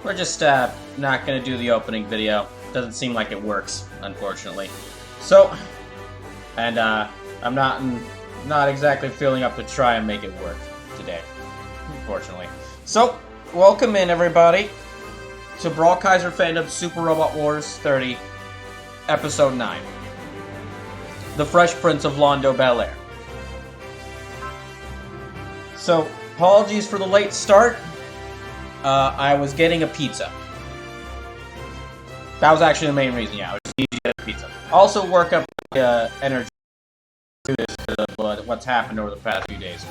we're just not gonna do the opening video. Doesn't seem like it works, unfortunately. So, and I'm not exactly feeling up to try and make it work today, unfortunately. So, welcome in everybody to BrawlKaiser Fandubs Super Robot Wars 30, Episode 9. The Fresh Prince of Londo, Bel-Air. So, apologies for the late start. I was getting a pizza. That was actually the main reason, yeah. I was just needing to get a pizza. Also, work up the energy to this, what's happened over the past few days.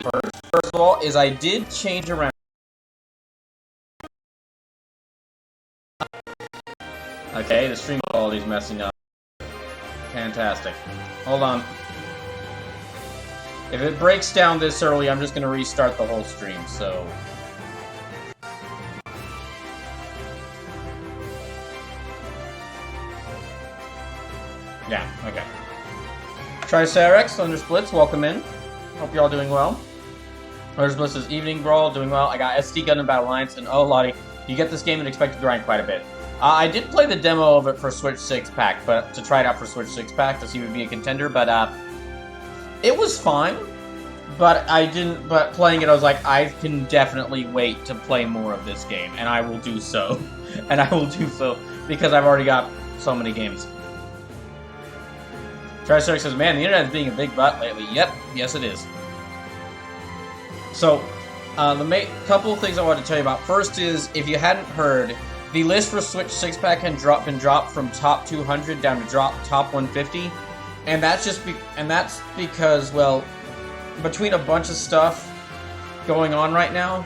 First of all, is I did change around. Okay, the stream quality is messing up. Fantastic. Hold on. If it breaks down this early, I'm just going to restart the whole stream, so... Yeah, okay. Tricerex, Thundersplits, welcome in. Hope you're all doing well. Thundersplits says, evening, Brawl, doing well. I got SD Gun and Battle Alliance, and oh, Lottie, you get this game and expect to grind quite a bit. I did play the demo of it for Switch 6-pack, but to try it out for Switch 6-pack to see if it would be a contender, but it was fine. But but playing it, I was like, I can definitely wait to play more of this game, and I will do so. And I will do so, because I've already got so many games. Triceratops says, man, the internet is being a big butt lately. Yep, yes it is. So, the couple of things I wanted to tell you about. First is, if you hadn't heard, the list for Switch 6-pack had been dropped from top 200 down to top 150. And that's because, well, between a bunch of stuff going on right now,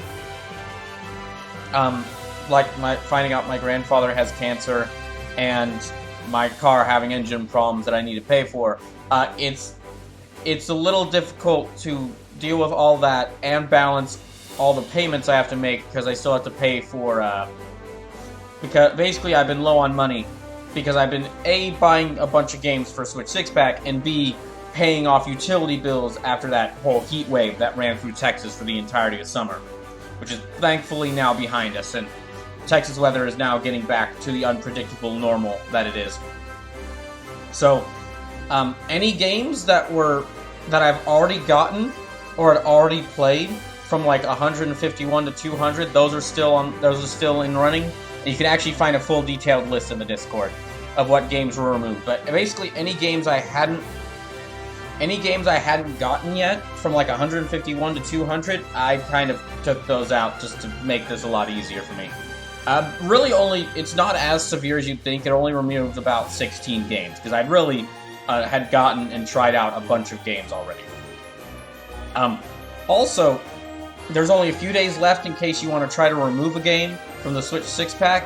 like finding out my grandfather has cancer and my car having engine problems that I need to pay for, it's a little difficult to deal with all that and balance all the payments I have to make because I still have to pay for, because basically I've been low on money because I've been A, buying a bunch of games for Switch 6-pack, and B, paying off utility bills after that whole heat wave that ran through Texas for the entirety of summer, which is thankfully now behind us, and Texas weather is now getting back to the unpredictable normal that it is. So, any games that I've already gotten or had already played from like 151 to 200, those are still in running. And you can actually find a full detailed list in the Discord of what games were removed. But basically, any games I hadn't gotten yet from like 151 to 200, I kind of took those out just to make this a lot easier for me. Really it's not as severe as you'd think. It only removed about 16 games, because I'd really had gotten and tried out a bunch of games already. Also, there's only a few days left in case you want to try to remove a game from the Switch 6-pack.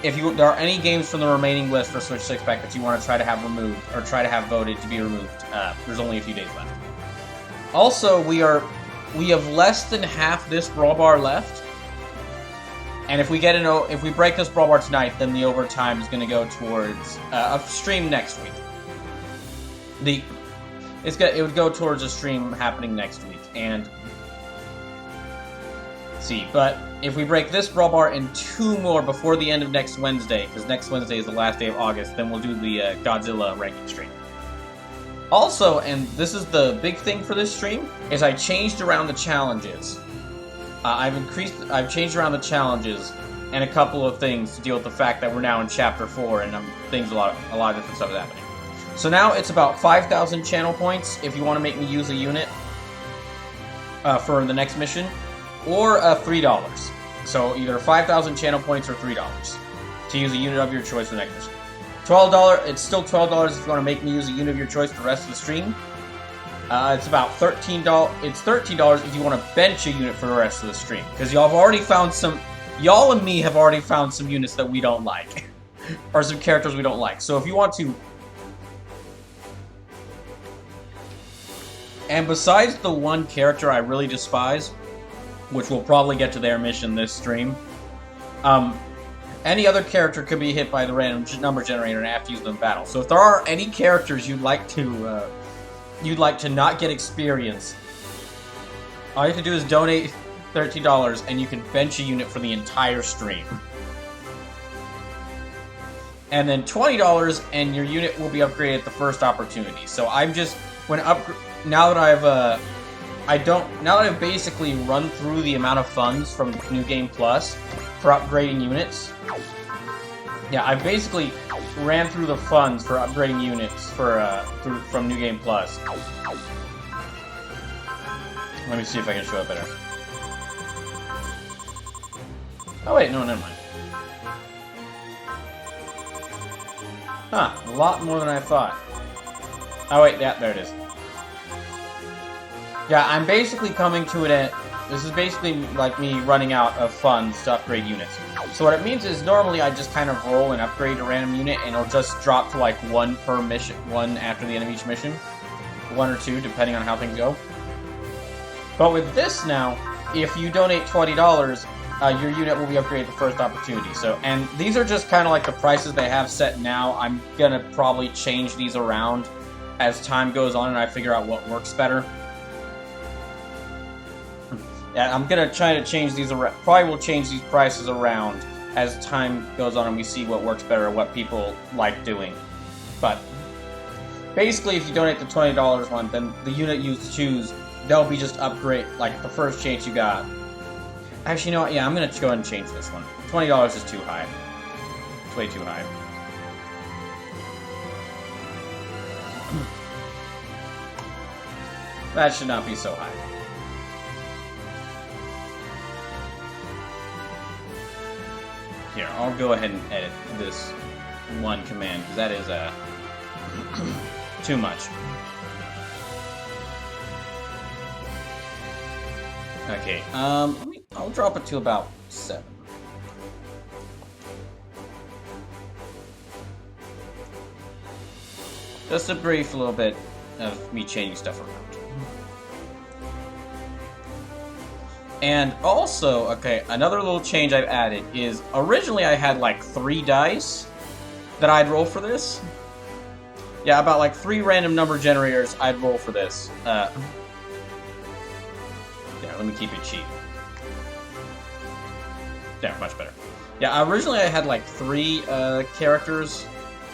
If there are any games from the remaining list for Switch 6-pack that you want to try to have removed, or try to have voted to be removed, there's only a few days left. Also, we have less than half this Brawl Bar left. And if we break this Brawl Bar tonight, then the overtime is going to go towards a stream next week. It would go towards a stream happening next week, and see. But if we break this Brawl Bar and 2 more before the end of next Wednesday, because next Wednesday is the last day of August, then we'll do the Godzilla ranking stream. Also, and this is the big thing for this stream, is I changed around the challenges. I've changed around the challenges and a couple of things to deal with the fact that we're now in Chapter 4 and a lot of different stuff is happening. So now it's about 5,000 channel points if you want to make me use a unit for the next mission, or $3. So either 5,000 channel points or $3 to use a unit of your choice for the next mission. $12. It's still $12 if you want to make me use a unit of your choice for the rest of the stream. It's about $13. It's $13 if you want to bench a unit for the rest of the stream, because y'all and me have already found some units that we don't like, or some characters we don't like. So if you want to. And besides the one character I really despise, which we'll probably get to their mission this stream, any other character could be hit by the random number generator and have to use them in battle. So if there are any characters you'd like to not get experience All you have to do is donate $13 and you can bench a unit for the entire stream. And then $20 and your unit will be upgraded at the first opportunity. So I'm just now that I've basically run through the amount of funds from New Game Plus for upgrading units. Yeah, I've basically ran through the funds for upgrading units from New Game Plus. Let me see if I can show it better. Oh wait, no, never mind. Huh, a lot more than I thought. Oh wait, yeah, there it is. Yeah, I'm basically coming to an end. This is basically like me running out of funds to upgrade units. So what it means is normally I just kind of roll and upgrade a random unit and it'll just drop to like one per mission, one after the end of each mission. One or two, depending on how things go. But with this now, if you donate $20, your unit will be upgraded the first opportunity. So, and these are just kind of like the prices they have set now. I'm gonna probably change these around as time goes on and I figure out what works better. Yeah, I'm gonna try to change these around. Probably will change these prices around as time goes on and we see what works better, what people like doing. But basically, if you donate the $20 one, then the unit you choose, they'll be just upgrade, like the first chance you got. Actually, you know what? Yeah, I'm gonna go ahead and change this one. $20 is too high. It's way too high. That should not be so high. Here, I'll go ahead and edit this one command, because that is too much. Okay, I'll drop it to about 7. Just a brief little bit of me changing stuff around. And also, okay, another little change I've added is, originally I had like 3 dice that I'd roll for this. Yeah, about like 3 random number generators I'd roll for this. Yeah, let me keep it cheap. Yeah, much better. Yeah, originally I had like 3 characters,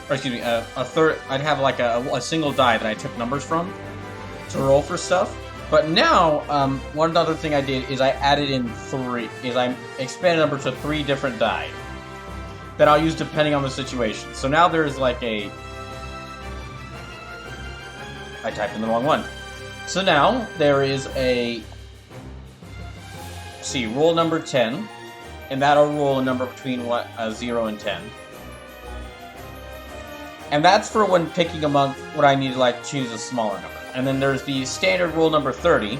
or excuse me, a third. I'd have like a single die that I took numbers from to roll for stuff. But now, one other thing I did is I added in 3. I expanded the number to 3 different die that I'll use depending on the situation. So now there's like I typed in the wrong one. So now there is roll number 10, and that'll roll a number between 0 and 10. And that's for when picking among what I need to like choose a smaller number. And then there's the standard rule number 30.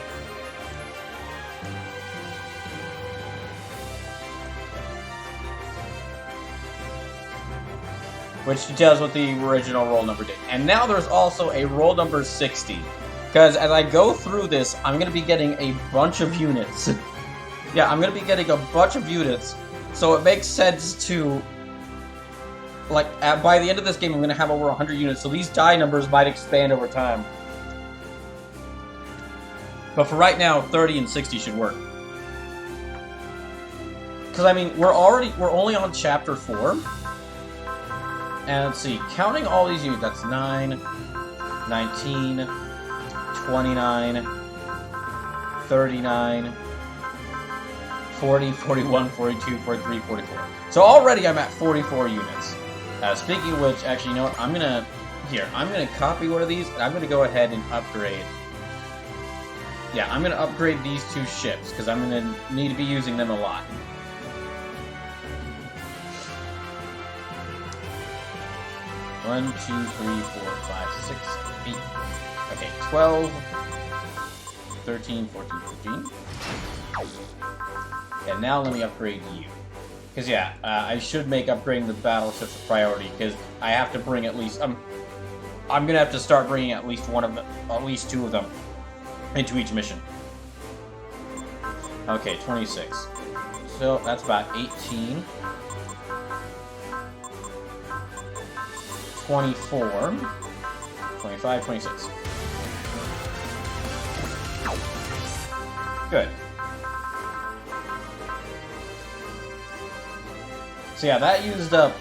Which details what the original roll number did. And now there's also a roll number 60. Because as I go through this, I'm going to be getting a bunch of units. Yeah, I'm going to be getting a bunch of units. So it makes sense to, like, by the end of this game, I'm going to have over 100 units. So these die numbers might expand over time. But for right now, 30 and 60 should work. Because, I mean, we're only on chapter 4. And let's see, counting all these units, that's 9, 19, 29, 39, 40, 41, 42, 43, 44. So already I'm at 44 units. Speaking of which, actually, you know what? I'm gonna copy one of these, and I'm gonna go ahead and upgrade. Yeah, I'm gonna upgrade these 2 ships, because I'm gonna need to be using them a lot. One, 2, 3, 4, 5, 6, 8. Okay, 12, 13, 14, 15. And now let me upgrade you. Because, yeah, I should make upgrading the battleships a priority, because I have to bring at least... I'm going to have to start bringing at least 2 of them into each mission. Okay, 26. So, that's about 18. 24. 25, 26. Good. So yeah, that used up...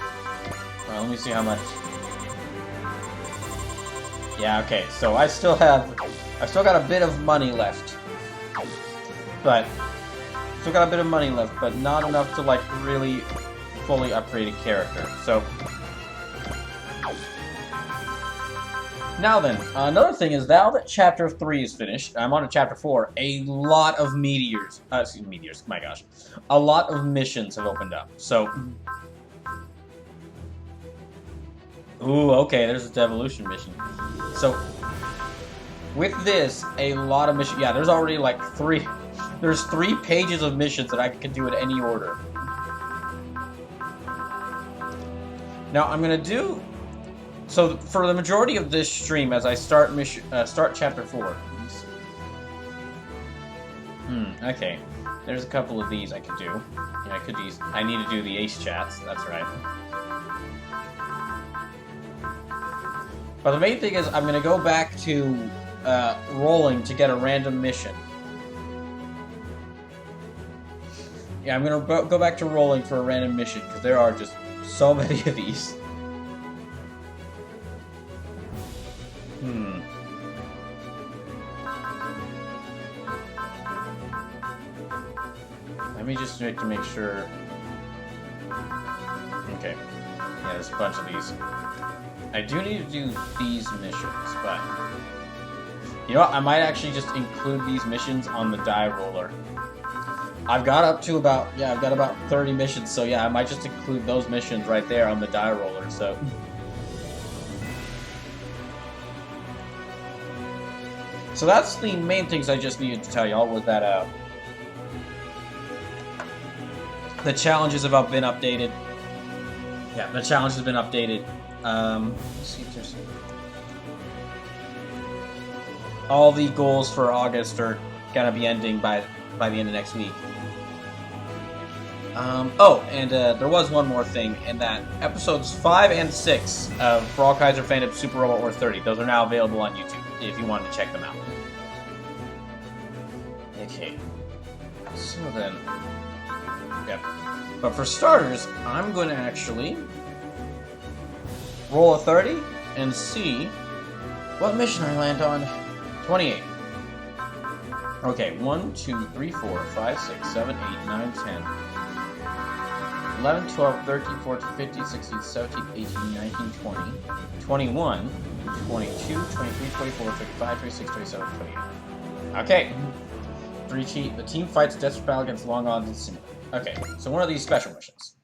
Well, let me see how much... Yeah, okay, so I still got a bit of money left. But... Still got a bit of money left, but not enough to, like, really fully upgrade a character. So... Now then, another thing is, now that Chapter 3 is finished, I'm on to Chapter 4, a lot of meteors, my gosh. A lot of missions have opened up, so... Ooh, okay, there's a devolution mission. So, with this, a lot of missions... Yeah, there's already, like, there's 3 pages of missions that I can do in any order. Now, I'm gonna do... So, for the majority of this stream, as I start Chapter 4... okay. There's a couple of these I could do. Yeah, I need to do the ace chats, that's right. But the main thing is, I'm gonna go back to rolling to get a random mission. Yeah, I'm gonna go back to rolling for a random mission, because there are just so many of these. Let me just check to make sure. Okay. Yeah, there's a bunch of these. I do need to do these missions, but... You know what? I might actually just include these missions on the die roller. I've got up to about... Yeah, I've got about 30 missions, so yeah, I might just include those missions right there on the die roller, so... So that's the main things I just needed to tell y'all was that, the challenges have been updated. Yeah, the challenge has been updated. Let's see if there's... All the goals for August are gonna be ending by the end of next week. There was one more thing, in that episodes 5 and 6 of BrawlKaiser Fandubs Super Robot War 30, those are now available on YouTube, if you wanted to check them out. Okay. So then... Yep. But for starters, I'm going to actually roll a 30 and see what mission I land on. 28. Okay, 1, 2, 3, 4, 5, 6, 7, 8, 9, 10, 11, 12, 13, 14, 15, 16, 17, 18, 19, 20, 21, 22, 23, 24, 25, 26, 27, 28. Okay. The team fights desperate battle against long odds and simulator. Okay, so one of these special missions.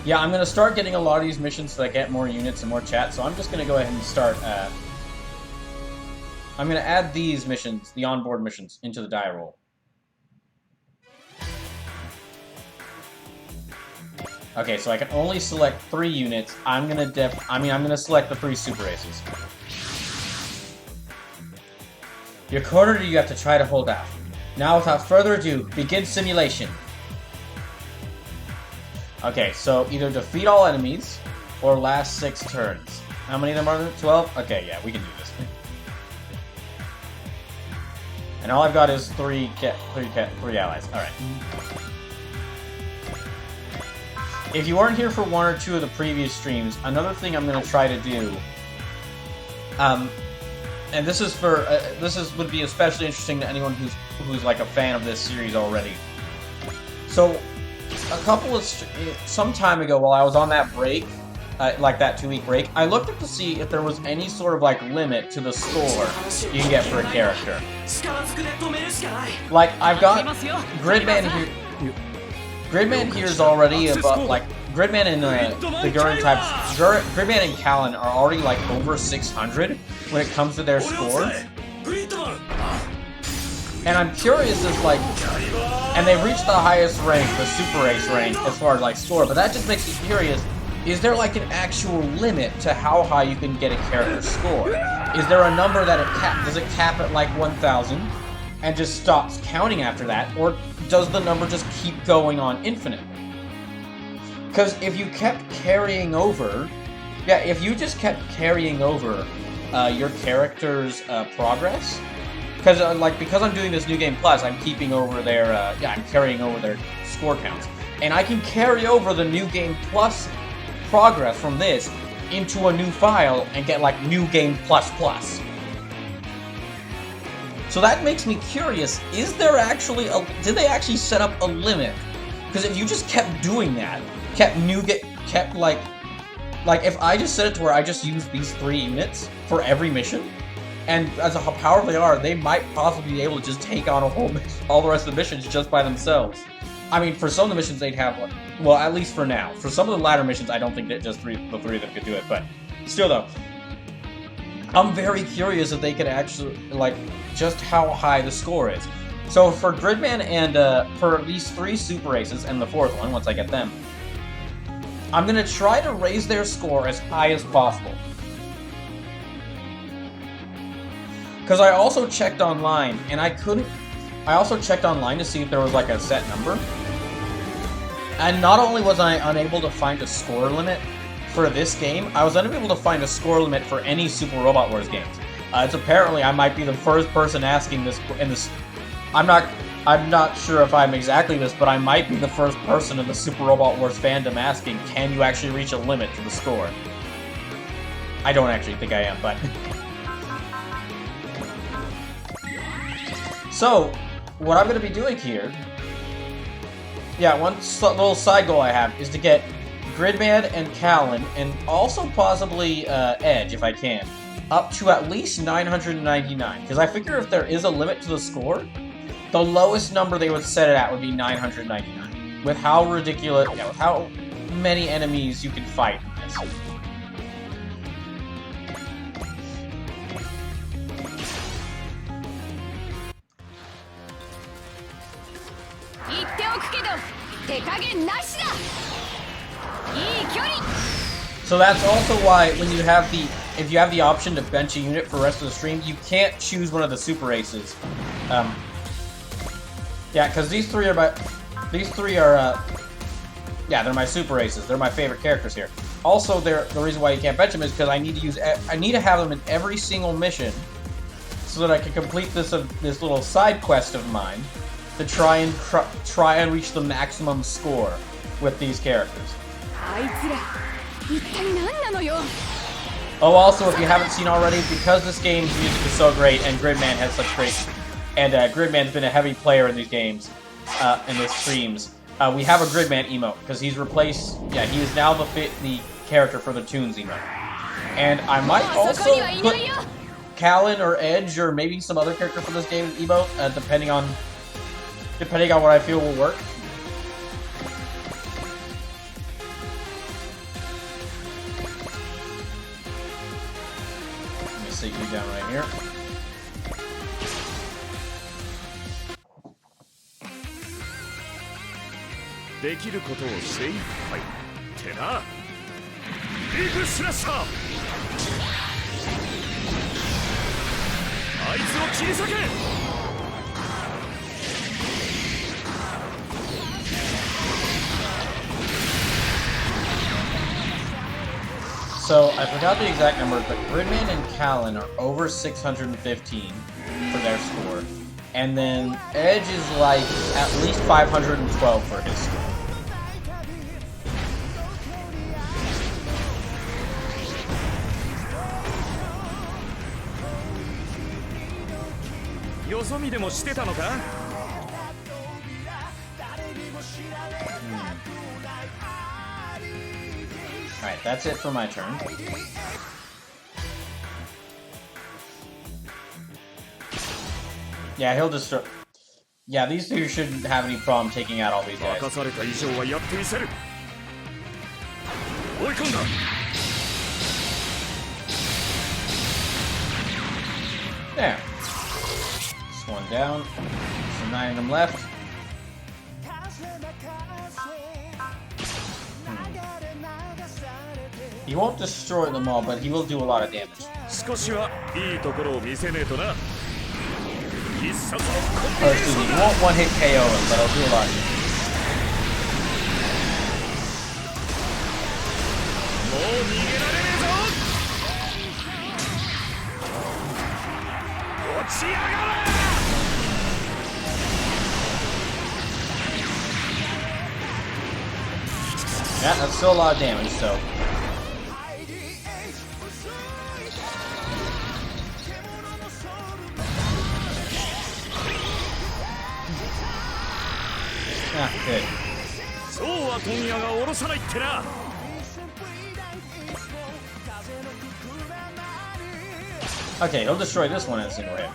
Yeah, I'm going to start getting a lot of these missions so that I get more units and more chat, so I'm just going to go ahead and start... I'm going to add these missions, the onboard missions, into the die roll. Okay, so I can only select 3 units. I'm going to select the 3 super aces. You're cornered, you have to try to hold out. Now, without further ado, begin simulation. Okay, so either defeat all enemies, or last 6 turns. How many of them are there? 12? Okay, yeah, we can do this. And all I've got is 3 allies. Alright. If you weren't here for 1 or 2 of the previous streams, another thing I'm going to try to do... and this is for would be especially interesting to anyone who's like a fan of this series already. So, some time ago, while I was on that break, like that 2-week break, I looked up to see if there was any sort of like limit to the score you can get for a character. Like I've got Gridman here. Gridman here is already about like Gridman and the Gurren types. Gridman and Callan are already like over 600 when it comes to their scores. And I'm curious as like, and they've reached the highest rank, the Super Ace rank, as far as like score. But that just makes me curious. Is there like an actual limit to how high you can get a character's score? Is there a number that does it cap at like 1,000 and just stops counting after that, or does the number just keep going on infinitely? Because if you kept carrying over, yeah, if you just kept carrying over your character's progress, because because I'm doing this New Game Plus, I'm keeping over their I'm carrying over their score counts, and I can carry over the New Game Plus progress from this into a new file and get like New Game Plus Plus. So that makes me curious, is there actually did they actually set up a limit? Because if you just kept doing that, kept if I just set it to where I just use these 3 units for every mission, and as how powerful they are, they might possibly be able to just take on all the rest of the missions just by themselves. I mean, for some of the missions they'd have, well, at least for now. For some of the latter missions, I don't think that just the 3 of them could do it, but still though. I'm very curious if they could actually, just how high the score is. So for Gridman and for these 3 super races and the 4th one, once I get them, I'm gonna try to raise their score as high as possible. Because I also checked online, and I also checked online to see if there was like a set number. And not only was I unable to find a score limit for this game, I was unable to find a score limit for any Super Robot Wars games. It's apparently I might be the first person asking this in this. I'm not sure if I'm exactly this, but I might be the first person in the Super Robot Wars fandom asking, can you actually reach a limit to the score? I don't actually think I am, but... So, what I'm going to be doing here... Yeah, one little side goal I have is to get Gridman and Callan, and also possibly Edge, if I can, up to at least 999. Because I figure if there is a limit to the score, the lowest number they would set it at would be 999. With how ridiculous, with how many enemies you can fight in this. So that's also why when you have if you have the option to bench a unit for the rest of the stream, you can't choose one of the super races. Yeah, because these three are they're my super races. They're my favorite characters here. Also, the reason why you can't bench them is because I need to have them in every single mission, so that I can complete this little side quest of mine to try and reach the maximum score with these characters. Oh, also, if you haven't seen already, because this game's music is so great and Gridman has such great, and Gridman's been a heavy player in these games, in the streams, we have a Gridman emote because he's replaced. Yeah, he is now the character for the Toons emote, and I might also put Callan or Edge or maybe some other character for this game emote, depending on what I feel will work. Let me sit you down right here. So, I forgot the exact number, but Gridman and Callan are over 615 for their score. And then Edge is like at least 512 for his score. Alright, that's it for my turn. Yeah, he'll destroy... Yeah, these two shouldn't have any problem taking out all these guys. There. This one down. So 9 of them left. He won't destroy them all, but he will do a lot of damage. Or excuse me, he won't one-hit KO him, but I'll do a lot of damage. Yeah, that's still a lot of damage, so. Ah, good. Okay, he'll destroy this one in a single hit.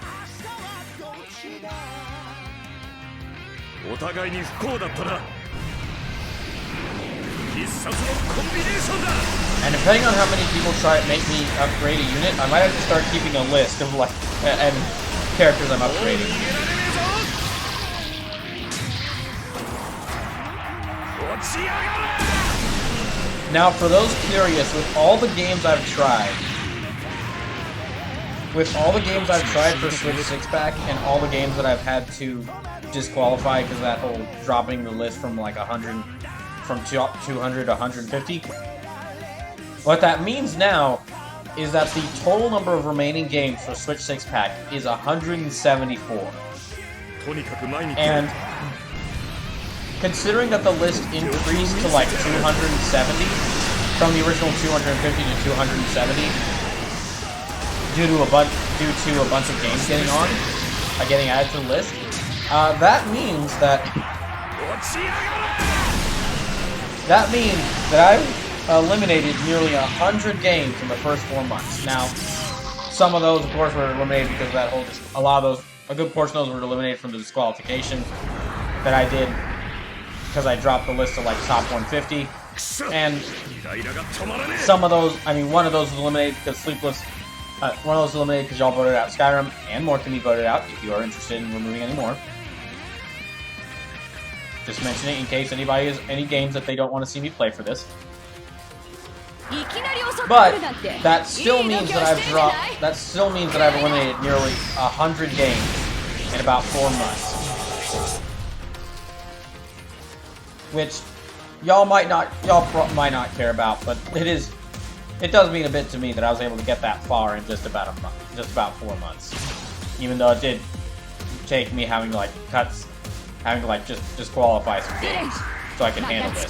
And depending on how many people try to make me upgrade a unit, I might have to start keeping a list of like and characters I'm upgrading. Now, for those curious, with all the games I've tried for Switch 6-pack and all the games that I've had to disqualify because of that whole dropping the list from like 100, from 200 to 150, what that means now is that the total number of remaining games for Switch 6-pack is 174. And considering that the list increased to like 270 from the original 250 to 270 due to a bunch of games getting added to the list, that means that I've eliminated nearly 100 games in the first 4 months. Now, some of those, of course, were eliminated because of that whole. A good portion of those were eliminated from the disqualification that I did. Because I dropped the list to like top 150, and some of those, one of those was eliminated because one of those was eliminated because y'all voted out Skyrim, and more can be voted out if you are interested in removing any more. Just mention it in case anybody has any games that they don't want to see me play for this. But that still means that I've eliminated nearly 100 games in about 4 months. Which y'all might not care about, but it does mean a bit to me that I was able to get that far in just about 4 months. Even though it did take me having to just disqualify some games so I can handle this.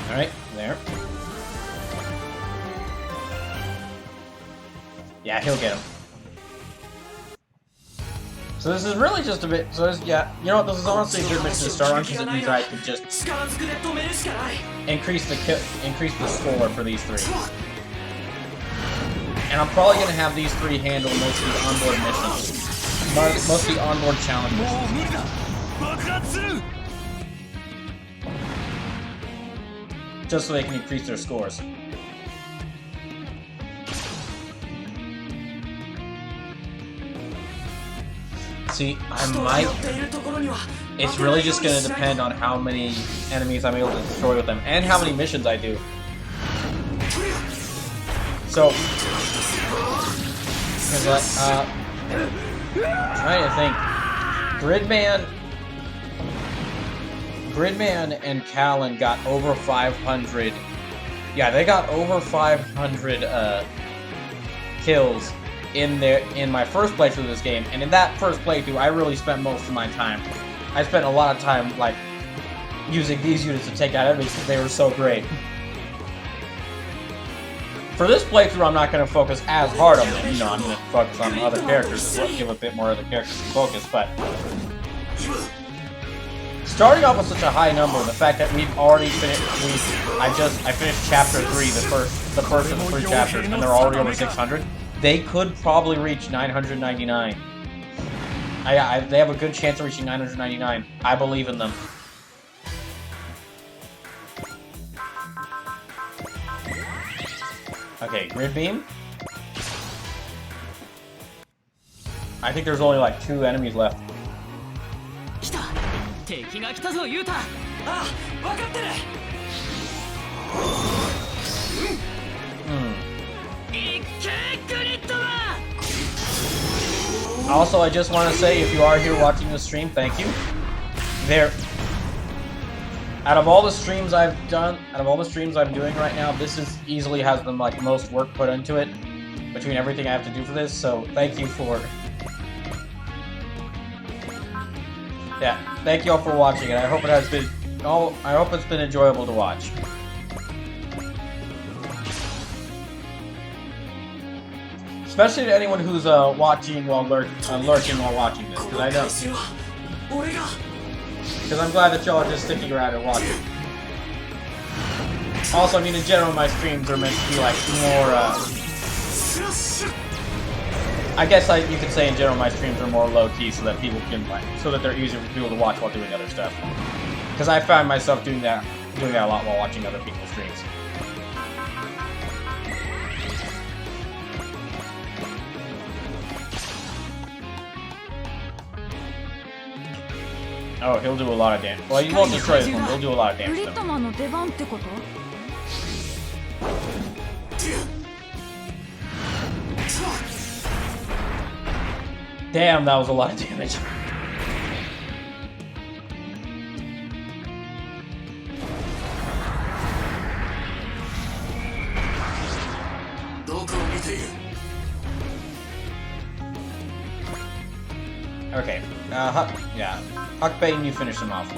Alright, there. Yeah, he'll get him. So this is really just a bit. So this, yeah, you know what? This is honestly a good mission to start on because it means I could just increase the score for these three. And I'm probably gonna have these three handle most of the onboard missions, most of the onboard challenge missions. Just so they can increase their scores. See, it's really just going to depend on how many enemies I'm able to destroy with them, and how many missions I do. So, trying to think. Gridman and Callan got over 500. Yeah, they got over 500 kills in my first playthrough of this game, and in that first playthrough, I really spent most of my time. I spent a lot of time like using these units to take out enemies because they were so great. For this playthrough, I'm not going to focus as hard on them. You know, I'm going to focus on other characters, give a bit more other characters to focus, but. Starting off with such a high number, the fact that we've already finished, I finished chapter 3, the first of the 3 chapters, and they're already over 600. They could probably reach 999. They have a good chance of reaching 999. I believe in them. Okay, Grid Beam. I think there's only like 2 enemies left. Also, I just want to say, if you are here watching the stream, thank you. Out of all the streams I've done, out of all the streams I'm doing right now, this is easily has the like most work put into it between everything I have to do for this. So thank you for, yeah, thank you all for watching, and I hope it has been, I hope it's been enjoyable to watch. Especially to anyone who's watching while lurking while watching this, because I know. Because I'm glad that y'all are just sticking around and watching. Also, I mean, in general, my streams are meant to be, like, more, I guess you could say in general my streams are more low-key so that people can, like, so that they're easier for people to watch while doing other stuff. Because I find myself doing that a lot while watching other people's streams. Oh, he'll do a lot of damage. Well, you won't destroy this one, he'll do a lot of damage though. Damn, that was a lot of damage. Okay, yeah. Huckbane, you finish him off.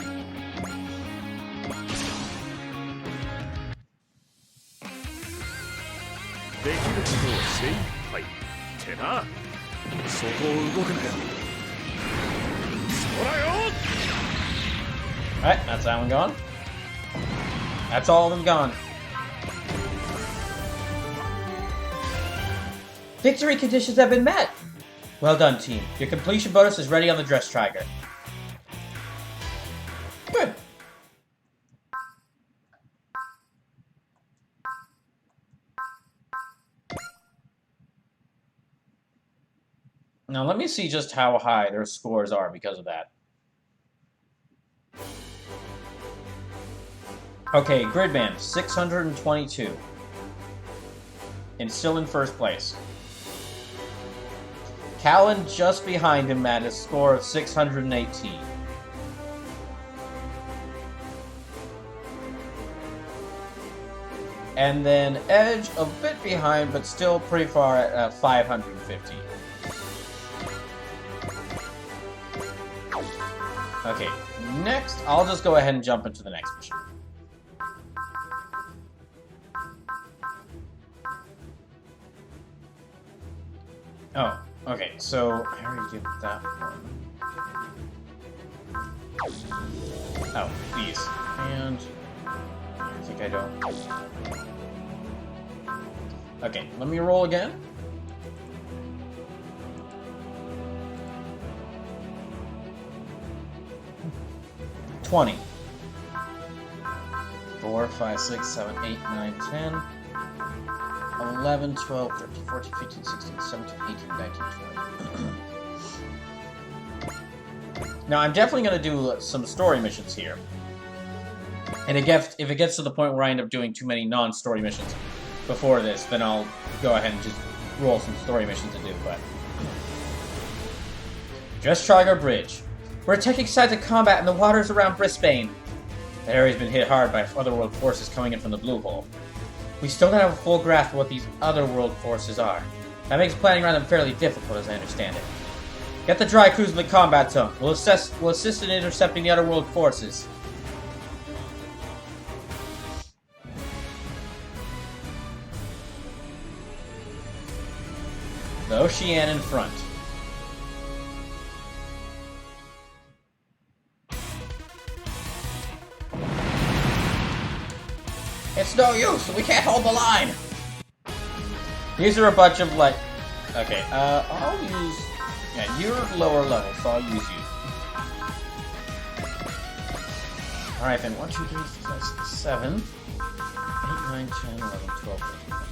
Alright, that's that one gone. That's all of them gone. Victory conditions have been met! Well done, team. Your completion bonus is ready on the dress tracker. Good. Now let me see just how high their scores are because of that. Okay, Gridman, 622. And still in first place. Callan just behind him at a score of 618. And then Edge a bit behind, but still pretty far at 550. Okay, next, I'll just go ahead and jump into the next mission. Oh, okay, so I already did that one. Oh, these. And I think I don't. Okay, let me roll again. $20. 4, 5, 6, 7, 8, 9, 10, 11, 12, 13, 14, 15, 16, 17, 18, 19, 20. Now, I'm definitely going to do some story missions here. And if it gets to the point where I end up doing too many non-story missions before this, then I'll go ahead and just roll some story missions to do, but... Dress Trager Bridge. We're attacking sides of combat in the waters around Brisbane. The area's been hit hard by otherworld forces coming in from the Blue Hole. We still don't have a full grasp of what these otherworld forces are. That makes planning around them fairly difficult, as I understand it. Get the dry crews in the combat zone. We'll assist in intercepting the otherworld forces. The Ocean in front. It's no use! We can't hold the line! These are a bunch of, like... Okay, I'll use... Yeah, you're lower level, so I'll use you. Alright then, 1, 2, 3, 4, 5, 6, 7, 8, 9, 10, 11, 12,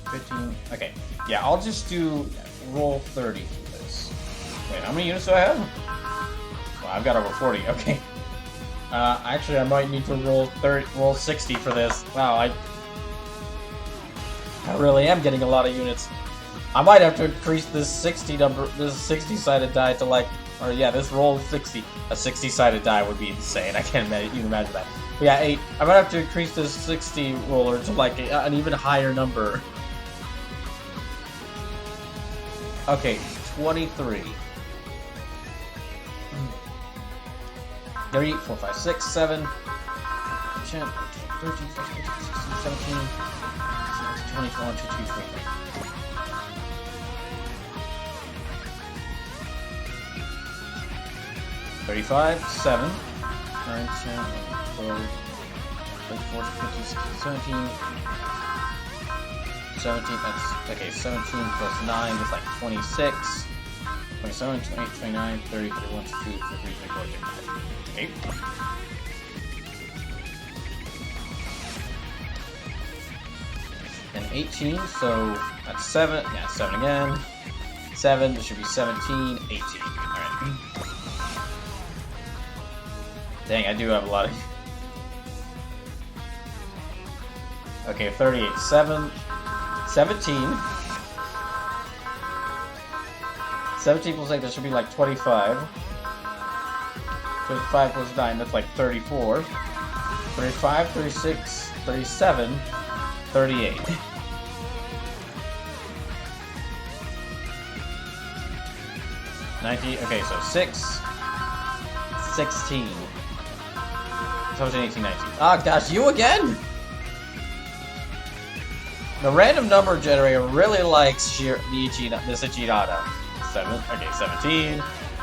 13, 15... Okay, yeah, I'll just do roll 30 for this. Wait, how many units do I have? Well, I've got over 40, okay. Actually, I might need to roll 60 for this. Wow, I really am getting a lot of units. I might have to increase this 60-sided die to like, or yeah, this roll 60. A 60-sided die would be insane. I can't even imagine that. Yeah, 8. I'm gonna have to increase this 60 roller to like an even higher number. Okay, 23. 3, 4, 5, 6, 7. 10, 13, 14, 15, 16, 17, 20, 21, 22, 23. 35, 7, 9, 10, 12, 14, 15, 16, 17. 17, that's, okay, 17 plus 9 is like 26. 27, 28, 29, 30, 31, 32, 33, 34, 35. Okay. And 18, so that's 7. Yeah, 7 again. 7, this should be 17, 18. Alright. Dang, I do have a lot of... Okay, 38, 7, 17. 17 plus 8, that should be like 25. 25 plus 9, that's like 34. 35, 36, 37, 38. 19, okay, so 6, 16. 17, 18, 19. Ah, gosh, you again? The random number generator really likes this Ichidata. 7, okay, 17,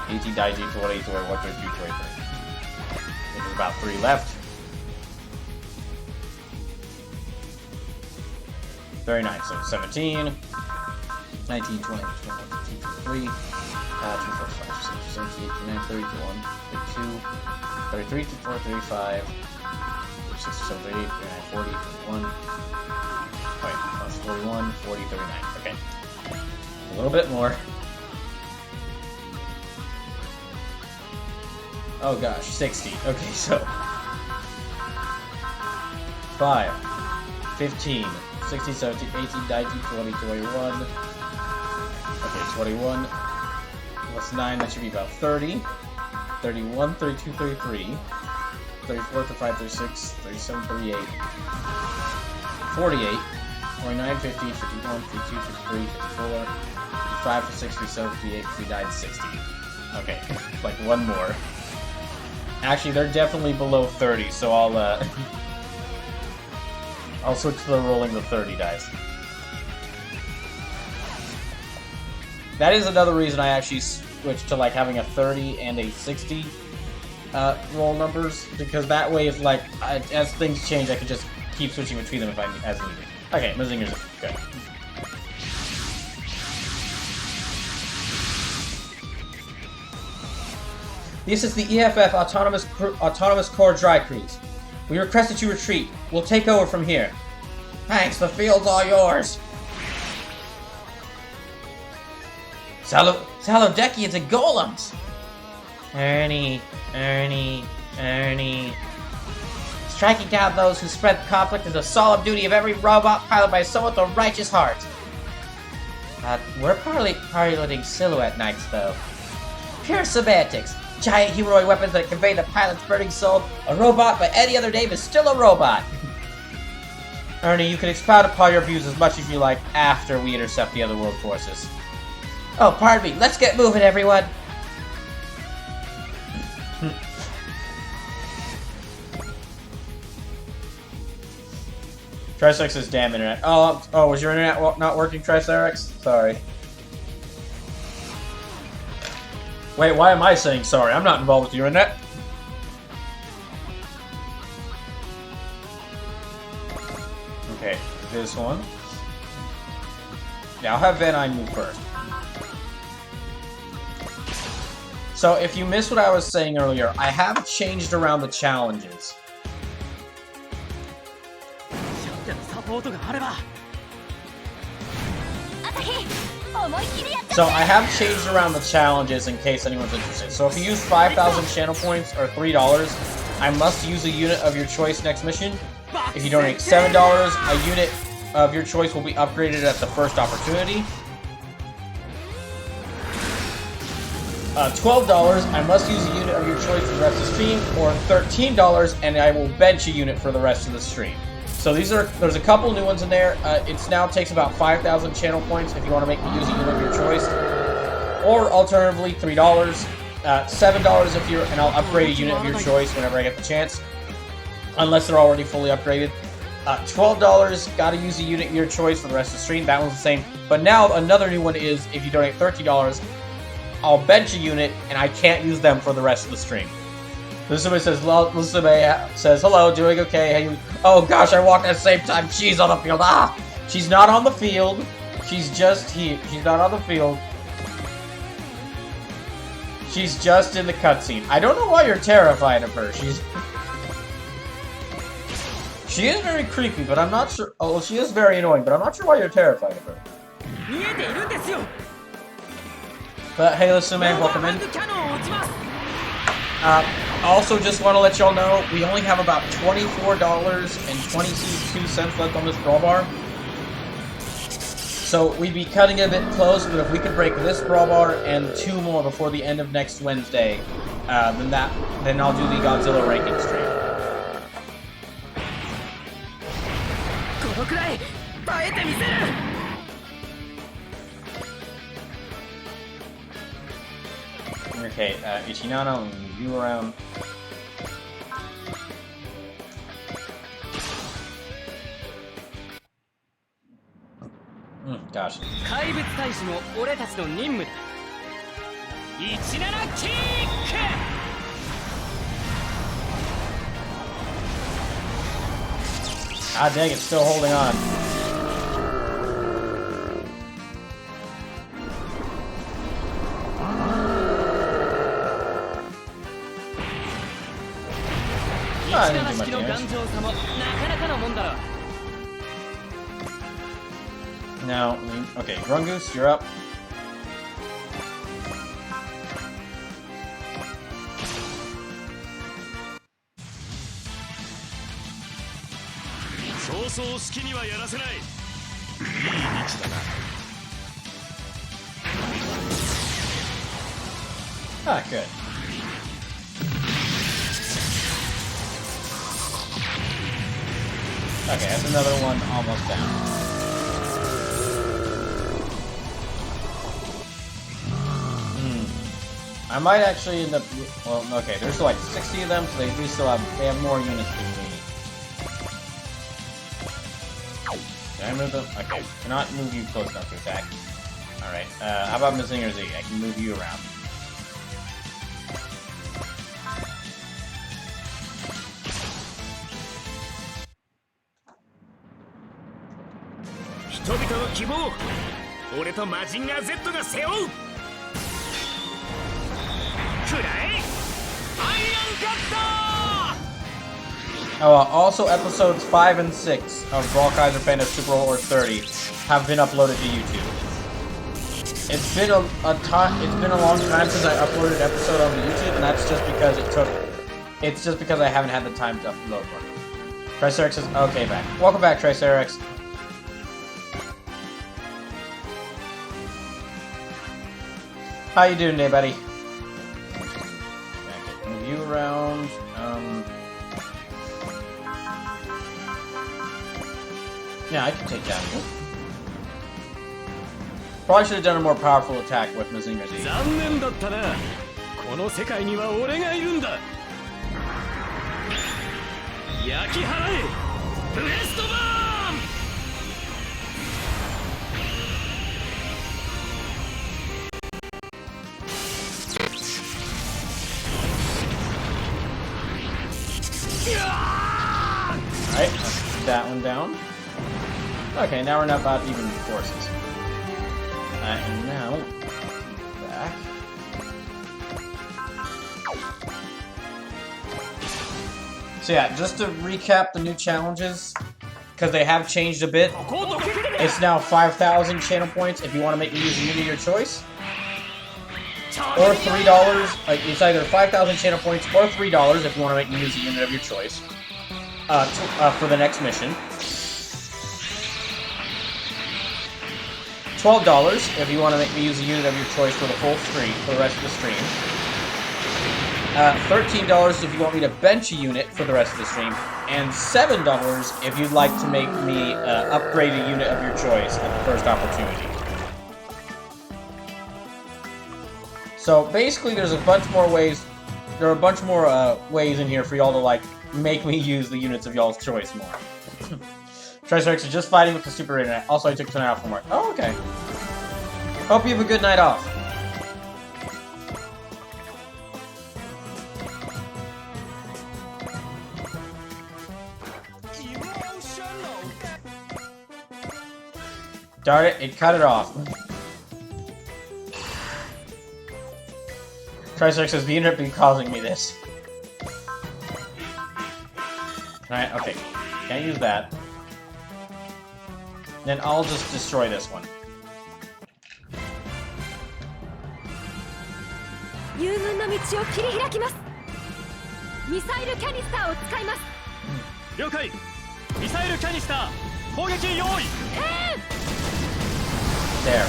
18, 19, 20, 21, 22, 23. There's about 3 left. 39, so 17, 19, 20, 21, 22, 23, 24, 25, 26, 27, 28, 29, 30, 31, 32, 33, 34, 35, 36, 37, 38, 39, 40, 41, wait, plus 41, 40, 39, okay. A little bit more. Oh gosh, 60. Okay, so 5, 15, 16, 17, 18, 19, 20, 21. Okay, 21 plus 9, that should be about 30. 31, 32, 33, 34, 35, 36, 37, 38, 48, 49, 50, 51, 52, 53, 54, 55, 56, 57, 58, 59, 60. Okay, like one more. Actually, they're definitely below 30, so I'll I'll switch to the rolling the 30 dice. That is another reason I actually switched to like having a 30 and a 60 roll numbers, because that way, if like as things change, I can just keep switching between them if I as needed. Okay, Mazingers, good. This is the EFF Autonomous Core Dry Cruise. We request that you retreat. We'll take over from here. Thanks, the field's all yours. Salodeckians and golems! Ernie. Striking down those who spread conflict is the solemn duty of every robot pilot by someone with a righteous heart. We're piloting Silhouette Knights, though. Pure semantics. Giant humanoid weapons that convey the pilot's burning soul. A robot by any other name is still a robot. Ernie, you can expound upon your views as much as you like after we intercept the other world forces. Oh, pardon me. Let's get moving, everyone. Tricerex is damn internet. Oh, was your internet not working, Tricerex? Sorry. Wait, why am I saying sorry? I'm not involved with your internet. Okay, this one. Yeah, I'll have Van Eyne move first. So, if you missed what I was saying earlier, I have changed around the challenges. So I have changed around the challenges in case anyone's interested. So if you use 5,000 channel points or $3, I must use a unit of your choice next mission. If you donate $7, a unit of your choice will be upgraded at the first opportunity. $12, I must use a unit of your choice for the rest of the stream, or $13, and I will bench a unit for the rest of the stream. So there's a couple new ones in there. It now takes about 5,000 channel points if you want to make me use a unit of your choice. Or alternatively, $3, $7 if you're, and I'll upgrade a unit of your choice whenever I get the chance, unless they're already fully upgraded. $12, gotta use a unit of your choice for the rest of the stream. That one's the same. But now another new one is if you donate $30, I'll bench a unit and I can't use them for the rest of the stream. Lusume says, hello, doing okay? Hey, oh gosh, I walked at the same time. She's on the field. Ah! She's not on the field. She's just here. She's not on the field. She's just in the cutscene. I don't know why you're terrified of her. She is very creepy, but I'm not sure. Oh, she is very annoying, but I'm not sure why you're terrified of her. But hey, Lusume, welcome in. Also, just want to let y'all know, we only have about $24.22 left on this brawl bar. So we'd be cutting it a bit close, but if we could break this brawl bar and 2 more before the end of next Wednesday, then I'll do the Godzilla ranking stream. Okay, Ichinano, move you around. Gosh. Ah, dang, it's still holding on. I didn't do much damage. Now, okay, Grungoose, you're up. Ah, good. Okay, that's another one almost down. I might actually end up. Well, okay, there's like 60 of them, so they have more units than me. Can I move them? Okay, cannot move you close enough to attack. Alright, how about Mazinger Z? I can move you around. Also episodes 5 and 6 of BrawlKaiser Fandubs Super Wars 30 have been uploaded to YouTube. It's been a long time since I uploaded an episode on YouTube, and that's just because it's just because I haven't had the time to upload one. Triceratops says, okay, back. Welcome back, Triceratops. How you doing today, buddy? Okay, move you around. Yeah, I can take that. Probably should have done a more powerful attack with Mazinger Z. Alright, let's put that one down. Okay, now we're not about even forces. And now, back. So yeah, just to recap the new challenges, because they have changed a bit. It's now 5,000 channel points if you want to make me use a unit of your choice. Or $3, like it's either 5,000 channel points or $3 if you want to make me use a unit of your choice. For the next mission. $12 if you want to make me use a unit of your choice for the full stream, for the rest of the stream. $13 if you want me to bench a unit for the rest of the stream. And $7 if you'd like to make me upgrade a unit of your choice at the first opportunity. So basically there's a bunch more ways, there are a bunch more ways in here for y'all to like make me use the units of y'all's choice more. Triceratops is just fighting with the super internet. Also, I took tonight off from work. Oh, okay. Hope you have a good night off. Darn it, it cut it off. Triceratops says the internet be causing me this. Alright, okay. Can't use that. Then I'll just destroy this one. There.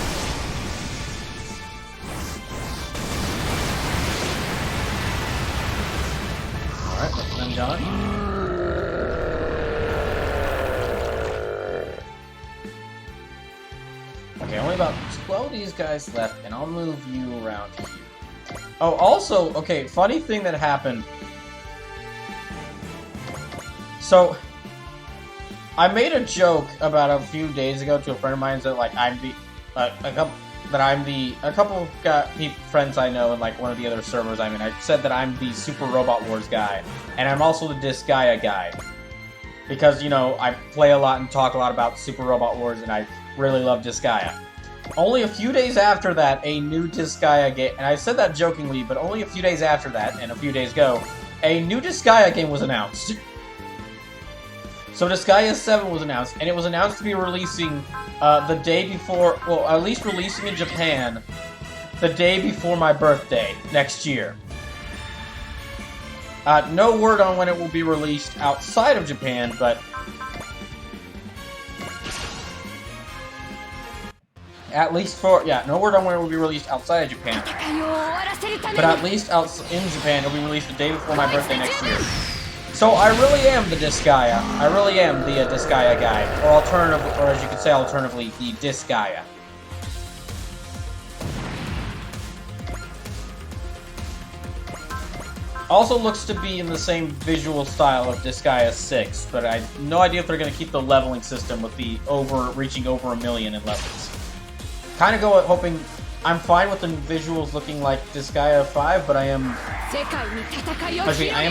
Alright, that's them done. Okay, only about 12 of these guys left, and I'll move you around here. Oh, also, okay, funny thing that happened. So, I made a joke about a few days ago to a friend of mine that like I'm the a couple friends I know in like one of the other servers I'm in. I said that I'm the Super Robot Wars guy, and I'm also the Disgaea guy because you know I play a lot and talk a lot about Super Robot Wars, and I really love Disgaea. Only a few days after that, a new Disgaea game, and I said that jokingly, but only a few days after that, and a few days ago, a new Disgaea game was announced. So Disgaea 7 was announced, and it was announced to be releasing the day before, well, at least releasing in Japan the day before my birthday next year. No word on when it will be released outside of Japan, but at least for, yeah, no word on when it will be released outside of Japan. But at least in Japan, it will be released the day before my birthday next year. So I really am the Disgaea. I really am the Disgaea guy. Or as you could say alternatively, the Disgaea. Also looks to be in the same visual style of Disgaea 6, but I have no idea if they're going to keep the leveling system with the reaching over 1 million in levels. Kind of hoping. I'm fine with the visuals looking like Disgaea 5, but I am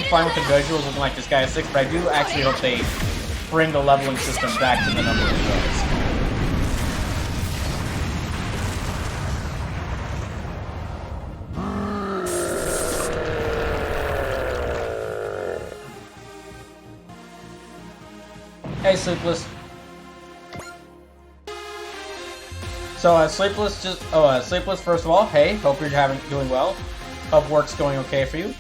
fine with the visuals looking like Disgaea 6, but I do actually hope they bring the leveling system back to the number it was. Hey, Sleepless. So, Sleepless, Sleepless, first of all, hey, hope you're doing well. Hope work's going okay for you.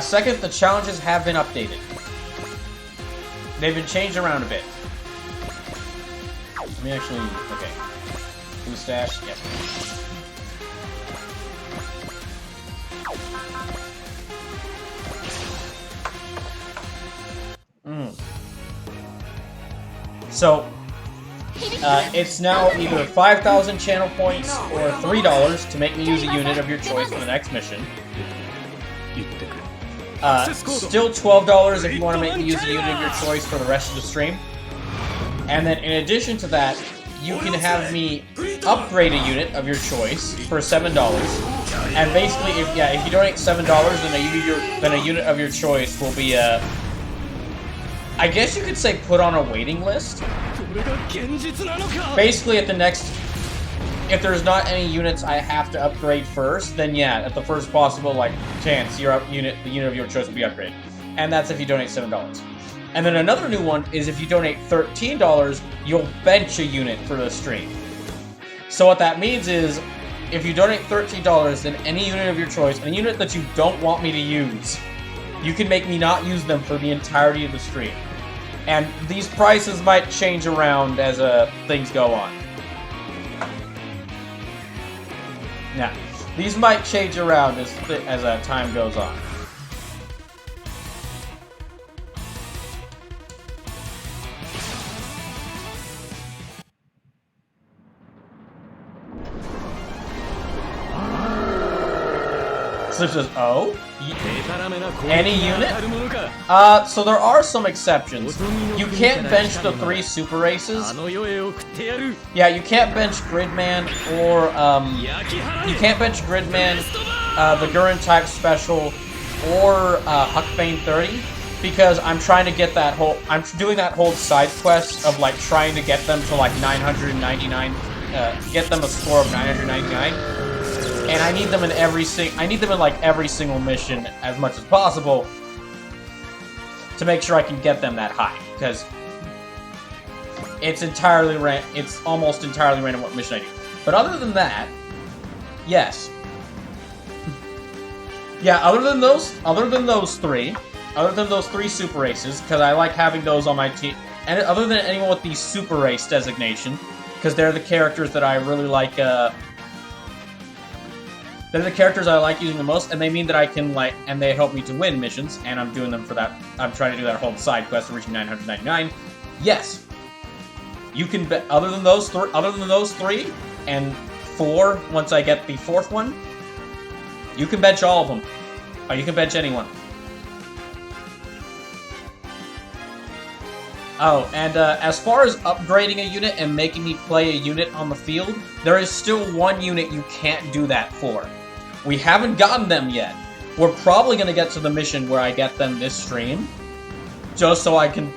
Second, the challenges have been updated. They've been changed around a bit. Let me actually, okay. Blue stash, yep. So, it's now either 5,000 channel points or $3 to make me use a unit of your choice for the next mission. Still $12 if you want to make me use a unit of your choice for the rest of the stream. And then in addition to that, you can have me upgrade a unit of your choice for $7. And basically, if you donate $7, then a unit of your choice will be I guess you could say put on a waiting list. Basically, at the next, if there's not any units I have to upgrade first, then yeah, at the first possible chance, the unit of your choice will be upgraded, and that's if you donate $7. And then another new one is if you donate $13, you'll bench a unit for the stream. So what that means is, if you donate $13, then any unit of your choice, any unit that you don't want me to use, you can make me not use them for the entirety of the stream. And these prices might change around as things go on. Yeah, these might change around as time goes on. Slip says, "Oh, any unit?" So there are some exceptions. You can't bench the 3 super races. Yeah, you can't bench Gridman or you can't bench Gridman, the Gurren type special, or Huckbane 30 because I'm trying to get that whole. I'm doing that whole side quest of like trying to get them to like 999, get them a score of 999. And I need them in every like every single mission as much as possible to make sure I can get them that high, because it's almost entirely random what mission I do. But other than that, yes. Yeah, other than those 3 super races, because I like having those on my team, and other than anyone with the super race designation, because they're the characters that I really like. They're the characters I like using the most, and they mean that I can, like, and they help me to win missions, and I'm doing them for that. I'm trying to do that whole side quest of reaching 999. Yes, you can bet. Other than those 3 and 4, once I get the 4th one, you can bench all of them. Or you can bench anyone. Oh, and as far as upgrading a unit and making me play a unit on the field, there is still one unit you can't do that for. We haven't gotten them yet. We're probably going to get to the mission where I get them this stream, just so I can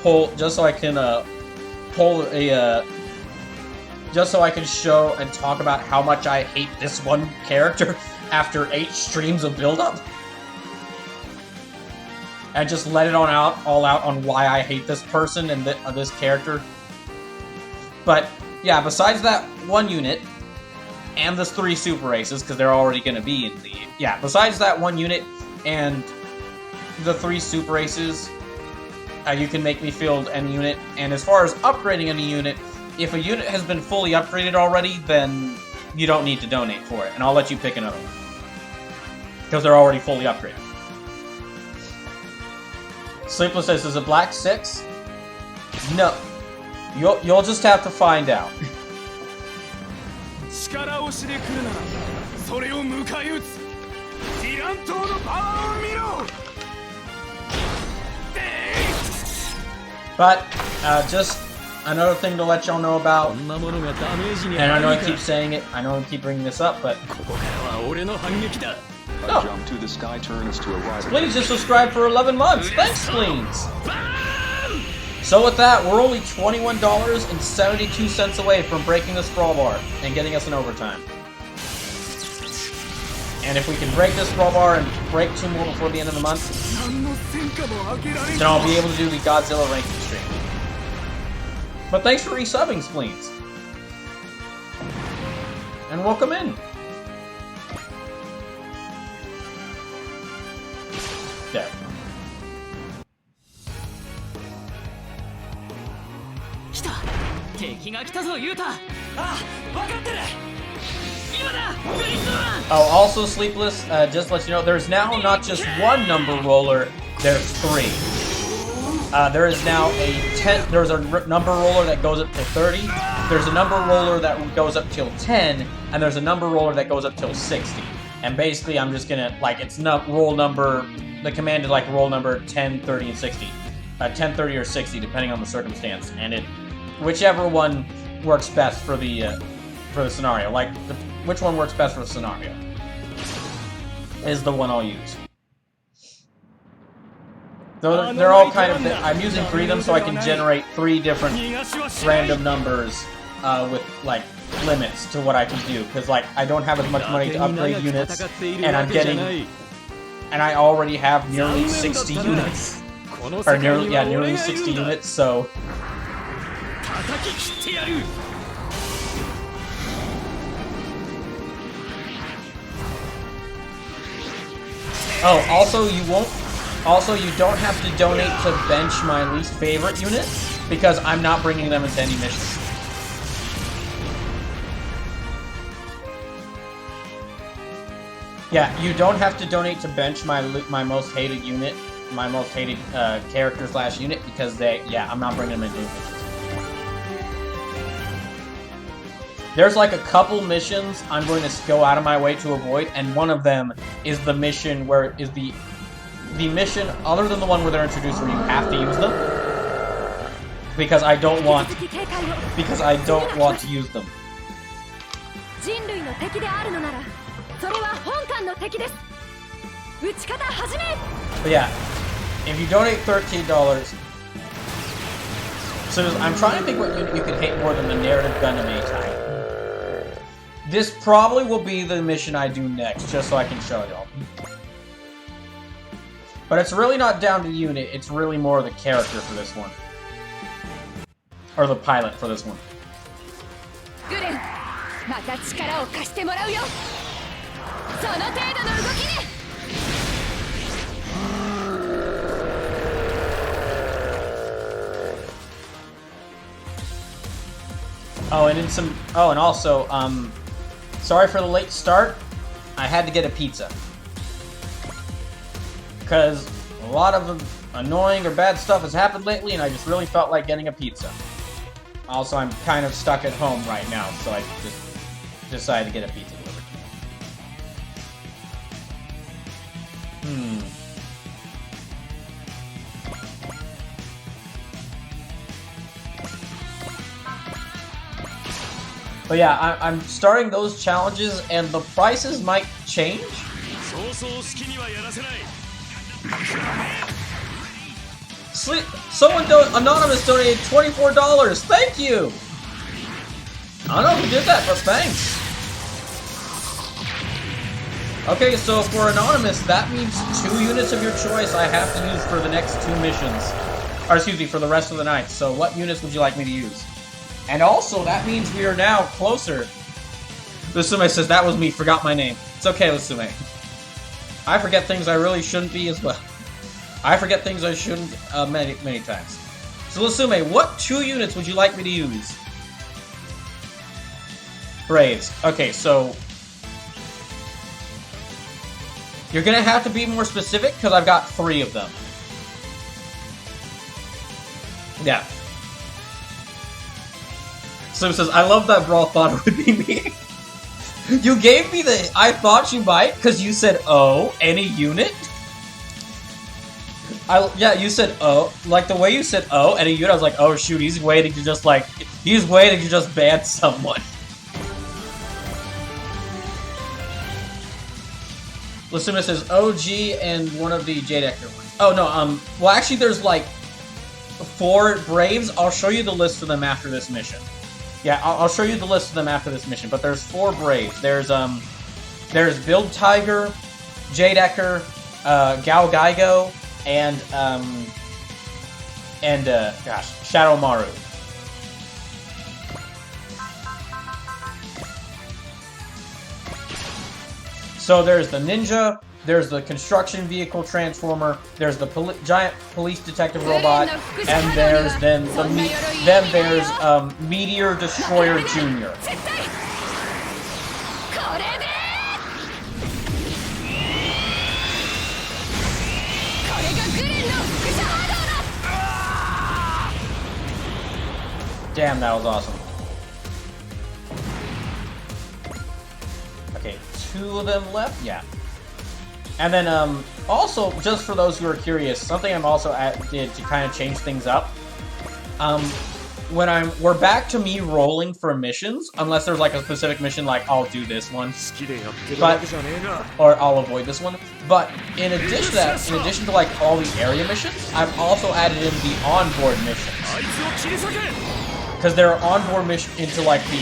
show and talk about how much I hate this one character after 8 streams of build-up. And just let it all out on why I hate this person and this character. But, yeah, besides that one unit, and the 3 super races, because they're already going to be in the... Yeah, besides that one unit and the 3 super races, you can make me field any unit. And as far as upgrading any unit, if a unit has been fully upgraded already, then you don't need to donate for it. And I'll let you pick another one. Because they're already fully upgraded. Sleepless says, is it Black 6? No. You'll just have to find out. But, just another thing to let y'all know about, and I know I keep saying it, I know I keep bringing this up, but... Oh. Jump to the sky turns to a rider. Spleens just subscribed for 11 months. Thanks, Spleens! So with that, we're only $21.72 away from breaking this brawl bar and getting us an overtime. And if we can break this brawl bar and break 2 more before the end of the month, then I'll be able to do the Godzilla ranking stream. But thanks for resubbing, Spleens. And welcome in. There. Oh, also Sleepless, just to let you know, there's now not just one number roller, there's 3. There is now there's a number roller that goes up to 30, there's a number roller that goes up till 10, and there's a number roller that goes up till 60. And basically I'm just gonna, like, it's not roll number, the command is like roll number 10, 30, and 60. 10, 30, or 60, depending on the circumstance, and whichever one works best for the scenario. Like, which one works best for the scenario is the one I'll use. So they're all kind of... I'm using 3 of them so I can generate 3 different random numbers with, like, limits to what I can do. Because, like, I don't have as much money to upgrade units, and I'm getting... And I already have nearly 60 units. Or nearly 60 units, so... Oh, also you don't have to donate to bench my least favorite unit, because I'm not bringing them into any missions. Yeah, you don't have to donate to bench my most hated unit, my most hated character / unit, because I'm not bringing them into missions. There's like a couple missions I'm going to go out of my way to avoid, and one of them is the mission where the mission other than the one where they're introduced where you have to use them, because I don't want to use them. But yeah, if you donate $13, so I'm trying to think what unit you can hate more than the narrative Gundam type. This probably will be the mission I do next, just so I can show y'all. But it's really not down to unit, it's really more the character for this one. Or the pilot for this one. Oh, and also, sorry for the late start. I had to get a pizza. Because a lot of annoying or bad stuff has happened lately, and I just really felt like getting a pizza. Also, I'm kind of stuck at home right now, so I just decided to get a pizza delivered to me. But yeah, I'm starting those challenges, and the prices might change. Someone anonymous donated $24. Thank you. I don't know who did that, but thanks. Okay, so for anonymous, that means 2 units of your choice I have to use for the next 2 missions. Or excuse me, for the rest of the night. So what units would you like me to use? And also, that means we are now closer. Lusume says, that was me, forgot my name. It's okay, Lusume. I forget things I really shouldn't be as well. I forget things I shouldn't many times. So Lusume, what 2 units would you like me to use? Braves. Okay, so... You're gonna have to be more specific, because I've got 3 of them. Yeah. So it says, I love that Brawl thought it would be me. You gave me the I thought you might, because you said, oh, any unit? Yeah, you said, oh. Like, the way you said, oh, any unit, I was like, oh, shoot, he's waiting to just, like, he's waiting to just ban someone. Lasuma says, OG and one of the J-Decker ones. Oh, no, well, actually, there's, like, 4 Braves. I'll show you the list of them after this mission. Yeah, I'll show you the list of them after this mission, but there's 4 Braves. There's Build Tiger, J-Decker, Gao Gaigo, and Shadow Maru. So there's the Ninja, there's the Construction Vehicle Transformer, there's the Giant Police Detective Robot, and there's there's Meteor Destroyer Jr. Damn, that was awesome. Okay, 2 of them left? Yeah. And then, also, just for those who are curious, something I'm also did to kind of change things up. We're back to me rolling for missions, unless there's like a specific mission, like I'll do this one, or I'll avoid this one. But in addition to that, in addition to like all the area missions, I've also added in the onboard missions. Because there are onboard missions into like the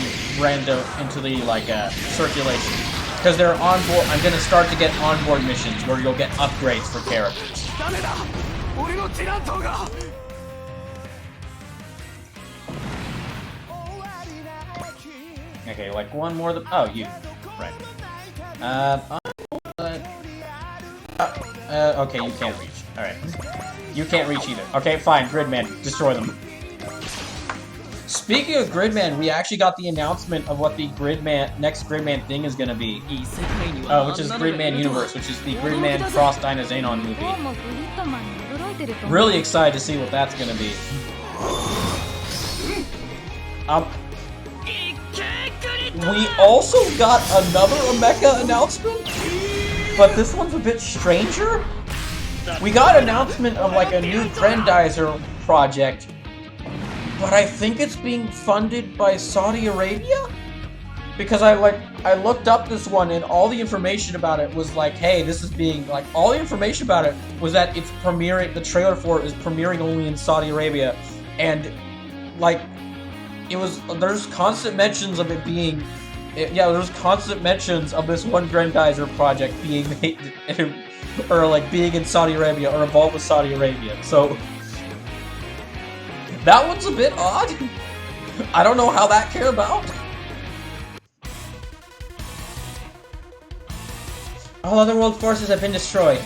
circulation. Because they're onboard, I'm gonna start to get onboard missions where you'll get upgrades for characters. Okay, like one more. Oh, you. Right. Okay, you can't reach. Alright. You can't reach either. Okay, fine. Gridman, destroy them. speaking of Gridman, we actually got the announcement of what the next Gridman thing is gonna be. Which is Gridman Universe, which is the Gridman Cross Dyna Xenon movie. Really excited to see what that's gonna be. We also got another Mecha announcement, but this one's a bit stranger. We got an announcement of like a new Grandizer project, but I think it's being funded by Saudi Arabia? Because I looked up this one and all the information about it was like, hey, this is being, like, all the information about it was that it's premiering, the trailer for it is premiering only in Saudi Arabia, and, like, there's constant mentions of it being, there's constant mentions of this one Grandizer project being made, or, like, being in Saudi Arabia, or involved with Saudi Arabia, so that one's a bit odd. I don't know how that came about. All other world forces have been destroyed.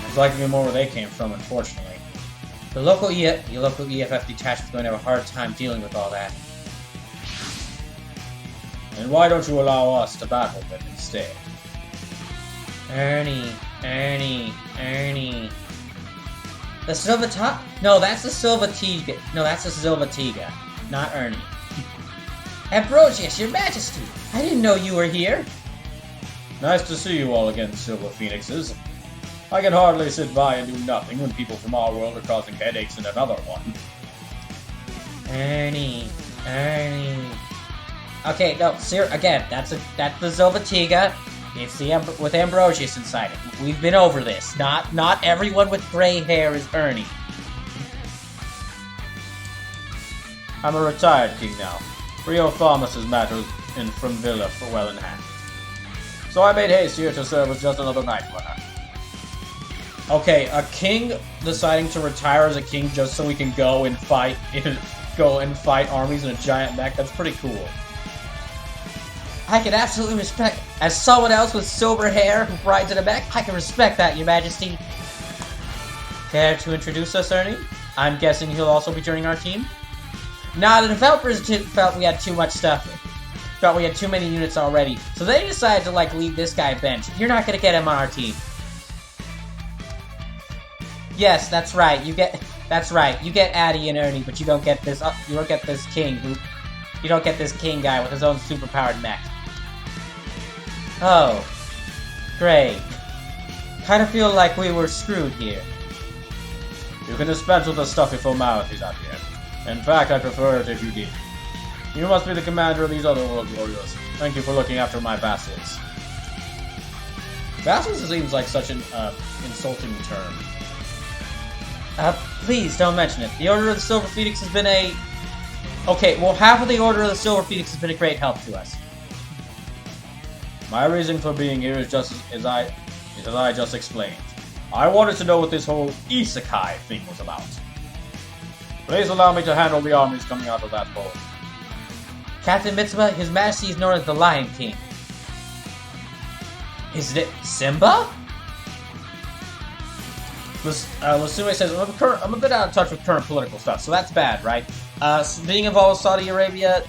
There's likely more where they came from, unfortunately. The local EFF detachment's going to have a hard time dealing with all that. And why don't you allow us to battle them instead? Ernie. The Silva No, that's the Silva Tiga. No, that's the Silva Tiga. Not Ernie. Ambrosius, your majesty! I didn't know you were here! Nice to see you all again, Silver Phoenixes. I can hardly sit by and do nothing when people from our world are causing headaches in another one. Ernie. Okay, no, again, that's the Zilvatiga. It's with Ambrosius inside it. We've been over this. Not everyone with gray hair is Ernie. I'm a retired king now. Rio Thomas's matters from Villa for well in hand. So I made haste here to serve as just another night runner. Okay, a king deciding to retire as a king just so he can go and fight armies in a giant mech, that's pretty cool. I can absolutely respect, as someone else with silver hair who rides in a mech, I can respect that, your majesty. Care to introduce us, Ernie? I'm guessing he'll also be joining our team? Nah, the developers felt we had too much stuff. Felt we had too many units already, so they decided to, like, leave this guy bench. You're not gonna get him on our team. Yes, that's right, you get Addy and Ernie, but you don't get this, king guy with his own superpowered mech. Oh. Great. Kinda feel like we were screwed here. You can dispense with the stuffy formalities out here. In fact, I'd prefer it if you did. You must be the commander of these other world warriors. Thank you for looking after my vassals. Vassals seems like such an, insulting term. Please don't mention it. The Order of the Silver Phoenix has been a... Okay, well, half of the Order of the Silver Phoenix has been a great help to us. My reason for being here is just as I just explained. I wanted to know what this whole isekai thing was about. Please allow me to handle the armies coming out of that hole. Captain Mitsuba, His Majesty is known as the Lion King. Is it Simba? Lasume says, I'm a bit out of touch with current political stuff, so that's bad, right? Being involved with Saudi Arabia,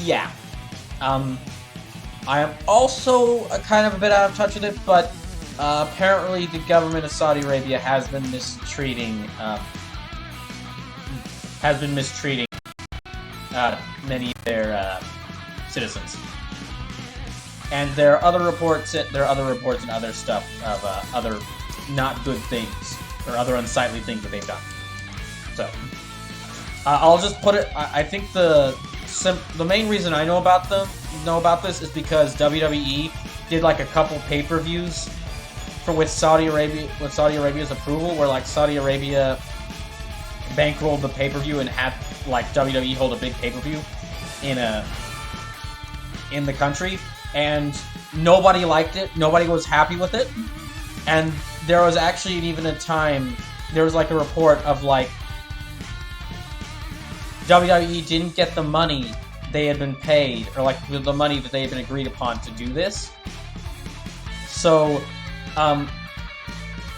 yeah. I am also kind of a bit out of touch with it, but apparently the government of Saudi Arabia has been mistreating many of their citizens. And there are other reports and other stuff of other not good things or other unsightly things that they've done. So I'll just put it. I think the main reason I know about this is because WWE did like a couple pay-per-views with Saudi Arabia's approval, where like Saudi Arabia bankrolled the pay-per-view and had like WWE hold a big pay-per-view in the country, and nobody liked it. Nobody was happy with it, and there was actually even a time there was like a report of like WWE didn't get the money they had been paid, or like the money that they had been agreed upon to do this. So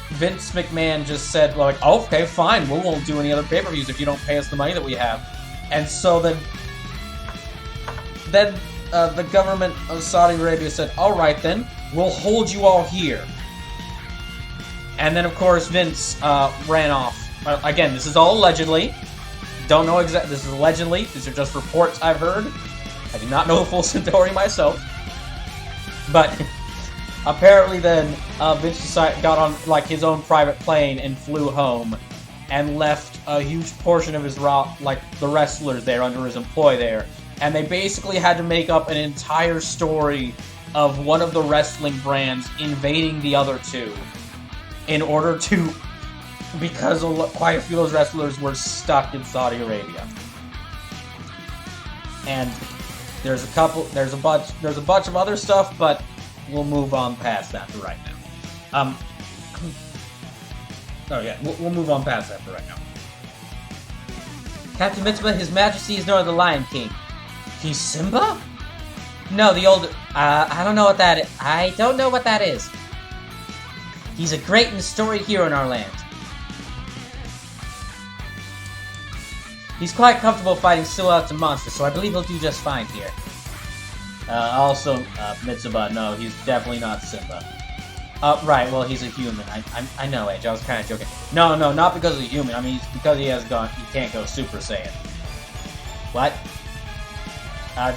Vince McMahon just said, like, oh, okay, fine, we won't do any other pay-per-views if you don't pay us the money that we have. And so then the government of Saudi Arabia said, alright then, we'll hold you all here. And then, of course, Vince ran off. Again, this is all allegedly. Don't know exactly. This is allegedly. These are just reports I've heard. I do not know the full story myself. But apparently then, Vince got on like his own private plane and flew home. And left a huge portion of his the wrestlers there under his employ there. And they basically had to make up an entire story of one of the wrestling brands invading the other two. In order to... Because quite a few of those wrestlers were stuck in Saudi Arabia. And there's a bunch of other stuff, but we'll move on past that for right now. Oh yeah, we'll move on past that for right now. Captain Mitzvah, His Majesty is known as the Lion King. He's Simba? No, the old... I don't know what that is. I don't know what that is. He's a great and storied hero in our land. He's quite comfortable fighting silhouettes and monsters, so I believe he'll do just fine here. Also, Mitzvah, no, he's definitely not Simba. Right, well, he's a human. I know, Edge, I was kind of joking. No, not because he's a human. I mean, it's because he can't go Super Saiyan. What?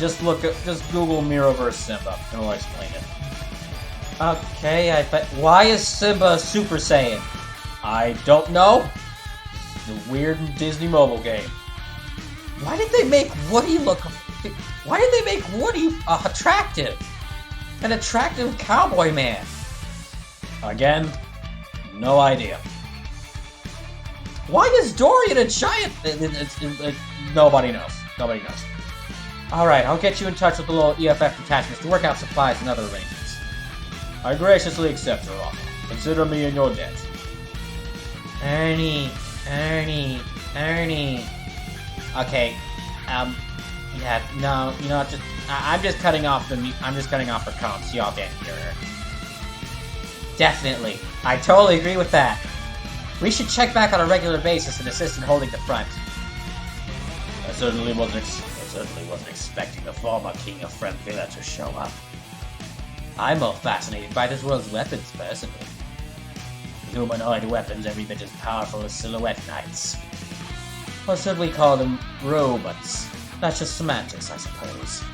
Just Google Mirrorverse Simba, and it'll explain it. Okay, why is Simba Super Saiyan? I don't know. The weird Disney mobile game. Why did they make Woody attractive? An attractive cowboy man. Again, no idea. Why is Dorian a giant? Nobody knows. Nobody knows. Alright, I'll get you in touch with the little EFF detachments to work out supplies and other arrangements. I graciously accept your offer. Consider me in your debt. Ernie. Okay, yeah, no, you know, I'm just cutting off the comms. Y'all can't hear her. Definitely. I totally agree with that. We should check back on a regular basis and assist in holding the front. I certainly wasn't expecting the former King of Fremvilla to show up. I'm more fascinated by this world's weapons, personally. Humanoid weapons every bit as powerful as Silhouette Knights. Or should we call them robots? That's just semantics, I suppose.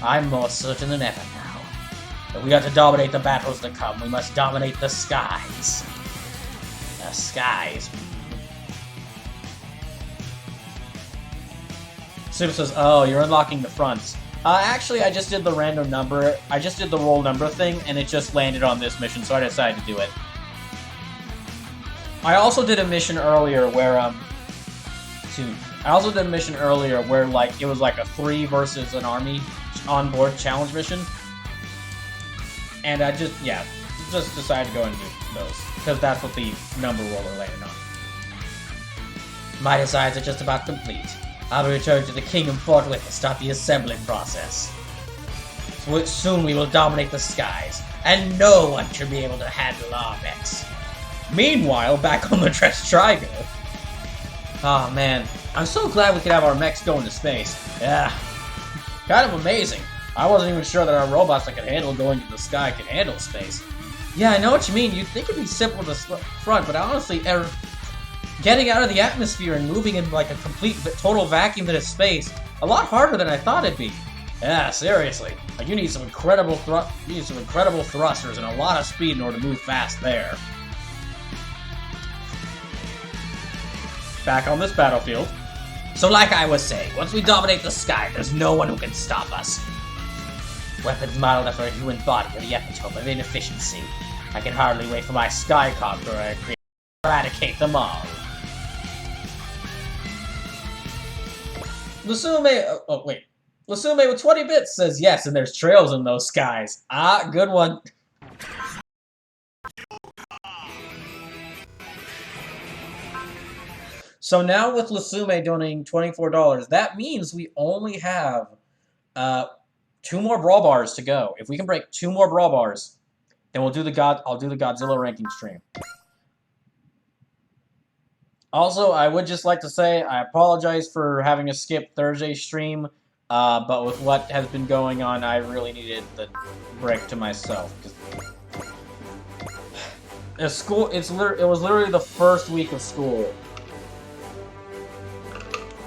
I'm more certain than ever now. If we are to dominate the battles to come, we must dominate the skies. The skies. Super says, oh, you're unlocking the fronts. Actually, I just did the random number. I just did the roll number thing, and it just landed on this mission, so I decided to do it. I also did a mission earlier where, like, it was like a 3 versus an army on-board challenge mission. And I just decided to go and do those. Because that's what the number roller landed on. My designs are just about complete. I'll return to the kingdom forthwith to start the assembly process. Soon we will dominate the skies, and no one should be able to handle our mechs. Meanwhile, back on the Dress Trigo. Oh man, I'm so glad we could have our mechs go into space. Yeah, kind of amazing. I wasn't even sure that our robots that could handle going to the sky could handle space. Yeah, I know what you mean. You'd think it'd be simple to front, but honestly, getting out of the atmosphere and moving in like a complete, total vacuum into space, a lot harder than I thought it'd be. Yeah, seriously. Like, you need some incredible thrusters and a lot of speed in order to move fast there. Back on this battlefield. So like I was saying, once we dominate the sky, there's no one who can stop us. Weapons modeled after a human body are the epitome of inefficiency. I can hardly wait for my Sky Conqueror to eradicate them all. Lasume with 20 bits says yes, and there's trails in those skies. Ah, good one. So now with Lasume donating $24, that means we only have 2 more Brawl Bars to go. If we can break 2 more Brawl Bars, then I'll do the Godzilla ranking stream. Also, I would just like to say I apologize for having to skip Thursday stream, but with what has been going on, I really needed the break to myself. School, it was literally the first week of school,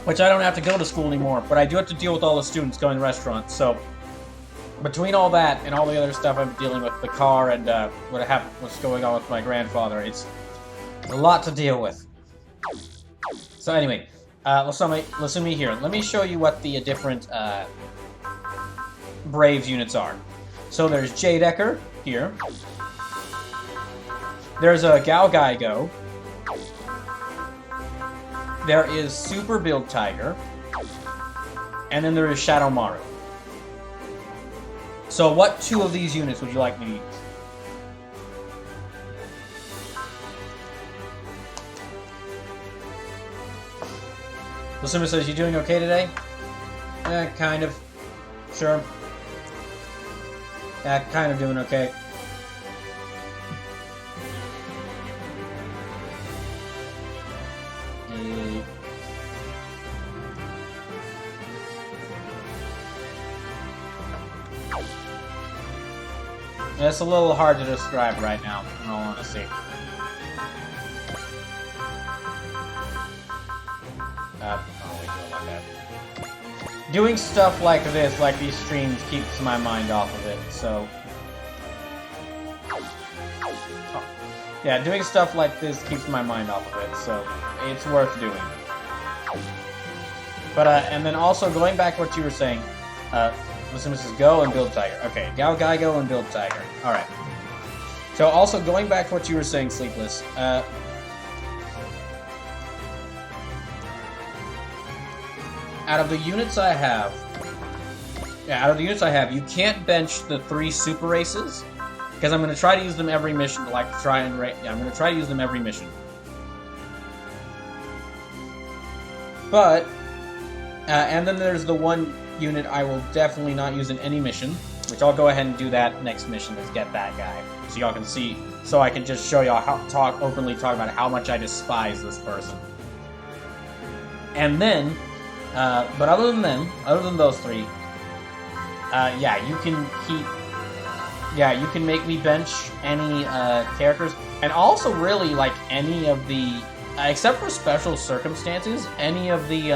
which I don't have to go to school anymore, but I do have to deal with all the students going to restaurants. So between all that and all the other stuff I'm dealing with, the car and what's going on with my grandfather, it's a lot to deal with. So anyway, listen to me here. Let me show you what the different Braves units are. So there's Jadecker here. There's a Galgaigo. There is Super Build Tiger. And then there is Shadow Maru. So what two of these units would you like me to use? Lasuma says, you doing okay today? Kind of. Sure. Yeah, kind of doing okay. It's a little hard to describe right now, in all honesty. Doing stuff like this, like these streams, keeps my mind off of it, so... Oh. Yeah, doing stuff like this keeps my mind off of it, so it's worth doing. But, and then also, going back to what you were saying, Mrs. Go and Build Tiger. Okay, Galgaigo and Build Tiger. Alright. So, also, going back to what you were saying, Sleepless, out of the units I have, you can't bench the 3 super races, because I'm going to try to use them every mission, I'm going to try to use them every mission. But, and then there's the one unit I will definitely not use in any mission, which I'll go ahead and do that next mission, is get that guy. So y'all can see, so I can just show y'all openly talk about how much I despise this person. And then, but other than those 3, yeah, you can make me bench any characters, and also really like any of the, except for special circumstances, any of the,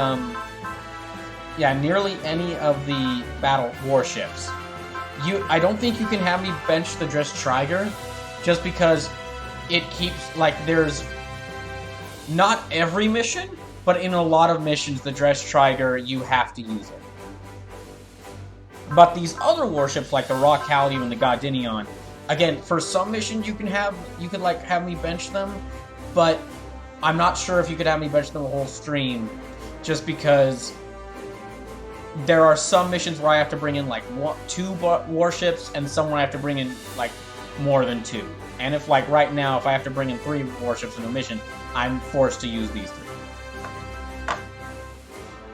nearly any of the battle warships. I don't think you can have me bench the Dress Trigger, just because it keeps, like, there's not every mission, but in a lot of missions, the Dress Trigger, you have to use it. But these other warships, like the Rock Halyu and the Godinion, again, for some missions you could have me bench them, but I'm not sure if you could have me bench them the whole stream, just because there are some missions where I have to bring in like 2 warships, and some where I have to bring in like more than 2. And if, like, right now, if I have to bring in 3 warships in a mission, I'm forced to use these 3.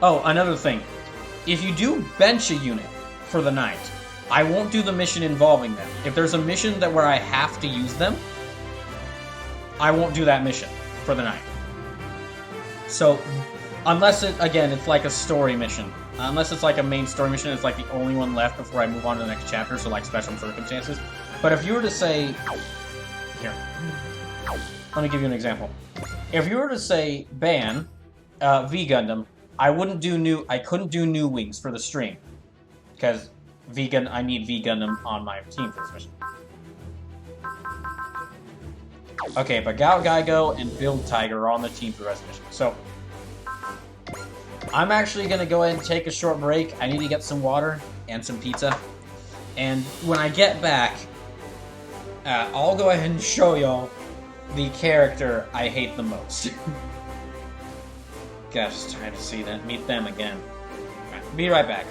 Oh, another thing. If you do bench a unit for the night, I won't do the mission involving them. If there's a mission where I have to use them, I won't do that mission for the night. So, unless it's like a story mission. Unless it's like a main story mission, it's like the only one left before I move on to the next chapter, so like special circumstances. But if you were to say... Here. Let me give you an example. If you were to say, ban V Gundam, I couldn't do new wings for the stream. Because I need V Gundam on my team for this mission. Okay, but Galgaigo and Build Tiger are on the team for the rest of the mission. So, I'm actually going to go ahead and take a short break. I need to get some water and some pizza. And when I get back, I'll go ahead and show y'all the character I hate the most. Gosh, it's time to meet them again. Right, be right back.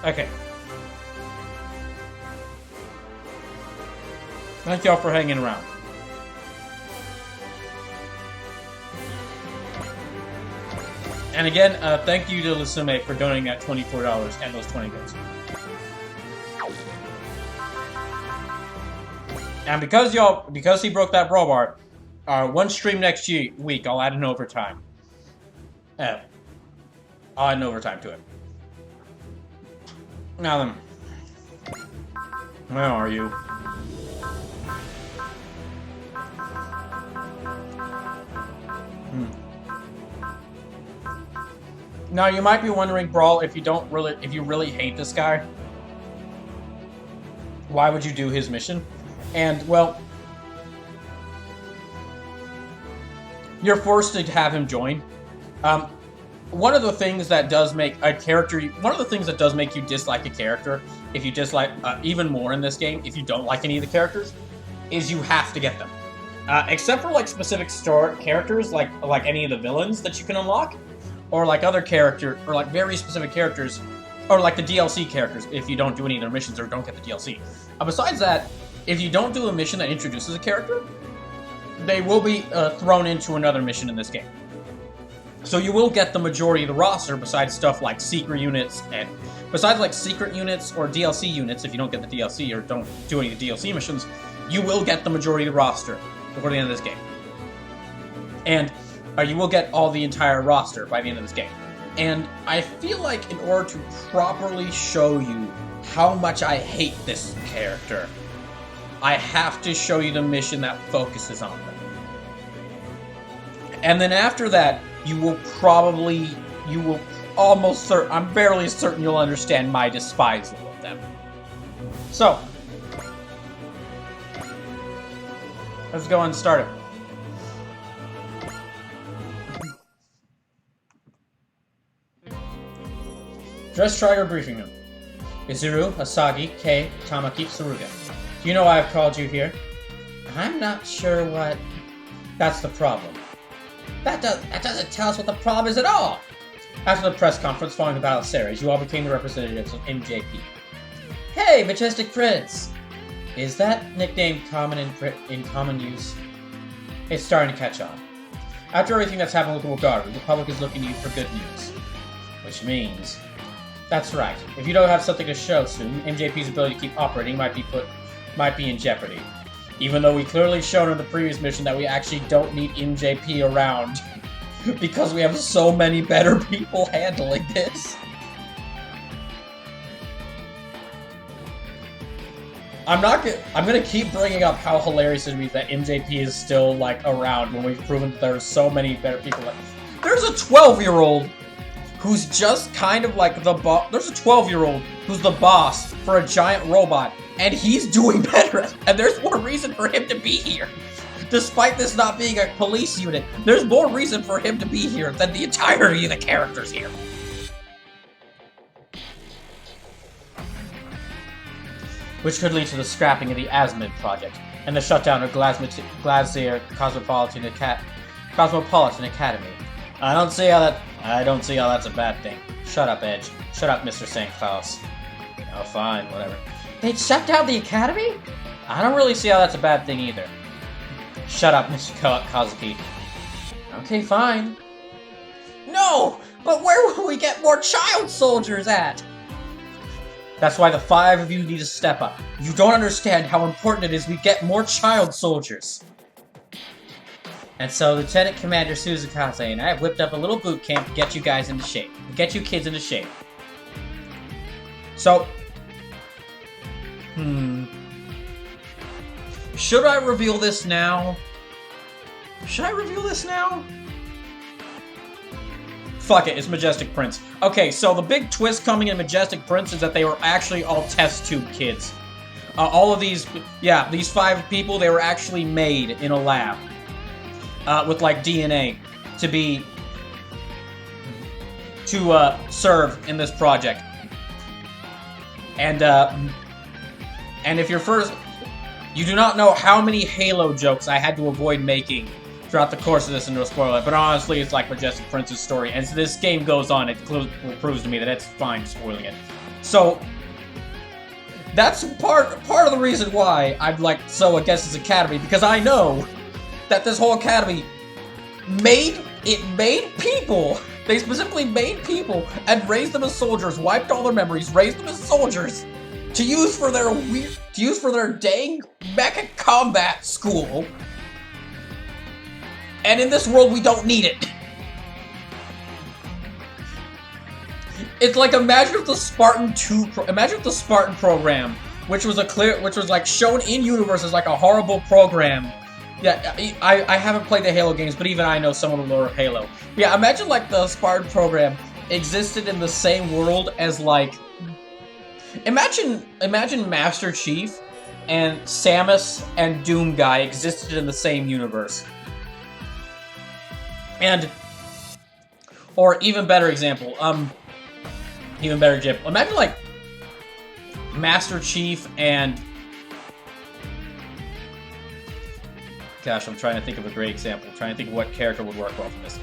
Okay. Thank y'all for hanging around. And again, thank you to Lusume for donating that $24 and those 20 goats. And because he broke that brawl bar, one stream next week, I'll add an overtime. I'll add an overtime to it. Now then, where are you? Now you might be wondering, Brawl, if you really hate this guy, why would you do his mission? And well, you're forced to have him join. One of the things that does make you dislike a character, if you dislike even more in this game, if you don't like any of the characters, is you have to get them. Except for like specific characters, like any of the villains that you can unlock, or like other character, or like very specific characters, or like the DLC characters. If you don't do any of their missions or don't get the DLC. Besides that, if you don't do a mission that introduces a character, they will be thrown into another mission in this game. So you will get the majority of the roster, besides stuff like secret units, and besides like secret units or DLC units, if you don't get the DLC or don't do any of the DLC missions, you will get the majority of the roster before the end of this game. And you will get all the entire roster by the end of this game. And I feel like in order to properly show you how much I hate this character, I have to show you the mission that focuses on them. And then after that, I'm barely certain you'll understand my despisal of them. So, let's go and start it. Dress Trigger briefing room. Izuru, Asagi, Kei, Tamaki, Tsuruga. Do you know why I've called you here? I'm not sure what... That's the problem. That doesn't tell us what the problem is at all! After the press conference following the Battle of Ceres, you all became the representatives of MJP. Hey, Majestic Prince! Is that nickname common in common use? It's starting to catch on. After everything that's happened with Wagaru, the public is looking to you for good news. Which means... That's right. If you don't have something to show soon, MJP's ability to keep operating might be in jeopardy. Even though we clearly shown in the previous mission that we actually don't need MJP around. Because we have so many better people handling this. I'm gonna keep bringing up how hilarious it is that MJP is still, like, around when we've proven that there's so many better people. There's a 12-year-old who's just kind of like the boss. There's a 12-year-old who's the boss for a giant robot, and he's doing better. And there's more reason for him to be here. Despite this not being a police unit, there's more reason for him to be here than the entirety of the characters here. Which could lead to the scrapping of the Asmid project, and the shutdown of Glazier Cosmopolitan Academy. I don't see how that's a bad thing. Shut up, Edge. Shut up, Mr. St. Claus. Oh, fine, whatever. They'd shut down the Academy? I don't really see how that's a bad thing either. Shut up, Mr. Kazuki. Okay, fine. No! But where will we get more child soldiers at? That's why the 5 of you need to step up. You don't understand how important it is we get more child soldiers. And so Lieutenant Commander Suzukase and I have whipped up a little boot camp to get you guys into shape. To get you kids into shape. So... Should I reveal this now? Should I reveal this now? Fuck it, it's Majestic Prince. Okay, so the big twist coming in Majestic Prince is that they were actually all test tube kids. All of these, yeah, these 5 people, they were actually made in a lab. With, like, DNA to serve in this project. And if you're first... You do not know how many Halo jokes I had to avoid making throughout the course of this into a spoiler, but honestly, it's like Majestic Prince's story, and as this game goes on, it proves to me that it's fine spoiling it. So that's part of the reason why I'm like so against this academy, because I know that this whole academy made people. They specifically made people and raised them as soldiers, wiped all their memories, raised them as soldiers to use for their dang mecha combat school. And in this world, we don't need it. It's like, imagine if the Spartan program, which was like shown in universe as like a horrible program. Yeah, I haven't played the Halo games, but even I know some of the lore of Halo. Yeah, imagine like the Spartan program existed in the same world as like, imagine Master Chief and Samus and Doom Guy existed in the same universe. And, or even better example, imagine like Master Chief and, gosh, I'm trying to think of a great example. I'm trying to think of what character would work well for this.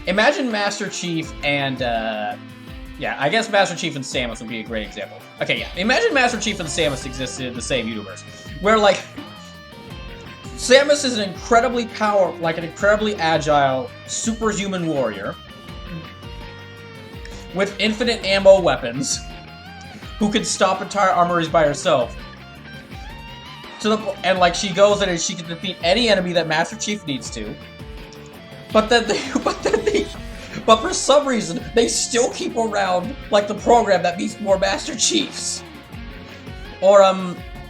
Imagine Master Chief and, yeah, I guess Master Chief and Samus would be a great example. Okay, yeah, imagine Master Chief and Samus existed in the same universe, where, like, Samus is an incredibly agile, superhuman warrior with infinite ammo weapons who could stop entire armories by herself. And like she goes in and she can defeat any enemy that Master Chief needs to. But for some reason they still keep around like the program that beats more Master Chiefs. Or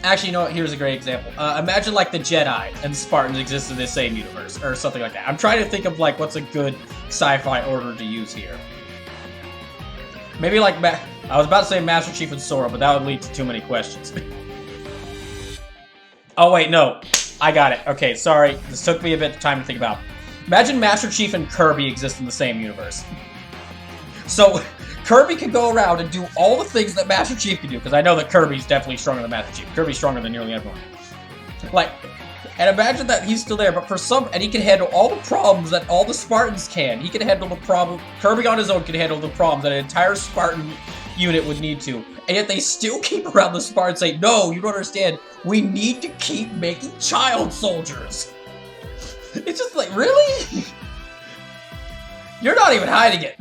actually, you know what? Here's a great example. Imagine like the Jedi and the Spartans exist in the same universe, or something like that. I'm trying to think of like what's a good sci-fi order to use here. Maybe like I was about to say Master Chief and Sora, but that would lead to too many questions. Oh wait, no, I got it. Okay, sorry, this took me a bit of time to think about. Imagine Master Chief and Kirby exist in the same universe. So Kirby can go around and do all the things that Master Chief can do, because I know that Kirby's definitely stronger than Master Chief. Kirby's stronger than nearly everyone. Like, and imagine that he's still there, but and he can handle all the problems that all the Spartans can. He can handle the problem. Kirby on his own can handle the problems that an entire Spartan unit would need to. And yet they still keep around the Spartans saying, no, you don't understand. We need to keep making child soldiers. It's just like, really? You're not even hiding it.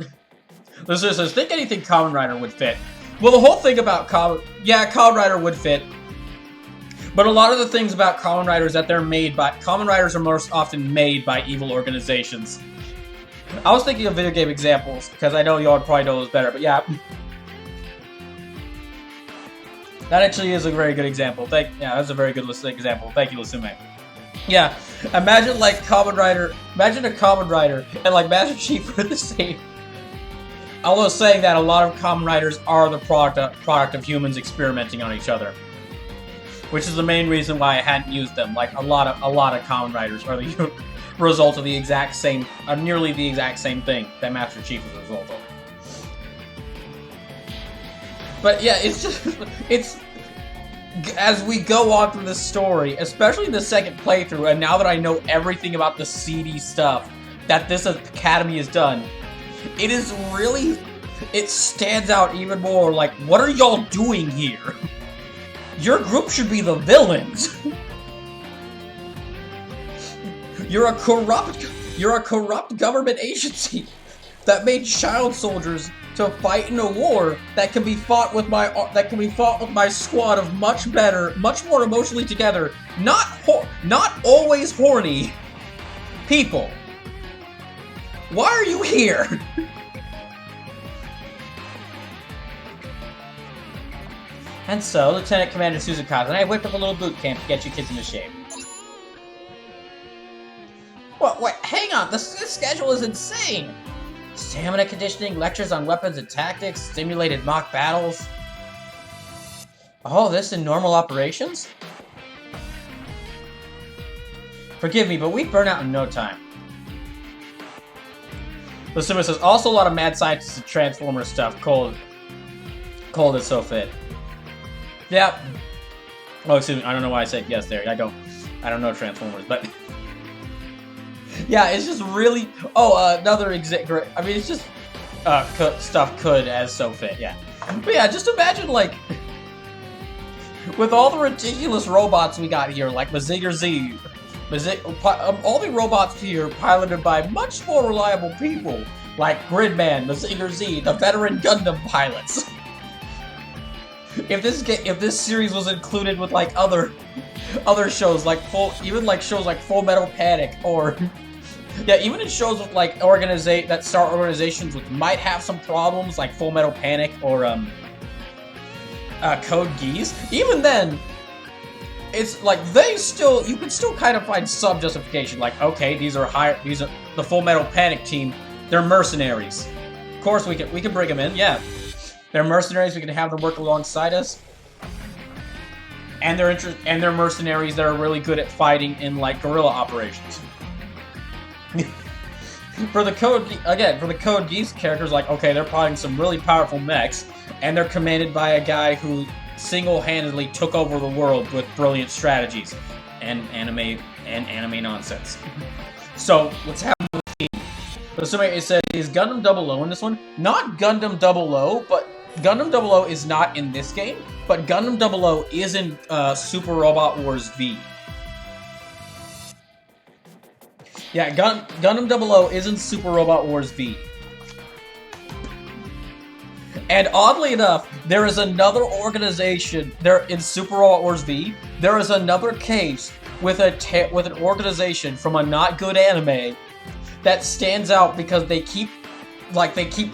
Listener says, think anything Kamen Rider would fit. Well, the whole thing about Kamen Rider would fit. But a lot of the things about Kamen Riders that Kamen Riders are most often made by evil organizations. I was thinking of video game examples, because I know y'all probably know those better, but yeah. That actually is a very good example. Yeah, that's a very good example. Thank you, Lusume. Yeah, imagine like imagine a Kamen Rider and like Master Chief were the same. Although saying that, a lot of Kamen Riders are the product of humans experimenting on each other, which is the main reason why I hadn't used them. Like a lot of Kamen Riders are the result of the exact same, nearly the exact same thing that Master Chief is a result of. But yeah, it's as we go on through this story, especially the second playthrough, and now that I know everything about the seedy stuff that this academy has done, it stands out even more. Like, what are y'all doing here? Your group should be the villains. You're a corrupt government agency that made child soldiers to fight in a war that can be fought with my squad of much more emotionally together, not always horny people. Why are you here? And so, Lieutenant Commander Suzukaze and I whipped up a little boot camp to get you kids into shape. What? Wait, hang on. This schedule is insane. Stamina conditioning, lectures on weapons and tactics, simulated mock battles. All this in normal operations? Forgive me, but we burn out in no time. The Summer says, also a lot of mad scientists and Transformer stuff. Cold is so fit. Yep. Oh, excuse me. I don't know why I said yes there. I don't know Transformers, but Yeah, it's just really... Oh, another example. I mean, it's just... stuff could as so fit, yeah. But yeah, just imagine, like... with all the ridiculous robots we got here, like Mazinger Z... all the robots here piloted by much more reliable people, like Gridman, Mazinger Z, the veteran Gundam pilots. If this series was included with like other shows like shows like Full Metal Panic, or yeah, even in shows with like that start organizations which might have some problems like Full Metal Panic or Code Geass, even then it's like you can still kind of find some justification, like, okay, these are the Full Metal Panic team, they're mercenaries. Of course we can bring them in, yeah. They're mercenaries, we can have them work alongside us. And they're mercenaries that are really good at fighting in like guerrilla operations. For the Code Geass characters, like, okay, they're piloting some really powerful mechs, and they're commanded by a guy who single-handedly took over the world with brilliant strategies and anime nonsense. So let's have the team. So somebody said, is Gundam 00 in this one? Not Gundam 00, but Gundam 00 is not in this game, but Gundam 00 is in Super Robot Wars V. Yeah, Gundam 00 is in Super Robot Wars V. And oddly enough, there is another organization there in Super Robot Wars V. There is another case with an organization from a not good anime that stands out because they keep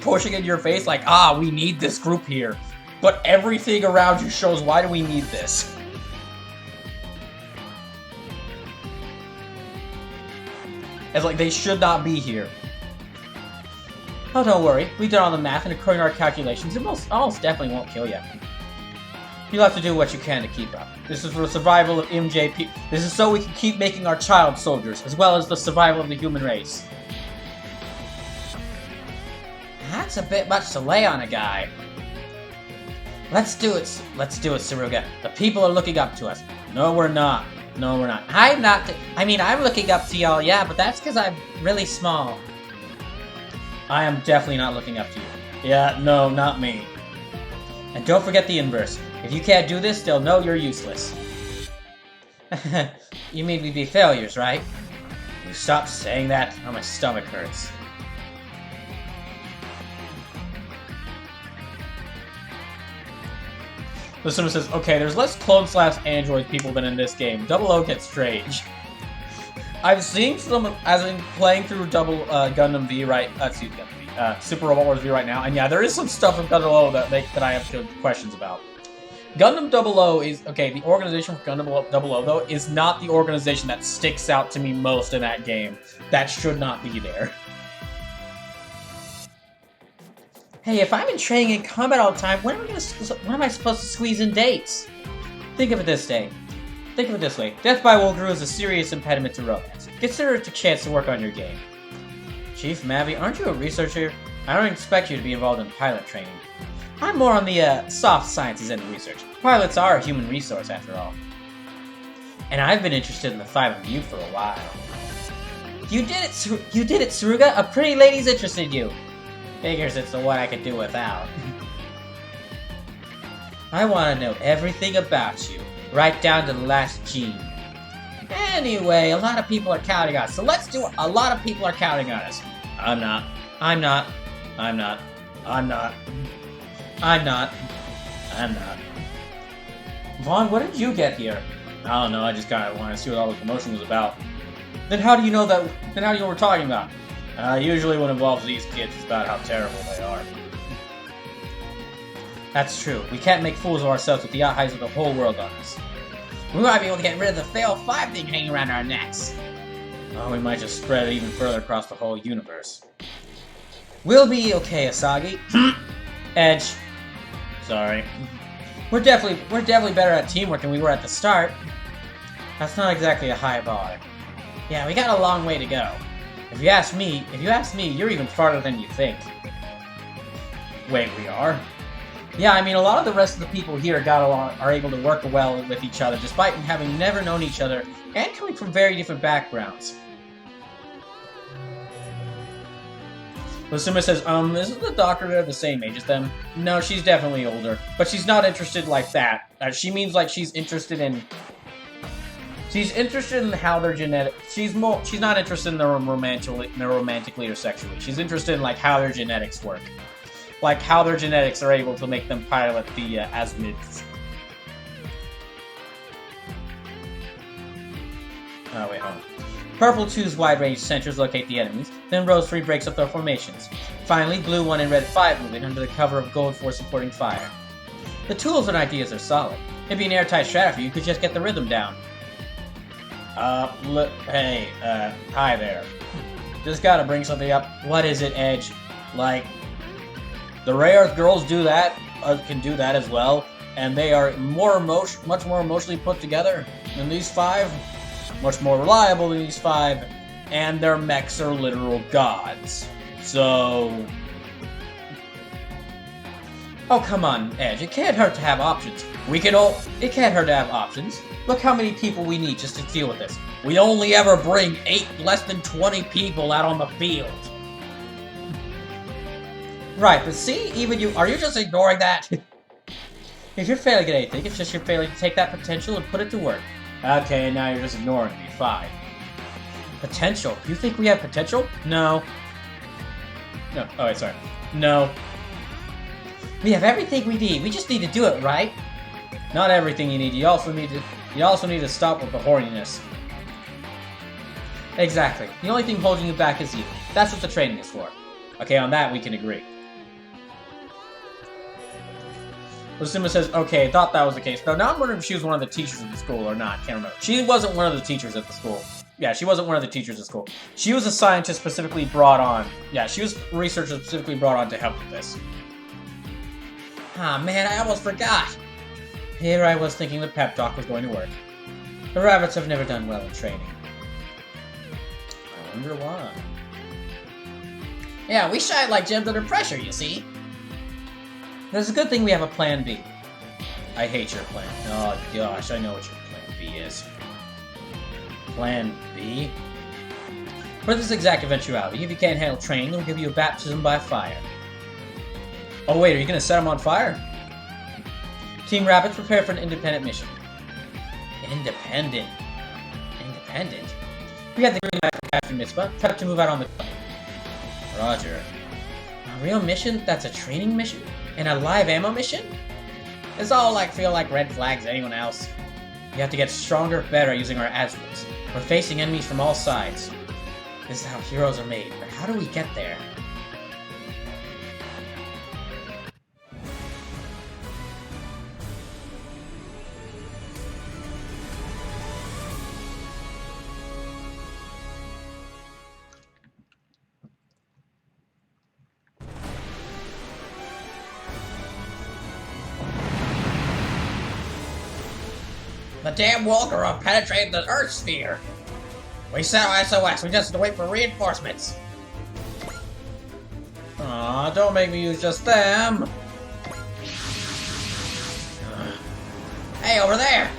pushing in your face, like, we need this group here. But everything around you shows, why do we need this? It's like, they should not be here. Oh, don't worry. We did all the math, and according to our calculations, it almost definitely won't kill you. You'll have to do what you can to keep up. This is for the survival of MJP. This is so we can keep making our child soldiers, as well as the survival of the human race. That's a bit much to lay on a guy. Let's do it, Saruga. The people are looking up to us. No, we're not. No, we're not. I'm looking up to y'all, yeah, but that's because I'm really small. I am definitely not looking up to you. Yeah, no, not me. And don't forget the inverse. If you can't do this, they'll know you're useless. You mean we'd be failures, right? You stop saying that, or my stomach hurts. Listener says, okay, there's less clone/android people than in this game. 00 gets strange. I've seen some, as in playing through Gundam V, right? Super Robot Wars V right now, and yeah, there is some stuff in Gundam 00 that I have good questions about. Gundam 00 is, okay, the organization for Gundam 00, though, is not the organization that sticks out to me most in that game. That should not be there. Hey, if I'm in training in combat all the time, when am I supposed to squeeze in dates? Think of it this way. Death by Wolgaroo is a serious impediment to romance. Consider it a chance to work on your game. Chief Mavi, aren't you a researcher? I don't expect you to be involved in pilot training. I'm more on the soft sciences and research. Pilots are a human resource, after all. And I've been interested in the five of you for a while. You did it, Saruga. A pretty lady's interested in you. Figures it's the one I could do without. I want to know everything about you, right down to the last gene. Anyway, a lot of people are counting on us, so let's do it. A lot of people are counting on us. I'm not. Vaughn, what did you get here? I don't know, I just kind of wanted to see what all the commotion was about. Then how do you know that? Then how do you know what we're talking about? Usually what involves these kids is about how terrible they are. That's true. We can't make fools of ourselves with the eyes of the whole world on us. We might be able to get rid of the Fail 5 thing hanging around our necks. Oh, we might just spread it even further across the whole universe. We'll be okay, Asagi. Edge. Sorry. We're definitely better at teamwork than we were at the start. That's not exactly a high bar. Yeah, we got a long way to go. If you ask me, you're even farther than you think. Wait, we are? Yeah, I mean, a lot of the rest of the people here are able to work well with each other, despite having never known each other, and coming from very different backgrounds. Lusuma says, isn't the doctor there the same age as them? No, she's definitely older. But she's not interested like that. She means like she's interested in... She's interested in how they're genetic... She's not interested in them romantically or sexually. She's interested in like how their genetics work. Like how their genetics are able to make them pilot the Asmids. Oh, wait, hold on. Purple 2's wide-range sensors locate the enemies, then Rose 3 breaks up their formations. Finally, Blue 1 and Red 5 move in under the cover of Gold 4 supporting fire. The tools and ideas are solid. It'd be an airtight strat if you could just get the rhythm down. Hey, hi there. Just gotta bring something up. What is it, Edge? Like, the Ray Earth girls do that, can do that as well, and they are much more emotionally put together than these 5. Much more reliable than these 5, and their mechs are literal gods. So... Oh, come on, Edge. It can't hurt to have options. It can't hurt to have options. Look how many people we need just to deal with this. We only ever bring less than 20 people out on the field. Right, but see, even you... Are you just ignoring that? If you're failing at anything, it's just you're failing to take that potential and put it to work. Okay, now you're just ignoring me. Fine. Potential? You think we have potential? No. No. Oh, wait, sorry. No. We have everything we need. We just need to do it, right? Not everything you need. You also need to stop with the horniness. Exactly. The only thing holding you back is you. That's what the training is for. Okay, on that we can agree. Lusuma says, okay, I thought that was the case. Now I'm wondering if she was one of the teachers at the school or not. Can't remember. She wasn't one of the teachers at the school. Yeah, she wasn't one of the teachers at school. She was a scientist specifically brought on. Yeah, she was a researcher specifically brought on to help with this. Ah, man, I almost forgot. Here I was thinking the pep talk was going to work. The rabbits have never done well in training. I wonder why. Yeah, we shine like gems under pressure, you see. It's a good thing we have a plan B. I hate your plan. Oh gosh, I know what your plan B is. Plan B? For this exact eventuality, if you can't handle training, we'll give you a baptism by fire. Oh wait, are you gonna set them on fire? Team Rabbits, prepare for an independent mission. Independent? We have the green light from Captain Mitzvah. Prep to move out on the... Roger. A real mission that's a training mission? And a live ammo mission? It's all feel like red flags to anyone else. You have to get stronger, better using our Asmids. We're facing enemies from all sides. This is how heroes are made, but how do we get there? The damn Walker have penetrated the Earth sphere! We sent our SOS, we just have to wait for reinforcements! Aw, don't make me use just them! Hey, over there!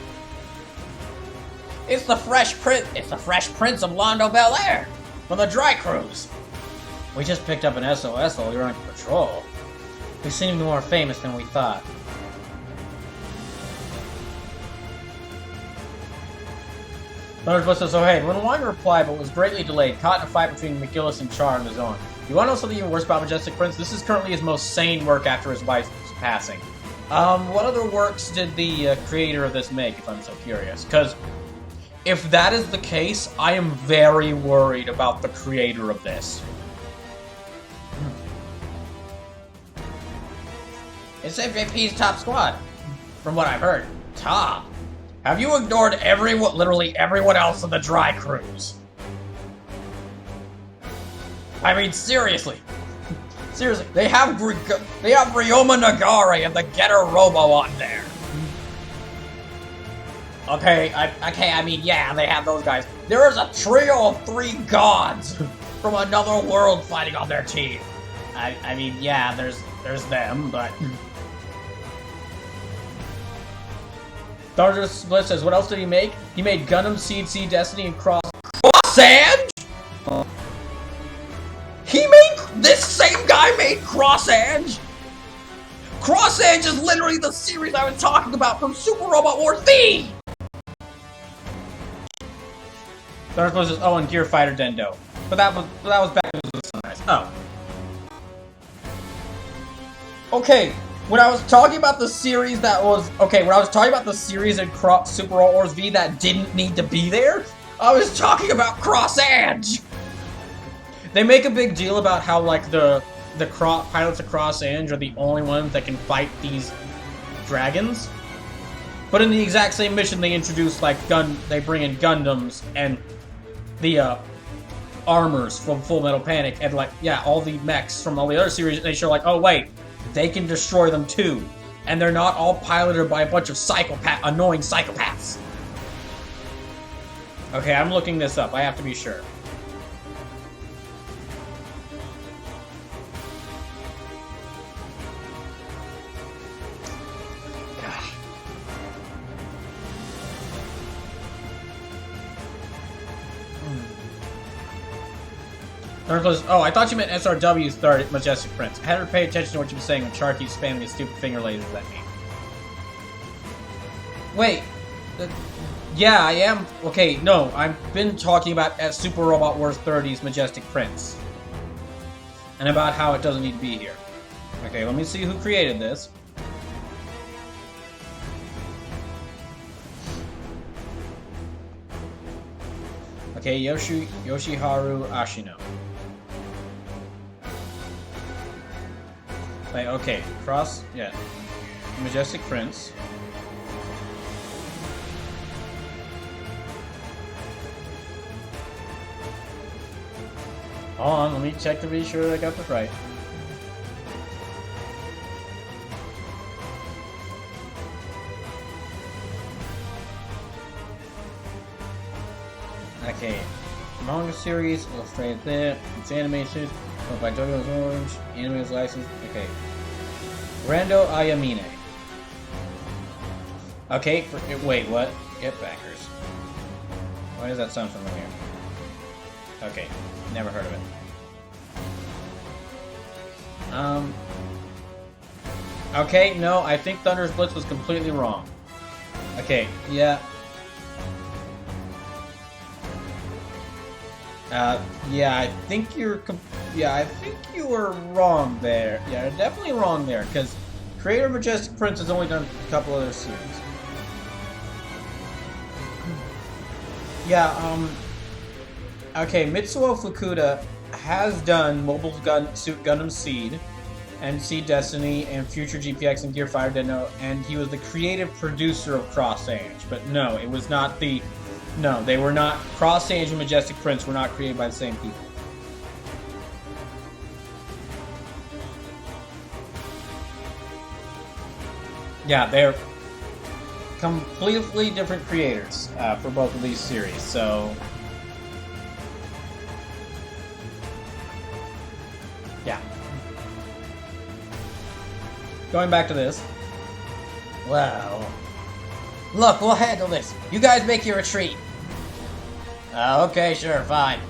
It's the Fresh Prince of Londo Bel Air! From the Dry Cruise! We just picked up an SOS while we were on patrol. We seem more famous than we thought. Thunderbush says, oh hey, when wanted to reply but was greatly delayed, caught in a fight between McGillis and Char on his own. You wanna know something even worse about Majestic Prince? This is currently his most sane work after his wife's passing. What other works did the creator of this make, if I'm so curious? Because if that is the case, I am very worried about the creator of this. It's FJP's top squad, from what I've heard. Top. Have you ignored literally everyone else on the Dry Cruise? I mean, seriously. Seriously, they have Ryoma Nagare and the Getter Robo on there. Okay, I mean, yeah, they have those guys. There is a trio of 3 gods from another world fighting on their team. I mean, yeah, there's them, but... Darger Split says, what else did he make? He made Gundam, Seed, Sea, Destiny, and Cross Sand? He made this same made Cross Edge? Cross Edge is literally the series I was talking about from Super Robot Wars V! Dark Horse is and Gear Fighter Dendo. But that was back when it was Sunrise. Oh. Okay, when I was talking about the series that was... Okay, when I was talking about the series in Super Robot Wars V that didn't need to be there, I was talking about Cross Edge! They make a big deal about how, like, the pilots of Cross Edge are the only ones that can fight these dragons. But in the exact same mission, they introduce, like, they bring in Gundams and the, armors from Full Metal Panic, and, like, yeah, all the mechs from all the other series, and they show, like, oh, wait, they can destroy them, too. And they're not all piloted by a bunch of annoying psychopaths. Okay, I'm looking this up. I have to be sure. Oh, I thought you meant SRW's third Majestic Prince. I had to pay attention to what you were saying when Char keeps spamming his stupid finger lasers at me. Wait. Yeah, I am. Okay, no, I've been talking about Super Robot Wars 30's Majestic Prince. And about how it doesn't need to be here. Okay, let me see who created this. Okay, Yoshiharu Ashino. Like, okay, Majestic Prince. Hold on, let me check to be sure I got this right. Okay, manga series, illustrated there, it's animation, by Douglas Orange, anime is licensed, okay. Rando Ayamine. Okay, wait, what? Get backers. Why does that sound familiar? Okay, never heard of it. Okay, no, I think Thunder's Blitz was completely wrong. Okay, yeah. Yeah, I think you were wrong there. Yeah, you're definitely wrong there, because creator Majestic Prince has only done a couple other series. Yeah, okay, Mitsuo Fukuda has done Mobile Suit Gundam Seed, and Seed Destiny, and Future GPX and Gear Fighter Deno, and he was the creative producer of Cross Age, but no, it was not the... No, they were not... Cross Age and Majestic Prince were not created by the same people. Yeah, they're completely different creators for both of these series, so... Yeah. Going back to this. Well... Look, we'll handle this. You guys make your retreat. Okay, sure, fine.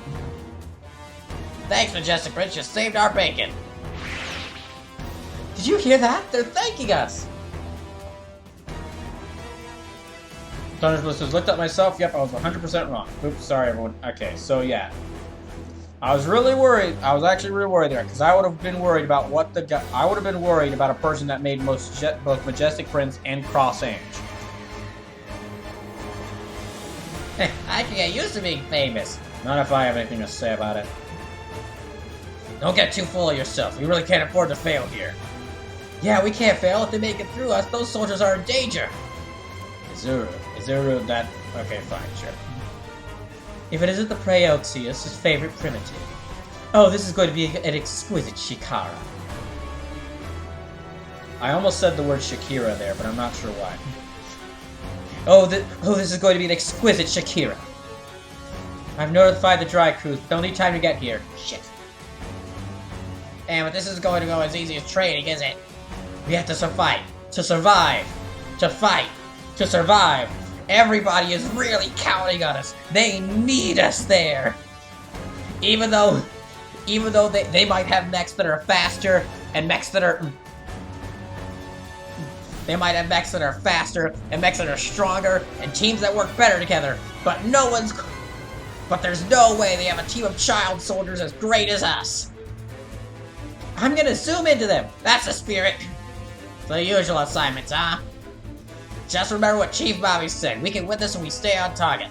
Thanks, Majestic Prince. You saved our bacon. Did you hear that? They're thanking us. Thunder's Bliss says, looked up myself. Yep, I was 100% wrong. Oops, sorry, everyone. Okay, so yeah. I was really worried. I was actually really worried there, because I would have been worried about I would have been worried about a person that made both Majestic Prince and Cross Age. I can get used to being famous. Not if I have anything to say about it. Don't get too full of yourself. We really can't afford to fail here. Yeah, we can't fail. If they make it through us, those soldiers are in danger. Izuru, that... Okay, fine, sure. If it isn't the Preoxius, his favorite primitive. Oh, this is going to be an exquisite Shikara. I almost said the word Shakira there, but I'm not sure why. Oh, this is going to be an exquisite Shakira. I've notified the dry crew. Don't need time to get here. Shit. Damn it, this is going to go as easy as trading, is it? We have to survive. To survive. To fight. To survive. Everybody is really counting on us. They need us there. Even though Even though they might have mechs that are faster and mechs that are... They might have mechs that are faster and mechs that are stronger and teams that work better together, but there's no way they have a team of child soldiers as great as us. I'm gonna zoom into them. That's the spirit. The usual assignments, huh? Just remember what Chief Bobby said. We can win this when we stay on target.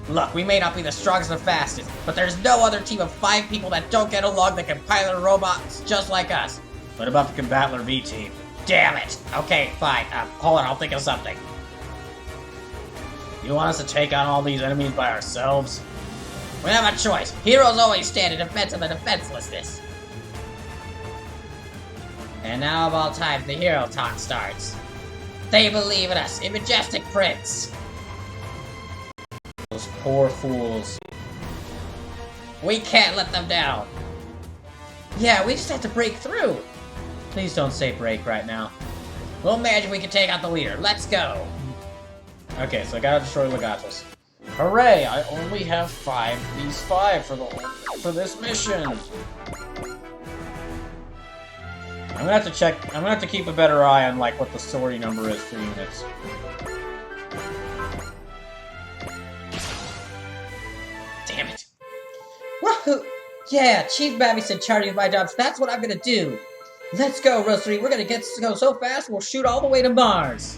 Look, we may not be the strongest or fastest, but there's no other team of 5 people that don't get along that can pilot robots just like us. What about the Combattler V team? Damn it! Okay, fine. Hold on, I'll think of something. You want us to take on all these enemies by ourselves? We have a choice. Heroes always stand in defense of the defenselessness. And now of all time, the hero talk starts. They believe in us, in Majestic Prince. Those poor fools. We can't let them down. Yeah, we just have to break through. Please don't say break right now. We'll imagine we can take out the leader. Let's go. Okay, so I gotta destroy Legatus. Hooray! I only have 5. These 5 for this mission. I'm gonna have to check. I'm gonna have to keep a better eye on like what the story number is for units. Damn it! Woohoo! Yeah, Chief Babby said charging my jobs. That's what I'm gonna do. Let's go, Rosary. We're gonna go so fast we'll shoot all the way to Mars.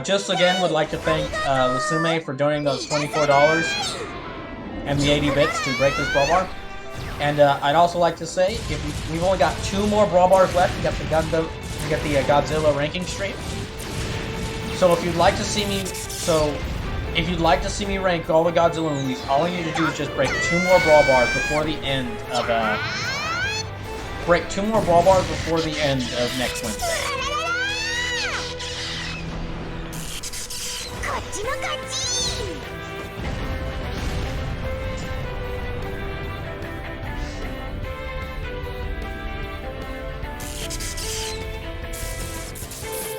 Just again would like to thank Lusume for donating those $24 and the 80 bits to break this brawl bar. And I'd also like to say, if we've only got 2 more brawl bars left, we got the Godzilla ranking stream. So if you'd like to see me, rank all the Godzilla movies, all you need to do is just break 2 more brawl bars before the end of next Wednesday.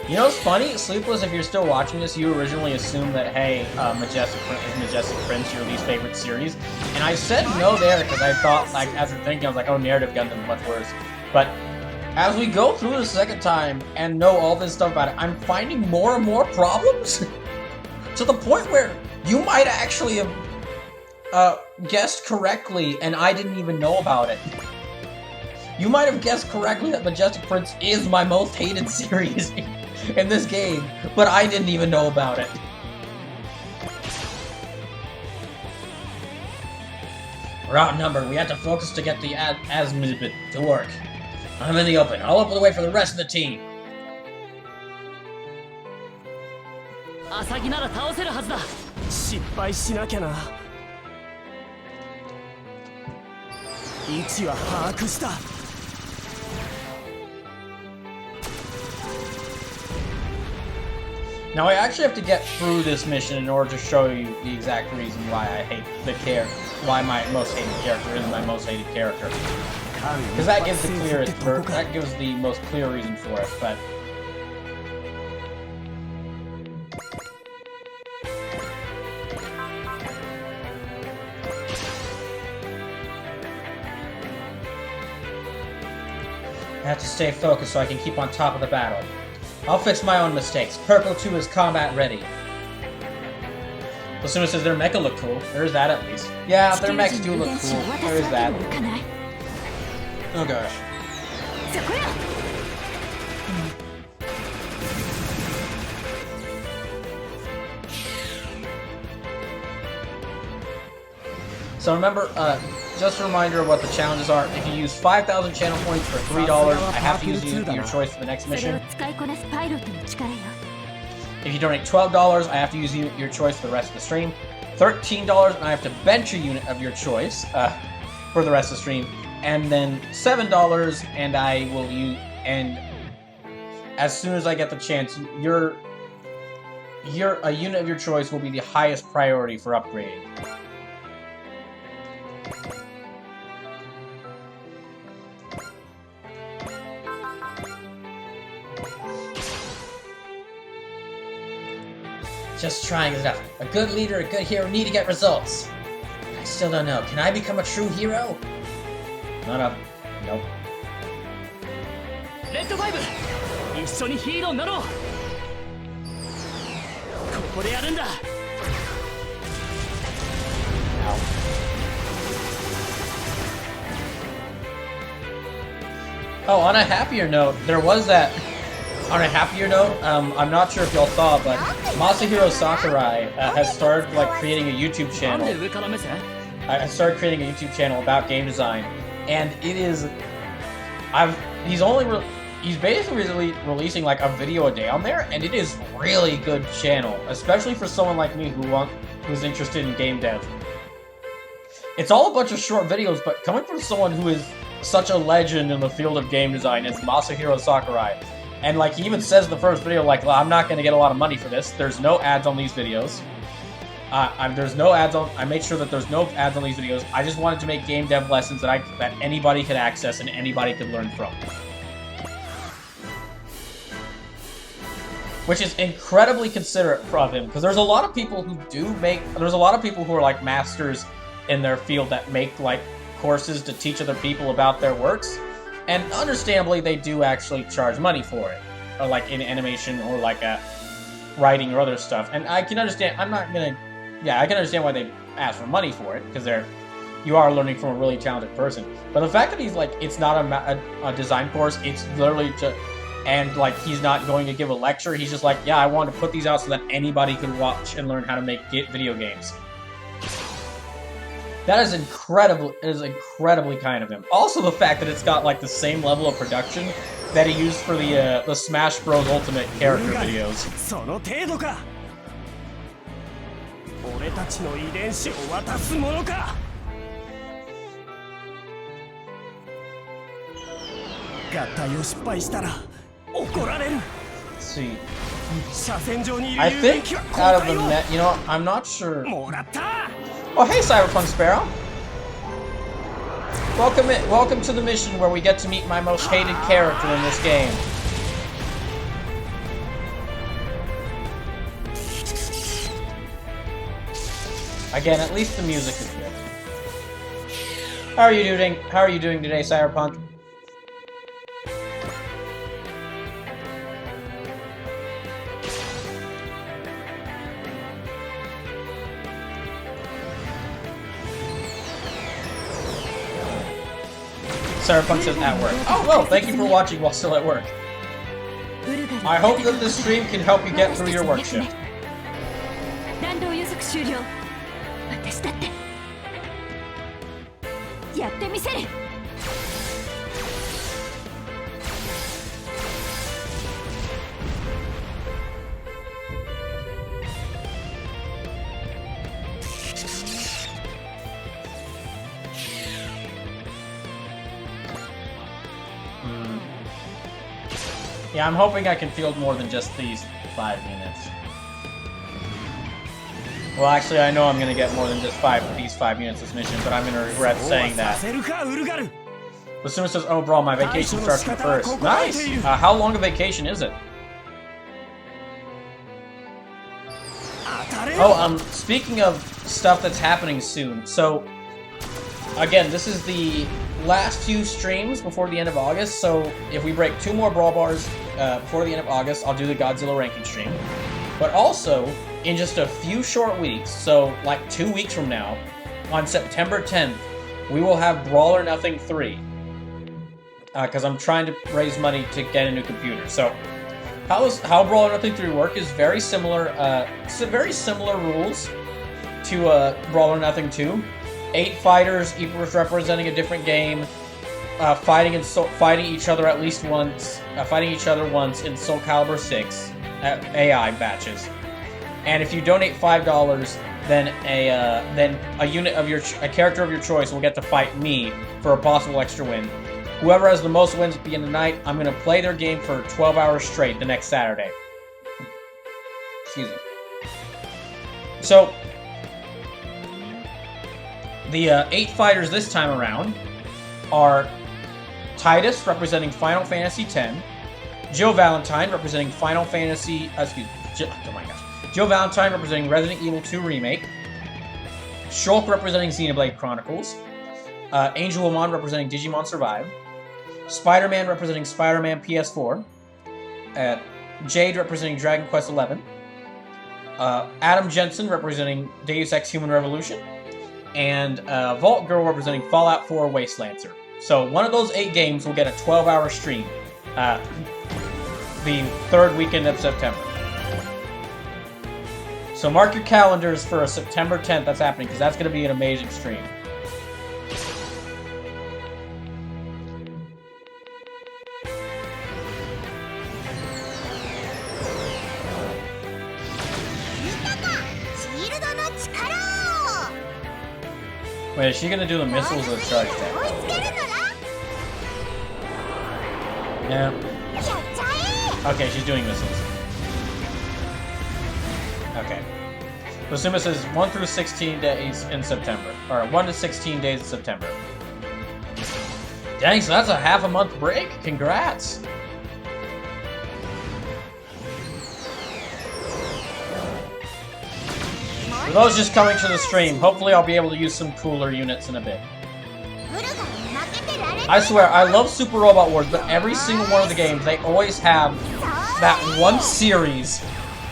You know what's funny? Sleepless, if you're still watching this, you originally assumed that, hey, Majestic Prince, your least favorite series. And I said no there because I thought, like, after thinking, I was like, oh, Narrative Gundam, much worse. But as we go through the second time and know all this stuff about it, I'm finding more and more problems. To the point where you might actually have guessed correctly and I didn't even know about it. You might have guessed correctly that Majestic Prince is my most hated series in this game, but I didn't even know about it. We're outnumbered. We have to focus to get the Asmibit to work. I'm in the open. I'll open the way for the rest of the team. Now I actually have to get through this mission in order to show you the exact reason why I hate why my most hated character is my most hated character. Because that gives the most clear reason for it, but I have to stay focused so I can keep on top of the battle. I'll fix my own mistakes. Purple 2 is combat ready. Basuma says their mecha look cool. There's that at least. Yeah, their mechs do look cool. There is that. Oh gosh. So remember, just a reminder of what the challenges are. If you use 5,000 channel points for $3, I have to use your choice for the next mission. If you donate $12, I have to use your choice for the rest of the stream. $13, and I have to bench a unit of your choice for the rest of the stream. And then $7, and I will use. And as soon as I get the chance, a unit of your choice will be the highest priority for upgrading. Just trying is enough. A good leader, a good hero need to get results. I still don't know. Can I become a true hero? Not up. Nope. Red 5! 一緒にヒーローになろうここでやるんだ Oh, on a happier note, there was that... On a happier note, I'm not sure if y'all saw, but Masahiro Sakurai has started, like, creating a YouTube channel. I started creating a YouTube channel about game design, and it is... He's basically releasing, like, a video a day on there, and it is really good channel, especially for someone like me who's interested in game dev. It's all a bunch of short videos, but coming from someone who is such a legend in the field of game design as Masahiro Sakurai. And like he even says in the first video, like, well, I'm not going to get a lot of money for this. There's no ads on these videos. There's no ads on. I made sure that there's no ads on these videos. I just wanted to make game dev lessons that anybody could access and anybody could learn from. Which is incredibly considerate of him, because there's a lot of people who there's a lot of people who are like masters in their field that make like courses to teach other people about their works, and understandably they do actually charge money for it, or like in animation or like writing or other stuff. And I can understand. I can understand why they ask for money for it, because you are learning from a really talented person. But the fact that he's like, it's not a design course, it's literally and like he's not going to give a lecture. He's just like, yeah, I want to put these out so that anybody can watch and learn how to make video games. That is incredibly kind of him. Also, the fact that it's got like the same level of production that he used for the Smash Bros. Ultimate character videos. Let's see. I think out of the net, you know, I'm not sure. Oh, hey, Cyberpunk Sparrow. Welcome to the mission where we get to meet my most hated character in this game. Again, at least the music is good. How are you doing today, Cyberpunk? Cyberpunk says at work. Oh, well, thank you for watching while still at work. I hope that this stream can help you get through your work shift. Yeah, I'm hoping I can field more than just these 5 minutes. Well, actually, I know I'm going to get more than just these 5 minutes this mission, but I'm going to regret saying that. The student says, oh, Brawl, my vacation starts on the 1st. Nice! How long a vacation is it? Oh, speaking of stuff that's happening soon, so, again, this is the last few streams before the end of August, so if we break 2 more Brawl Bars before the end of August, I'll do the Godzilla ranking stream. But also, in just a few short weeks, so like 2 weeks from now, on September 10th, we will have Brawl or Nothing 3. Because I'm trying to raise money to get a new computer. So, how Brawl or Nothing 3 work is very similar, similar rules to Brawl or Nothing 2. 8 fighters, each representing a different game, fighting each other at least once, fighting each other once in Soul Calibur 6 AI batches. And if you donate $5, then a character of your choice will get to fight me for a possible extra win. Whoever has the most wins at the end of the night, I'm going to play their game for 12 hours straight the next Saturday. Excuse me. So, the 8 fighters this time around are Titus, representing Final Fantasy X, Joe Valentine, representing Final Fantasy... Joe Valentine representing Resident Evil 2 Remake. Shulk representing Xenoblade Chronicles. Angel Woman representing Digimon Survive. Spider-Man representing Spider-Man PS4. Jade representing Dragon Quest XI. Adam Jensen representing Deus Ex Human Revolution. And Vault Girl representing Fallout 4 Wastelancer. So one of those 8 games will get a 12-hour stream the 3rd weekend of September. So mark your calendars for September 10th. That's happening because that's going to be an amazing stream. Wait, is she going to do the missiles or charge attack? Yeah. Okay, she's doing missiles. Okay. Basuma says 1 through 16 days in September. Or 1 to 16 days in September. Dang, so that's a half a month break? Congrats! For those just coming to the stream, hopefully I'll be able to use some cooler units in a bit. I swear, I love Super Robot Wars, but every single one of the games, they always have that one series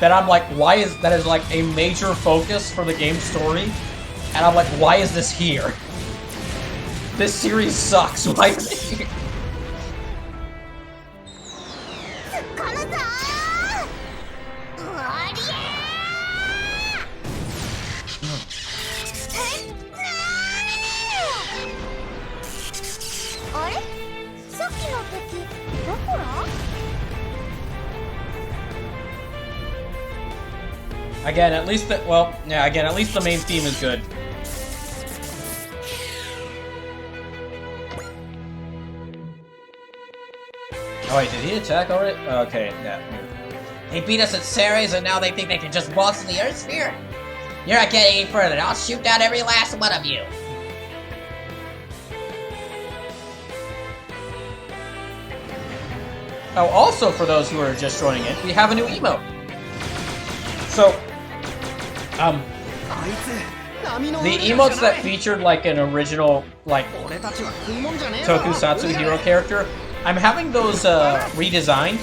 that I'm like, that is like a major focus for the game story, and I'm like, why is this here? This series sucks, why is it here? Again, at least at least the main theme is good. Oh wait, did he attack already? Okay, yeah. They beat us at Ceres and now they think they can just waltz in the Earth Sphere? You're not getting any further. I'll shoot down every last one of you. Oh, also for those who are just joining in, we have a new emote. So, the emotes that featured like an original, like, Tokusatsu hero character, I'm having those redesigned,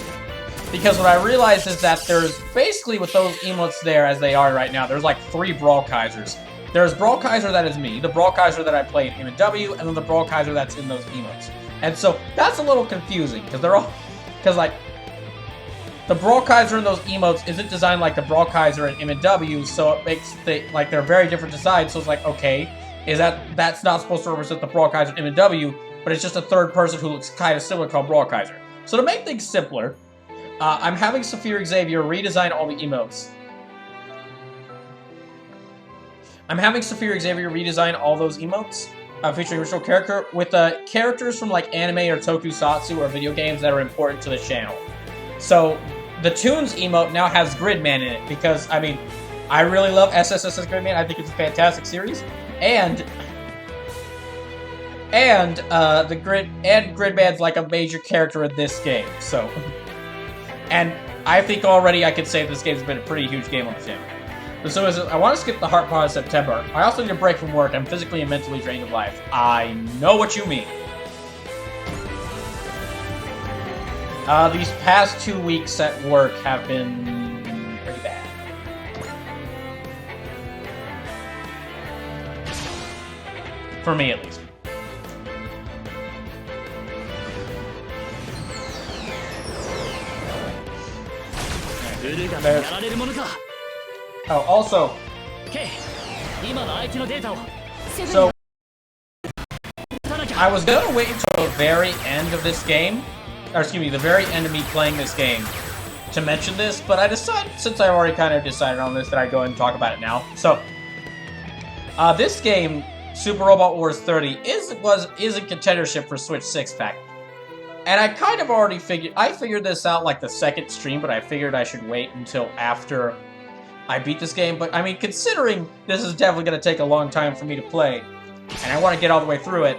because what I realized is that there's, basically with those emotes there as they are right now, there's like 3 BrawlKaisers. There's BrawlKaiser that is me, the BrawlKaiser that I play in M&W, and then the BrawlKaiser that's in those emotes. And so, that's a little confusing, because they're all, because like, the BrawlKaiser in those emotes isn't designed like the BrawlKaiser in M&W, so it makes like they're very different designs. So it's like, okay, that's not supposed to represent the BrawlKaiser in M&W, but it's just a third person who looks kind of similar called BrawlKaiser. So to make things simpler, I'm having Saphir Xavier redesign all the emotes. I'm having Saphir Xavier redesign all those emotes, featuring original character with characters from like anime or tokusatsu or video games that are important to the channel. So the Toons emote now has Gridman in it because, I mean, I really love SSS's Gridman. I think it's a fantastic series, and Gridman's like a major character in this game. So, and I think already I could say this game's been a pretty huge game on the channel. So I want to skip the heart part of September. I also need a break from work. I'm physically and mentally drained of life. I know what you mean. These past 2 weeks at work have been pretty bad. For me, at least. Oh, also, so I was gonna wait until the very end of this game, or excuse me, the very end of me playing this game to mention this, but I decided, since I already kind of decided on this, that I'd go ahead and talk about it now. So, this game, Super Robot Wars 30, is in contendership for Switch 6-pack. And I kind of already figured this out like the second stream, but I figured I should wait until after I beat this game. But I mean, considering this is definitely going to take a long time for me to play, and I want to get all the way through it,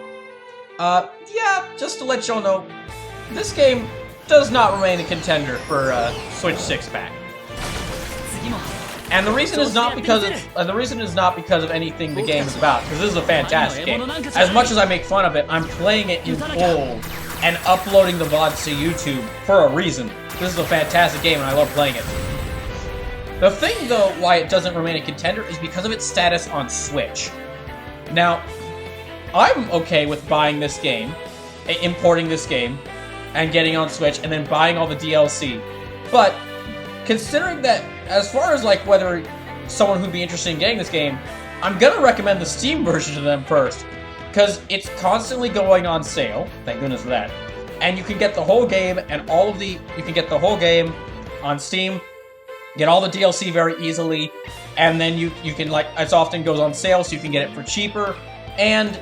yeah, just to let y'all know, this game does not remain a contender for Switch 6-pack. And the reason is not because of anything the game is about, because this is a fantastic game. As much as I make fun of it, I'm playing it in full and uploading the VODs to YouTube for a reason. This is a fantastic game and I love playing it. The thing, though, why it doesn't remain a contender is because of its status on Switch. Now, I'm okay with buying this game, importing this game, and getting on Switch, and then buying all the DLC. But, considering that, as far as, like, whether someone who'd be interested in getting this game, I'm gonna recommend the Steam version to them first. Because it's constantly going on sale, thank goodness for that. And you can get the whole game, and you can get the whole game on Steam, get all the DLC very easily, and then you can, like, as often goes on sale, so you can get it for cheaper, and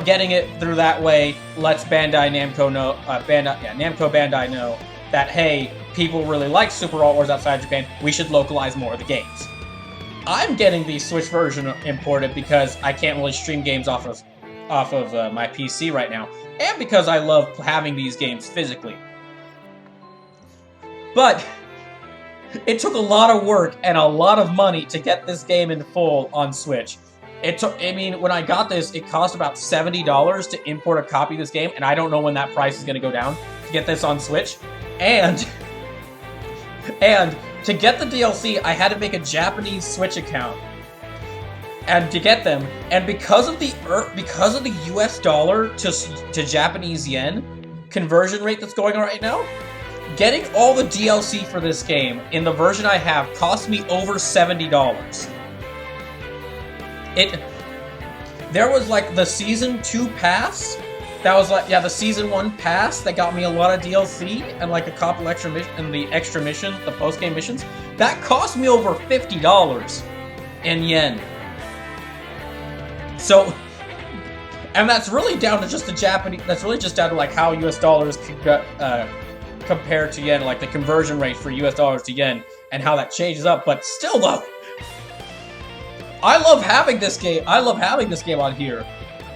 getting it through that way lets Bandai Namco know, Namco Bandai know that, hey, people really like Super Alt Wars outside Japan, we should localize more of the games. I'm getting the Switch version imported because I can't really stream games off of my PC right now, and because I love having these games physically. But it took a lot of work and a lot of money to get this game in full on Switch. When I got this, it cost about $70 to import a copy of this game, and I don't know when that price is going to go down to get this on Switch. And to get the DLC, I had to make a Japanese Switch account. And to get them, and because of the US dollar to Japanese yen conversion rate that's going on right now, getting all the DLC for this game in the version I have cost me over $70. There was like the Season 2 pass, that was like, yeah, the Season 1 pass that got me a lot of DLC and like a couple extra and the extra mission, the post-game missions, that cost me over $50 in yen. So, and that's really down to just the Japanese, that's really just down to like how US dollars compared to yen, like the conversion rate for US dollars to yen, and how that changes up, but still though, I love having this game on here.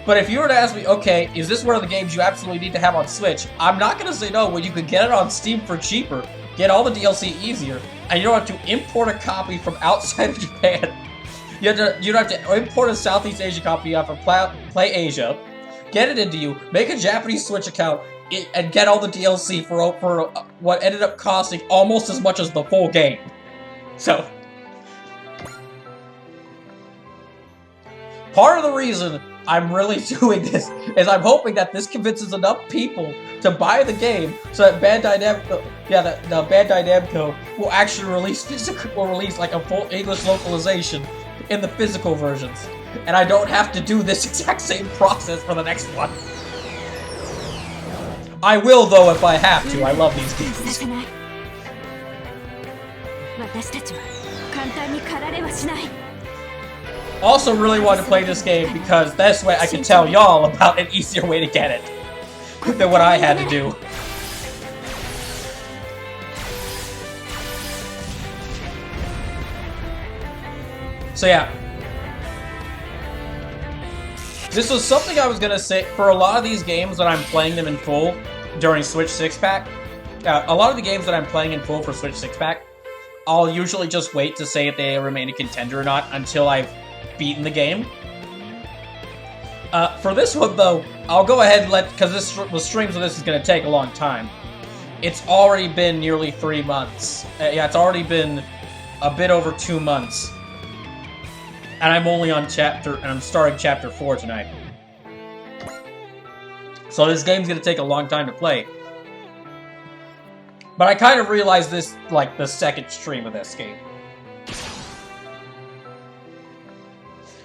But if you were to ask me, okay, is this one of the games you absolutely need to have on Switch? I'm not going to say no when you can get it on Steam for cheaper, get all the DLC easier, and you don't have to import a copy from outside of Japan. You don't have to import a Southeast Asia copy off of Play Asia, get it into you, make a Japanese Switch account, and get all the DLC for what ended up costing almost as much as the full game. So, part of the reason I'm really doing this is I'm hoping that this convinces enough people to buy the game so that Bandai Namco, the Bandai Namco will actually release like a full English localization in the physical versions, and I don't have to do this exact same process for the next one. I will, though, if I have to. I love these games. Also really want to play this game because this way I can tell y'all about an easier way to get it than what I had to do. So yeah, this was something I was gonna say for a lot of these games that I'm playing them in full during Switch 6-pack. A lot of the games that I'm playing in full for Switch 6-pack, I'll usually just wait to say if they remain a contender or not until I've beaten the game. For this one though, I'll go ahead and because the streams of this is gonna take a long time. It's already been nearly 3 months. Yeah, it's already been a bit over 2 months. And I'm only on I'm starting chapter 4 tonight. So this game's gonna take a long time to play. But I kind of realized this, like, the second stream of this game.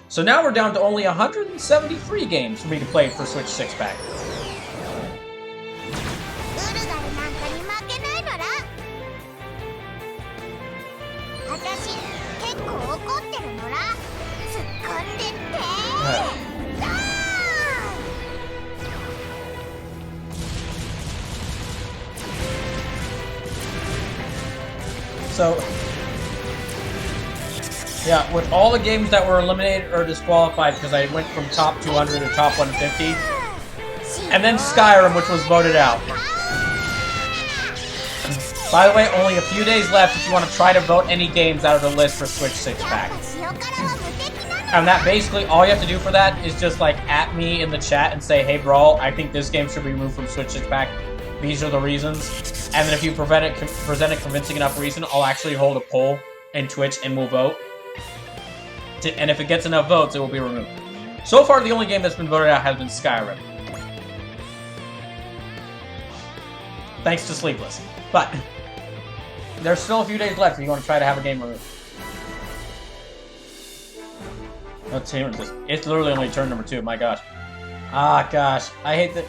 So now we're down to only 173 games for me to play for Switch 6-pack. So, yeah, with all the games that were eliminated or disqualified, because I went from top 200 to top 150, and then Skyrim, which was voted out. By the way, only a few days left if you want to try to vote any games out of the list for Switch 6-pack. And that basically, all you have to do for that is just like at me in the chat and say, hey Brawl, I think this game should be removed from Switch 6-pack. These are the reasons. And then if you present a convincing enough reason, I'll actually hold a poll in Twitch and we'll vote. And if it gets enough votes, it will be removed. So far, the only game that's been voted out has been Skyrim. Thanks to Sleepless. But there's still a few days left if you want to try to have a game removed. Let's see, it's literally only turn number 2, my gosh. Ah, gosh. I hate that.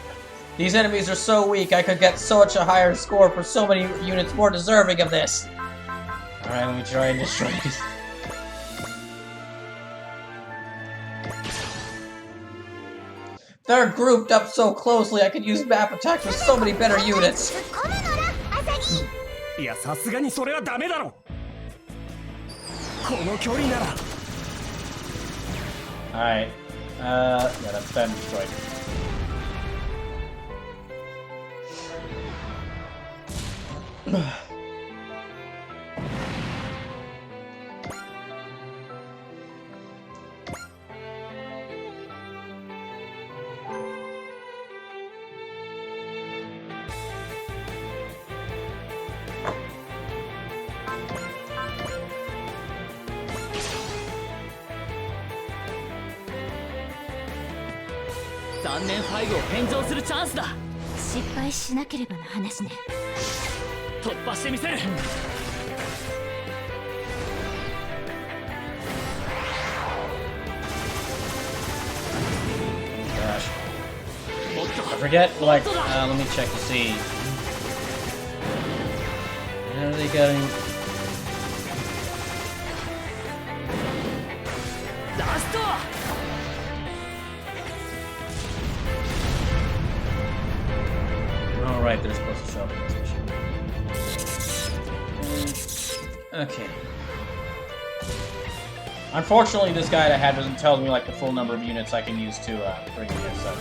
These enemies are so weak, I could get such a higher score for so many units more deserving of this. Alright, let me try and destroy these. They're grouped up so closely, I could use map attacks with so many better units. いや、さすがにそれはダメだろ。この距離なら。Alright. Yeah, that's been destroyed. Gosh. I forget, like, let me check to see. How are they getting? Oh, right, they're supposed to show up in this mission. Okay. Unfortunately, this guide I had doesn't tell me like the full number of units I can use to bring this up.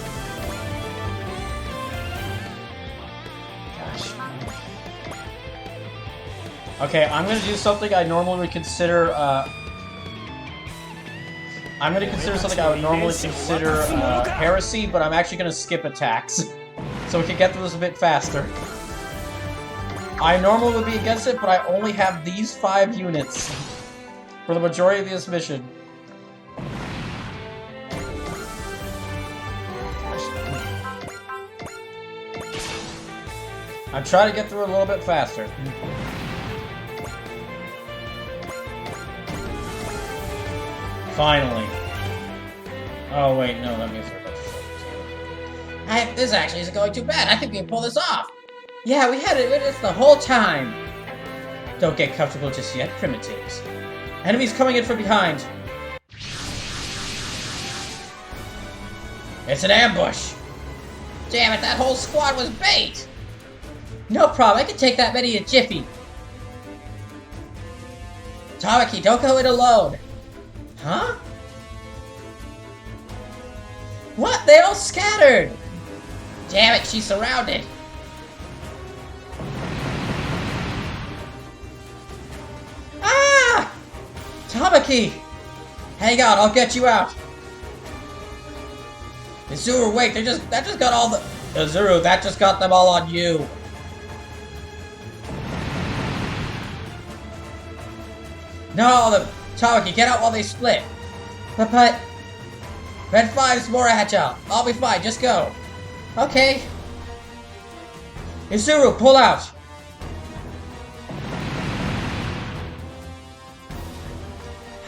Gosh. Okay, I'm gonna do something I normally would consider. I'm gonna consider something I would normally consider heresy, but I'm actually gonna skip attacks, so we can get through this a bit faster. I normally would be against it, but I only have these 5 units for the majority of this mission. I'm trying to get through it a little bit faster. Finally. Oh wait, no, that means we're about to This actually isn't going too bad. I think we can pull this off. Yeah, we had it with us the whole time. Don't get comfortable just yet, primitives. Enemies coming in from behind. It's an ambush. Damn it, that whole squad was bait. No problem, I can take that many in a jiffy. Tamaki, don't go in alone. Huh? What? They all scattered! Damn it, she's surrounded. Ah! Tamaki! Hang on, I'll get you out. Izuru, wait, that just got all the... Izuru, that just got them all on you. No, Tamaki, get out while they split. But... Red 5's more agile. I'll be fine, just go. Okay. Izuru, pull out.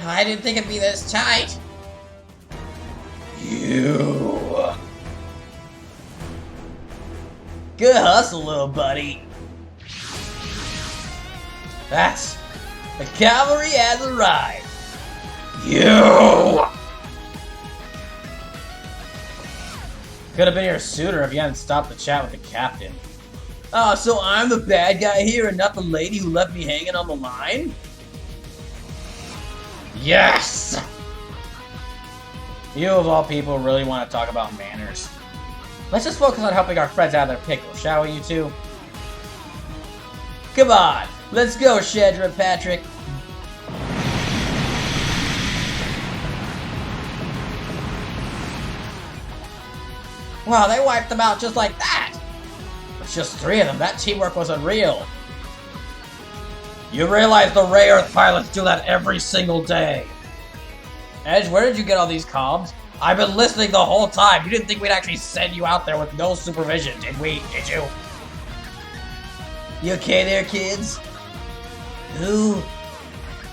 I didn't think it'd be this tight. You. Good hustle, little buddy. That's... The cavalry has arrived. You. Could have been here sooner if you hadn't stopped the chat with the captain. Oh, so I'm the bad guy here and not the lady who left me hanging on the line? Yes! You of all people really want to talk about manners. Let's just focus on helping our friends out of their pickle, shall we, you two? Come on, let's go, Shedra Patrick. Wow, they wiped them out just like that. It's just 3 of them. That teamwork was unreal. You realize the Ray Earth pilots do that every single day. Edge, where did you get all these comms? I've been listening the whole time. You didn't think we'd actually send you out there with no supervision, did we? Did you? You okay there, kids? Ooh,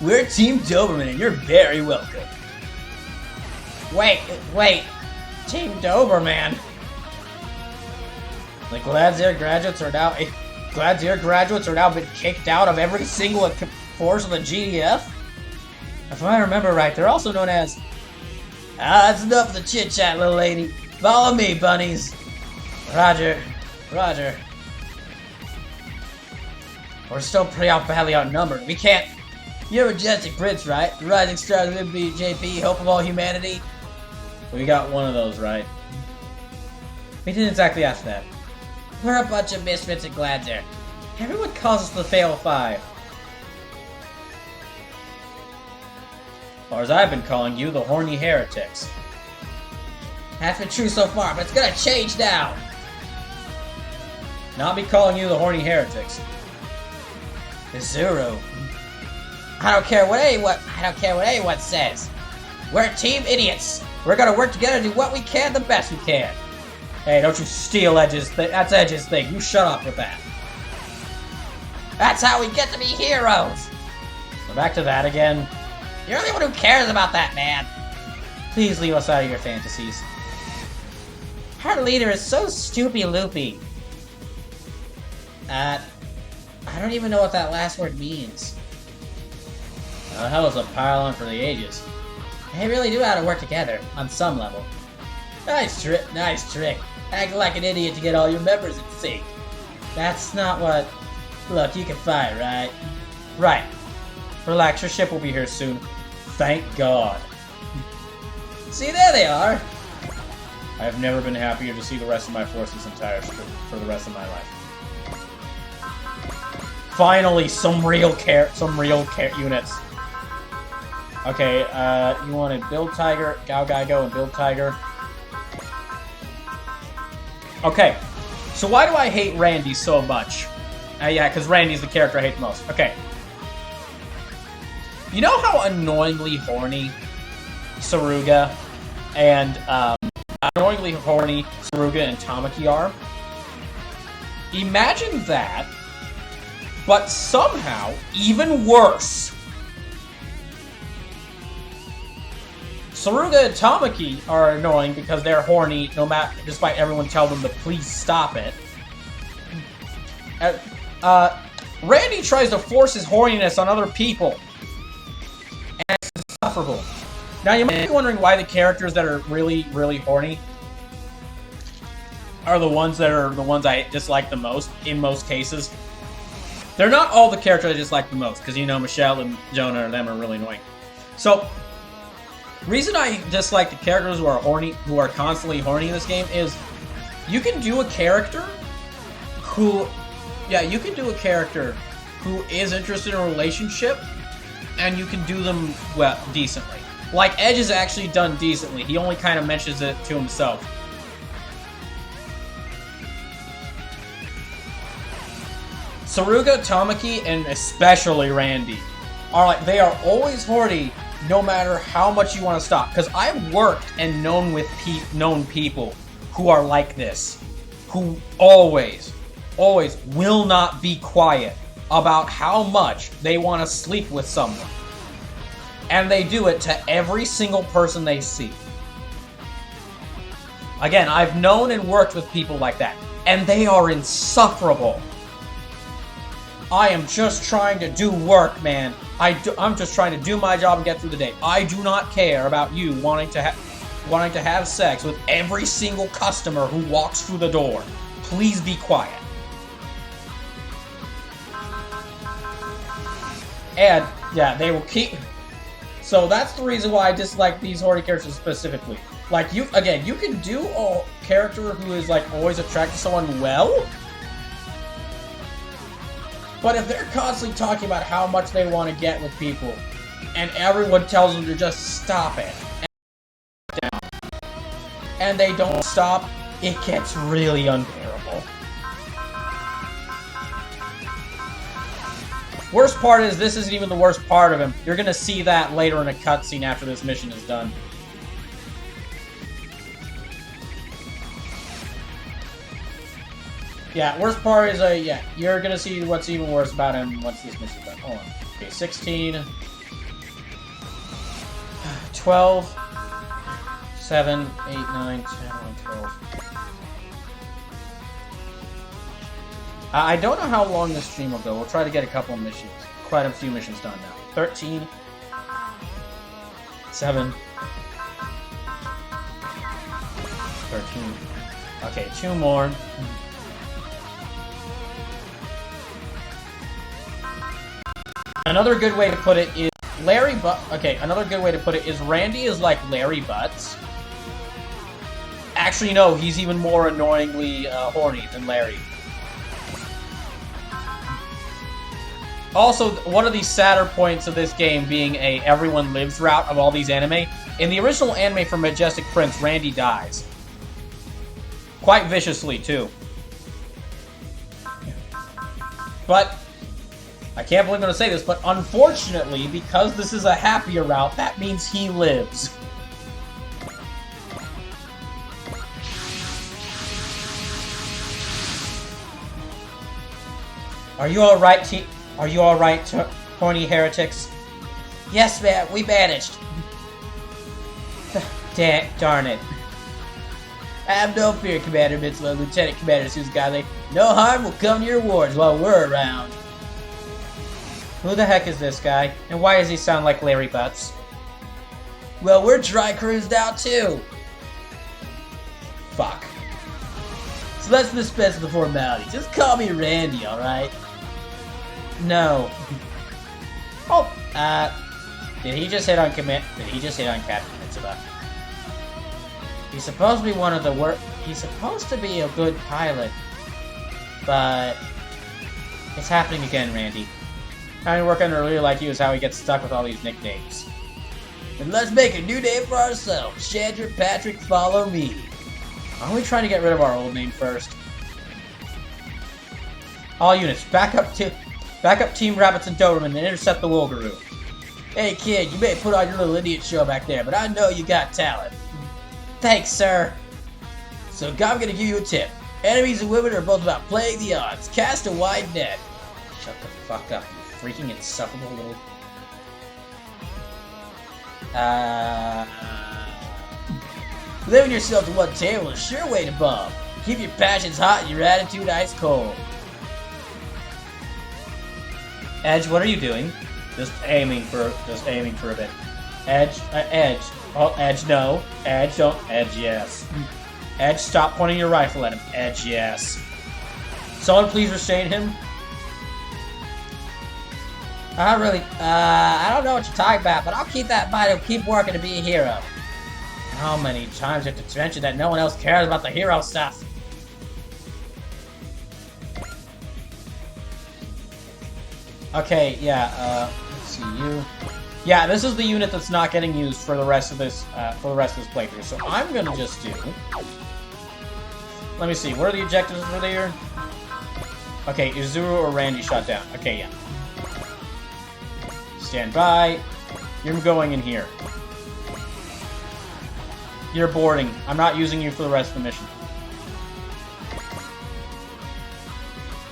we're Team Doberman, and you're very welcome. Wait. Team Doberman. The Gladzir graduates are now been kicked out of every single force of the GDF? If I remember right, they're also known as... that's enough of the chit-chat, little lady. Follow me, bunnies. Roger. We're still pretty badly outnumbered. We can't... You're Majestic Prince, right? The Rising Stars of MBJP, Hope of All Humanity? We got one of those, right? We didn't exactly ask that. We're a bunch of misfits at Gladzir. Everyone calls us the Fail 5. As far as I've been calling you, the Horny Heretics. That's been true so far, but it's gonna change now. Not me calling you the Horny Heretics. Zero. I don't care what anyone says. We're Team Idiots. We're gonna work together to do what we can the best we can. Hey, don't you steal Edge's thing. That's Edge's thing. You shut up with that. That's how we get to be heroes. We're back to that again. You're the only one who cares about that, man. Please leave us out of your fantasies. Our leader is so stoopy-loopy. I don't even know what that last word means. The hell is a pylon for the ages? They really do know how to work together, on some level. Nice trick. Act like an idiot to get all your members in sync. That's not what... Look, you can fight, right? Right. Relax, your ship will be here soon. Thank God. See, there they are. I have never been happier to see the rest of my forces entire for the rest of my life. Finally, some real units. Okay, you wanted Build Tiger, Gao Gaigo, and Build Tiger. Okay, so why do I hate Randy so much? Yeah, because Randy's the character I hate the most. Okay. You know how annoyingly horny Saruga and Tamaki are? Imagine that, but somehow even worse. Saruga and Tamaki are annoying because they're horny, despite everyone telling them to please stop it. Randy tries to force his horniness on other people, and it's insufferable. Now you might be wondering why the characters that are really, really horny are the ones I dislike the most in most cases. They're not all the characters I dislike the most, because you know Michelle and Jonah and them are really annoying. So, reason I dislike the characters who are constantly horny in this game is you can do a character who is interested in a relationship, and you can do them well decently. Like Edge is actually done decently. He only kind of mentions it to himself. Saruga, Tamaki, and especially Randy they are always horny no matter how much you want to stop. Because I've worked and known people who are like this, who always will not be quiet about how much they want to sleep with someone. And they do it to every single person they see. Again, I've known and worked with people like that, and they are insufferable. I am just trying to do work, man. I'm just trying to do my job and get through the day. I do not care about you wanting to have sex with every single customer who walks through the door. Please be quiet. And, yeah, they will keep... So that's the reason why I dislike these horny characters specifically. Like, you can do a character who is, like, always attracted to someone well. But if they're constantly talking about how much they want to get with people, and everyone tells them to just stop it, and they don't stop, it gets really unbearable. Worst part is, this isn't even the worst part of him. You're gonna see that later in a cutscene after this mission is done. Yeah, worst part is, yeah, you're gonna see what's even worse about him once this mission's done. Hold on. Okay, 16, 12, 7, 8, 9, 10, 11, 12. I don't know how long this stream will go. We'll try to get a couple of missions. Quite a few missions done now. 13, 7, 13. Okay, 2 more. Another good way to put it is another good way to put it is Randy is like Larry Butts. Actually, no, he's even more annoyingly horny than Larry. Also, one of the sadder points of this game being a everyone lives route of all these anime. In the original anime for Majestic Prince, Randy dies. Quite viciously, too. But I can't believe I'm going to say this, but unfortunately, because this is a happier route, that means he lives. Are you alright, Are you alright, horny heretics? Yes, man, we managed. Darn it. Have no fear, Commander Mitzvah, Lieutenant Commander Suzugade. No harm will come to your wards while we're around. Who the heck is this guy? And why does he sound like Larry Butts? Well, we're dry cruised out too. Fuck. So let's dispense the formality. Just call me Randy, alright? No. Oh, did he just hit on Captain Mitsuba? He's supposed to be one of the he's supposed to be a good pilot. But it's happening again, Randy. Trying to work on earlier like you is how he gets stuck with all these nicknames. And let's make a new name for ourselves. Chandra Patrick, follow me. Aren't we trying to get rid of our old name first? All units, back up Team Rabbits and Doberman and intercept the Wolgaroo. Hey kid, you may put on your little idiot show back there, but I know you got talent. Thanks, sir. So I'm gonna give you a tip. Enemies and women are both about playing the odds. Cast a wide net. Shut the fuck up, you freaking insufferable little... Living yourself to one table is a sure way to bomb. Keep your passions hot and your attitude ice cold. Edge, what are you doing? Just aiming for a bit. Edge, Edge. Oh, Edge, no. Edge, don't. Edge, yes. Edge, stop pointing your rifle at him. Edge, yes. Someone please restrain him. I don't know what you're talking about, but I'll keep that in mind and keep working to be a hero. How many times do you have to mention that no one else cares about the hero stuff? Okay, yeah, let's see you. Yeah, this is the unit that's not getting used for the rest of this playthrough. So I'm gonna just do. Let me see. What are the objectives for the year? Okay, Izuru or Randy shot down. Okay, yeah. Stand by. You're going in here. You're boarding. I'm not using you for the rest of the mission.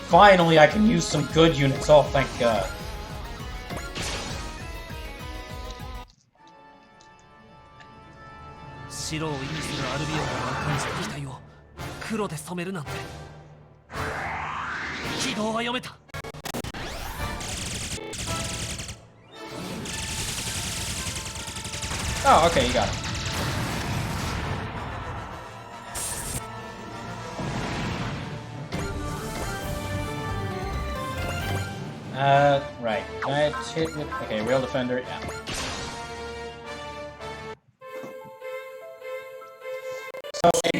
Finally, I can use some good units. Oh, thank God. Oh, okay, you got it. Right. Let's hit with... Okay, Rail Defender, yeah.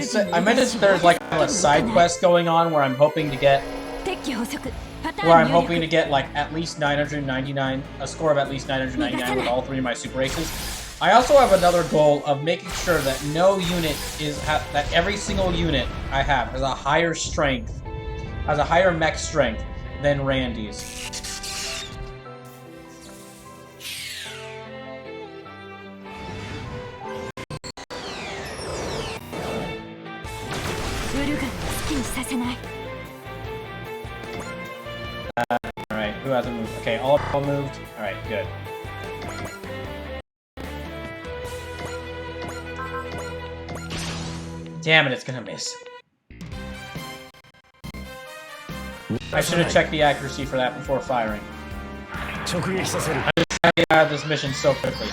So, I mentioned there's like a side quest going on where I'm hoping to get... where I'm hoping to get like at least 999, a score of at least 999 with all 3 of my super aces. I also have another goal of making sure that no unit is that every single unit I have has a higher strength, has a higher mech strength than Randy's. Alright, who hasn't moved? Okay, all moved. Alright, good. Damn it, it's gonna miss. I should have checked the accuracy for that before firing. I'm just trying to get out of this mission so quickly.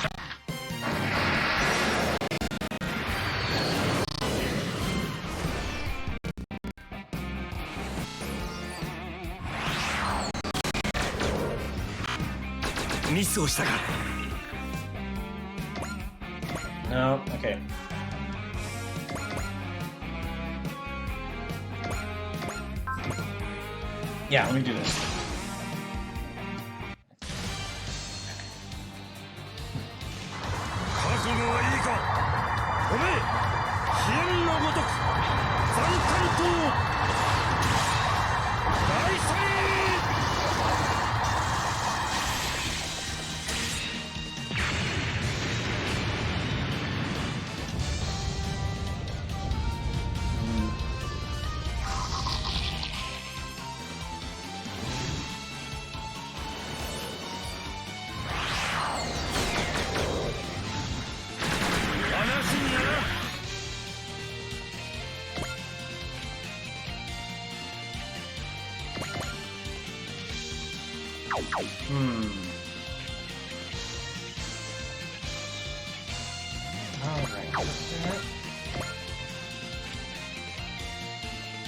No, okay. Yeah, let me do this.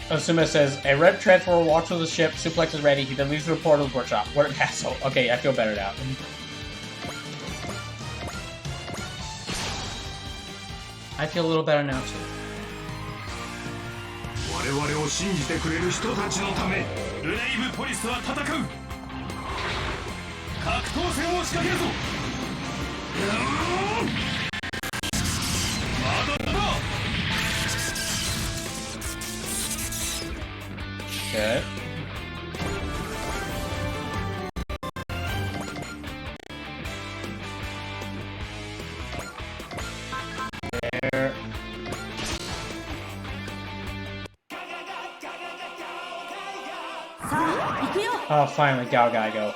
Osuma says, a red transfer walks with the ship, suplex is ready, he then leaves the portal's workshop. What an asshole. Okay, I feel better now. I feel a little better now, too. Good. There. Oh, finally, Gao Gai go.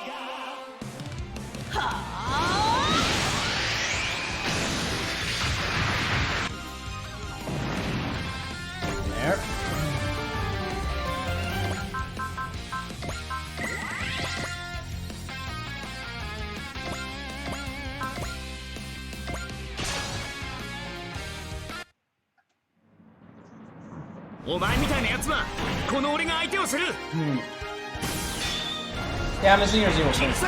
There. Yeah, I'm a 0-0 so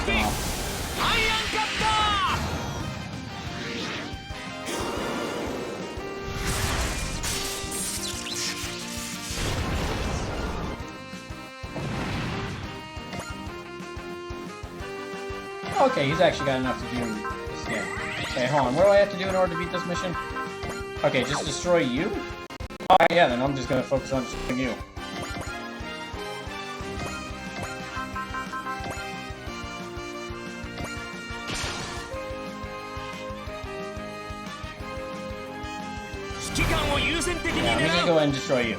okay, he's actually got enough to do this game. Okay, hold on. What do I have to do in order to beat this mission? Okay, just destroy you? Oh, yeah, then I'm just gonna focus on destroying you. Yeah, I'm gonna go ahead and destroy you.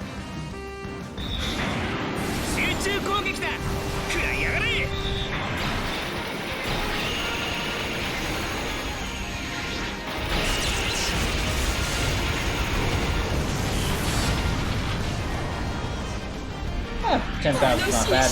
Eh, 10,000 is not bad.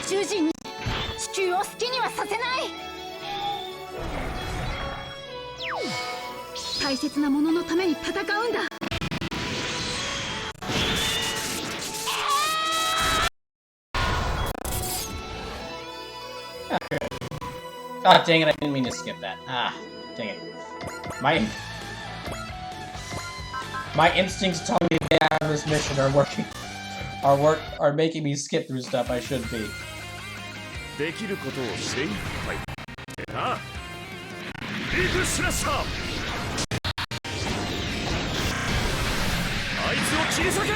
宙人に地球を好きにはさせない。大切なもののために戦うんだ。Ah, dang it, I didn't mean to skip that. Ah, dang it. My instincts tell me the out of this mission are working. Are making me skip through stuff I shouldn't be. できることを精一杯。なあ、ビッグスラッシャー。あいつを切り裂け。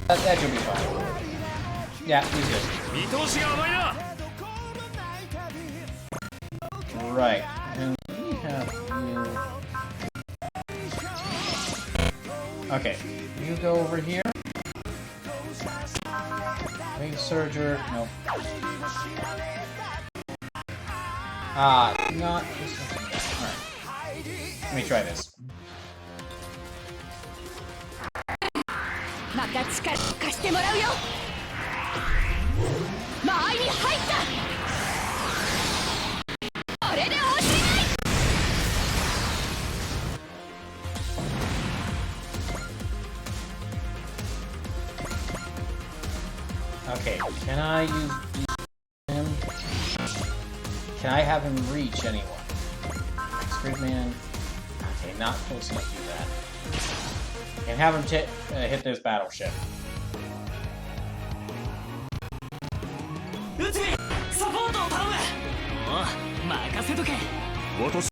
That should be fine. Yeah, he's good. 見通しが甘いな。Right. And we have you. Okay. You go over here. Wing Surger. No. Ah, not this one. Alright. Let me try this. また力貸してもらうよ。間合いに入った。これで落ちない。Okay, can I use him? Can I have him reach anyone? Gridman. Okay, not close enough to do that. And have him hit this battleship. 内海、サポートを頼む。おう、任せとけ。私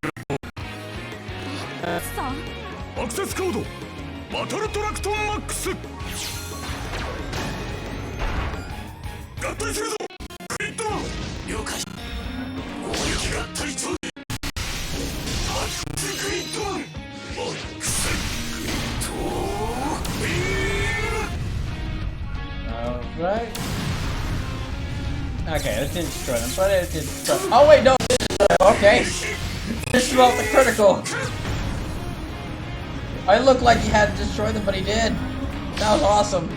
さアクセスコードバトルトラクトンマックス。合体するぞ。クリット了解。攻撃合体中。マックスクリットマックスクリットAlright. Okay, that didn't destroy them, but it did destroy them. Oh wait, no! Okay! This about the critical! I looked like he had to destroy them, but he did! That was awesome!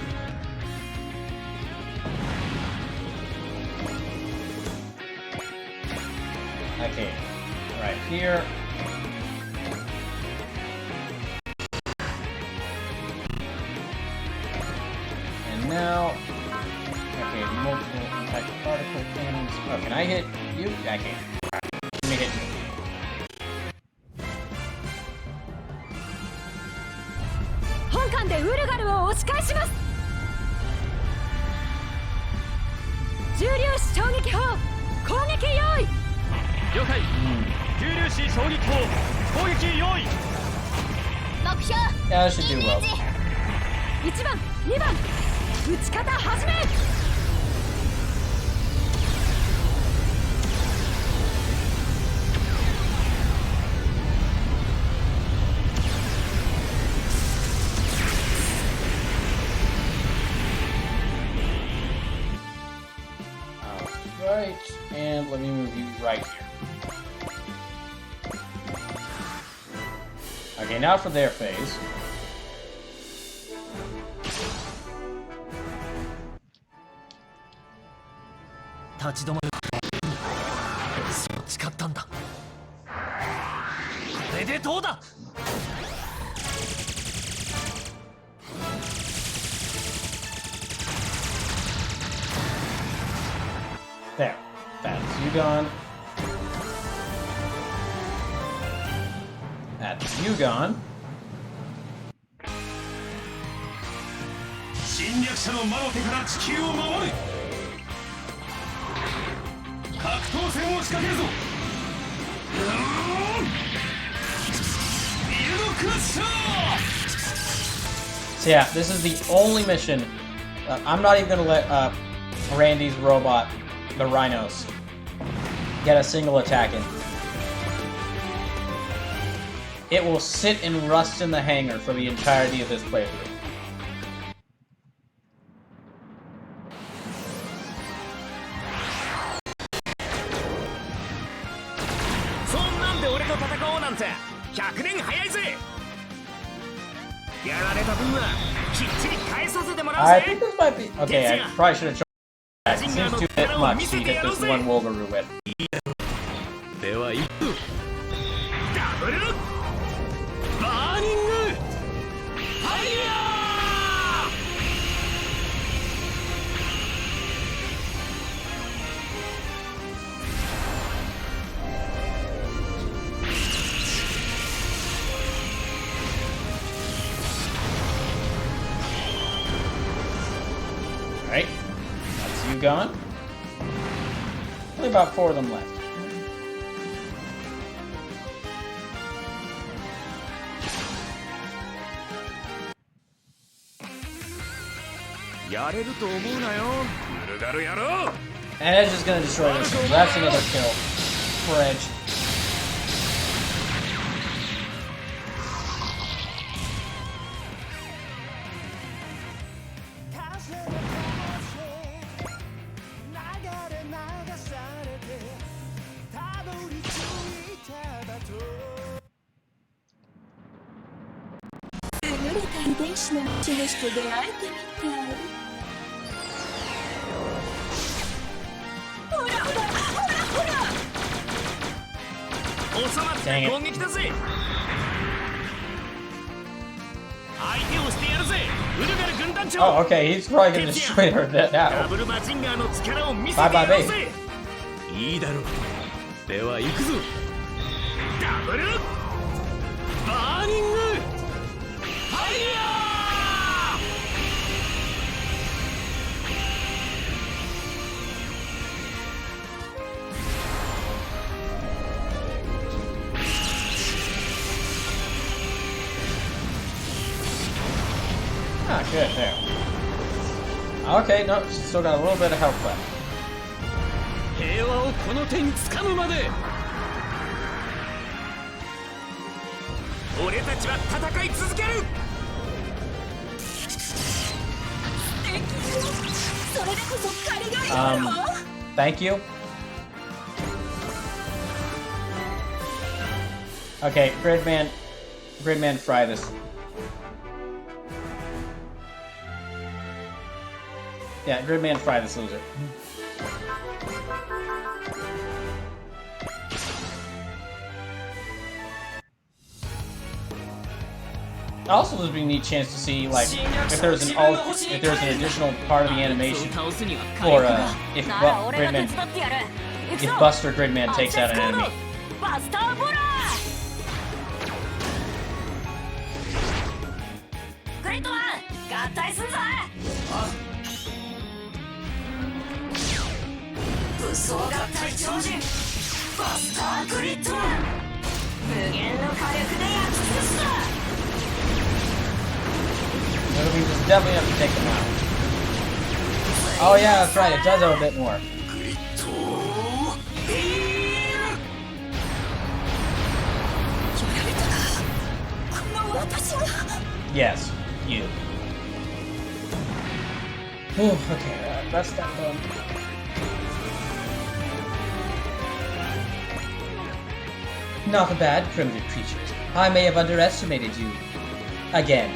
Okay, right here. And now, okay, multiple impact particle cannons. Oh, can I hit you? I can't. Let me hit you. 本艦でウルガルを押し返します。重粒子衝撃砲攻撃用意。了解。重粒子衝撃砲攻撃用意。目標 Yeah, that should do well. 1番2番撃ち方始め。Alright, and let me move you right here. Okay, now for their phase. There. That's you gone. That's you gone. 侵略者の魔の手から地球を守る。格闘戦を仕掛けるぞ。ビルドクラッシャー。 So yeah, this is the only mission. I'm not even gonna let Randy's robot, the Rhinos, get a single attack in. It will sit and rust in the hangar for the entirety of this playthrough. で俺と戦おうなんて100年早いぜ。やられた分はきっちり返させてもらう I ぜ。 think this might be... Okay, I probably should have chosen that. It seems too bit much to hit this one Wolverine with. では行く。ダブルバーニングファイヤー。 Alright. That's you gone. Only about 4 of them left. やれると思うなよ。ぬるがる野郎。 And Edge is gonna destroy this one. That's another kill for Edge. Dang it. 攻撃だぜ。相手をしてやるぜ。ウルガル軍団長。 Oh, okay. He's probably gonna destroy her ダ now. ブルマジンガーの力を見せてやろうぜ。いいだろう。では行くぞ。ダブルバーニングファイヤー。 Ah, good, there. Okay, no, still got a little bit of health left. 平和をこの手に掴むまで。俺たちは戦い続ける。Thank you. Okay, Gridman, fry this. Yeah, Gridman, fry this loser. Also, there's a neat chance to see, like, if there's an additional part of the animation, or if Buster Gridman takes out an enemy. 武装合体超人バスターグリッド無限の火力で焼き尽くした。 It'll be just definitely have to take them out. Oh yeah, that's right, it does have a bit more. グリッドビーム。やられたな。この私が。 Yes, you. Whew, okay, that's that done. Not bad, primitive creatures. I may have underestimated you. Again.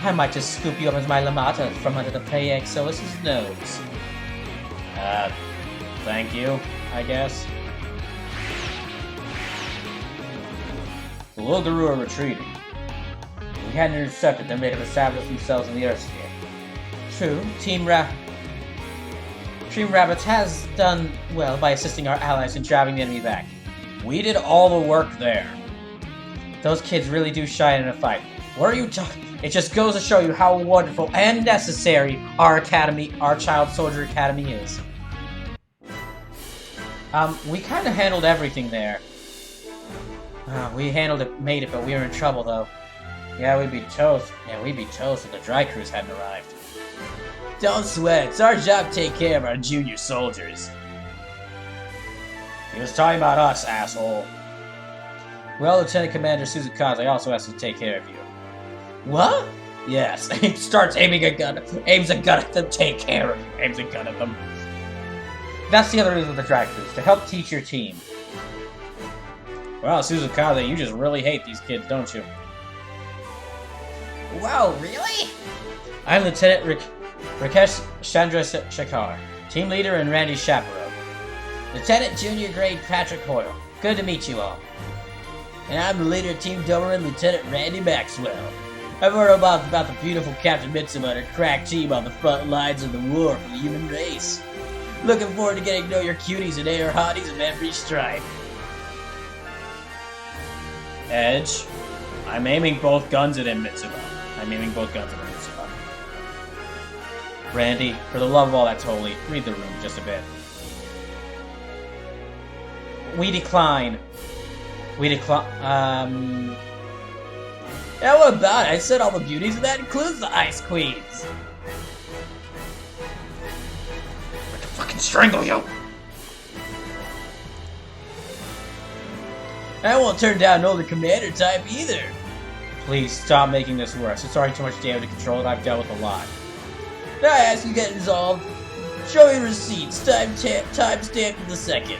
I might just scoop you up as my Lamata from under the Plaexosis' nose. Thank you, I guess. The Logaroo are retreating. We hadn't intercepted them, they'd have established themselves in the Earth sphere. True, Team Rabbits has done well by assisting our allies in driving the enemy back. We did all the work there. Those kids really do shine in a fight. What are you talking? It just goes to show you how wonderful and necessary our academy, our Child Soldier Academy is. We kind of handled everything there. We handled it, made it, but we were in trouble though. Yeah, we'd be toast. Yeah, we'd be toast if the dry crews hadn't arrived. Don't sweat. It's our job to take care of our junior soldiers. He was talking about us, asshole. Well, Lieutenant Commander Suzukaze also has to take care of you. What? Yes. He starts aiming a gun. Aims a gun at them. Take care of you. Aims a gun at them. That's the other reason with the dry crews, to help teach your team. Wow, Suzukaze, you just really hate these kids, don't you? Wow, really? I'm Lieutenant Rakesh Chandrasekhar, team leader and Randy chaperone. Lieutenant Junior Grade Patrick Hoyle. Good to meet you all. And I'm the leader of Team Doberman, Lieutenant Randy Maxwell. I've heard about the beautiful Captain Mitsuma and her crack team on the front lines of the war for the human race. Looking forward to getting to know your cuties and air hotties of every stripe. Edge, I'm aiming both guns at him, Mitsuma. Randy, for the love of all that's holy, read the room just a bit. We decline. Yeah, what about it? I said all the beauties, and that includes the Ice Queens. I can fucking strangle you! I won't turn down an older commander type either. Please stop making this worse. It's already too much damage to control, and I've dealt with a lot. Now I ask you get involved. Show me receipts. Time stamped in the second.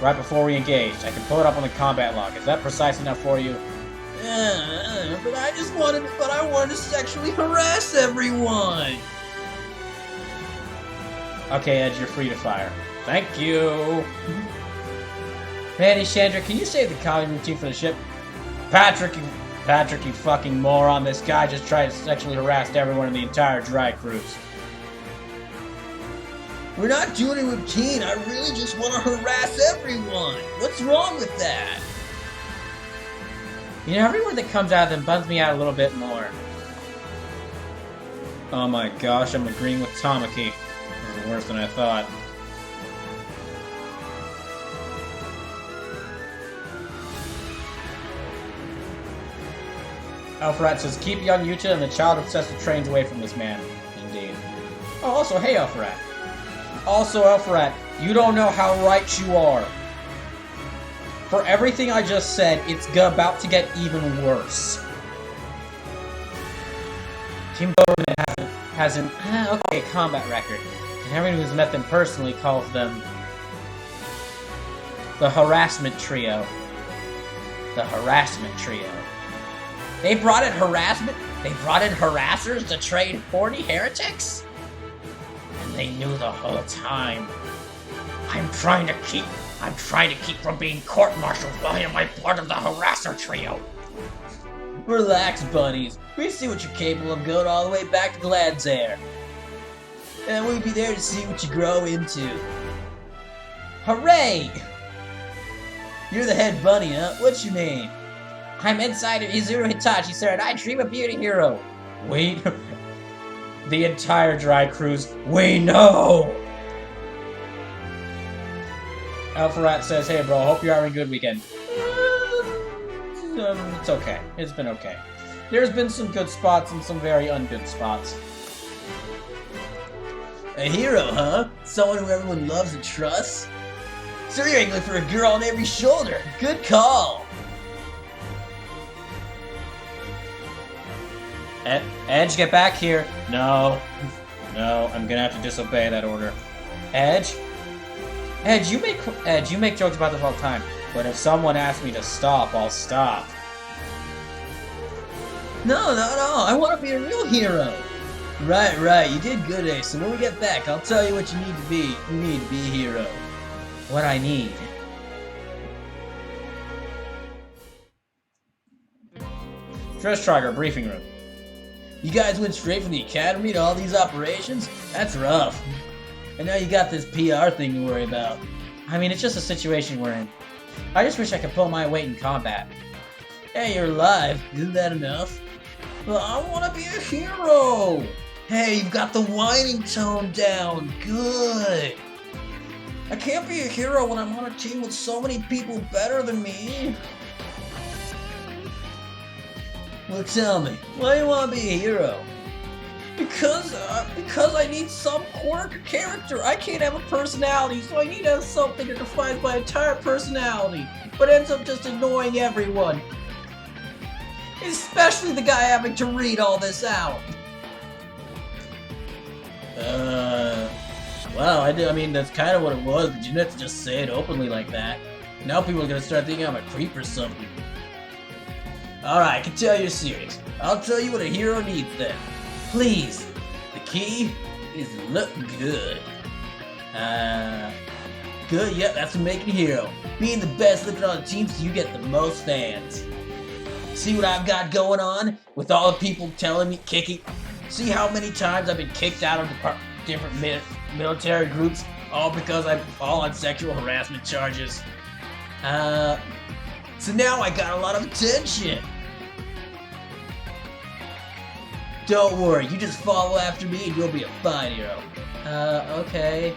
Right before we engaged, I can pull it up on the combat log. Is that precise enough for you? But I wanted to sexually harass everyone. Okay, Edge, you're free to fire. Thank you. Randy Chandra, can you save the calling routine for the ship? Patrick, you fucking moron. This guy just tried to sexually harass everyone in the entire dry cruise. We're not doing a routine. I really just want to harass everyone. What's wrong with that? You know, every word that comes out of them bums me out a little bit more. Oh my gosh, I'm agreeing with Tamaki. This is worse than I thought. Alpharat says, keep young Yuta and the child-obsessive trains away from this man. Indeed. Oh, also, hey, Alpharat. Also, Alpharat, you don't know how right you are. For everything I just said, it's about to get even worse. Team Doberman has an okay combat record, and everyone who's met them personally calls them the Harassment Trio. The Harassment Trio. They brought in harassment? They brought in harassers to train horny heretics? And they knew the whole time. I'm trying to keep from being court-martialed while I'm part of the harasser trio. Relax, buddies. We see what you're capable of going all the way back to Glad's Air. And we'll be there to see what you grow into. Hooray! You're the head bunny, huh? What's your name? I'm Insider Izuru Hitachi, sir, and I dream of being a hero. Wait. The entire dry cruise. We know! Alpharat says, hey bro, hope you're having a good weekend. It's okay. It's been okay. There's been some good spots and some very ungood spots. A hero, huh? Someone who everyone loves and trusts? So you're angling for a girl on every shoulder. Good call. Edge, get back here. No, I'm gonna have to disobey that order. Edge, you make jokes about this all the time. But if someone asks me to stop, I'll stop. No, I want to be a real hero. Right, you did good, Ace. And when we get back, I'll tell you what you need to be. You need to be a hero. What I need. Dress Trigger, briefing room. You guys went straight from the academy to all these operations? That's rough. And now you got this PR thing to worry about. I mean, it's just a situation we're in. I just wish I could pull my weight in combat. Hey, you're alive. Isn't that enough? Well, I want to be a hero. Hey, you've got the whining tone down. Good. I can't be a hero when I'm on a team with so many people better than me. Well, tell me, why do you want to be a hero? Because I need some quirk or character. I can't have a personality, so I need to have something that defines my entire personality, but ends up just annoying everyone. Especially the guy having to read all this out. Well, I mean, that's kind of what it was, but you didn't have to just say it openly like that. Now people are gonna start thinking I'm a creep or something. Alright, I can tell you're serious. I'll tell you what a hero needs then. Please. The key is to look good. Good, yep, that's what makes a hero. Being the best looking on the team so you get the most fans. See what I've got going on? With all the people telling me kicking. See how many times I've been kicked out of different military groups, all because I'm all on sexual harassment charges. So now I got a lot of attention. Don't worry, you just follow after me and you'll be a fine hero. Okay.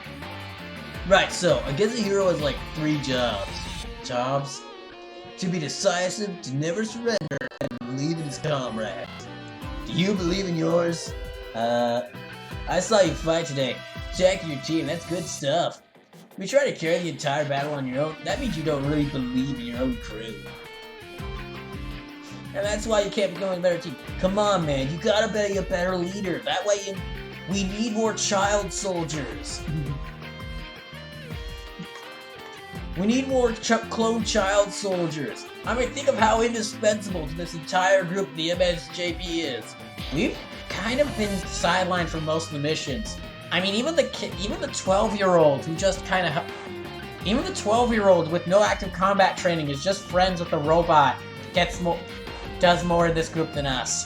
Right, so I guess a hero has like 3 jobs. To be decisive, to never surrender, and believe in his comrades. Do you believe in yours? I saw you fight today. Check your team, that's good stuff. If you try to carry the entire battle on your own, that means you don't really believe in your own crew. And that's why you can't become a better team. Come on, man, you gotta be a better leader. That way we need more child soldiers. We need more clone child soldiers. I mean, think of how indispensable to this entire group the MSJP is. We've kind of been sidelined from most of the missions. I mean, even the 12-year-old who just kind of, even the 12-year-old with no active combat training is just friends with the robot. Does more in this group than us.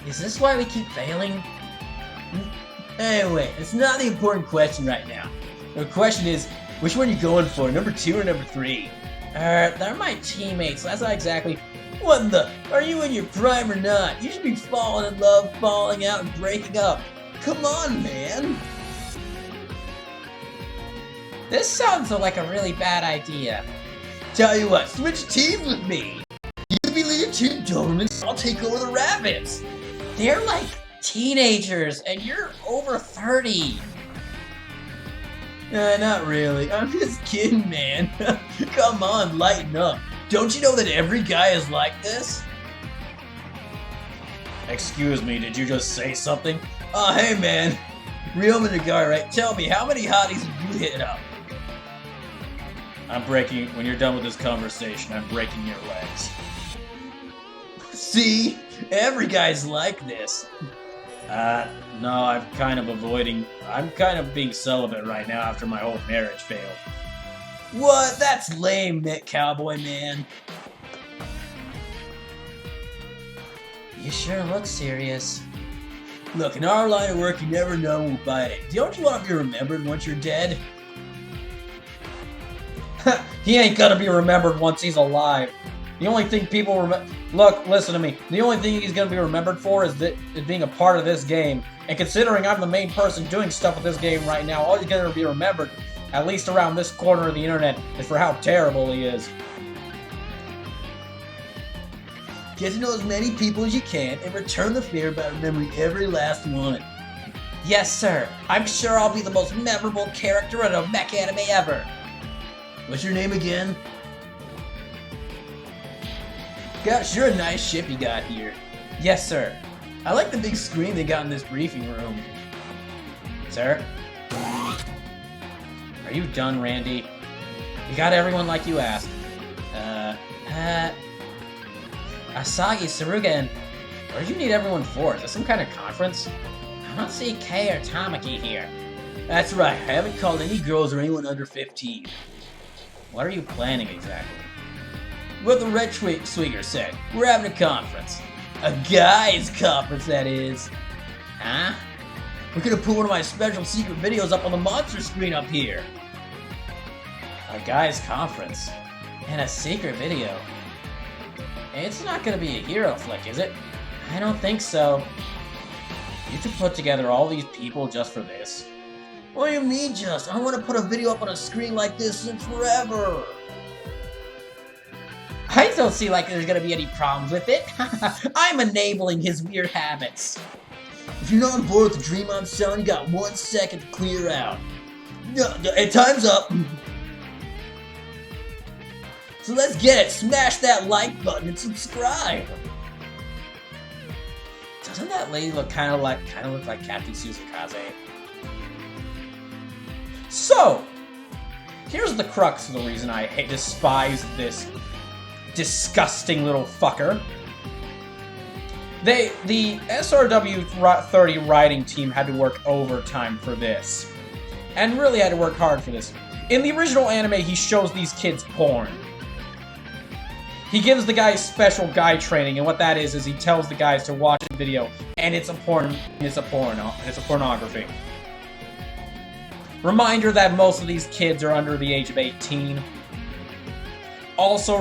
Is this why we keep failing? Anyway, it's not the important question right now. The question is, which one are you going for, number 2 or number 3? They're my teammates, so that's not exactly... What the? Are you in your prime or not? You should be falling in love, falling out, and breaking up. Come on, man! This sounds like a really bad idea. Tell you what, switch teams with me! You be leading 2 Dobermans, I'll take over the rabbits! They're like teenagers, and you're over 30. Not really. I'm just kidding, man. Come on, lighten up. Don't you know that every guy is like this? Excuse me, did you just say something? Oh, hey, man. Real guy, right? Tell me, how many hotties have you hit up? When you're done with this conversation, I'm breaking your legs. See? Every guy's like this. No, I'm kind of being celibate right now after my whole marriage failed. What? That's lame, cowboy man. You sure look serious. Look, in our line of work, you never know who'll bite it. Don't you want to be remembered once you're dead? He ain't gonna be remembered once he's alive. The only thing people remember... Look, listen to me. The only thing he's going to be remembered for is being a part of this game. And considering I'm the main person doing stuff with this game right now, all he's going to be remembered, at least around this corner of the internet, is for how terrible he is. Get to know as many people as you can and return the favor by remembering every last one. Yes, sir. I'm sure I'll be the most memorable character in a mech anime ever. What's your name again? Gosh, you're a nice ship you got here. Yes, sir. I like the big screen they got in this briefing room. Sir? Are you done, Randy? You got everyone like you asked. Asagi, Saruga, what do you need everyone for? Is this some kind of conference? I don't see Kei or Tamaki here. That's right, I haven't called any girls or anyone under 15. What are you planning exactly? What the Red Swinger said. We're having a conference. A guys' conference, that is. Huh? We're gonna put one of my special secret videos up on the monster screen up here. A guys' conference? And a secret video? It's not gonna be a hero flick, is it? I don't think so. You could put together all these people just for this. What do you mean just? I want to put a video up on a screen like this since forever. I don't see like there's gonna be any problems with it. I'm enabling his weird habits. If you're not on board with the dream I'm selling, you got 1 second to clear out. And time's up. So let's get it. Smash that like button and subscribe. Doesn't that lady look kind of look like Captain Suzukaze? So, here's the crux of the reason I despise this disgusting little fucker. The SRW-30 writing team had to work overtime for this. And really had to work hard for this. In the original anime, he shows these kids porn. He gives the guys special guy training, and what that is he tells the guys to watch a video, and it's a pornography. Reminder that most of these kids are under the age of 18. Also,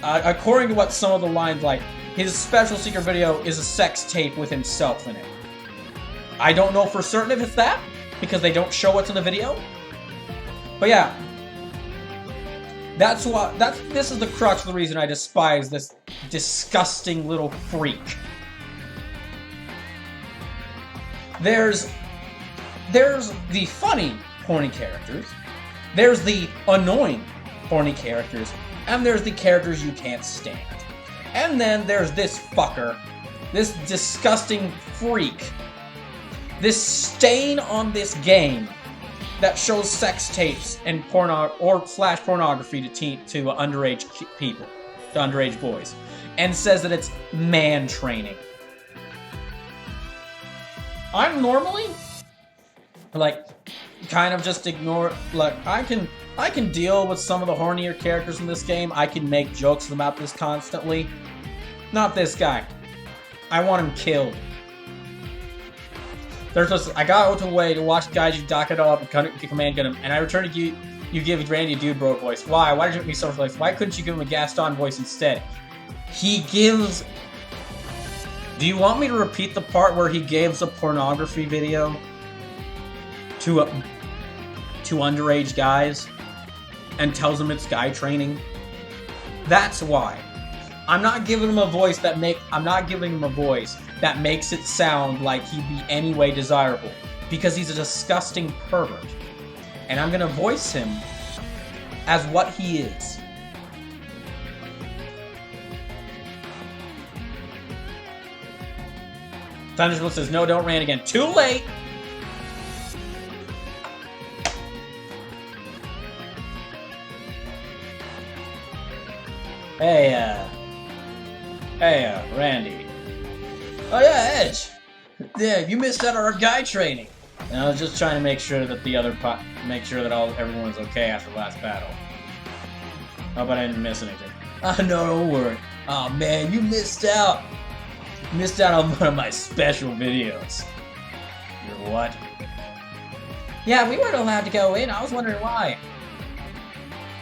according to what some of the lines like, his special secret video is a sex tape with himself in it. I don't know for certain if it's that, because they don't show what's in the video. But yeah, this is the crux of the reason I despise this disgusting little freak. There's the funny horny characters, there's the annoying horny characters, and there's the characters you can't stand. And then there's this fucker, this disgusting freak, this stain on this game that shows sex tapes and flash pornography to underage people, to underage boys, and says that it's man training. I'm normally like kind of just ignore, like I can deal with some of the hornier characters in this game. I can make jokes about this constantly. Not this guy. I want him killed. I got out of the way to watch guys you dock it all up and command gun him, and I returned to you give Randy a dude bro voice. Why? Why did you make me so voice? Why couldn't you give him a Gaston voice instead? He gives... Do you want me to repeat the part where he gives a pornography video to underage guys and tells them it's guy training? That's why. I'm not giving him a voice that makes it sound like he'd be any way desirable, because he's a disgusting pervert. And I'm gonna voice him as what he is. Thunderbolt says, no, don't rant again. Too late! Hey, Randy. Oh yeah, Edge! Yeah, you missed out on our guy training! And I was just trying to make sure that everyone's okay after the last battle. Hope I didn't miss anything. Oh, no, don't worry. Oh man, you missed out! You missed out on one of my special videos. Your what? Yeah, we weren't allowed to go in. I was wondering why.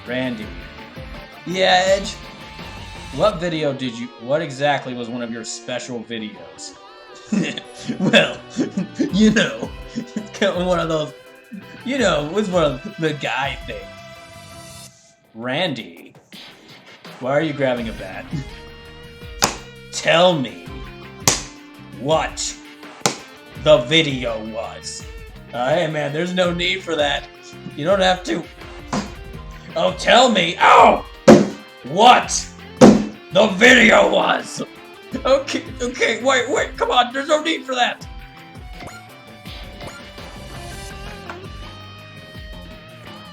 Randy. Yeah, Edge? What exactly was one of your special videos? Well, you know, it's kind of one of those, it was one of the guy things. Randy, why are you grabbing a bat? Tell me what the video was. Hey man, there's no need for that. You don't have to. Oh, tell me, what the video was. Okay, wait, come on, there's no need for that.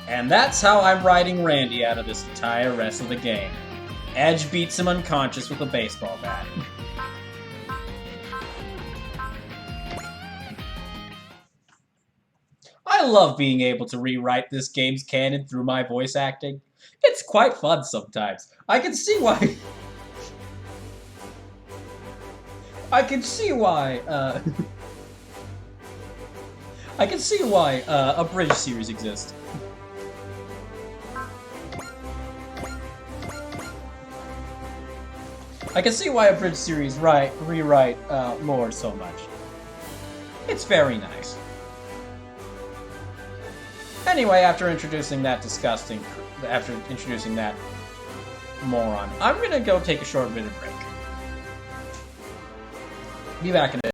And that's how I'm riding Randy out of this entire rest of the game. Edge beats him unconscious with a baseball bat. I love being able to rewrite this game's canon through my voice acting. It's quite fun sometimes. I can see why a bridge series exists. I can see why a bridge series rewrite lore so much. It's very nice. Anyway, after introducing that moron, I'm gonna go take a short bit of break. Be back in a bit.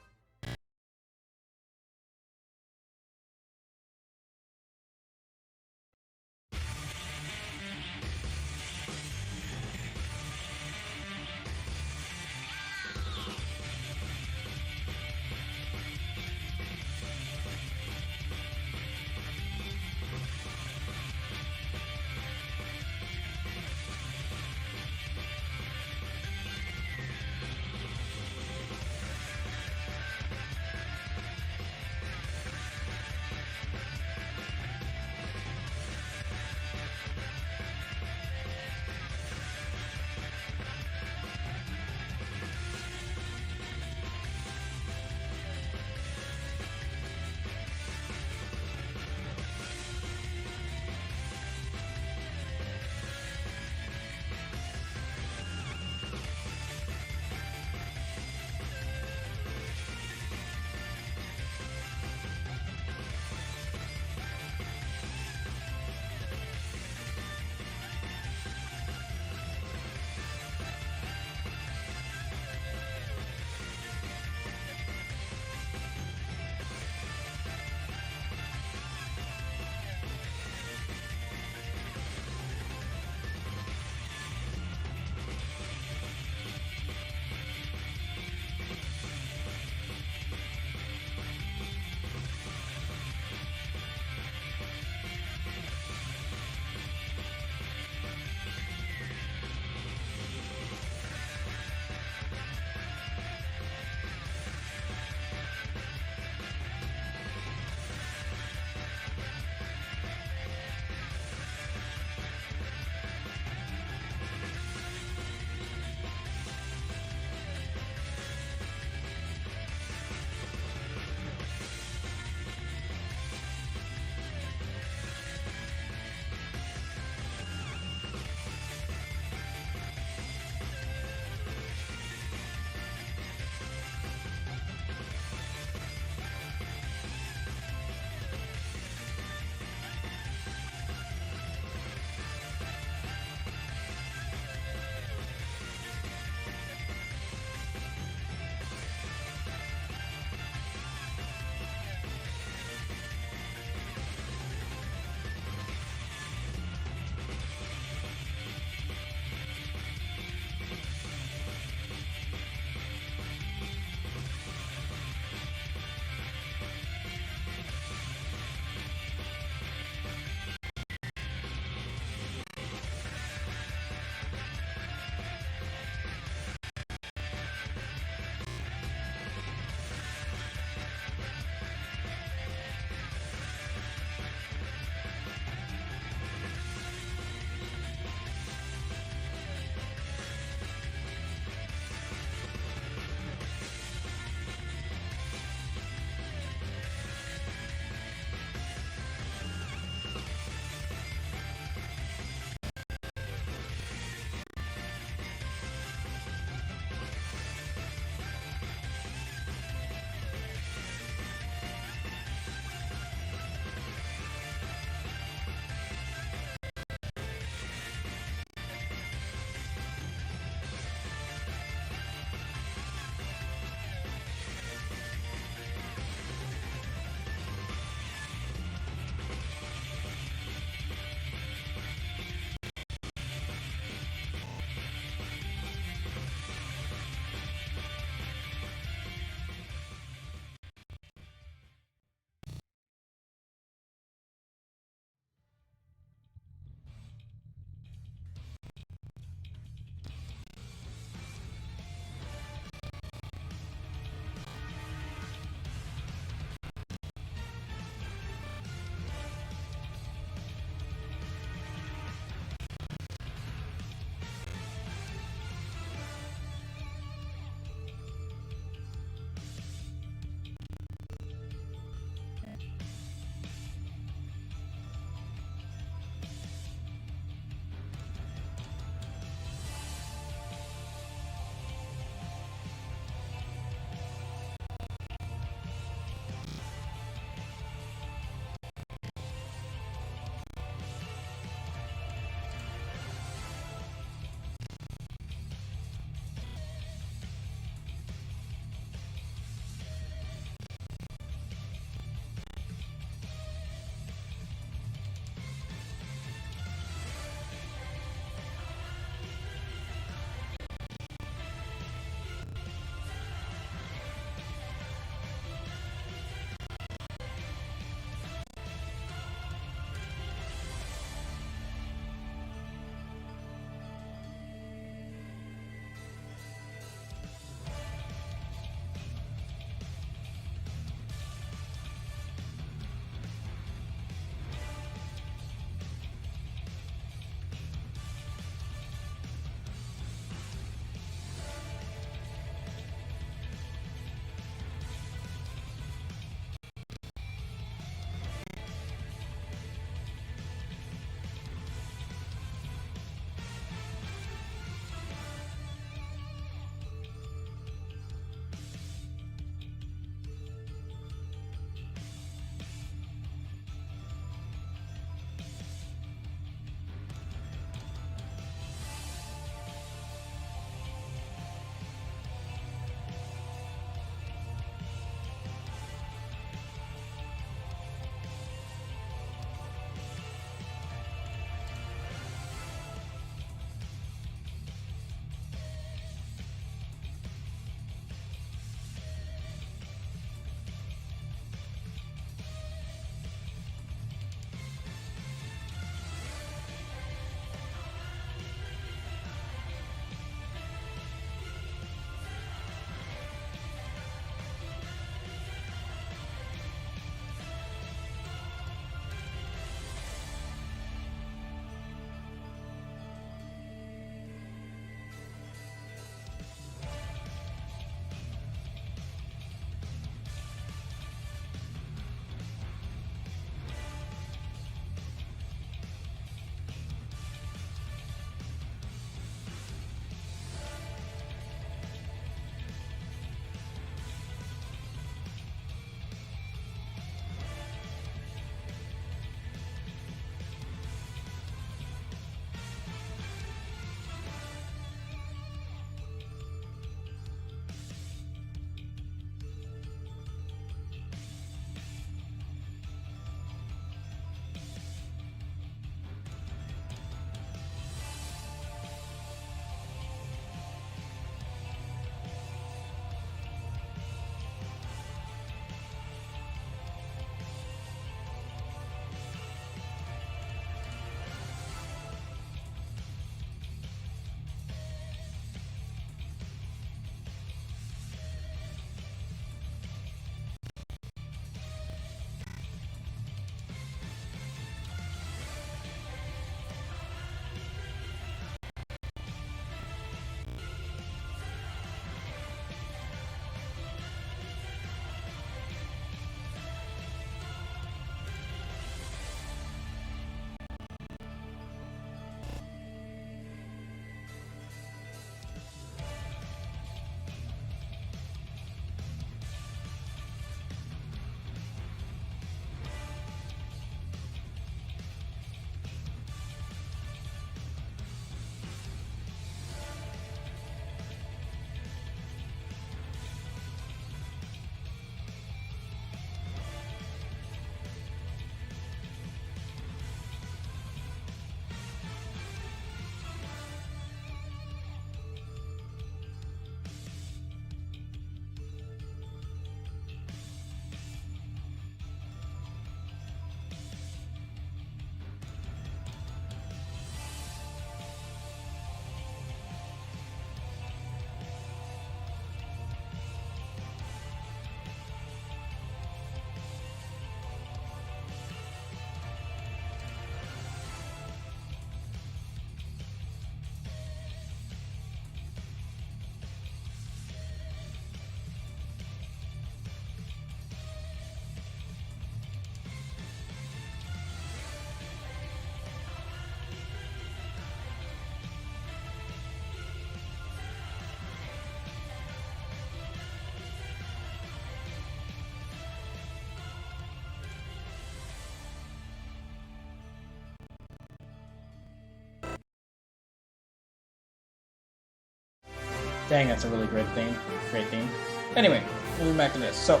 Dang, that's a really great theme. Great theme. Anyway, moving back to this. So,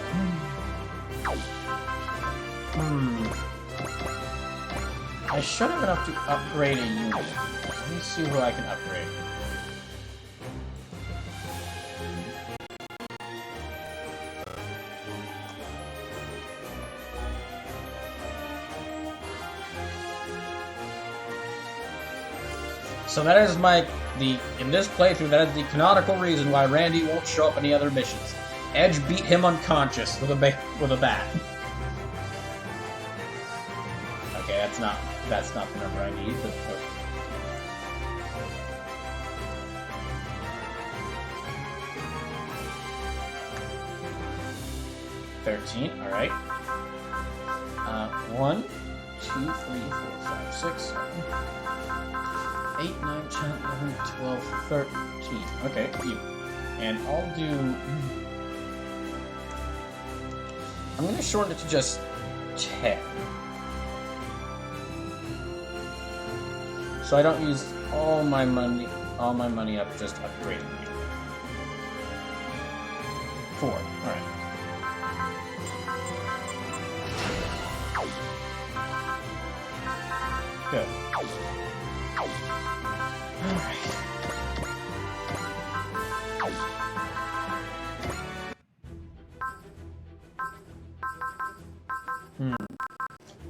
I should have enough to upgrade a unit. Let me see who I can upgrade. So that is in this playthrough, that is the canonical reason why Randy won't show up in any other missions. Edge beat him unconscious with a bat. Okay, that's not the number I need, but... 13, alright. 1, 2, 3, 4, 5, 6, 7, 8, 9, 10, 11, 12, 13. Okay, you. And I'll do... I'm gonna shorten it to just 10. So I don't use all my money up just upgrading you. 4, alright. Good. Alright.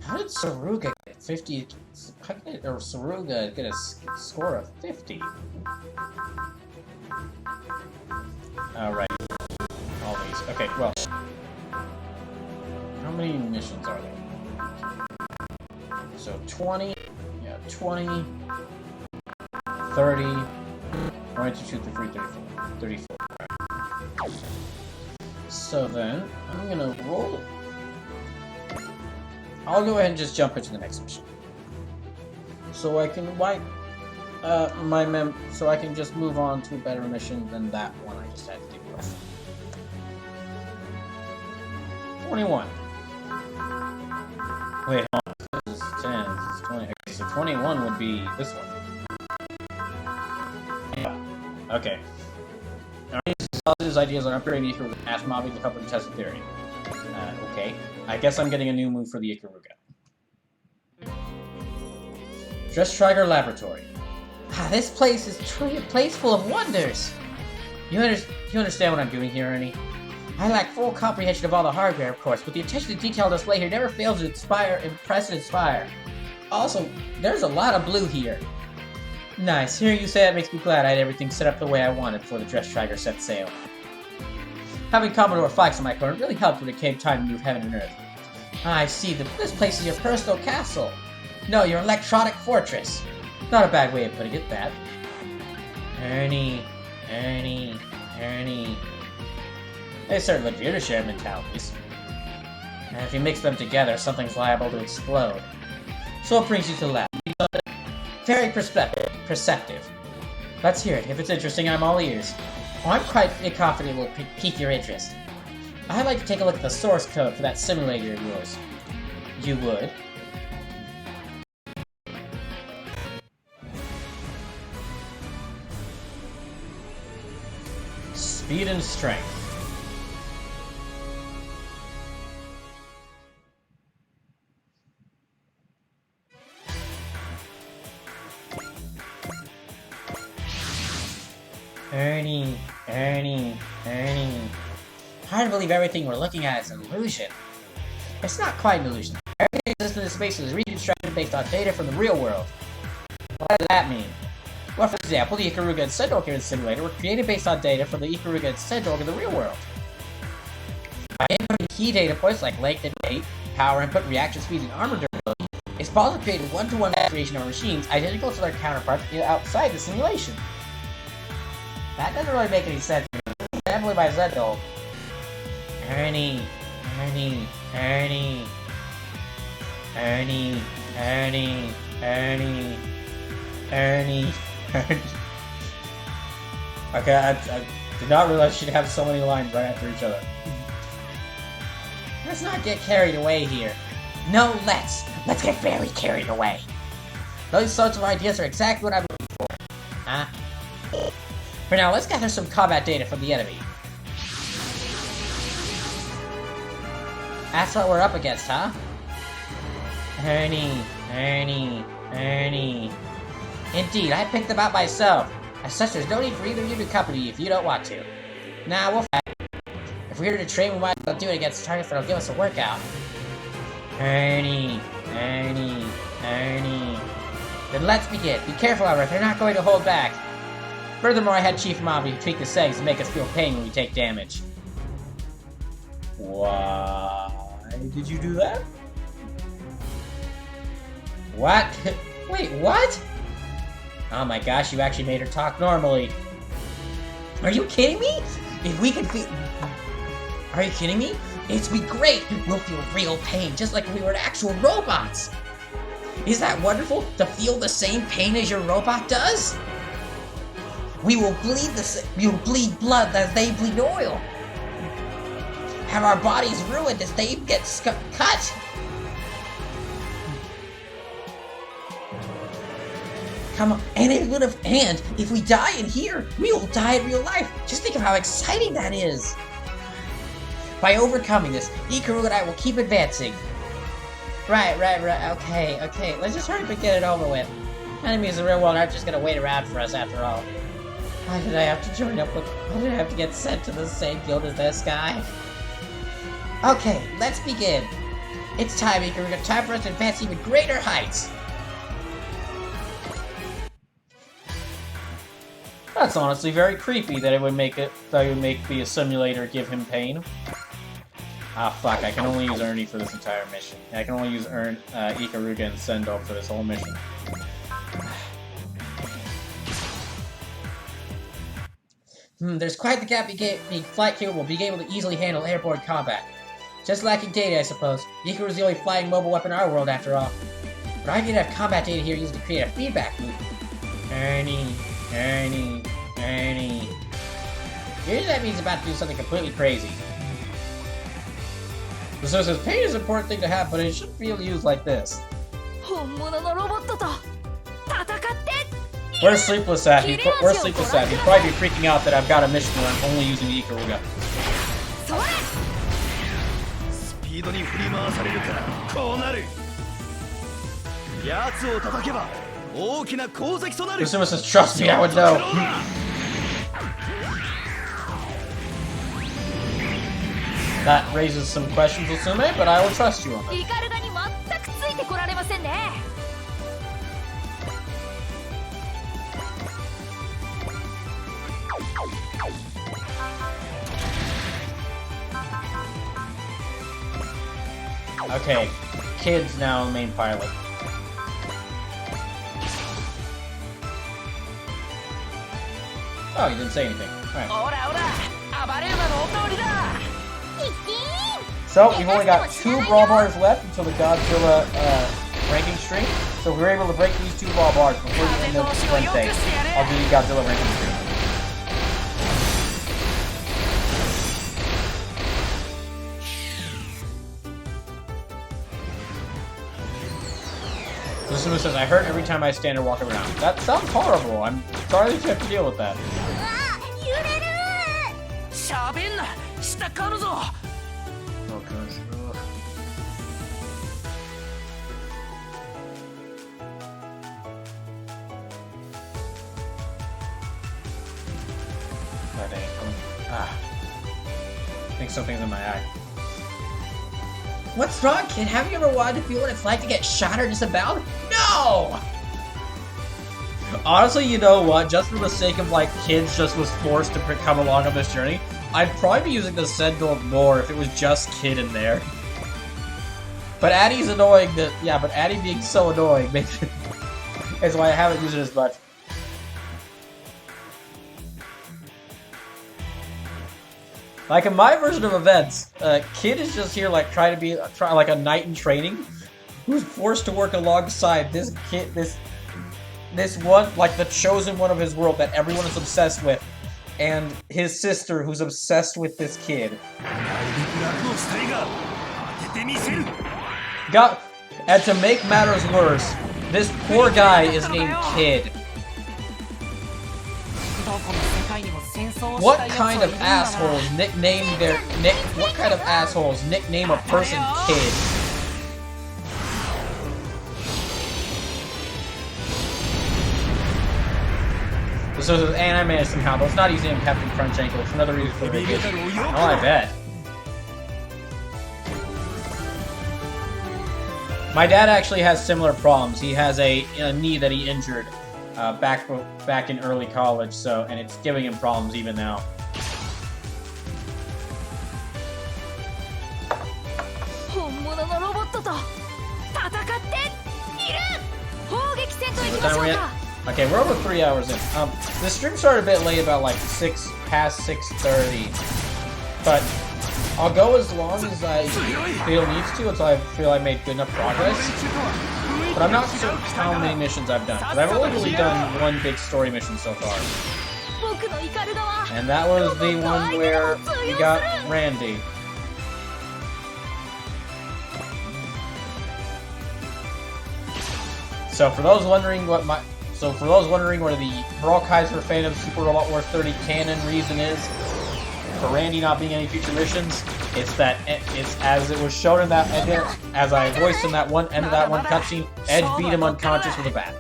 How did Saruga get 50? How did Saruga get a score of 50? Alright. All these. Okay, well. How many missions are there? So 20. Yeah, 20. 30. 22, 23, 34. 34. Right. So then, I'm gonna roll. I'll go ahead and just jump into the next mission. So I can wipe so I can just move on to a better mission than that one I just had to deal with. 21. Wait, hold on. This is 10, this is 20. Okay, so 21 would be this one. Yeah. Okay. His ideas on upgrading Ikaruga. Ask Mobby to help him test the theory. Okay. I guess I'm getting a new move for the Ikaruga. Just Striker Laboratory. Ah, this place is truly a place full of wonders. You understand what I'm doing here, Ernie? I lack full comprehension of all the hardware, of course, but the attention to detail display here never fails to impress and inspire. Also, there's a lot of blue here. Nice. Hearing you say that makes me glad I had everything set up the way I wanted before the Dress Striker set sail. Having Commodore Flax in my corner really helped when it came time to move heaven and earth. I see. This place is your personal castle. No, your electronic fortress. Not a bad way of putting it, that. Ernie. They certainly appear to share mentalities. And if you mix them together, something's liable to explode. So what brings you to the lab? Very perceptive. Let's hear it. If it's interesting, I'm all ears. Oh, I'm quite confident it will pique your interest. I'd like to take a look at the source code for that simulator of yours. You would? Speed and strength. Ernie. Hard to believe everything we're looking at is an illusion. It's not quite an illusion. Everything existing in this space is reconstructed based on data from the real world. What does that mean? Well, for example, the Ikaruga and Sendork in the simulator were created based on data from the Ikaruga and Sendork in the real world. By inputting key data points like length and weight, power input, reaction speed, and armor durability, it's possible to create a one-to-one creation of machines identical to their counterparts outside the simulation. That doesn't really make any sense. Definitely by Zendol. Ernie. Okay, I did not realize she'd have so many lines right after each other. Let's not get carried away here. No, let's get very carried away. Those sorts of ideas are exactly what I'm looking for. Huh? For now, let's gather some combat data from the enemy. That's what we're up against, huh? Ernie. Indeed, I picked them out myself. As such, there's no need for either of you to accompany if you don't want to. Nah, we'll fight. If we're here to train, we might as well do it against targets that'll give us a workout. Ernie. Then let's begin. Be careful, however, they're not going to hold back. Furthermore, I had Chief Mobby tweak the settings to make us feel pain when we take damage. Why did you do that? What? Wait, what? Oh my gosh, you actually made her talk normally. Are you kidding me? If we could be... Are you kidding me? It'd be great! We'll feel real pain, just like if we were actual robots! Is that wonderful? To feel the same pain as your robot does? We will bleed blood as they bleed oil. Have our bodies ruined as they get cut. Come on, and if we die in here, we will die in real life. Just think of how exciting that is. By overcoming this, Ikaru and I will keep advancing. Right. Okay. Let's just hurry up and get it over with. Enemies in the real world aren't just gonna wait around for us after all. Why did I have to join up with... Why did I have to get sent to the same guild as this guy? Okay, let's begin. It's time, Ikaru. Time for us to advance even greater heights. That's honestly very creepy that it would make the simulator give him pain. Ah, fuck, I can only use Ernie for this entire mission. I can only use Ikaruga and Sendo for this whole mission. There's quite the gap being flight capable, being able to easily handle airborne combat. Just lacking data, I suppose. Ikaru's the only flying mobile weapon in our world, after all. But I can have combat data here used to create a feedback loop. Ernie. Here's that means about to do something completely crazy. So it says, pain is an important thing to have, but it shouldn't feel used like this. Where's Sleepless at? Where's Sleepless at? He'd probably be freaking out that I've got a mission where I'm only using Ikaruga. Kusuma says, trust me, I would know. That raises some questions, Usume, but I will trust you on that. Okay, Kid's now the main pilot. Oh, you didn't say anything. Alright. So, we've only got 2 brawl bars left until the Godzilla ranking stream. So if we're able to break these 2 brawl bars before the end of Wednesday, I'll do the Godzilla ranking stream. Kusuma says, I hurt every time I stand or walk around. That sounds horrible. I'm sorry that you have to deal with that. Oh gosh. God dang it. I think something's in my eye. What's wrong, kid? Have you ever wanted to feel what it's like to get shot or disemboweled? No! Honestly, you know what? Just for the sake of, like, kids just was forced to come along on this journey, I'd probably be using the Sendor more if it was just Kid in there. But Addie's annoying that... Yeah, but Addie being so annoying makes it... That's why I haven't used it as much. Like, in my version of events, Kid is just here, like, trying to be like a knight in training, who's forced to work alongside this kid, this one, like, the chosen one of his world that everyone is obsessed with, and his sister, who's obsessed with this kid. And to make matters worse, this poor guy is named Kid. What kind of assholes nickname what kind of assholes nickname a person kid? This is an anime somehow, but it's not easy in Captain Crunch Ankle. It's another reason for the vacation. Oh, I bet. My dad actually has similar problems. He has a knee that he injured back in early college, and it's giving him problems even now. Okay, we're over 3 hours in. The stream started a bit late, about like past 6:30, but I'll go as long as I feel needs to until I feel I made good enough progress. But I'm not sure how many missions I've done, because I've only really done one big story mission so far. And that was the one where we got Randy. So for those wondering what the BrawlKaiser Fandubs Super Robot Wars 30 canon reason is for Randy not being any future missions, it's as it was shown in that as I voiced in that one end of that one cutscene, Edge beat him unconscious with a bat.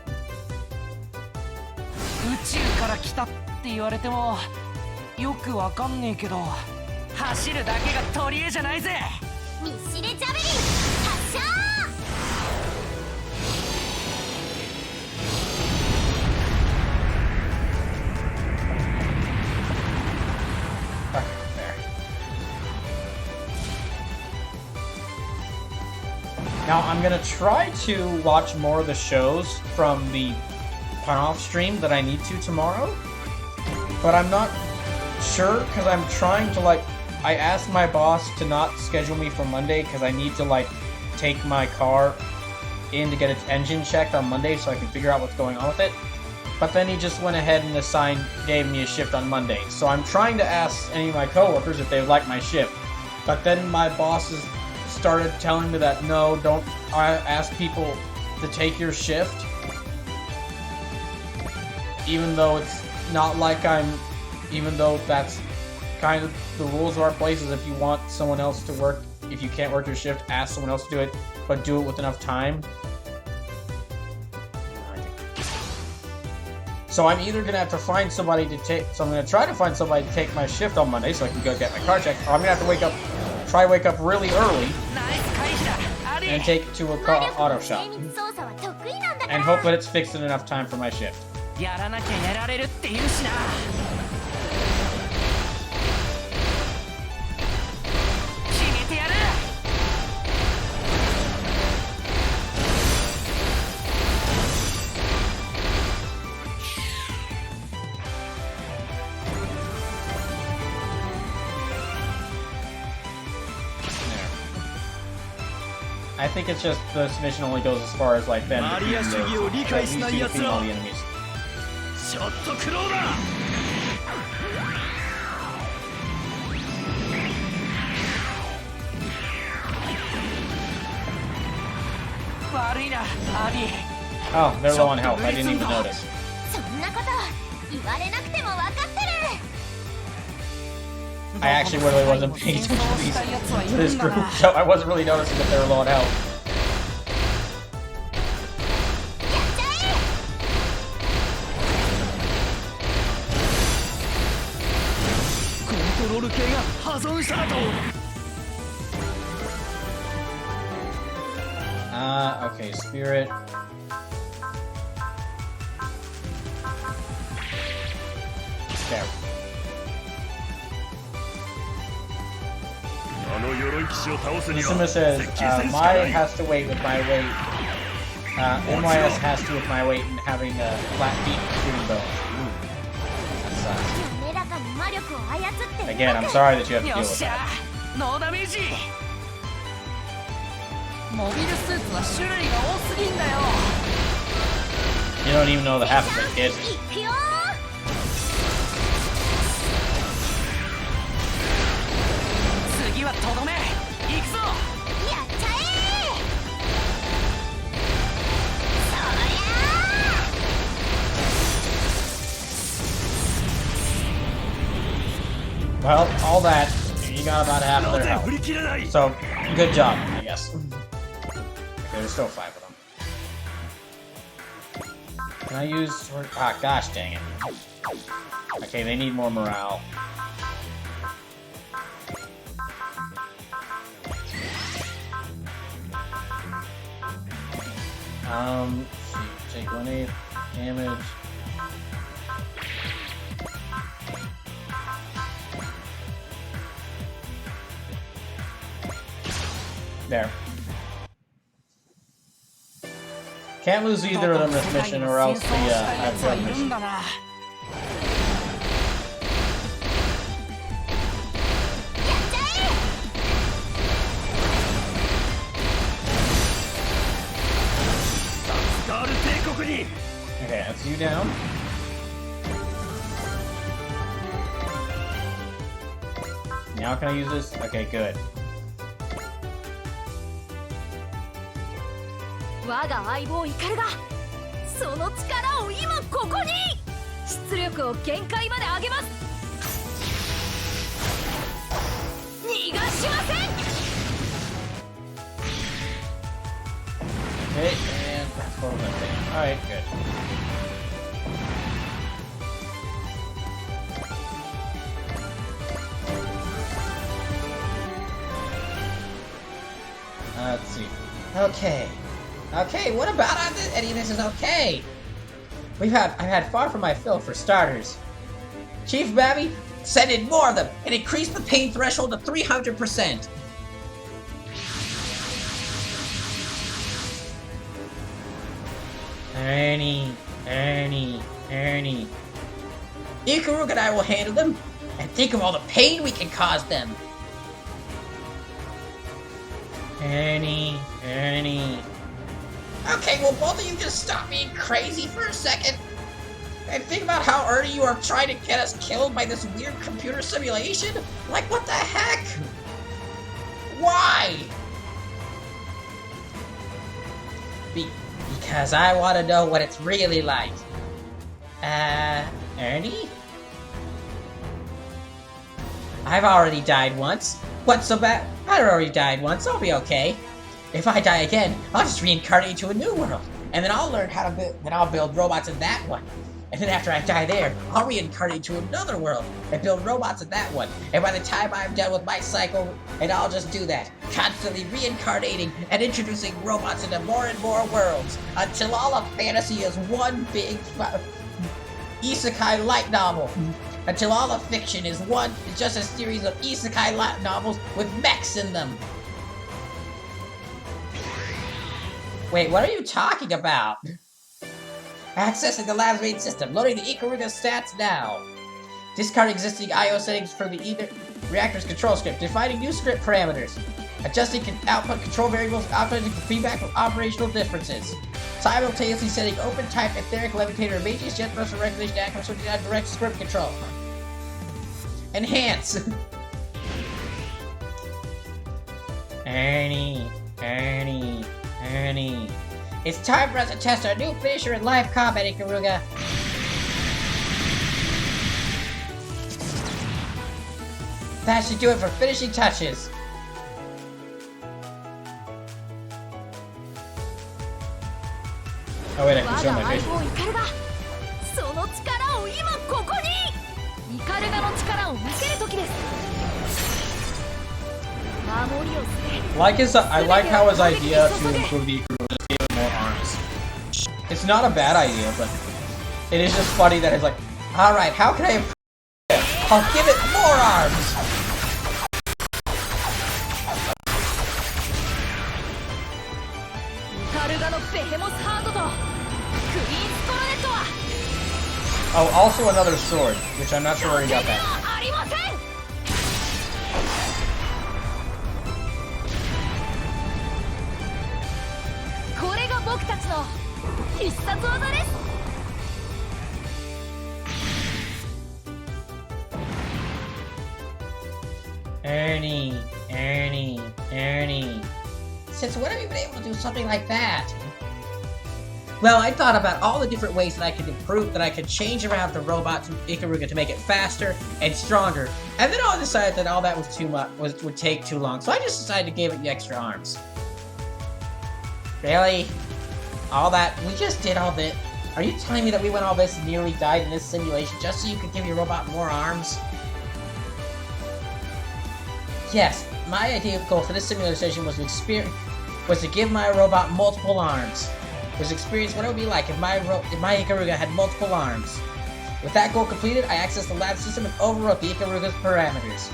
Now, I'm going to try to watch more of the shows from the Panoff stream that I need to tomorrow, but I'm not sure, because I'm trying to, I asked my boss to not schedule me for Monday, because I need to, take my car in to get its engine checked on Monday so I can figure out what's going on with it, but then he just went ahead and gave me a shift on Monday. So I'm trying to ask any of my coworkers if they would like my shift, but then my bosses started telling me that no, don't ask people to take your shift, even though it's not like even though that's kind of the rules of our places. If you want someone else to work, if you can't work your shift, ask someone else to do it, but do it with enough time. So I'm either gonna have to find somebody to take, so I'm gonna try to find somebody to take my shift on Monday so I can go get my car checked, or I'm gonna have to wake up really early and take it to a car auto shop and hope that it's fixed in enough time for my shift. I think it's just this mission only goes as far as them defeating all the enemies. Oh, they're low on health. I didn't even notice. I actually really wasn't paying attention to this group, so I wasn't really noticing that they were low on health. Okay, Spirit. There. Misima says, Mai has to wait with my weight. NYS has to with my weight and having a flat feet and shooting bow. That sucks. Again, I'm sorry that you have to deal with that. You don't even know the half of it, kid. Well, all that, you got about half of their health. So, good job, I guess. Okay, there's still 5 of them. Can I use... Ah, gosh dang it. Okay, they need more morale. Take 1/8 damage. There. Can't lose either of them this mission, or else I failed the mission. Okay, that's you down. Now can I use this? Okay, good. 我が相棒イカルがその力を今ここに出力を限界まで上げます逃がしません Okay, and transform that thing. Alright, good. Let's see. Okay. Okay, what about any of this is okay? I've had far from my fill for starters. Chief Babby, send in more of them and increase the pain threshold to 300%. Ernie. Ikaruk and I will handle them, and think of all the pain we can cause them. Ernie. Okay, will both of you just stop being crazy for a second? And think about how Ernie you are trying to get us killed by this weird computer simulation? Like, what the heck? Why? Because I want to know what it's really like. Ernie? I've already died once. What's so bad? I already died once, I'll be okay. If I die again, I'll just reincarnate into a new world. And then I'll learn how to build, then I'll build robots in that one. And then after I die there, I'll reincarnate into another world and build robots in that one. And by the time I'm done with my cycle, and I'll just do that, constantly reincarnating and introducing robots into more and more worlds, until all of fantasy is one big isekai light novel. Until all of fiction is just a series of isekai light novels with mechs in them. Wait, what are you talking about? Accessing the lab's main system. Loading the Ikaruga stats now. Discard existing I/O settings for the reactor's control script. Defining new script parameters. Adjusting output control variables. Optimizing for feedback from operational differences. Simultaneously setting open type, etheric, levitator, matrix, jet thrust, regulation, accuracy, direct script control. Enhance. Ernie. It's time for us to test our new finisher in live combat, Ikaruga. That should do it for finishing touches. Oh wait, I can show my face. その力を今ここにイカルガの力を見せる時です I like how his idea to improve the Ikaruga is give it more arms. It's not a bad idea, but it is just funny that it's like, alright, how can I improve it? I'll give it more arms! Oh, also another sword, which I'm not sure where he got that. Ernie. Since when have you been able to do something like that? Well, I thought about all the different ways that I could improve, that I could change around the robot to Ikaruga to make it faster and stronger. And then I decided that all that was too much, would take too long. So I just decided to give it the extra arms. Really? All that? We just did all this. Are you telling me that we went all this and nearly died in this simulation just so you could give your robot more arms? Yes, my ideal goal for this simulator session was to give my robot multiple arms. Was experience what it would be like if my Ikaruga had multiple arms. With that goal completed, I accessed the lab system and overwrote the Ikaruga's parameters.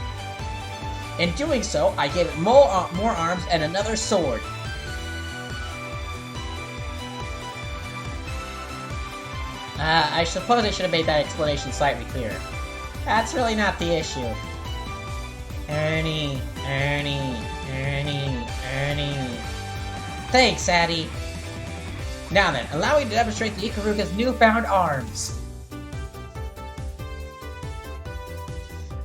In doing so, I gave it more arms and another sword. I suppose I should have made that explanation slightly clearer. That's really not the issue. Ernie. Thanks, Addy. Now then, allow me to demonstrate the Ikaruga's newfound arms.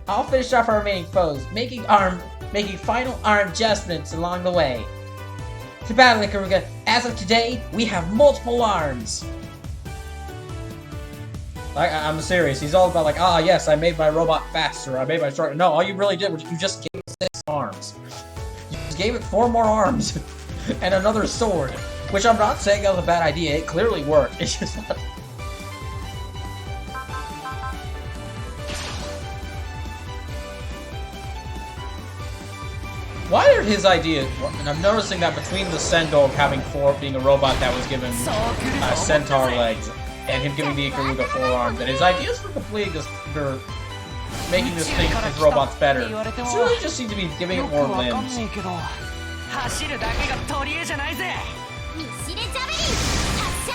I'll finish off our remaining foes, making final arm adjustments along the way. To battle Ikaruga, as of today, we have multiple arms. I'm serious, he's all about like, yes, I made my robot faster, I made my stronger. No, all you really did was you just gave it 6 arms. You just gave it 4 more arms and another sword. Which I'm not saying that was a bad idea, it clearly worked. It's just not... Why are his ideas... And I'm noticing that between the Sendog having 4, being a robot that was given centaur legs, and him giving the Ikaruga 4 arms, and his ideas for completing this, for making this thing, his robots better, it's really just seems to be giving it more limbs. ミシレジャベリン発射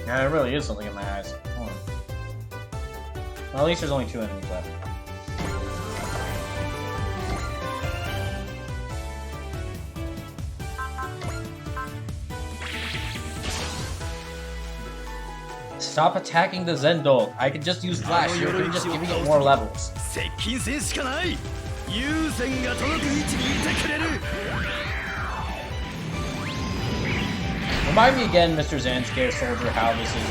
Yeah, there really is something in my eyes. Hold on. Well, at least there's only 2 enemies left. Stop attacking the Zendol. I can just use Flash. You're just giving it more levels. Remind me again, Mr. Zanscare Soldier, how this is,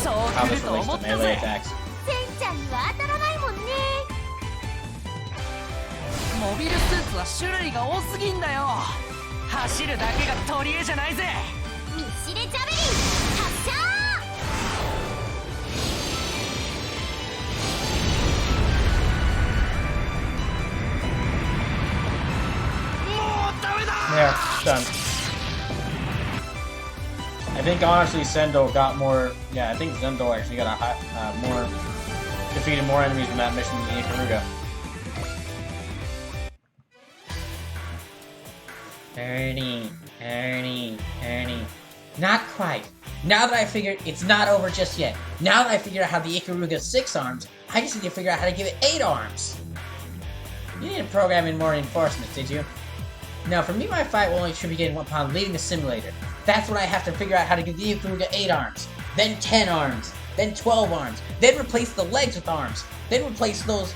how this relates to melee attacks. センちゃんには当たらないもんね。モビルスーツは種類が多すぎんだよ。走るだけが取り柄じゃないぜ。ミシレジャベリン発射 There, done. I think honestly Sendo got more. Yeah, I think Zendo actually got a defeated more enemies in that mission than Ikaruga. Ernie. Not quite. Now that I figured it's not over just yet. Now that I figured out how the Ikaruga's 6 arms, I just need to figure out how to give it 8 arms. You didn't program in more reinforcements, did you? Now, for me, my fight will only begin upon leaving the simulator. That's when I have to figure out how to give the Ikaruga 8 arms, then 10 arms, then 12 arms, then replace the legs with arms, then replace then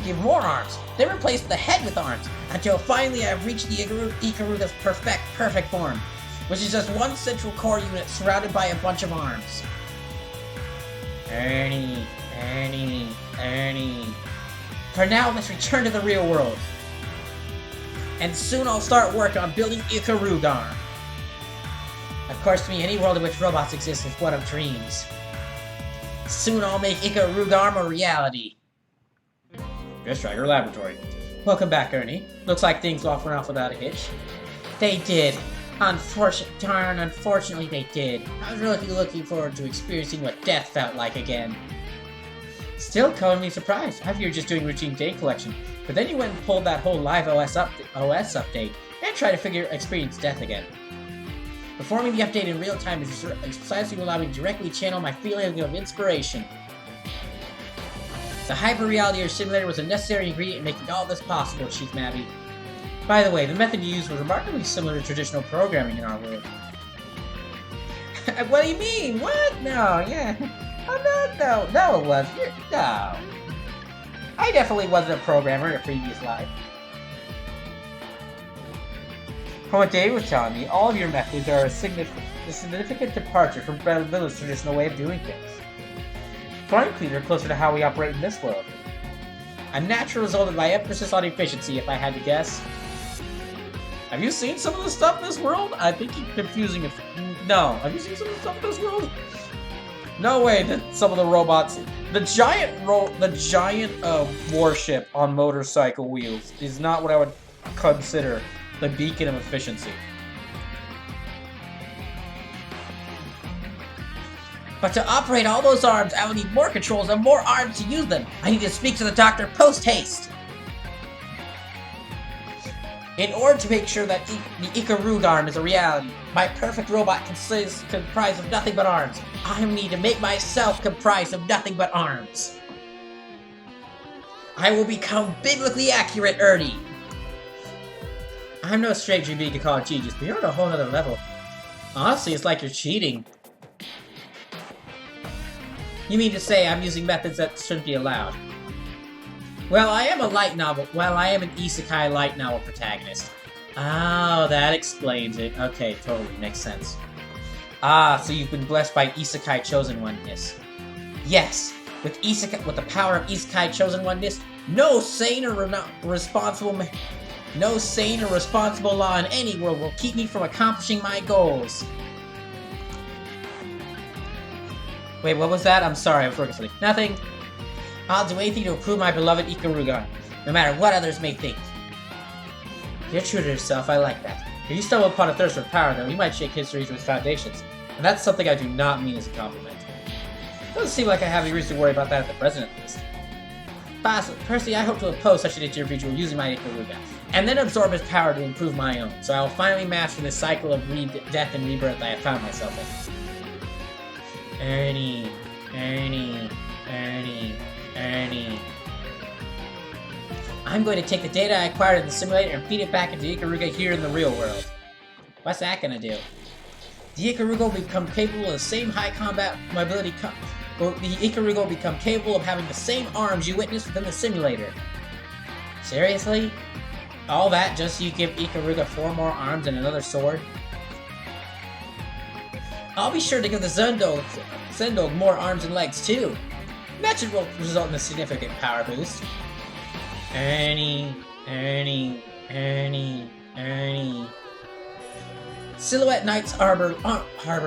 give more arms, then replace the head with arms, until finally I've reached the Ikaruga's perfect form, which is just one central core unit surrounded by a bunch of arms. Ernie. For now, let's return to the real world. And soon I'll start work on building Ikaruga. Of course, to me, any world in which robots exist is one of dreams. Soon I'll make Ikaruga a reality. Ghost Striker Laboratory. Welcome back, Ernie. Looks like things went off without a hitch. They did. Unfortunately they did. I was really looking forward to experiencing what death felt like again. Still calling me surprised. I thought you were just doing routine data collection. But then you went and pulled that whole live OS update and tried to experience death again. Performing the update in real time is precisely what allowed me to directly channel my feeling of inspiration. The hyper-reality simulator was a necessary ingredient in making all this possible, Chief Mabby. By the way, the method you used was remarkably similar to traditional programming in our world. What do you mean? What? No, yeah. Oh, no, it wasn't. No. I definitely wasn't a programmer in a previous life. From what Dave was telling me, all of your methods are a significant departure from Villa's traditional way of doing things. Frankly, they're closer to how we operate in this world. A natural result of my emphasis on efficiency, if I had to guess. Have you seen some of the stuff in this world? I think you're confusing it. No. Have you seen some of the stuff in this world? No way that some of the robots... The giant warship on motorcycle wheels is not what I would consider the beacon of efficiency. But to operate all those arms, I will need more controls and more arms to use them. I need to speak to the doctor post-haste. In order to make sure that the Ikarug arm is a reality, my perfect robot comprised of nothing but arms. I need to make myself comprised of nothing but arms. I will become biblically accurate, Ernie. I'm no stranger to being called genius, but you're on a whole other level. Honestly, it's like you're cheating. You mean to say I'm using methods that shouldn't be allowed? Well, I am a light novel. Well, I am an isekai light novel protagonist. Oh, that explains it. Okay, totally. Makes sense. Ah, so you've been blessed by Isekai Chosen Oneness. Yes, with the power of Isekai Chosen Oneness, no sane or responsible law in any world will keep me from accomplishing my goals. Wait, what was that? I'm sorry, I was working something. Nothing. I'll do anything to improve my beloved Ikaruga, no matter what others may think. You're true to yourself, I like that. If you stumble upon a thirst for power, though, you might shake history to its foundations. And that's something I do not mean as a compliment. Doesn't seem like I have any reason to worry about that at the present, at least. Personally, I hope to oppose such an individual using my Ikaruga, and then absorb his power to improve my own, so I will finally master this cycle of death and rebirth I have found myself in. Ernie. I'm going to take the data I acquired in the simulator and feed it back into Ikaruga here in the real world. What's that gonna do? The Ikaruga will become capable of the same high combat mobility. The Ikaruga will become capable of having the same arms you witnessed within the simulator. Seriously? All that just so you give Ikaruga 4 more arms and another sword? I'll be sure to give the Zendog more arms and legs too. That should result in a significant power boost. Ernie. Silhouette Knights harbor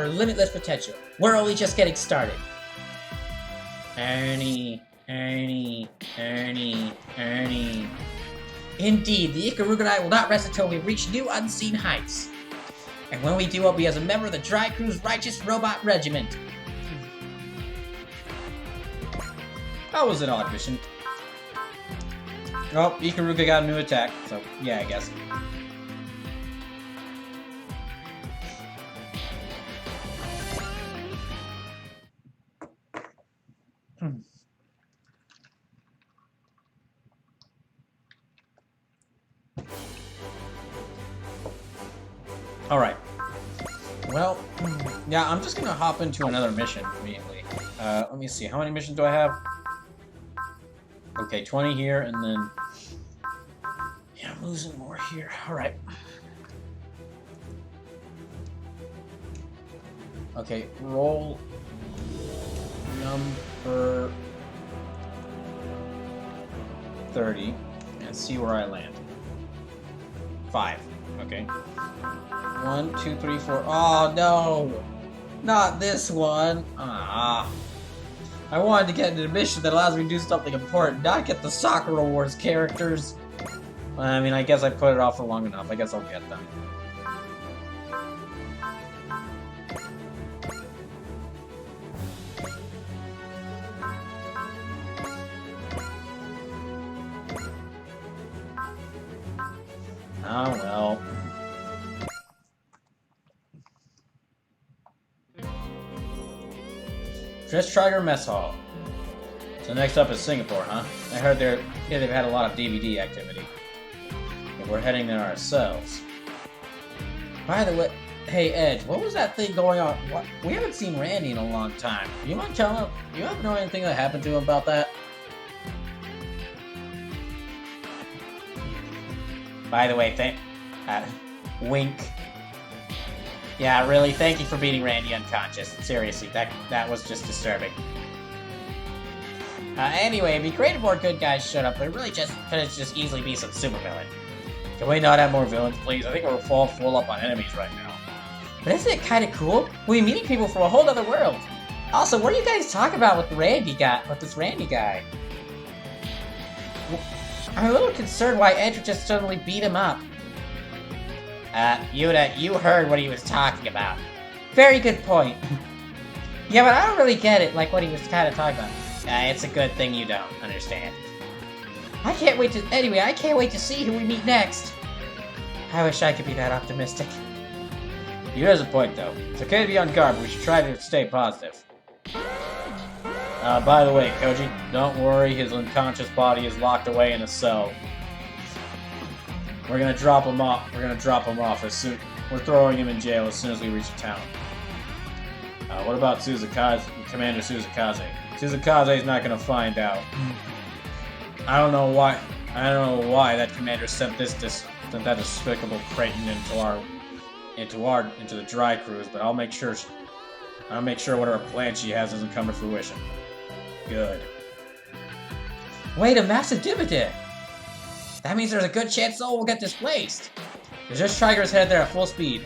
limitless potential. We're only just getting started. Ernie. Indeed, the Ikaruga and I will not rest until we reach new unseen heights. And when we do, I'll be as a member of the Dry Crew's Righteous Robot Regiment. That was an odd mission. Oh, Ikaruga got a new attack, so yeah, I guess. Alright. Well, yeah, I'm just gonna hop into another mission immediately. Let me see, how many missions do I have? Okay, 20 here, and then... Yeah, I'm losing more here. Alright. Okay, roll... number... 30, and see where I land. 5. Okay. 1, 2, 3, 4... Oh, no! Not this one! Ah... I wanted to get into a mission that allows me to do something important, not get the Sakura Wars characters. I mean, I guess I put it off for long enough. I guess I'll get them. Oh well. Dress Trigger Mess Hall. So next up is Singapore, huh? I heard they've had a lot of DVD activity. we're heading there ourselves. By the way, hey Edge, what was that thing going on? What? We haven't seen Randy in a long time. You mind telling him? You ever know anything that happened to him about that? By the way, wink. Yeah, really, thank you for beating Randy unconscious. Seriously, that was just disturbing. Anyway, it'd be great if more good guys showed up, but it really could just easily be some supervillain. Can we not have more villains, please? I think we're full up on enemies right now. But isn't it kind of cool? We'll be meeting people from a whole other world. Also, what are you guys talking about with this Randy guy? I'm a little concerned why Edge just suddenly beat him up. Yuta, you heard what he was talking about. Very good point. Yeah, but I don't really get it, like what he was kind of talking about. It's a good thing you don't understand. I can't wait to see who we meet next. I wish I could be that optimistic. He has a point, though. It's okay to be on guard, but we should try to stay positive. By the way, Koji, don't worry, his unconscious body is locked away in a cell. We're gonna drop him off. As soon. We're throwing him in jail as soon as we reach the town. What about Commander Suzukaze? Suzukaze's not gonna find out. I don't know why that commander sent that despicable Creighton into the dry cruise, but I'll make sure whatever plan she has doesn't come to fruition. Good. Wait, a massive dividend! That means there's a good chance Soul will get displaced. The Just Striker's headed there at full speed.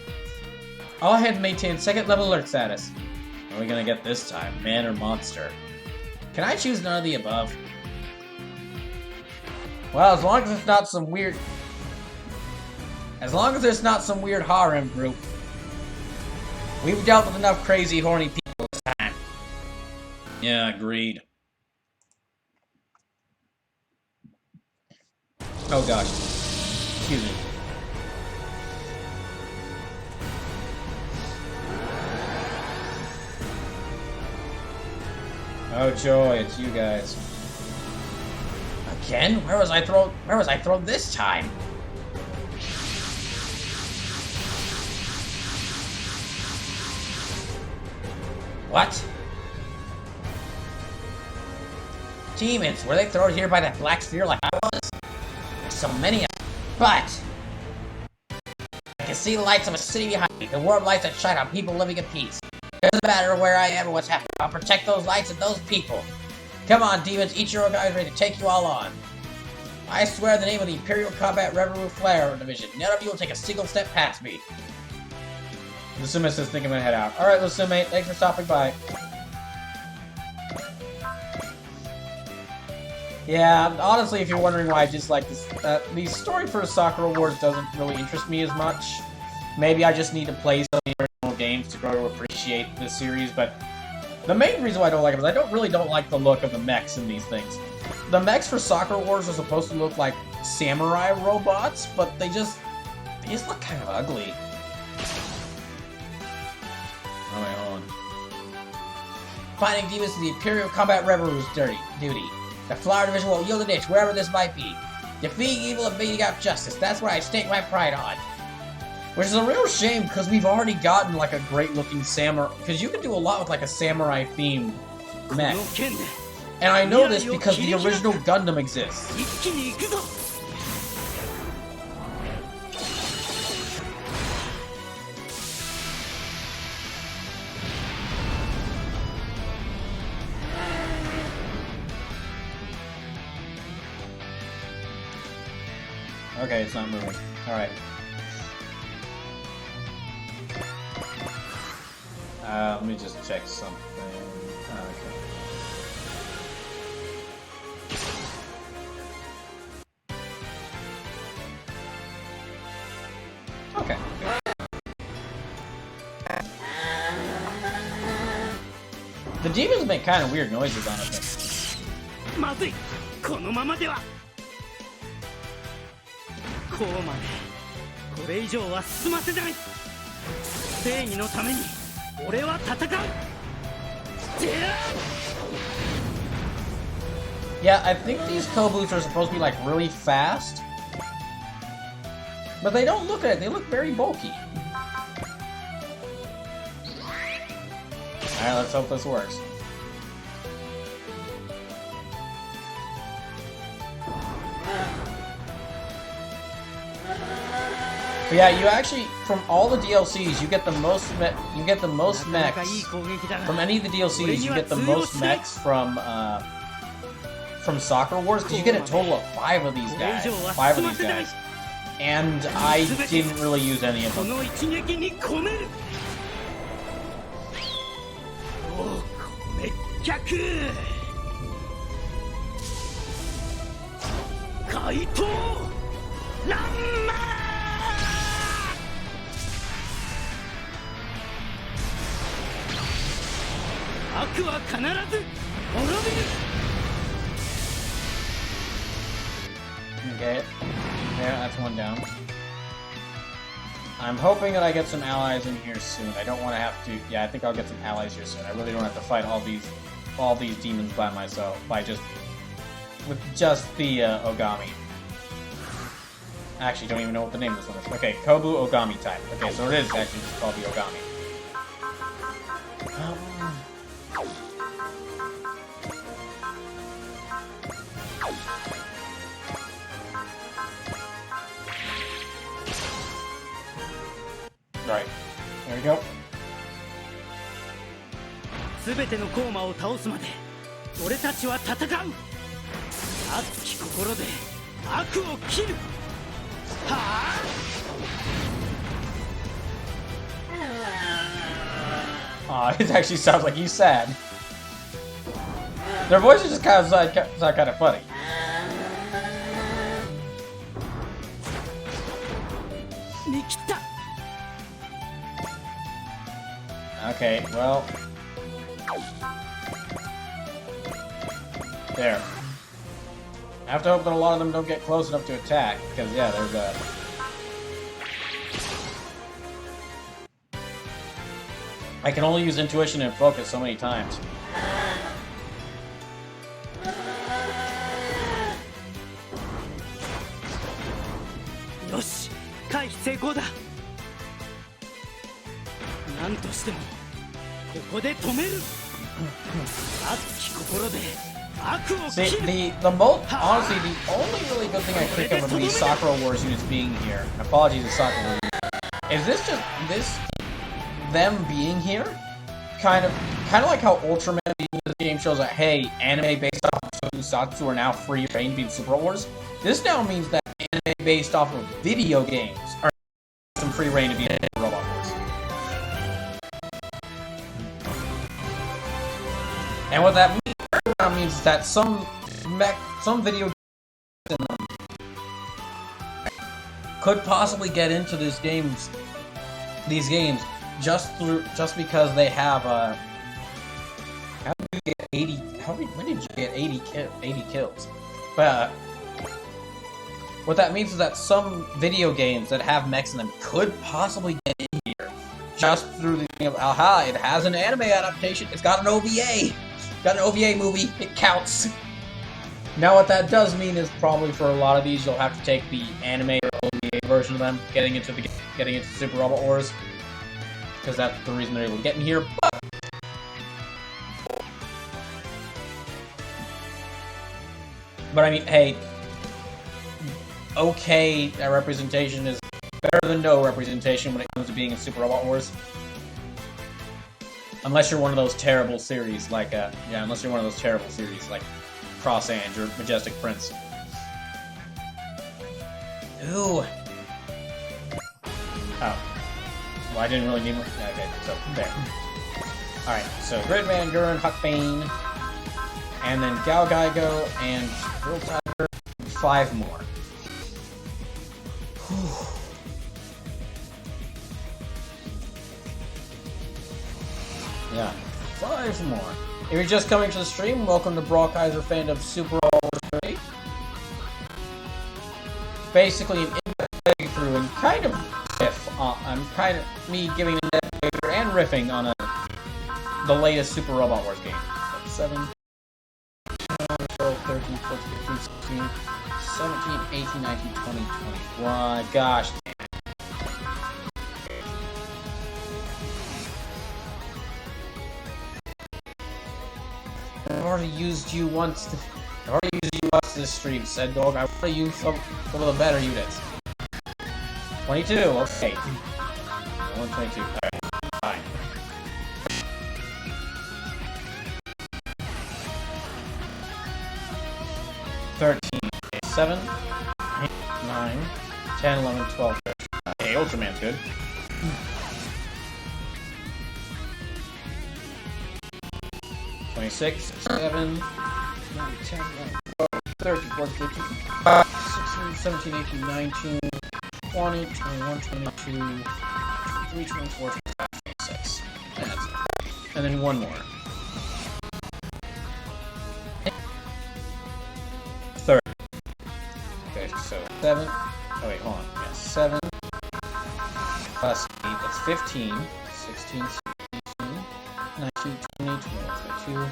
All hands maintain second level alert status. What are we gonna get this time, man or monster? Can I choose none of the above? Well, as long as it's not some weird... As long as it's not some weird harem group. We've dealt with enough crazy, horny people this time. Yeah, agreed. Oh gosh. Excuse me. Oh joy, it's you guys. Again? Where was I thrown this time? What? Demons, were they thrown here by that black sphere like I was? There's so many of them. But I can see the lights of a city behind me, the warm lights that shine on people living in peace. Doesn't matter where I am or what's happening. I'll protect those lights and those people. Come on, demons, Ichiro guys ready to take you all on. I swear in the name of the Imperial Combat Revenue Flare Division, none of you will take a single step past me. Lusume says thinking I'm gonna head out. Alright, Lusume, thanks for stopping by. Yeah, honestly, if you're wondering why I dislike this, the story for Sakura Wars doesn't really interest me as much. Maybe I just need to play some of the original games to grow to appreciate this series, but the main reason why I don't like it is I don't like the look of the mechs in these things. The mechs for Sakura Wars are supposed to look like samurai robots, but they just look kind of ugly. Oh, wait, hold on. Fighting demons is the Imperial Combat Revenue's duty. The Flower Division will yield an inch, wherever this might be. Defeating evil and beating out justice, that's what I stake my pride on. Which is a real shame, because we've already gotten, like, a great-looking samurai... Because you can do a lot with, like, a samurai-themed mech. And I know this because the original Gundam exists. Okay, it's not moving. Alright. Let me just check something. Okay. The demons make kind of weird noises on it. まずいこのままではこうまでこれ以上は進ませない正義のために俺は戦う Yeah, I think these Kobus are supposed to be like really fast. But they don't look at it. They look very bulky. Alright, let's hope this works. But yeah, you actually, from all the DLCs, you get the most mechs. From any of the DLCs, you get the most mechs from Soccer Wars, because you get a total of 5 of these guys. 5 of these guys. And I didn't really use any of them. Okay, yeah, that's one down. I'm hoping that I get some allies in here soon. I don't want to have to. Yeah, I think I'll get some allies here soon. I really don't have to fight all these demons by myself. With just the Ogami. Actually, don't even know what the name of this one is. Okay, Kobu Ogami type. Okay, so it is actually just called the Ogami. Right. There we go. すべてのコーマを倒すまで俺たちは戦う。熱き心で悪を切る。はあ。It actually sounds like he's sad. Their voices just kind of funny. Okay, well, there. I have to hope that a lot of them don't get close enough to attack, because yeah, there's a. I can only use intuition and focus so many times. Yoshi, 回避成功だ。なんとしてもここで止める。熱き心で悪を切る。 See, honestly, the only really good thing I think of these Sakura Wars units being here, and apologies to Sakura Wars, is them being here, kind of like how Ultraman being in this game shows that, hey, anime based off of Tokusatsu are now free reign being Super Wars. This now means that anime based off of video games are some free reign to be in Robot Wars. And what that means is that some video games could possibly get into these games just because they have how did you get 80? When did you get 80 kills? But what that means is that some video games that have mechs in them could possibly get in here just through the thing of, aha, it has an anime adaptation. It's got an OVA. Got an OVA movie. It counts. Now what that does mean is probably for a lot of these you'll have to take the anime or OVA version of them, getting into Super Robot Wars, because that's the reason they're able to get in here. But I mean, hey, okay, that representation is better than no representation when it comes to being in Super Robot Wars. Unless you're one of those terrible series like, unless you're one of those terrible series like Cross Ange or Majestic Prince. Ooh. Oh. Well, I didn't really need one. Okay, so, there. Alright, so Gridman, Gurren, Huckbane, and then Gao Gaigo, and Drill Tiger, 5 more. Whew. Yeah, 5 more. If you're just coming to the stream, welcome to BrawlKaiser Fandubs Super Wars 3. Basically, an in-depth playthrough and kind of me giving an in-depth playthrough and riffing on the latest Super Robot Wars game. 7, 12, 13, 14, 15, 16, 17, 18, 19, 20, 21. Gosh, damn. already used you once. I've already used you once this stream, said Dog. I want to use some of the better units. 22, okay. 122, alright, fine. Okay, 7, 8, 9, 10, 11, 12, 13. Okay, Ultraman's good. 26, 7, 9, 10, 11, 12, 13, 14, 15, 16, 17, 18, 19, 20, 21, 22, 23, 24, 25, 26. And that's it. And then one more. 30. Okay, so 7. Oh, wait, hold on. Yeah, 7 plus 8. That's 15. 16, 17, 19, 20, 21, 22, 23,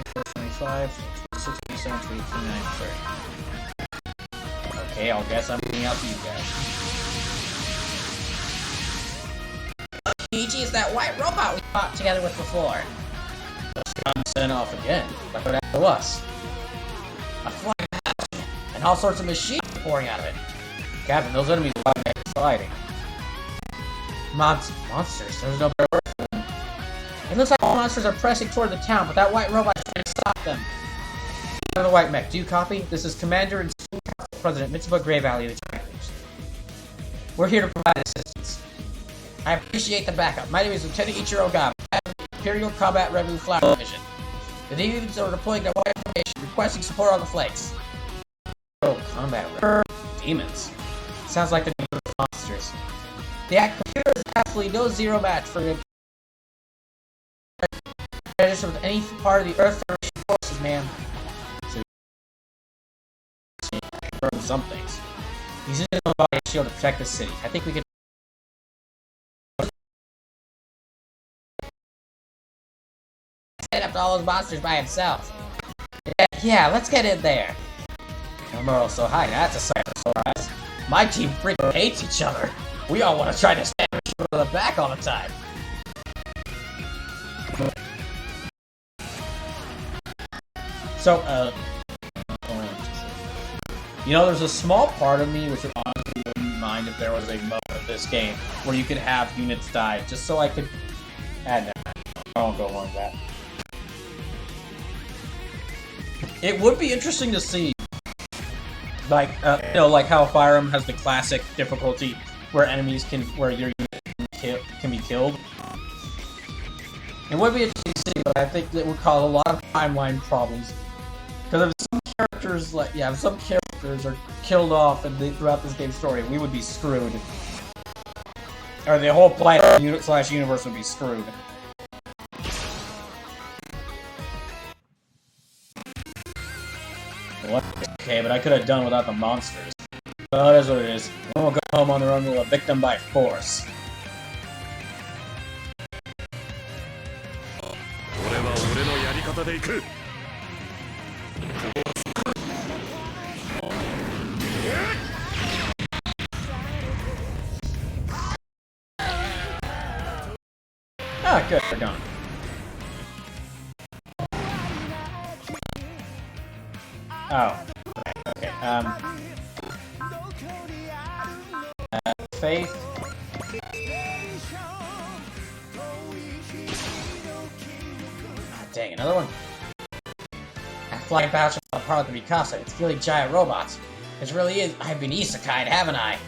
24, 25, 26, 27, 28, 29, 30. Okay, I'll guess I'm getting out to you guys. Luigi is that white robot we fought together with before. Just got sent off again. Like what happened to us. A flying machine, and all sorts of machines pouring out of it. Captain, those enemies are sliding. Monsters, there's no better word for them. It looks like all monsters are pressing toward the town, but that white robot is trying to stop them. The white mech, do you copy? This is Commander and School Council President Mitsuba Grey Valley of the Champions. We're here to provide assistance. I appreciate the backup. My name is Lieutenant Ichiro Gaba. I have the Imperial Combat Revenue Flower Division. The Navy are deploying their wide formation, requesting support on the flanks. Oh, combat demons. Sounds like the name of the monsters. The computer is absolutely no zero match for the register with any part of the Earth Federation forces, ma'am. So burn some things. He's using the body shield to protect the city. I think we can stand up to all those monsters by himself. Yeah, let's get in there. Emerald so high, now that's a sight for sore eyes. My team freaking hates each other. We all want to try to stab each other in the back all the time. So, you know, there's a small part of me which would honestly wouldn't mind if there was a mode of this game where you could have units die, just so I could add that. I won't go along with that. It would be interesting to see, like, you know, like how Fire Emblem has the classic difficulty where enemies where your unit can be killed. It would be interesting to see, but I think it would cause a lot of timeline problems. Because if some characters, if some characters are killed off throughout this game's story, we would be screwed. Or the whole planet /universe would be screwed. Okay, but I could have done without the monsters. Well, it is what it is. No one will go home on their own, we'll have victim by force. Ah, good, they're gone. Oh. Okay, Faith. Ah, dang, another one. That flying battleship is part of the Mikasa. It's really giant robots. It really is. I've been isekai'd, haven't I?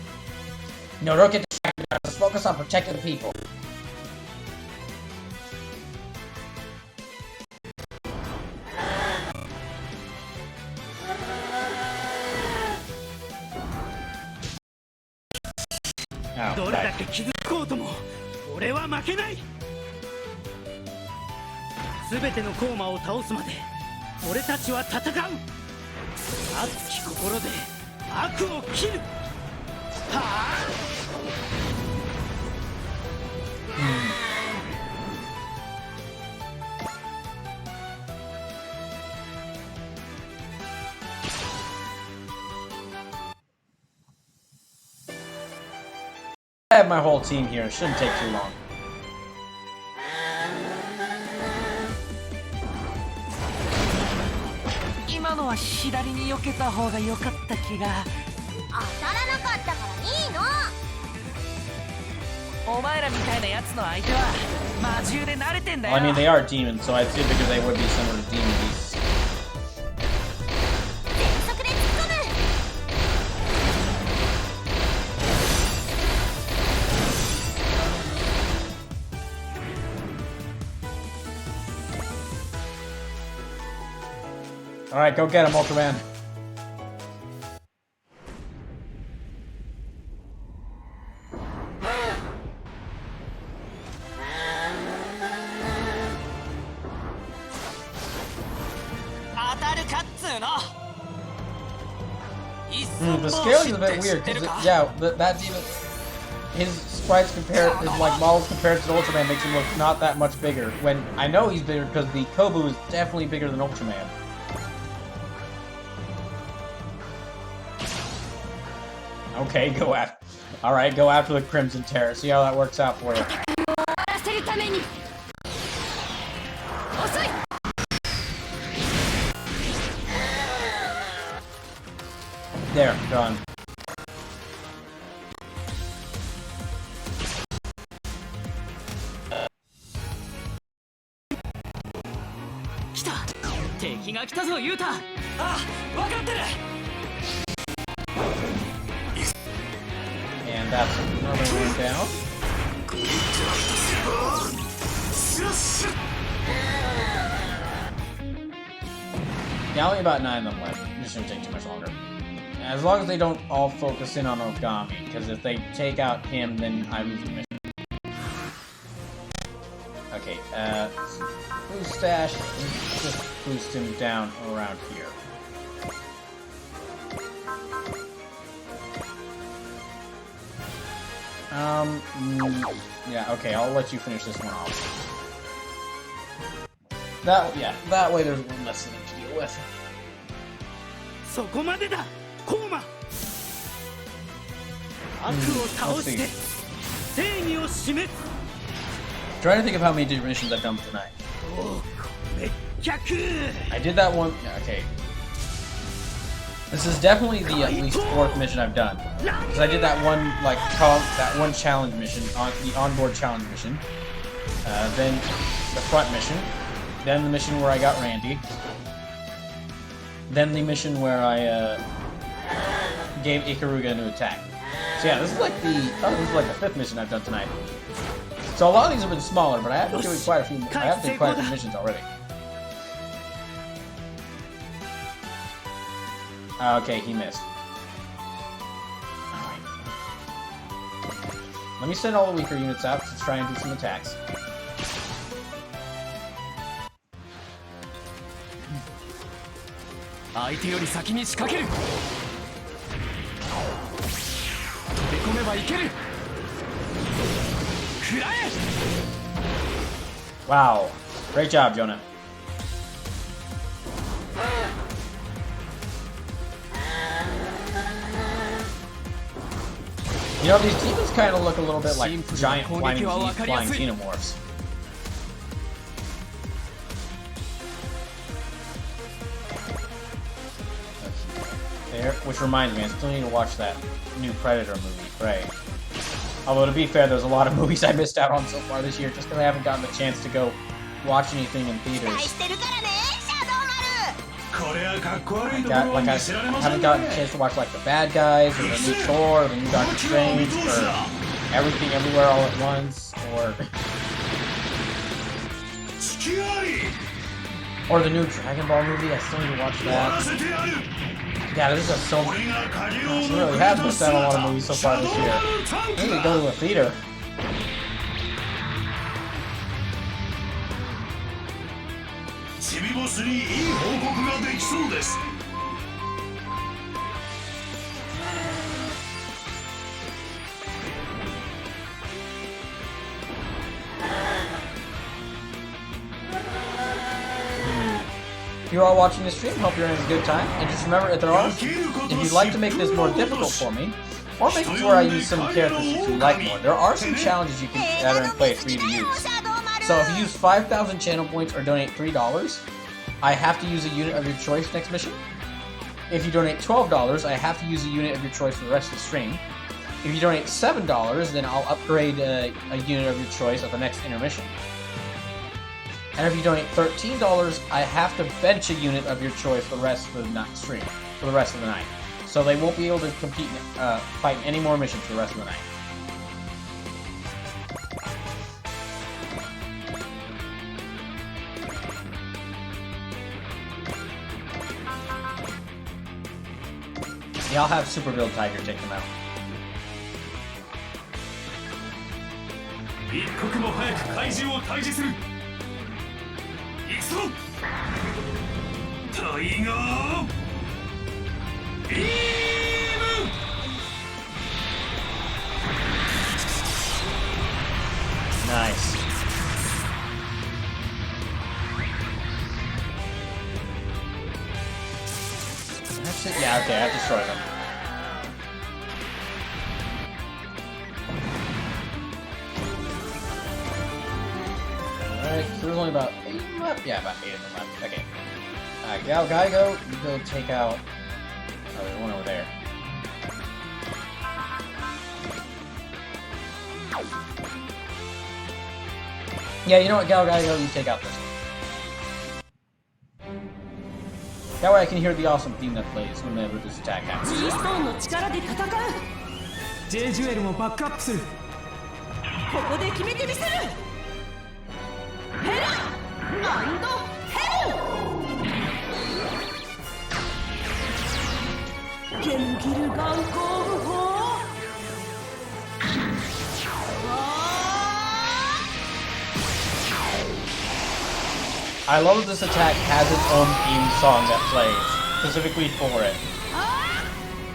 No, don't get distracted. Let's focus on protecting the people.どれだけ傷つこうとも俺は負けない。すべてのコーマを倒すまで俺たちは戦う。熱き心で悪を切る。はあ。I have my whole team here. It shouldn't take too long. のは左に避けた方が良かった気が。当たらなかったからいいの。お前らみたいなやつの相手は魔獣で慣れてんだよ。 Well, I mean, they are demons, so I'd say because they would be similar to demon beasts. 全速で突っ込む。Alright, go get him, Ultraman. The scaling is a bit weird, because, yeah, that's even... His sprites compared, his, like, models compared to Ultraman makes him look not that much bigger, when I know he's bigger because the Kobu is definitely bigger than Ultraman. Okay, go after... Alright, go after the Crimson Terror, see how that works out for you. There, done. And that's another one down. Yeah, only about 9 of them left. This shouldn't take too much longer. As long as they don't all focus in on Ogami, because if they take out him, then I lose the mission. Okay, boost stash, just boost him down around here. Yeah, okay, I'll let you finish this one off. That way there's one less thing to deal with. そこまでだ、コーマ。悪を倒して正義を示す。 Trying to think of how many missions I've done tonight. 滅却。 I did that one. Okay. This is definitely the at least 4th mission I've done. Because I did that one challenge mission, the onboard challenge mission. Then the front mission. Then the mission where I got Randy. Then the mission where I gave Ikaruga a new attack. So yeah, this is like the 5th mission I've done tonight. So a lot of these have been smaller, but I have been doing quite a few. I have done quite a few missions already. Okay, he missed. Alright. Let me send all the weaker units out to try and do some attacks. Wow. Great job, Jonah. You know, these demons kind of look a little bit like giant flying xenomorphs. There, which reminds me, I still need to watch that new Predator movie, Prey. Although, to be fair, there's a lot of movies I missed out on so far this year, just because I haven't gotten the chance to go watch anything in theaters. I haven't gotten a chance to watch like The Bad Guys, or the new Thor, or the new Doctor Strange, or Everything Everywhere All at Once, or the new Dragon Ball movie. I still need to watch that. Yeah, this is so. I really have missed out on a lot of movies so far this year. I need to go to a theater. If you're all watching this stream, hope you're having a good time. And just remember, if you'd like to make this more difficult for me, or make it where I use some characters that you like more, there are some challenges that are in play for you to use. So if you use 5,000 channel points or donate $3, I have to use a unit of your choice next mission. If you donate $12, I have to use a unit of your choice for the rest of the stream. If you donate $7, then I'll upgrade a unit of your choice at the next intermission. And if you donate $13, I have to bench a unit of your choice for the rest of the night stream, for the rest of the night. So they won't be able to compete, fight in any more missions for the rest of the night. Yeah, I'll have Super Build Tiger take them out. 一刻も早く怪獣を退治する。行くぞ。タイガービーム。Nice. That's it. Yeah, okay, I have to destroy them. Alright, so there's only about 8 of them left? Yeah, about 8 of them left. Okay. Alright, BrawlKaiser, you go take out... Oh, there's one over there. Yeah, you know what, BrawlKaiser, you take out this one. That way I can hear the awesome theme that plays whenever this attack happens. ジーストーンの力で戦う。J ジュエルもバックアップする。ここで決めてみせる。ヘル、ランド、ヘル。ゲンギルガンコールフォー。I love that this attack has its own theme song that plays, specifically for it.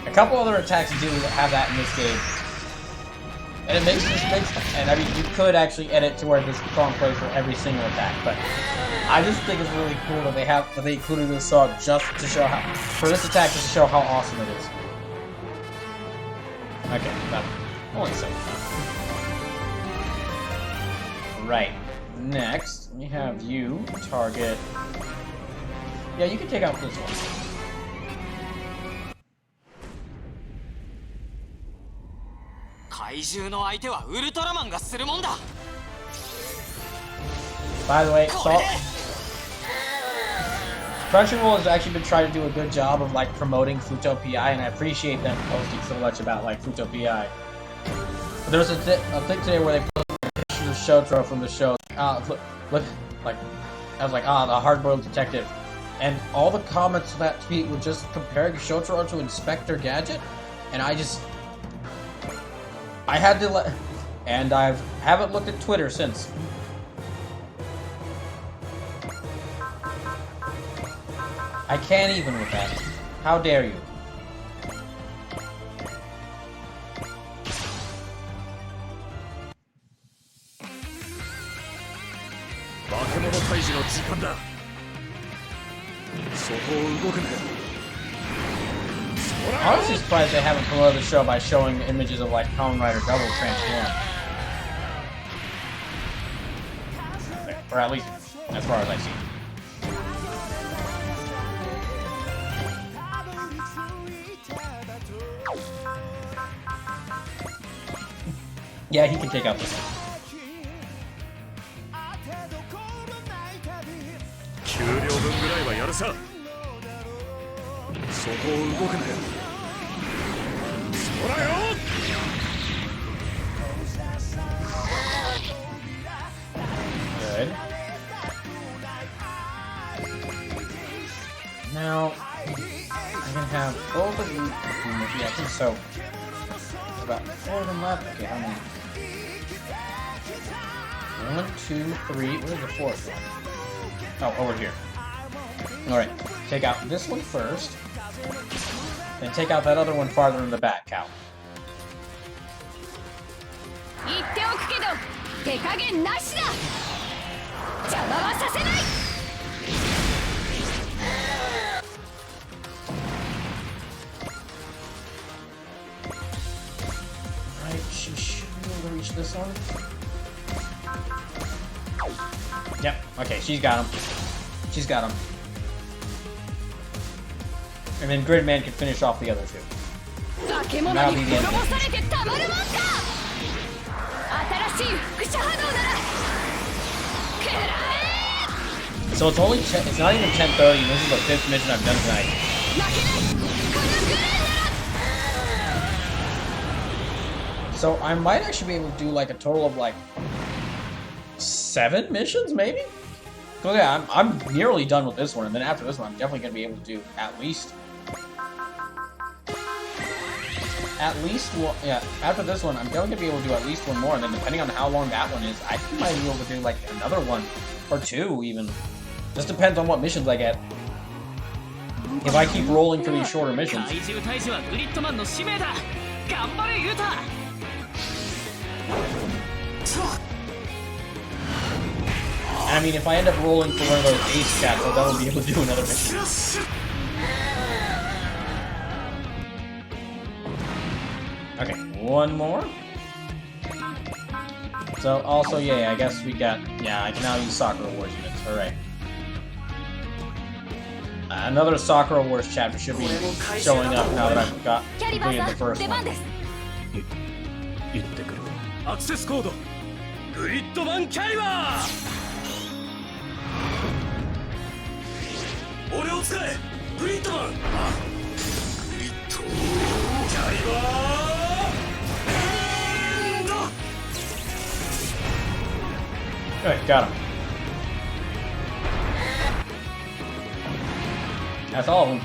A couple other attacks do have that in this game. And it makes and I mean, you could actually edit to where this song plays for every single attack, but I just think it's really cool that they included this song just to show how, for this attack, just to show how awesome it is. Okay, that only so. Right. Next, we have you target. Yeah, you can take out this one. By the way, Crunchyroll has actually been trying to do a good job of like promoting Futo PI, and I appreciate them posting so much about like Futo PI. But there was a thing today where they posted pictures of Shotaro from the show. Look, like I was like, the hard-boiled detective, and all the comments to that tweet were just comparing Shotaro to Inspector Gadget, and I had to let, and I haven't looked at Twitter since. I can't even with that. How dare you? I'm honestly surprised they haven't promoted the show by showing images of like Kamen Rider Double transform. Or at least as far as I see. Yeah, he can take out this one. Good. Now, I can have both of you. Yeah, I think so. There's about 4 of them left. Okay, how many? 1, 2, 3. Where's the 4th one? Oh, over here. Alright, take out this one first. Then take out that other one farther in the back, Cal. Right, she should be able to reach this one. Yep, okay, she's got him. She's got him. And then Gridman can finish off the other two. That'll be the end of the mission. So it's only it's not even 10:30, and this is the 5th mission I've done tonight. So I might actually be able to do like a total of like 7 missions, maybe? So yeah, I'm nearly done with this one, and then after this one, I'm definitely gonna be able to do at least one. Yeah, after this one, I'm definitely gonna be able to do at least one more, and then depending on how long that one is, I think I might be able to do like another one or 2 even. Just depends on what missions I get. If I keep rolling for these shorter missions. And I mean, if I end up rolling for one of those ace cats, I'll definitely be able to do another mission. Okay, one more. So, also, yeah, I guess we got... Yeah, I can now use Sakura Wars units. Hooray. Another Sakura Wars chapter should be showing up now that I've completed the first one. Access code Gridman Caliber! 俺を使えグリッドマングリッドキャリバーだ Alright, got him. That's all of them.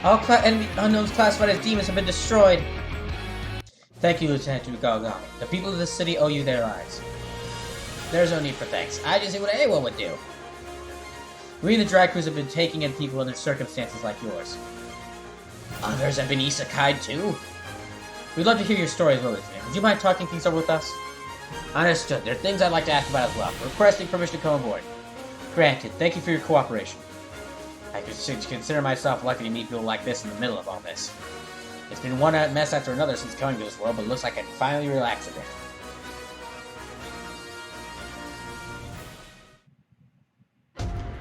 All enemy unknowns classified as demons have been destroyed. Thank you, Lieutenant Galgami. The people of this city owe you their lives. There's no need for thanks. I just did what anyone would do. We and the drag crews have been taking in people under circumstances like yours. Others have been isekai'd too. We'd love to hear your story as well, Lieutenant. Would you mind talking things over with us? Understood. There are things I'd like to ask about as well. Requesting permission to come aboard. Granted. Thank you for your cooperation. I consider myself lucky to meet people like this in the middle of all this. It's been one mess after another since coming to this world, but it looks like I can finally relax a bit.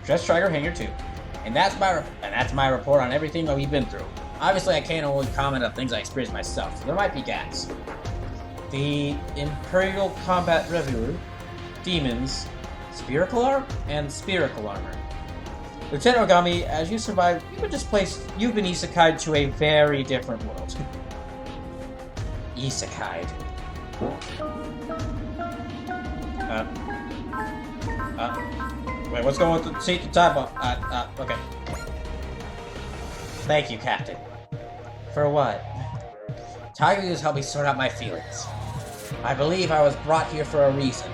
Just Striker Hangar 2. And that's my report on everything that we've been through. Obviously, I can't only comment on things I experienced myself, so there might be gaps. The Imperial Combat Reviewer, Demons, Spherical Armor, and Spherical Armor. Lieutenant Ogami, as you survived, you've been isekai'd to a very different world. Isekai'd. Wait, what's going on with the seat to top? Okay. Thank you, Captain. For what? Tiger has helped me sort out my feelings. I believe I was brought here for a reason.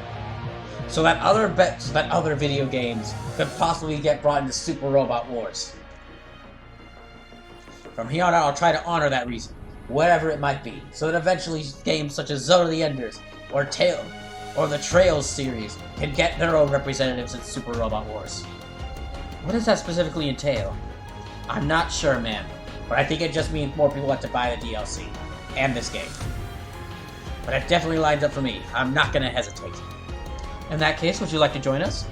So that other video games could possibly get brought into Super Robot Wars. From here on out, I'll try to honor that reason, whatever it might be, so that eventually games such as Zone of the Enders, or the Trails series can get their own representatives in Super Robot Wars. What does that specifically entail? I'm not sure, man, but I think it just means more people have to buy the DLC, and this game. But it definitely lines up for me. I'm not gonna hesitate. In that case, would you like to join us?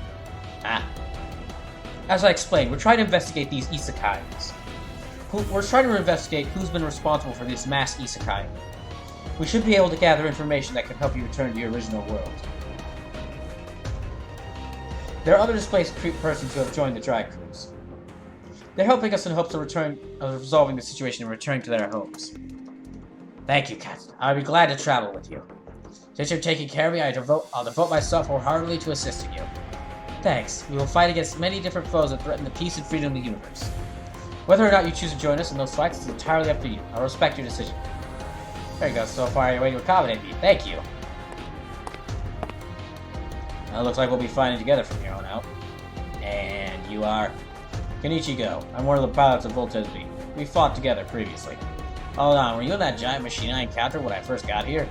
As I explained, we're trying to investigate these isekais. We're trying to investigate who's been responsible for this mass isekai. We should be able to gather information that can help you return to your original world. There are other displaced persons who have joined the drag crews. They're helping us in hopes of resolving the situation and returning to their homes. Thank you, Captain. I'll be glad to travel with you. Since you're taking care of me, I'll devote myself wholeheartedly to assisting you. Thanks. We will fight against many different foes that threaten the peace and freedom of the universe. Whether or not you choose to join us in those fights is entirely up to you. I'll respect your decision. There you go. So far, you're way to accommodate me. Thank you. Now, it looks like we'll be fighting together from here on out. And you are... Kenichigo. I'm one of the pilots of Voltes B. We fought together previously. Hold on, were you in that giant machine I encountered when I first got here?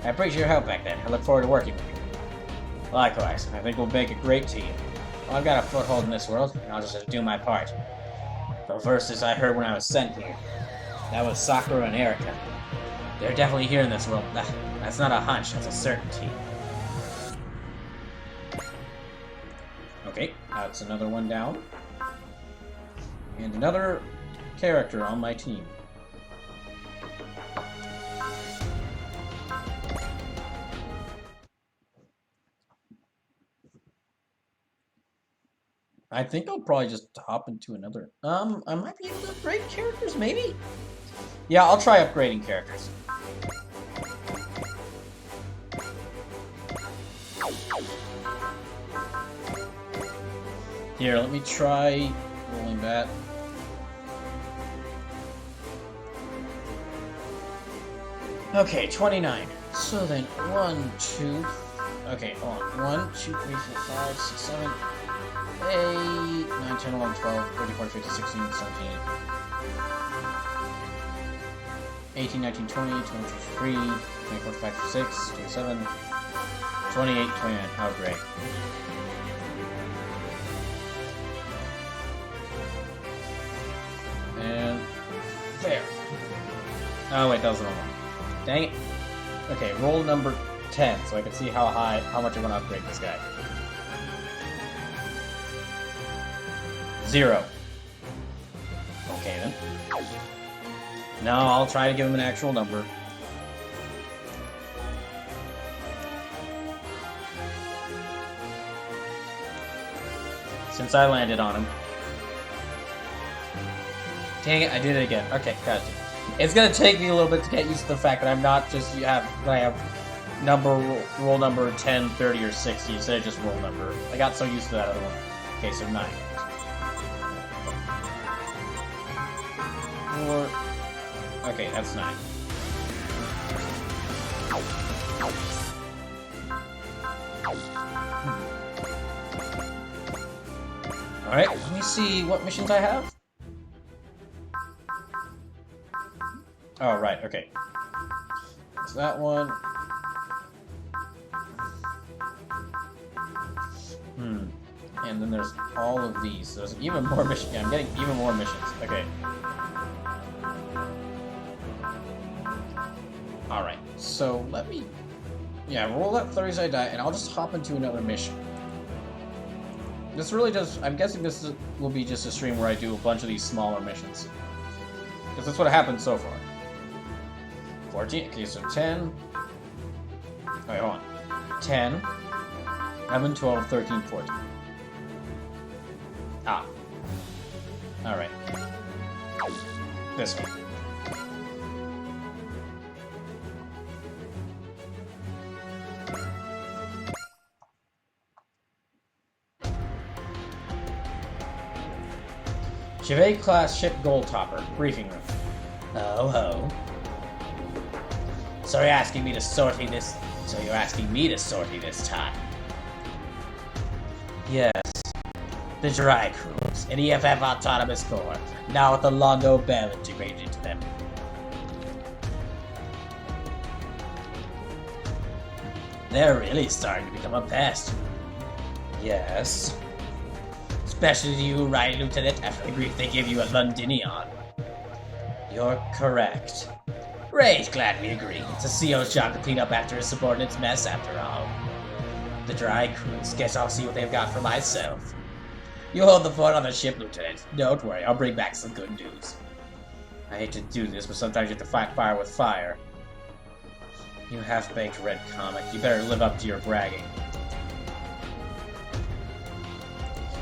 I appreciate your help back then. I look forward to working with you. Likewise, I think we'll make a great team. Well, I've got a foothold in this world, and I'll just have to do my part. The verses I heard when I was sent here. That was Sakura and Erika. They're definitely here in this world. That's not a hunch, that's a certainty. Okay, that's another one down. And another character on my team. I think I'll probably just hop into another. I might be able to upgrade characters, maybe? Yeah, I'll try upgrading characters. Here, let me try rolling that. Okay, 29. So then, 1, 2... Okay, hold on. 1, 2, 3, 4, 5, 6, 7, 8, 9, 10, 11, 12, 13, 14, 15, 16, 17, 18, 19, 20, 22, 23, 24, 25, 26, 27, 28, 29. How great. And there. Oh wait, that was the wrong one. Dang it. Okay, roll number 10, so I can see how much I want to upgrade this guy. 0. Okay then. Now I'll try to give him an actual number. Since I landed on him. Dang it, I did it again. Okay, gotcha. It's gonna take me a little bit to get used to the fact that I'm not just I have roll number 10, 30, or 60 instead of just roll number. I got so used to that other one. Okay, so 9. 4. Okay, that's 9. Alright, let me see what missions I have. Oh, right, okay. So that one. And then there's all of these. So there's even more missions. Yeah, I'm getting even more missions. Okay. Alright, so let me... Yeah, roll that 30-sided die, and I'll just hop into another mission. This really does... I'm guessing this will be just a stream where I do a bunch of these smaller missions. Because that's what happened so far. 14, okay, so 10... Wait, hold on. 10, 11, 12, 13, 14. Ah. Alright. This one. Chevet class ship gold topper. Briefing room. Oh ho. So you're asking me to sortie this time. Yes. The Dry Crews, an EFF autonomous core, now with the Londo Bell integrated into them. They're really starting to become a pest. Yes. Especially you, right, Lieutenant, after the grief they give you at Londinion. You're correct. Great, glad we agree. It's a CO's job to clean up after his subordinate's mess, after all. The Dry Crews, guess I'll see what they've got for myself. You hold the fort on the ship, Lieutenant. Don't worry, I'll bring back some good news. I hate to do this, but sometimes you have to fight fire with fire. You half-baked red comic, you better live up to your bragging.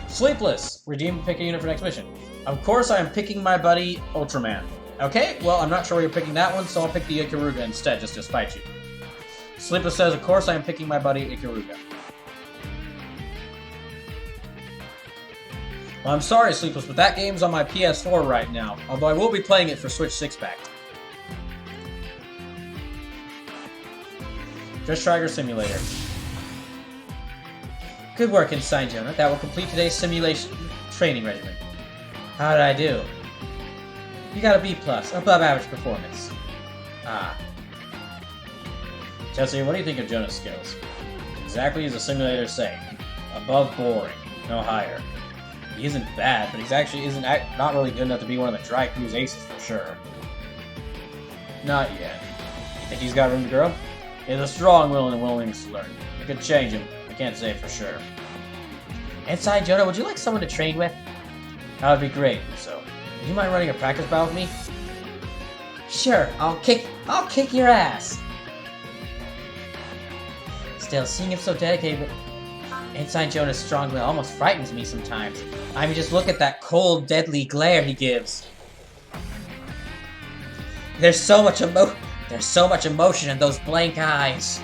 Sleepless! Redeem to pick a unit for next mission. Of course I am picking my buddy, Ultraman. Okay, well, I'm not sure where you're picking that one, so I'll pick the Ikaruga instead, just to spite you. Sleepless says, of course I am picking my buddy, Ikaruga. Well, I'm sorry, Sleepless, but that game's on my PS4 right now, although I will be playing it for Switch 6-pack. Just Tracker Simulator. Good work, Inside Jonah. That will complete today's simulation training regimen. How did I do? You got a B+, above average performance. Ah. Chelsea, what do you think of Jonah's skills? Exactly as the simulators say. Above boring, no higher. He isn't bad, but he's actually not really good enough to be one of the Dry Crews aces for sure. Not yet. You think he's got room to grow? He has a strong will and willingness to learn. I could change him. I can't say for sure. Inside Jonah, would you like someone to train with? That would be great, so. Would you mind running a practice battle with me? Sure, I'll kick your ass. Still, seeing him so dedicated, Inside Jonah's strong will almost frightens me sometimes. I mean, just look at that cold, deadly glare he gives. There's so much emotion in those blank eyes.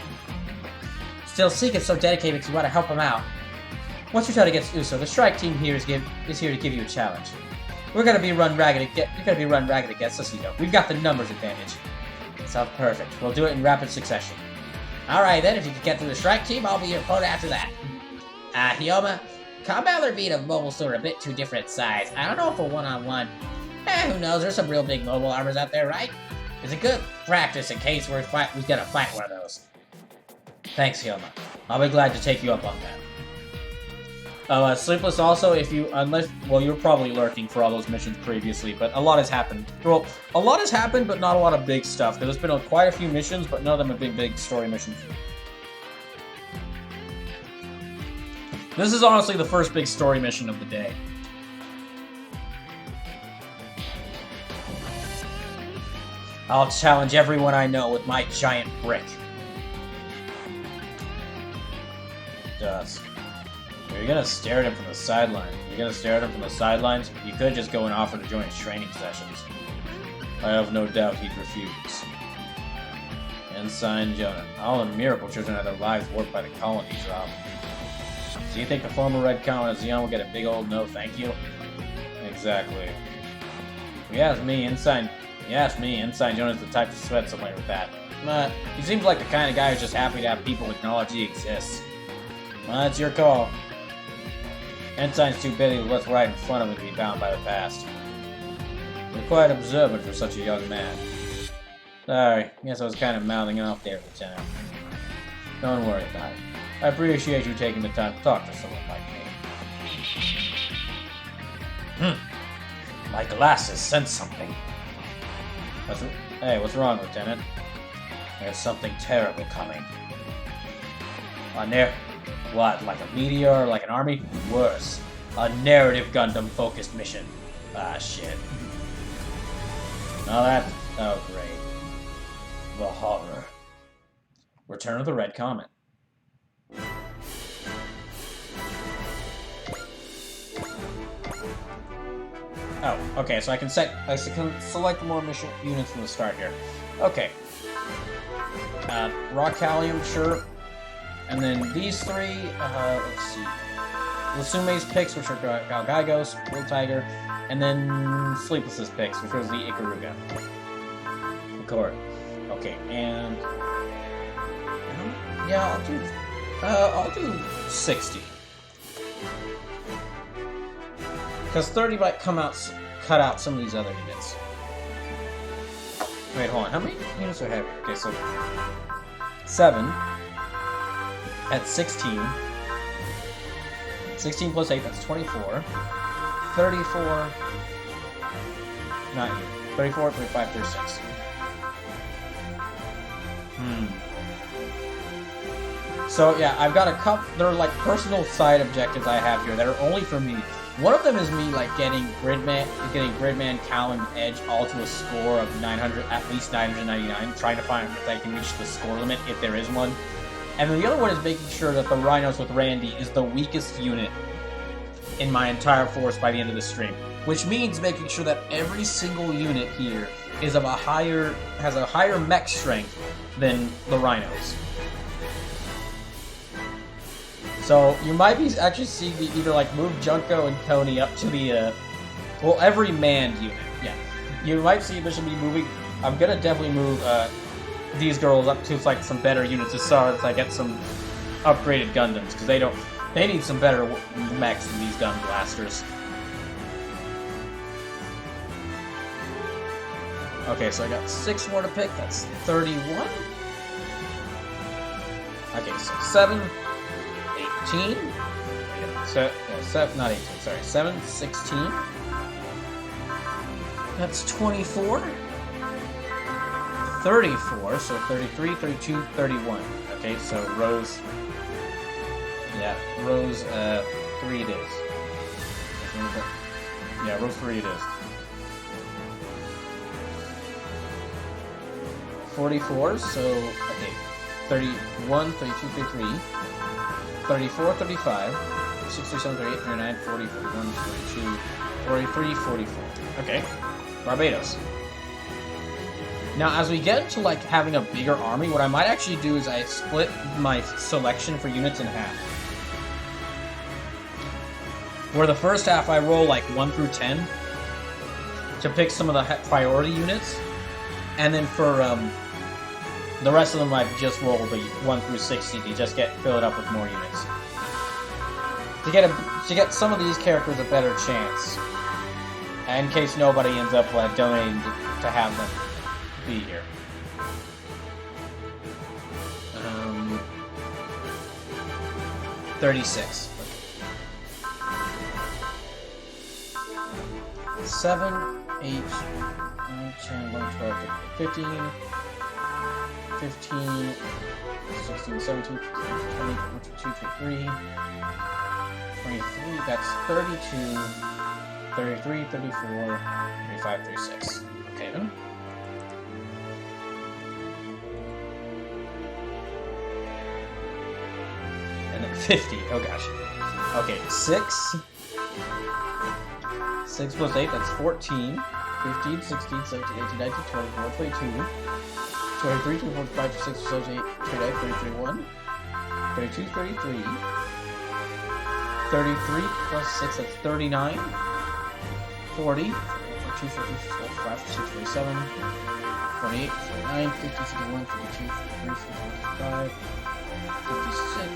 Still, seeing him so dedicated makes me want to help him out. Once you try against Uso, the strike team here is here to give you a challenge. You're gonna be run ragged against us, you know. We've got the numbers advantage. Sounds perfect. We'll do it in rapid succession. Alright then, if you can get through the strike team, I'll be your opponent after that. Hyoma, Combat Beat and Mobile Sword are a bit too different size. I don't know if a one-on-one. Who knows, there's some real big mobile armors out there, right? It's a good practice in case we gotta fight one of those. Thanks, Hyoma. I'll be glad to take you up on that. Sleepless also, you're probably lurking for all those missions previously, but a lot has happened. Well, a lot has happened, but not a lot of big stuff, because there's been quite a few missions, but none of them have been big story missions. This is honestly the first big story mission of the day. I'll challenge everyone I know with my giant brick. Dusk. You're gonna stare at him from the sidelines. You could just go and offer to join his training sessions. I have no doubt he'd refuse. Ensign Jonah. All the miracle children had their lives warped by the colony drop. So you think the former Red Colonel Zion will get a big old no thank you? Exactly. If you ask me, Ensign Jonah's the type to sweat somewhere with that. But he seems like the kind of guy who's just happy to have people acknowledge he exists. Well, that's your call. Ensign's too busy with what's right in front of him to be bound by the past. You're quite observant for such a young man. Sorry, guess I was kind of mouthing off there, Lieutenant. Don't worry about it. I appreciate you taking the time to talk to someone like me. My glasses sense something. Hey, what's wrong, Lieutenant? There's something terrible coming. What, like a meteor, like an army? Worse. A narrative Gundam-focused mission. Ah, shit. Oh, great. The horror. Return of the Red Comet. Oh, okay, so I can select more mission units from the start here. Okay. Raw Callium, sure. And then these three, let's see. Lasume's picks, which are Galgaigos, Blue Tiger, and then Sleepless's picks, which was the Ikaruga. Accord. Okay, and yeah, I'll do 60. Because 30 might cut out some of these other units. Wait, hold on. How many units do I have here? Okay, so 7 at 16. 16 plus 8, that's 24. 34. Not here. 34, 35, 36. So yeah, I've got a couple. They're like personal side objectives I have here that are only for me. One of them is me like getting Gridman, Cal, and Edge all to a score of 900, at least 999, trying to find if I can reach the score limit if there is one. And then the other one is making sure that the Rhinos with Randy is the weakest unit in my entire force by the end of the stream, which means making sure that every single unit here is of has a higher mech strength than the Rhinos. So you might be actually seeing me either like move Junko and Tony up to the every manned unit. Yeah, you might see me moving. I'm gonna definitely move these girls up to like some better units as far as I get some upgraded Gundams, because they need some better mechs than these gun blasters. Okay, so I got 6 more to pick. That's 31. Okay, so 7, 18. Not 18. Sorry, 7, 16. That's 24. 34, so 33, 32, 31. Okay, so Rose... Yeah, Rose, 3 it is. Yeah, row 3 it is. 44, so, okay. 31, 32, 33, 34, 35, 6, 37, 38, 39, 40, 41, 42, 43, 44. Okay. Barbados. Now, as we get into, like, having a bigger army, what I might actually do is I split my selection for units in half. Where the first half I roll, like, 1 through 10 to pick some of the priority units, and then for, the rest of them I just roll the 1 through 60 to just fill it up with more units. To get some of these characters a better chance. In case nobody ends up donating to have them be here. 36. 7, 8, 9, 10, 11, 12, 15, 15, 16, 17, 20, 22, 23, 23, that's 32, 33, 34, 35, 36. Okay then. And then 50, oh gosh. Okay, 6. 6 plus 8, that's 14. 15, 16, 17, 18, 19, 20, 21, 22. 23, 24, 25, 26, 27, 28, 29, 30, 31. 32, 33. 33 plus 6, that's 39. 40. 42, 43, 45, 46, 47. 48, 49, 50, 51, 52, 53, 55, 56.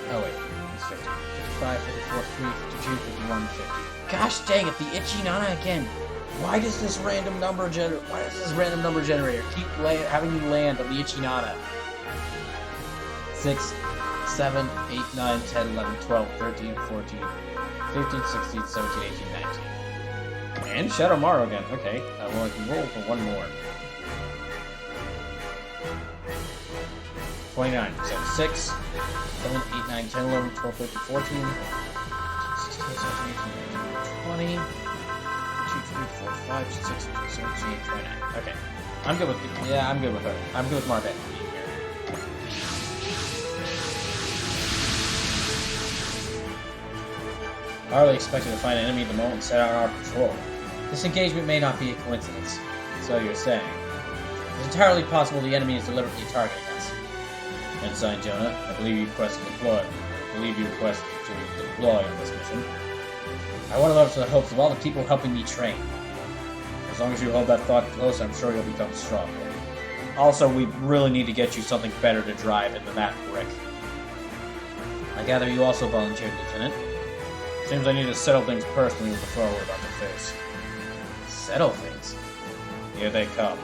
Oh wait, it's 50. 55, 54, 52, 51, 50. Gosh dang it, the itchy Nana again. Why does this random number generator keep having you land on the itchy Nana? 6, 7, 8, 9, 10, 11, 12, 13, 14, 15, 16, 17, 18, 19. And Shadow Maru again. Okay, well I can roll for one more. 29. So 6, 7, 8, 9, 10, 11, 12, 13, 14, 16, 17, 18, 19, 20, 2, 3, 4, 5, 6, 7, 8, 29. Okay. I'm good with I'm good with her. I'm good with Marvet being here. Hardly expected to find an enemy at the moment and set out our patrol. This engagement may not be a coincidence. So you're saying. It's entirely possible the enemy is deliberately targeting us. Ensign Jonah, I believe you requested to deploy on this mission. I want to live to the hopes of all the people helping me train. As long as you hold that thought close, I'm sure you'll become stronger. Also, we really need to get you something better to drive than that brick. I gather you also volunteered, Lieutenant. Seems I need to settle things personally before we're about to face. Settle things? Here they come.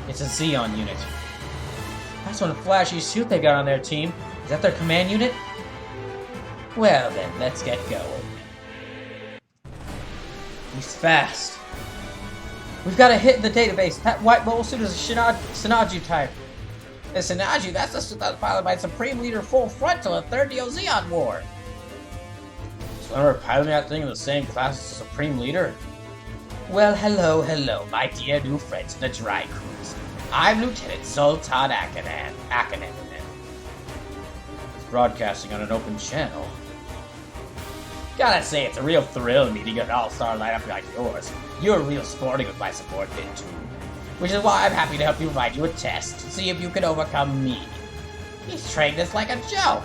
It's a Xeon unit. That's one flashy suit they got on their team. Is that their command unit? Well then, let's get going. He's fast. We've got a hit in the database. That white mobile suit is a Sinaju type. A Sinaju? That's the suit that was piloted by Supreme Leader Full Frontal in 3rd Neo Xeon War. So we're piloting that thing in the same class as the Supreme Leader? Well, hello, my dear new friends in the Dry Cruise. I'm Lieutenant Zoltan Akanen. He's broadcasting on an open channel. Gotta say, it's a real thrill meeting an all-star lineup like yours. You're real sporting with my subordinate too. Which is why I'm happy to help you provide you a test to see if you can overcome me. He's trained us like a joke.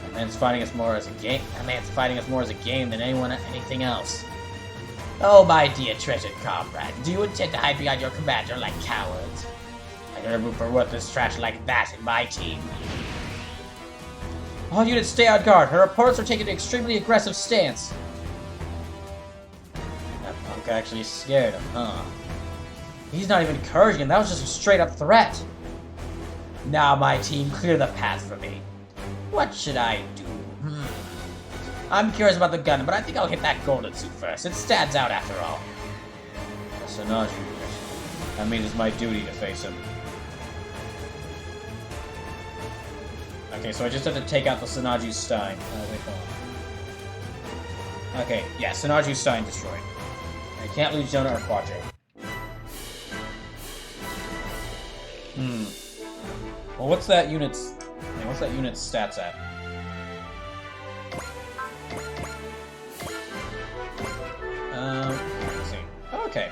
That man's fighting us more as a game than anything else. Oh, my dear treasured comrade, do you intend to hide behind your commander like cowards? I never root for worthless trash like that in my team. All units stay on guard. Her opponents are taking an extremely aggressive stance. That punk actually scared him, huh? He's not even encouraging him. That was just a straight-up threat. Now, my team, clear the path for me. What should I do? I'm curious about the gun, but I think I'll hit that golden suit first. It stands out after all. A Sinaju unit. That means it's my duty to face him. Okay, so I just have to take out the Sanaju Stein. Okay, yeah, Sanaju Stein destroyed. I can't lose Jonah or Quadro. Well, what's that unit's stats at? Let's see. Okay.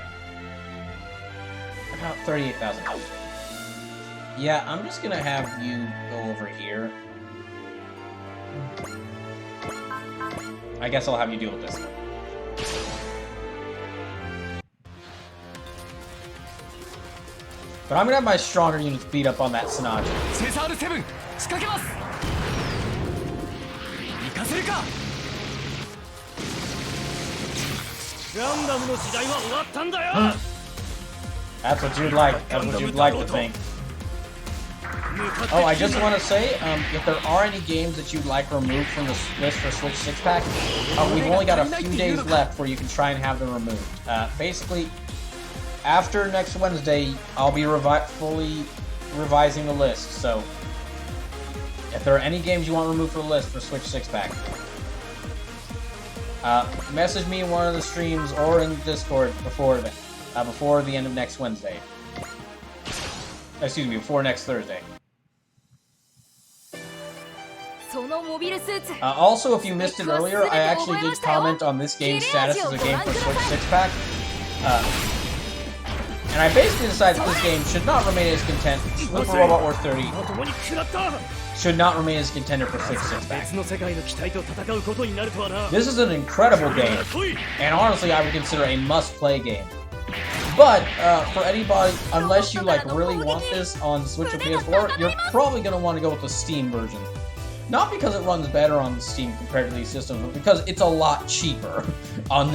About 38,000 health. Yeah, I'm just gonna have you go over here. I guess I'll have you deal with this one. But I'm gonna have my stronger units beat up on that Sanaju. That's what you'd like. That's what you'd like to think. Oh, I just want to say, if there are any games that you'd like removed from the list for Switch 6-pack, we've only got a few days left where you can try and have them removed. Basically, after next Wednesday, I'll be fully revising the list, so if there are any games you want removed from the list for Switch 6-pack, message me in one of the streams or in Discord before the end of next Wednesday. Excuse me, before next Thursday. Also, if you missed it earlier, I actually did comment on this game's status as a game for Switch 6-pack. And I basically decided that this game should not remain as content. Super Robot Wars 30 should not remain as contender for Switch 6-pack. This is an incredible game, and honestly, I would consider a must-play game. But for anybody, unless you really want this on Switch or PS4, you're probably going to want to go with the Steam version. Not because it runs better on Steam compared to these systems, but because it's a lot cheaper on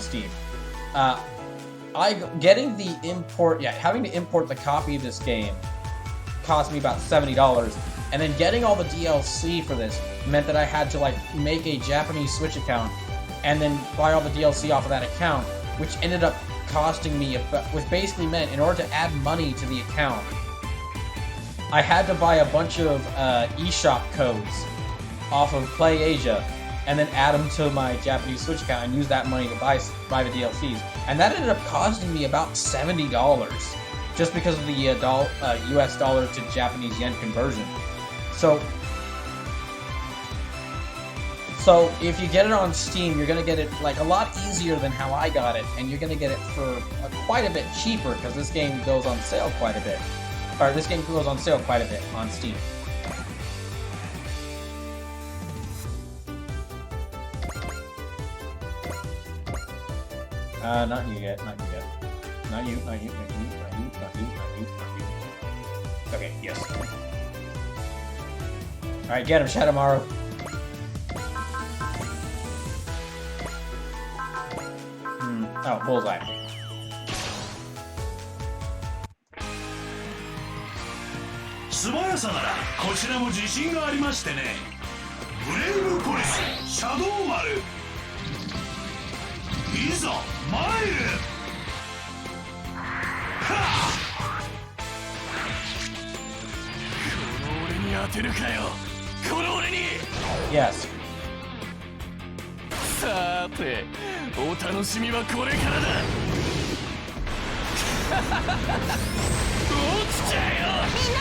Steam. Having to import the copy of this game cost me about $70, and then getting all the DLC for this meant that I had to make a Japanese Switch account and then buy all the DLC off of that account, which ended up costing me, which basically meant in order to add money to the account, I had to buy a bunch of eShop codes off of PlayAsia and then add them to my Japanese Switch account and use that money to buy the DLCs. And that ended up costing me about $70 just because of the US dollar to Japanese yen conversion. So if you get it on Steam, you're going to get it a lot easier than how I got it, and you're going to get it for quite a bit cheaper because this game goes on sale quite a bit. Or this game goes on sale quite a bit on Steam. Not you yet, not you yet. Not you. Okay, yes. Alright, get him, Shadowmaru. Oh, bullseye. Yes. さて、お楽しみはこれからだ。落ちちゃえよ。みんな、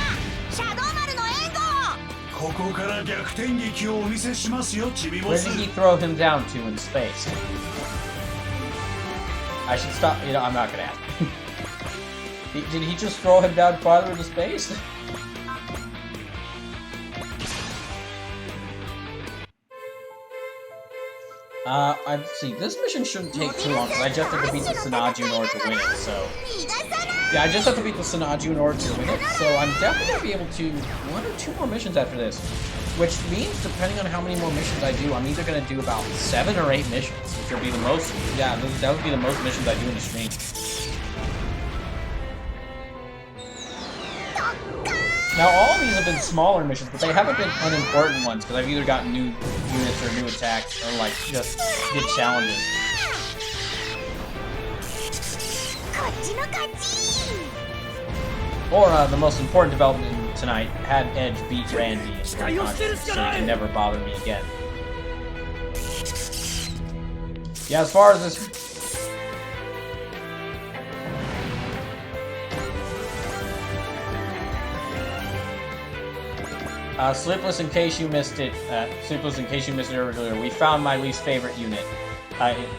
シャドウマルの援護を。ここから逆転劇をお見せしますよ、チビボス。 Where did he throw him down to in space? I should stop. I'm not gonna ask. Did he just throw him down farther into space? Let's see, this mission shouldn't take too long, because I just have to beat the Sanaju in order to win it, so... Yeah, I just have to beat the Sanaju in order to win it, so I'm definitely going to be able to... 1 or 2 more missions after this. Which means, depending on how many more missions I do, I'm either going to do about 7 or 8 missions, which will be the most... Yeah, that would be the most missions I do in the stream. Now, all of these have been smaller missions, but they haven't been unimportant ones, because I've either gotten new units or new attacks, or, just did challenges. Or, the most important development tonight had Edge beat Randy in Grand Content, so he can never bother me again. Yeah, as far as this... Sleepless, in case you missed it, earlier, we found my least favorite unit.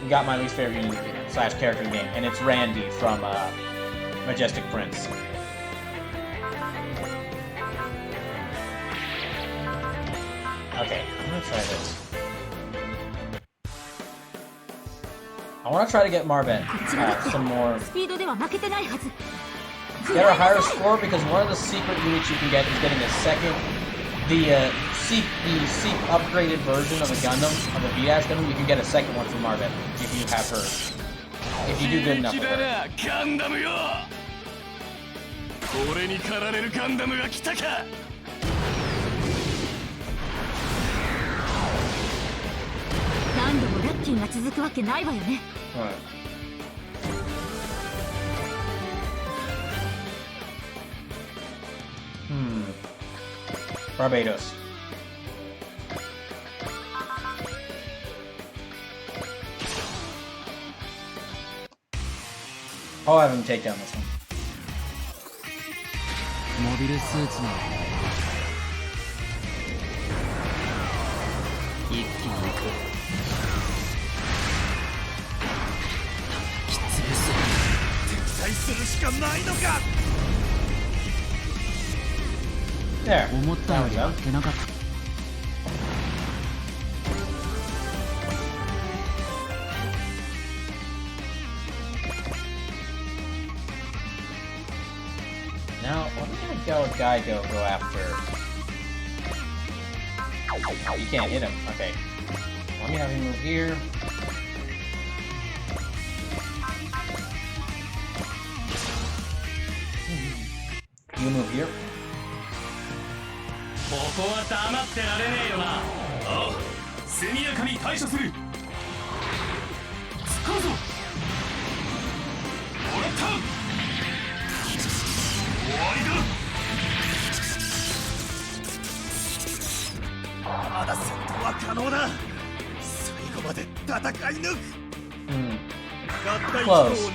Got my least favorite unit / character in the game, and it's Randy from Majestic Prince. Okay, I'm gonna try this. I want to try to get Marvet some more. Get her higher score because one of the secret units you can get is getting a second. The Seek upgraded version of a Gundam, of a V-Ash Gundam, you can get a second one from Marvet if you have her. If you do good enough with her. Alright. Barbados. I'll have him take down this one. There. There we go. Now, let me go with Geigo go after. Oh, you can't hit him. Okay. Let me have him move here. You move here. Close.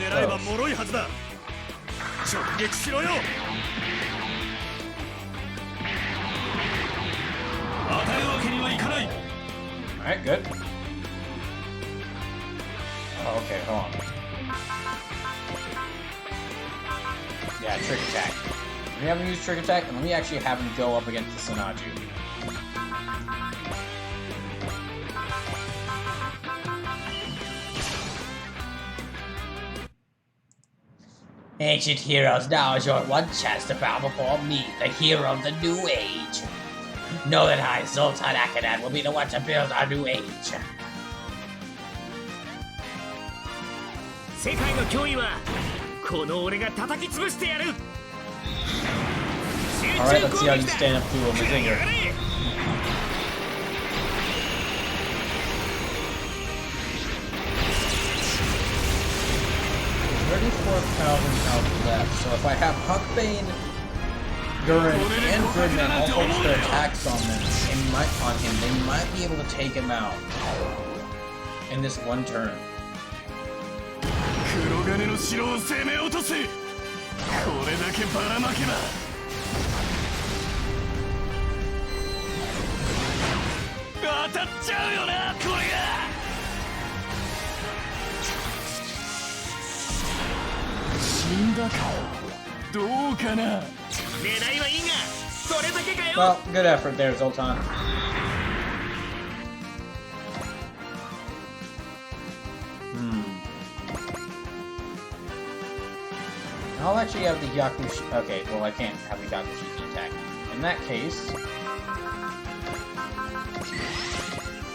Alright, good. Oh, okay, hold on. Yeah, trick attack. Let me have him use trick attack, and let me actually have him go up against the Sanaju. Ancient heroes, now is your one chance to bow before me, the hero of the new age. Know that I, Zoltan Akadan, will be the one to build our new age. Alright, let's see how you stand up to a Mazinger. 34,000 health left, so if I have Huckbane, Gurren, and Gridman all focus their attacks on them, they might be able to take him out in this one turn. Well, good effort there, Zoltan. I'll actually have the Yakushi. Okay, well, I can't have the Yakushi attack. In that case,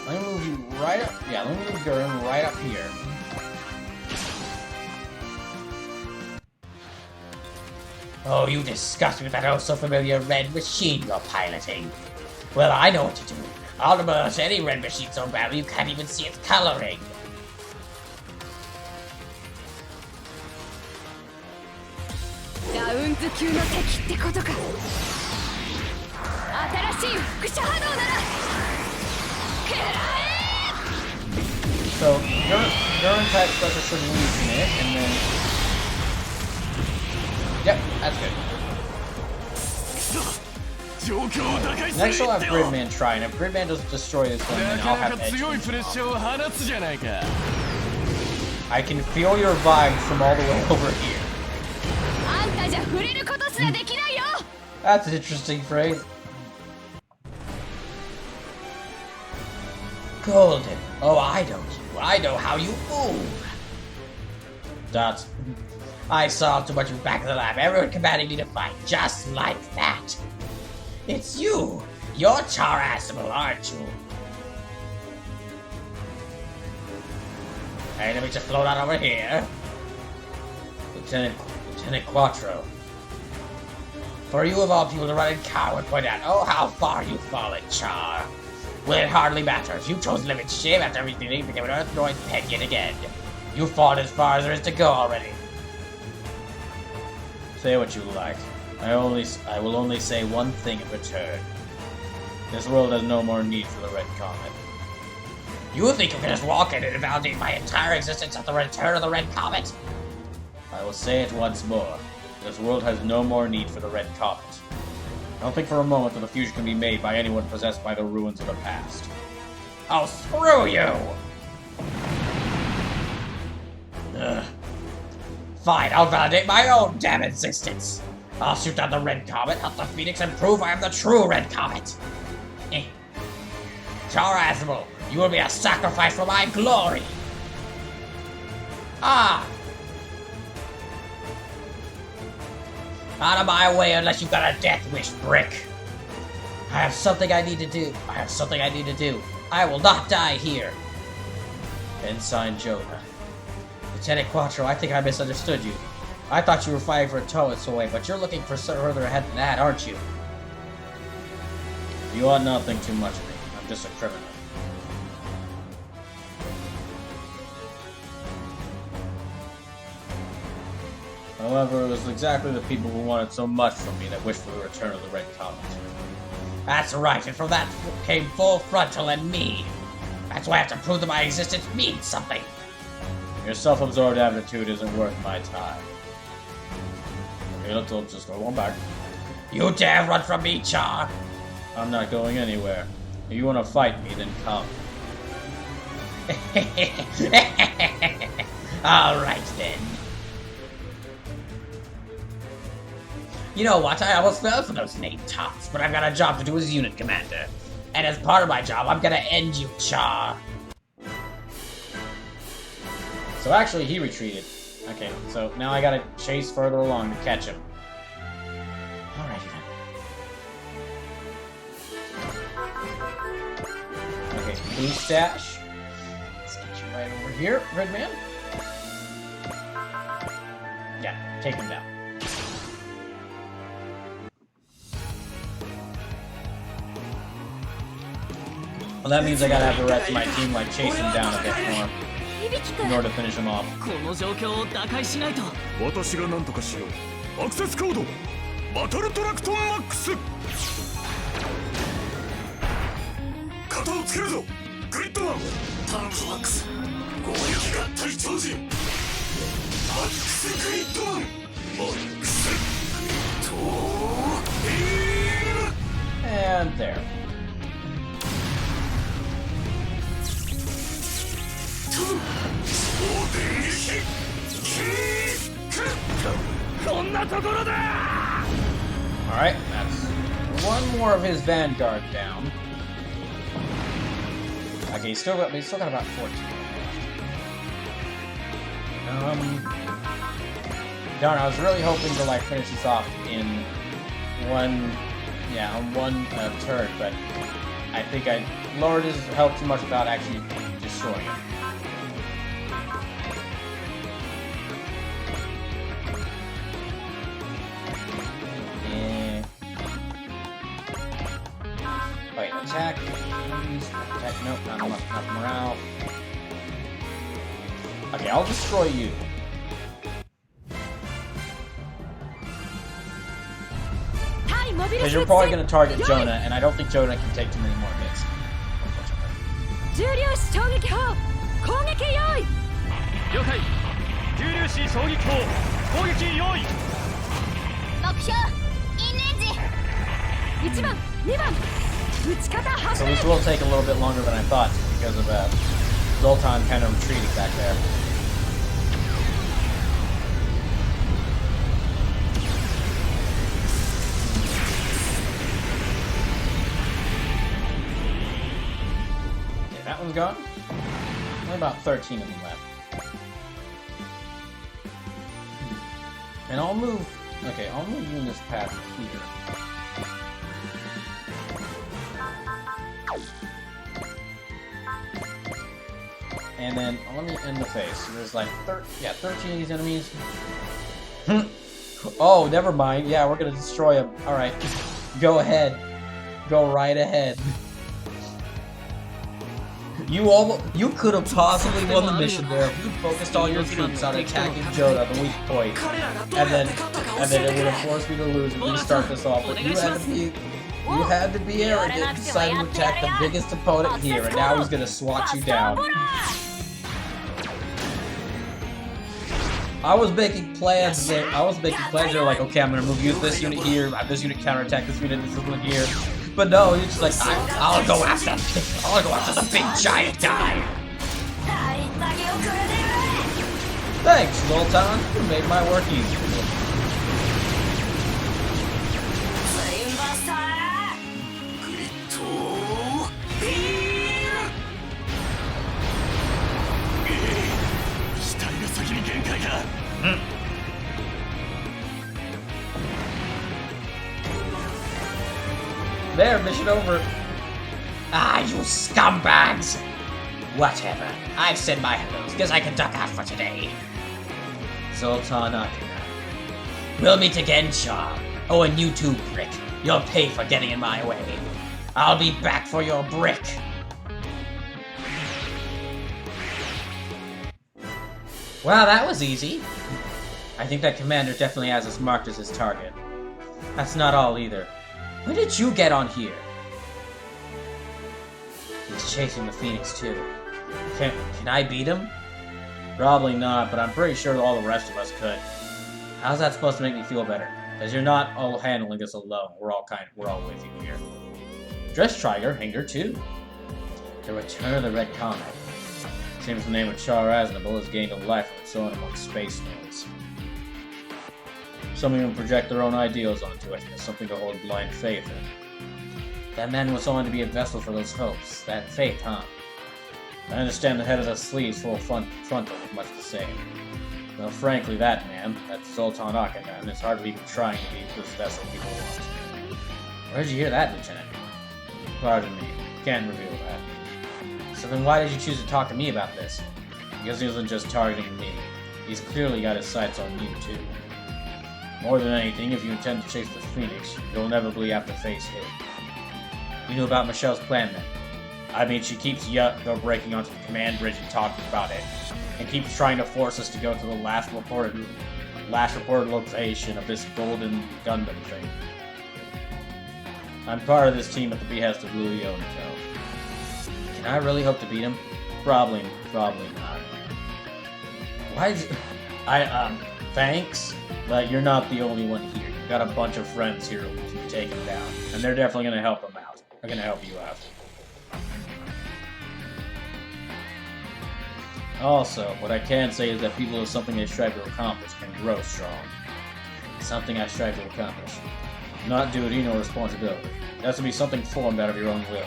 let me move you right up. Yeah, let me move Gurren right up here. Oh, you disgust me with that oh-so-familiar red machine you're piloting. Well, I know what to do. I'll demolish any red machine so badly you can't even see its coloring. しい輻射波動なら食らえ。 So, Durant type special should weaken it, and then... Yep, that's good. 状況を打開する Next I'll have Gridman try, and if Gridman doesn't destroy this one, な then か I'll な have か Edge. 強いプレッシャーを放つじゃないか I can feel your vibes from all the way over here. あんたじゃ触れることすらできないよ。 That's an interesting phrase. Golden. Oh, I know you. I know how you move. Dots. I saw too much of back of the lab. Everyone commanding me to fight, just like that. It's you. You're Char-Asimal, aren't you? Hey, let me just float on over here. Lieutenant Quattro. For you of all people to run in car would point out, oh, how far you've fallen, Char. Well, it hardly matters. You chose living shame after everything you became an Earthnoid pet yet again. You've fallen as far as there is to go already. Say what you like. I will only say one thing in return. This world has no more need for the Red Comet. You think you can just walk in and invalidate my entire existence at the return of the Red Comet? I will say it once more. This world has no more need for the Red Comet. Don't think for a moment that the fusion can be made by anyone possessed by the ruins of the past. Oh, screw you! Ugh. Fine, I'll validate my own damn existence. I'll shoot down the Red Comet, help the Phoenix, and prove I am the true Red Comet. Char-Asimal, you will be a sacrifice for my glory. Ah! Out of my way unless you've got a death wish, Brick. I have something I need to do. I will not die here. Ensign Jonah. Lieutenant Quattro, I think I misunderstood you. I thought you were fighting for Toad's away, but you're looking for further ahead than that, aren't you? You ought not think too much of me. I'm just a criminal. However, it was exactly the people who wanted so much from me that wished for the return of the Red Comet. That's right, and from that came Full Frontal and me. That's why I have to prove that my existence means something. Your self-absorbed attitude isn't worth my time. Okay, let's just go on back. You dare run from me, Char! I'm not going anywhere. If you want to fight me, then come. Alright then. You know what, I almost fell for those name tops, but I've got a job to do as unit commander. And as part of my job, I'm gonna end you, Char. So actually, he retreated. Okay, so now I gotta chase further along to catch him. Alrighty then. Okay, boost dash. Let's get you right over here, Red Man. Yeah, take him down. Well, that means I gotta have the rest of my team like chase him down a bit more in order to finish him off. この状況を打開しないと。私が何とかしようアクセスコードバトルトラクトンマックス肩をつけるぞグリッドマンタンクマックス攻撃が対超人マックスグリッドマンマックスグリッド And there. こんなところだ Alright, that's one more of his Vanguard down. Okay, he's still got about 14. Darn, I was really hoping to like finish this off in one turn, but I think I lowered his health too much without actually destroying him. Wait, attack. Attack. Nope, not enough morale. Okay, I'll destroy you. Time Because you're probably going to target Jonah, and I don't think Jonah can take too many more hits. Unfortunately. 重粒子衝撃砲攻撃用意了解重粒子衝撃砲攻撃用意目標インレンジ1番2番撃ち方始 So め this will take a little bit longer than I thought because of Zoltan kind of retreating back there. Okay, that one's gone. Only about 13 of them left. And I'll move... Okay, I'll move you in this path here. And then, let me end the face. There's like 13 of these enemies. Oh, never mind. Yeah, we're gonna destroy them. Alright, go ahead. Go right ahead. You could have possibly won the mission there if you focused all your troops on attacking Jonah, the weak point. And then it would have forced me to lose and restart this off. But you had to be arrogant and decide to attack the biggest opponent here, and now he's gonna swat you down. I was making plans there. They're like, okay, I'm gonna move this unit here, this unit counterattack this unit, this one here. But no, you're just like, I'll go after the big giant guy. Thanks, Zoltan. You made my work easier. There, mission over. Ah, you scumbags! Whatever. I've said my hellos, guess I can duck out for today. Zoltan Akina. We'll meet again, Shaw. Oh, and you too, prick. You'll pay for getting in my way. I'll be back for your brick. Wow, that was easy. I think that commander definitely has us marked as his target. That's not all either. When did you get on here? He's chasing the Phoenix too. Can I beat him? Probably not, but I'm pretty sure all the rest of us could. How's that supposed to make me feel better? Because you're not all handling this alone. We're all with you here. Dress Trigger, Hanger 2. The Return of the Red Comet. Seems the name of Char Aznable has gained a life of its own among space nodes. Some even project their own ideals onto it as something to hold blind faith in. That man was only to be a vessel for those hopes. That faith, huh? I understand the head of the sleeves full frontal was much the same. Though frankly, that man, that Zoltan Akina, is hardly even trying to be this vessel people want. Where'd you hear that, Lieutenant? Pardon me. Can't reveal that. So then why did you choose to talk to me about this? Because he wasn't just targeting me. He's clearly got his sights on you, too. More than anything, if you intend to chase the Phoenix, you'll inevitably have to face him. You knew about Michelle's plan then? I mean, she keeps breaking onto the command bridge and talking about it, and keeps trying to force us to go to the last reported location of this golden Gundam thing. I'm part of this team at the behest of Louis Yonito. Can I really hope to beat him? Probably not. Why did you... thanks, but you're not the only one here. You've got a bunch of friends here who can take him down, and they're definitely going to help him out. They're going to help you out. Also, what I can say is that people with something they strive to accomplish can grow strong. Something I strive to accomplish. Not duty nor responsibility. It has to be something formed out of your own will.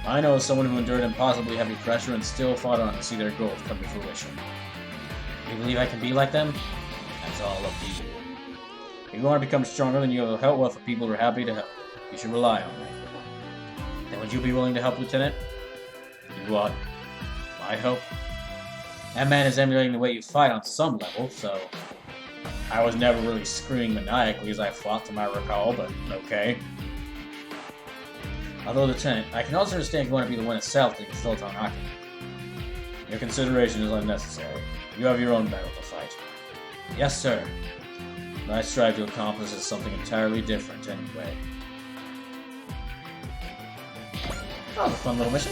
I know someone who endured impossibly heavy pressure and still fought on to see their goals come to fruition. You believe I can be like them? That's all up to you. If you want to become stronger, then you'll help well for people who are happy to help. You should rely on me. Then would you be willing to help, Lieutenant? You want my help? That man is emulating the way you fight on some level, so... I was never really screaming maniacally as I fought to my recall, but okay. Although, Lieutenant, I can also understand if you want to be the one itself to consult on Aki. Your consideration is unnecessary. You have your own battle to fight. Yes, sir. What I strive to accomplish is something entirely different anyway. That was a fun little mission.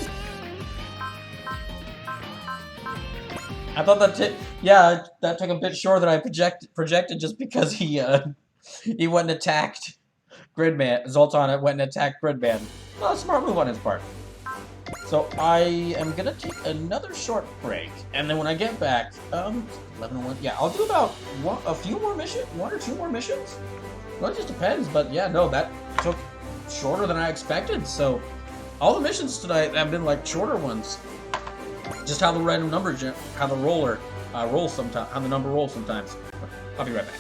I thought that took a bit shorter than I projected just because he went and attacked Gridman. Zoltan went and attacked Gridman. Oh, smart move on his part. So I am gonna take another short break, and then when I get back, 11:01. Yeah, I'll do about a few more missions, 1 or 2 more missions. Well, it just depends, but yeah, no, that took shorter than I expected. So all the missions tonight have been like shorter ones. Just how the random number, how the roller rolls sometimes, how the number rolls sometimes. I'll be right back.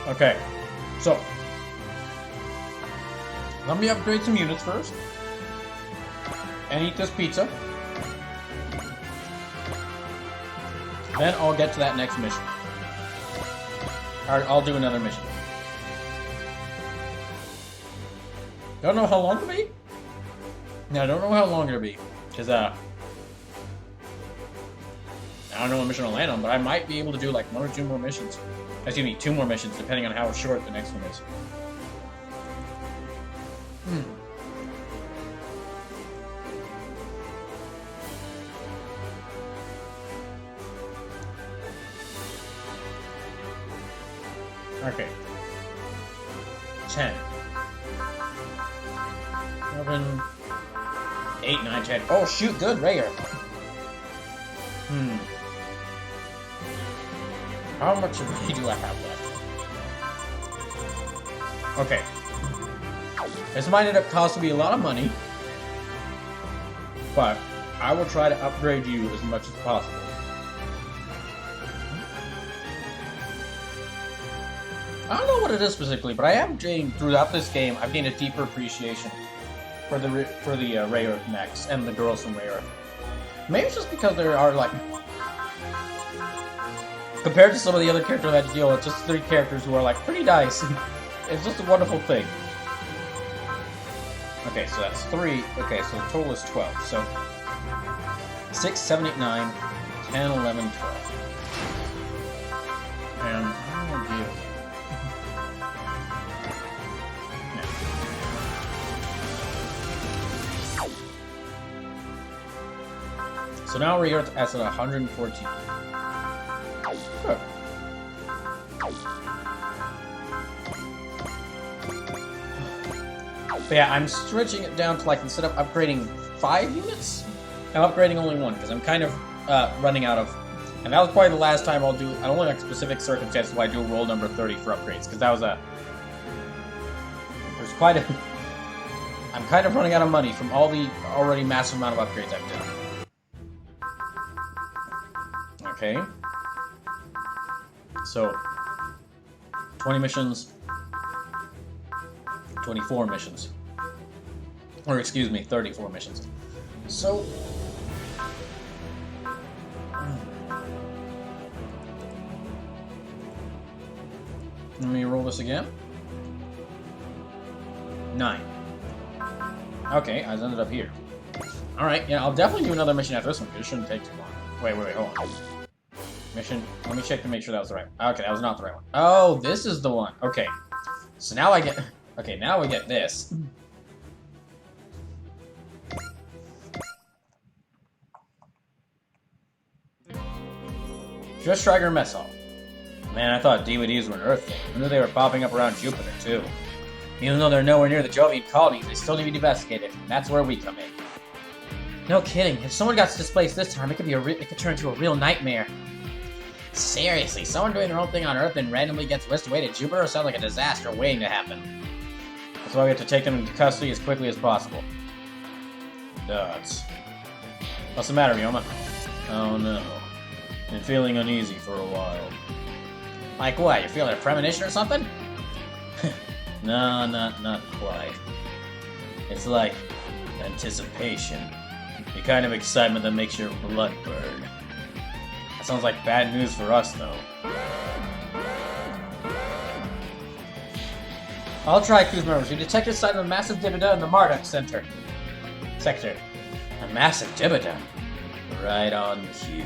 Okay, so let me upgrade some units first. And eat this pizza. Then I'll get to that next mission. Alright, I'll do another mission. Don't know how long it'll be? Yeah, I don't know how long it'll be. Because, I don't know what mission I'll land on, but I might be able to do like 1 or 2 more missions. Excuse me, 2 more missions, depending on how short the next one is. Okay. 10. 11. 8, 9, 10. Oh, shoot, good, rare. How much money do I have left? Okay. This might end up costing me a lot of money, but I will try to upgrade you as much as possible. I don't know what it is specifically, but I am gained throughout this game. I've gained a deeper appreciation for the Ray Earth mechs and the girls from Ray Earth. Maybe it's just because there are like, compared to some of the other characters I had to deal with, just 3 characters who are like pretty nice. It's just a wonderful thing. Okay, so that's 3. Okay, so the total is 12. So 6, 7, 8, 9, 10, 11, 12. And I'm gonna do. So now we're at 114. Good. But yeah, I'm stretching it down to like, instead of upgrading 5 units, I'm upgrading only 1, because I'm kind of running out of... And that was probably the last time I'll do... I don't like specific circumstances why I do roll number 30 for upgrades, because that was a... There's quite a... I'm kind of running out of money from all the already massive amount of upgrades I've done. Okay. So, 20 missions, 24 missions. Or excuse me, 34 missions. So, let me roll this again. 9. Okay, I ended up here. Alright, yeah, I'll definitely do another mission after this one, because it shouldn't take too long. Wait, hold on. Mission. Let me check to make sure that was the right one. Okay, that was not the right one. Oh, this is the one. Okay. So now I get... Okay, now we get this. Just Striker Mess Hall. Man, I thought DVDs were an Earth thing. I knew they were popping up around Jupiter, too. Even though they're nowhere near the Jovian colonies, they still need to be investigated. And that's where we come in. No kidding. If someone got displaced this time, it could turn into a real nightmare. Seriously, someone doing their own thing on Earth and randomly gets whisked away to Jupiter sounds like a disaster waiting to happen. That's why we have to take them into custody as quickly as possible. Duds. What's the matter, Ryoma? Oh no. Been feeling uneasy for a while. Like what? You're feeling a premonition or something? No, not quite. It's like anticipation. The kind of excitement that makes your blood burn. That sounds like bad news for us, though. All try, cruise members. We detected signs of a massive dividend in the Marduk sector. A massive dividend. Right on cue.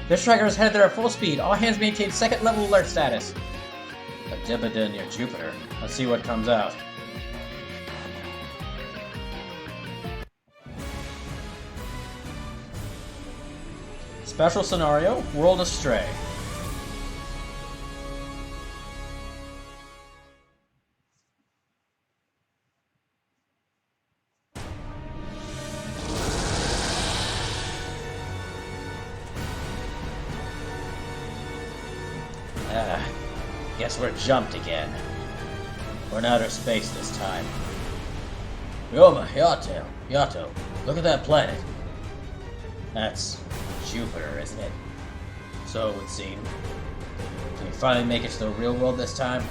This striker is headed there at full speed. All hands maintain 2nd level alert status. A dividend near Jupiter. Let's see what comes out. Special scenario, World Astray. Guess we're jumped again. We're in outer space this time. Ryoma, Yato, look at that planet. That's Jupiter, isn't it? So it would seem. Can we finally make it to the real world this time?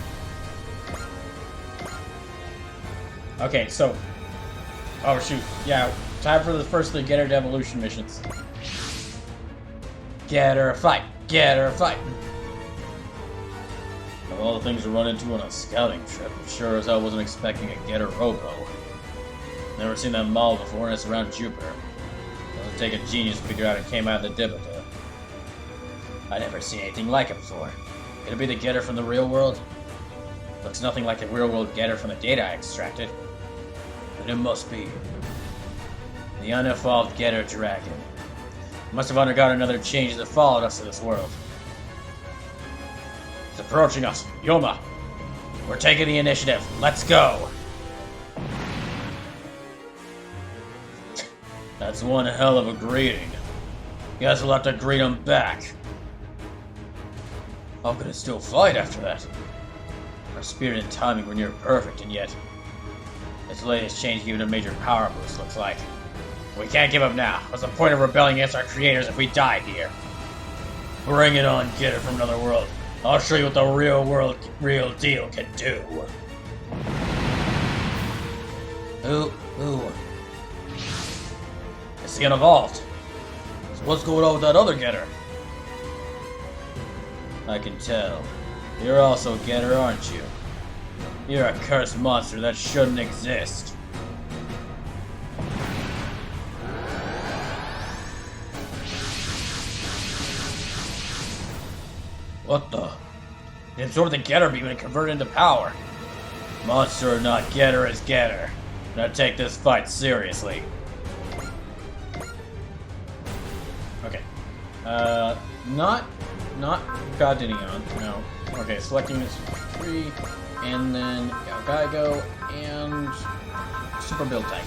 Okay, so... Oh, shoot. Yeah, time for the first of the Getter Devolution missions. Get her, fight! Get her, fight! Of all the things to run into on a scouting trip, sure as hell wasn't expecting a Getter Robo. Never seen that mall before, and it's around Jupiter. Doesn't take a genius to figure out it came out of the Dibita. I never seen anything like it before. Could it be the Getter from the real world? Looks nothing like the real world Getter from the data I extracted. But it must be. The unevolved Getter Dragon. Must have undergone another change that followed us to this world. It's approaching us. Yoma! We're taking the initiative. Let's go! That's one hell of a greeting. Guess we'll have to greet him back. How could it still fight after that? Our spirit and timing were near perfect, and yet... This latest change gave it a major power boost, looks like. We can't give up now. What's the point of rebelling against our creators if we die here? Bring it on, Getter from another world. I'll show you what the real deal can do. Ooh. It's the unevolved. So what's going on with that other Getter? I can tell. You're also Getter, aren't you? You're a cursed monster that shouldn't exist. What the? It absorbed the Getter beam and converted into power. Monster or not, Getter is Getter. Now take this fight seriously. Okay. Not Godinion, no. Okay, selecting this 3, and then Galgaigo, and Super Build Tank.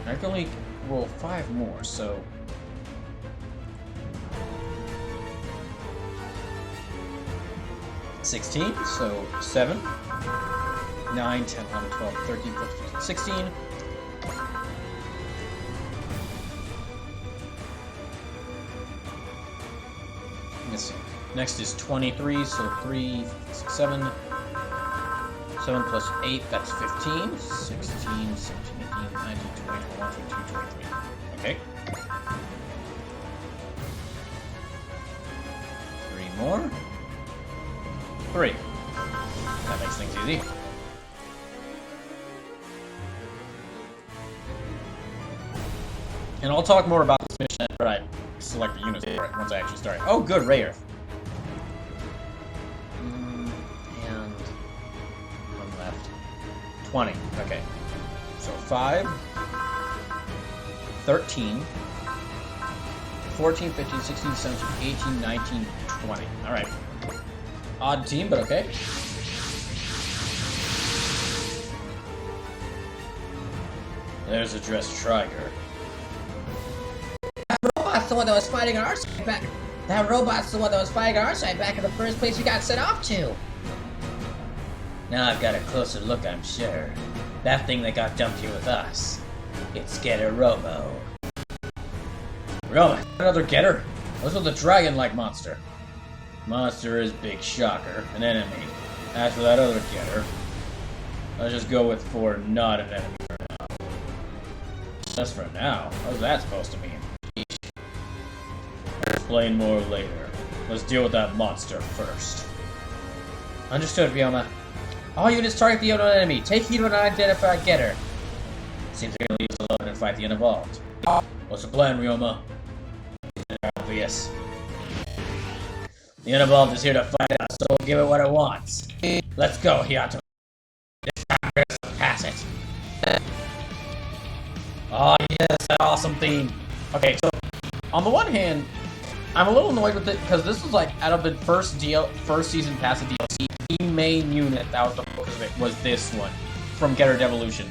I can only roll 5 more, so... 16, so 7, 9, 10, 11, 12, 13, 14, 15, 16. Let's see. Next is 23, so 3, 6, 7. 7 plus 8, that's 15. 16, 17, 18, 19, 20, 21, 22, 23. Okay. 3 more. 3. That makes things easy. And I'll talk more about this mission after I select the units for it once I actually start. Oh, good, Ray Earth. And 1 left. 20. Okay. So 5, 13, 14, 15, 16, 17, 18, 19, 20. Alright. Odd team, but okay. There's a dressed Triger. That robot's the one that was fighting our side back. That robot's the one that was fighting our side back in the first place we got sent off to. Now I've got a closer look, I'm sure. That thing that got dumped here with us. It's Getter Robo. Really? Another Getter? What's with the dragon-like monster? Monster is Big Shocker, an enemy. As for that other Getter, let's just go with for not an enemy for now. Just for now? What's that supposed to mean? Explain more later. Let's deal with that monster first. Understood, Ryoma. All units target the unknown enemy. Take heed when unidentified Getter. Seems we're gonna use the Londo and fight the unevolved. What's the plan, Ryoma? It's obvious. The unevolved is here to fight us, so we'll give it what it wants. Let's go, Hiato. This time we're gonna pass it. Oh yes, that awesome theme. Okay, so on the one hand, I'm a little annoyed with it because this was like out of the first season pass of DLC, the main unit that was the focus of it was this one from Getter Devolution.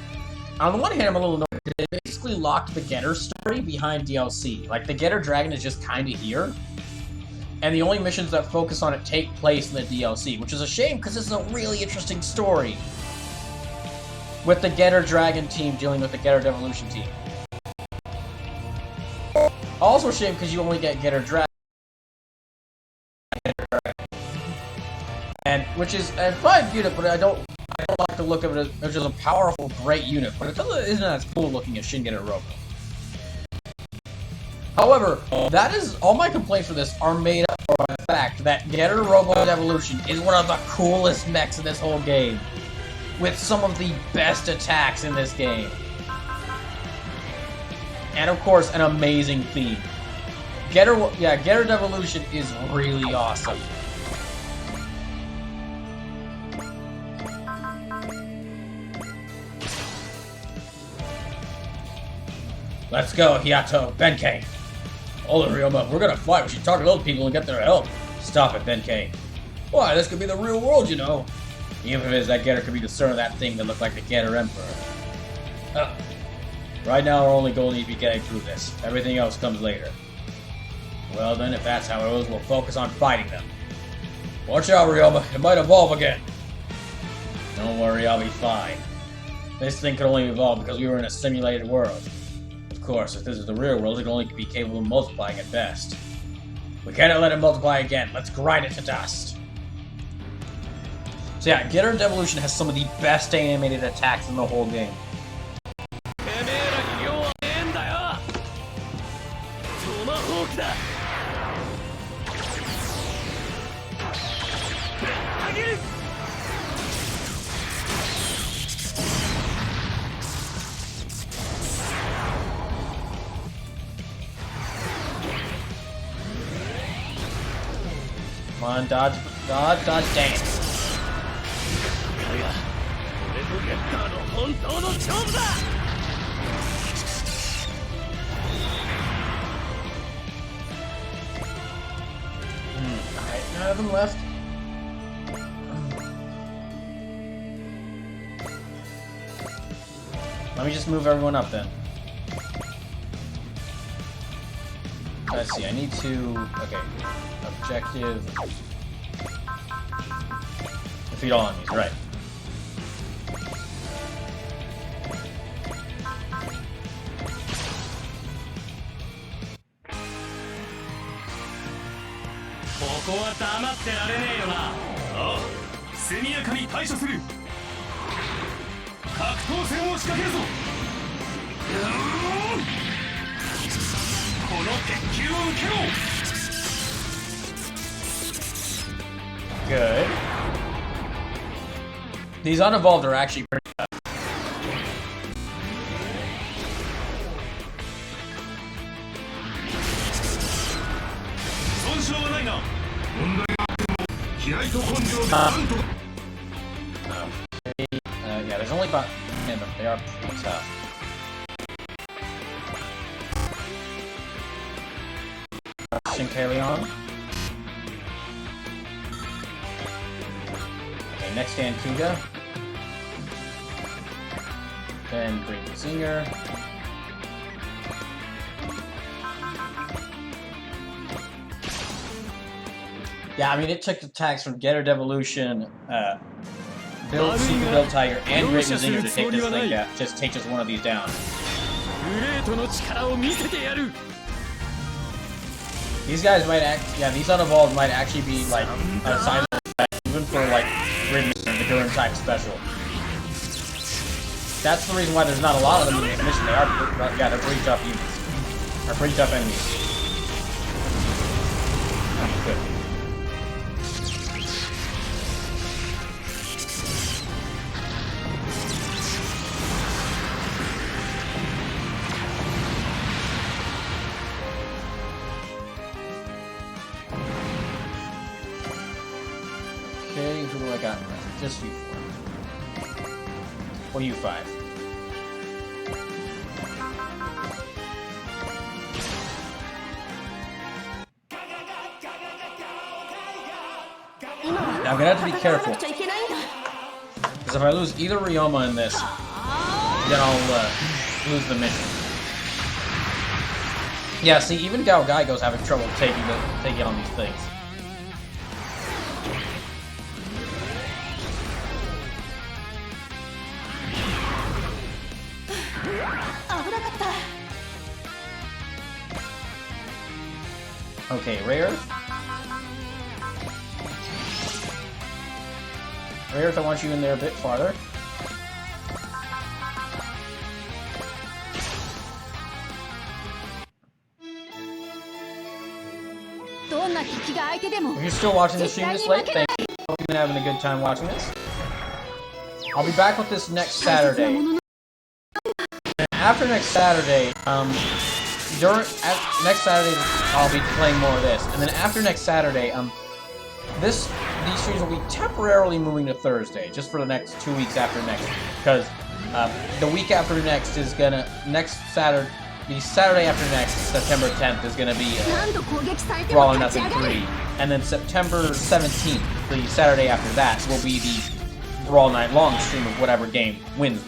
On the one hand, I'm a little annoyed because it basically locked the Getter story behind DLC. Like the Getter Dragon is just kind of here, and the only missions that focus on it take place in the DLC, which is a shame because this is a really interesting story with the Getter Dragon team dealing with the Getter Devolution team. Also a shame because you only get Getter Dragon and which is a fine unit, but I don't like to look at it as just a powerful, great unit. But it isn't as cool looking as Shin Getter Robo. However, that is all my complaints for this are made up by the fact that Getter Robo's evolution is one of the coolest mechs in this whole game, with some of the best attacks in this game. And of course, an amazing theme. Getter Devolution is really awesome. Let's go, Hiato, Benkei. Hold it, Ryoma, we're gonna fight. We should talk to those people and get their help. Stop it, Benkei. Why, this could be the real world, you know. Even if it is, that Getter could be the son of that thing that looked like the Getter Emperor. Right now, our only goal needs to be getting through this. Everything else comes later. Well then, if that's how it is, we'll focus on fighting them. Watch out, Ryoma. It might evolve again. Don't worry, I'll be fine. This thing could only evolve because we were in a simulated world. Of course, if this is the real world, it can only be capable of multiplying at best. We cannot let it multiply again. Let's grind it to dust. So yeah, Getter Devolution has some of the best animated attacks in the whole game. Come on, dodge, dang it. Alright, none of them left. Let me just move everyone up then. Let's see, I need to... Okay. Objective... Defeat all enemies, right. Good. These unevolved are actually pretty tough. Yeah, there's only about 10 of them. They are pretty tough. Shinkaleon. Okay, next stand Kuga. Then Green Singer. Yeah, I mean, it took attacks from Getter Devolution, Build Super Build Tiger, and Great Mazinger to take this thing down. Just take just one of these down. These guys might these unevolved might actually be like a sizable threat, even for like Great Mazinger, the Gurren type special. That's the reason why there's not a lot of them in this mission. They are, they're pretty tough units. They're pretty tough enemies. Good. Okay, who do I got left? Just you four. Or you five. Now I'm gonna have to be careful. Because if I lose either Ryoma in this, then I'll lose the mission. Yeah, see, even Gao Gaigo's having trouble taking on these things. Okay, rare. Earth, I want you in there a bit farther. If you're still watching this stream this late, thank you. Hope you've been having a good time watching this. I'll be back with this next Saturday. And after next Saturday, next Saturday I'll be playing more of this, and then after next Saturday, these streams will be temporarily moving to Thursday, just for the next 2 weeks after next, because the week after next is gonna the Saturday after next, September 10th, is gonna be Brawl or Nothing 3, and then September 17th, the Saturday after that, will be the Brawl Night Long stream of whatever game wins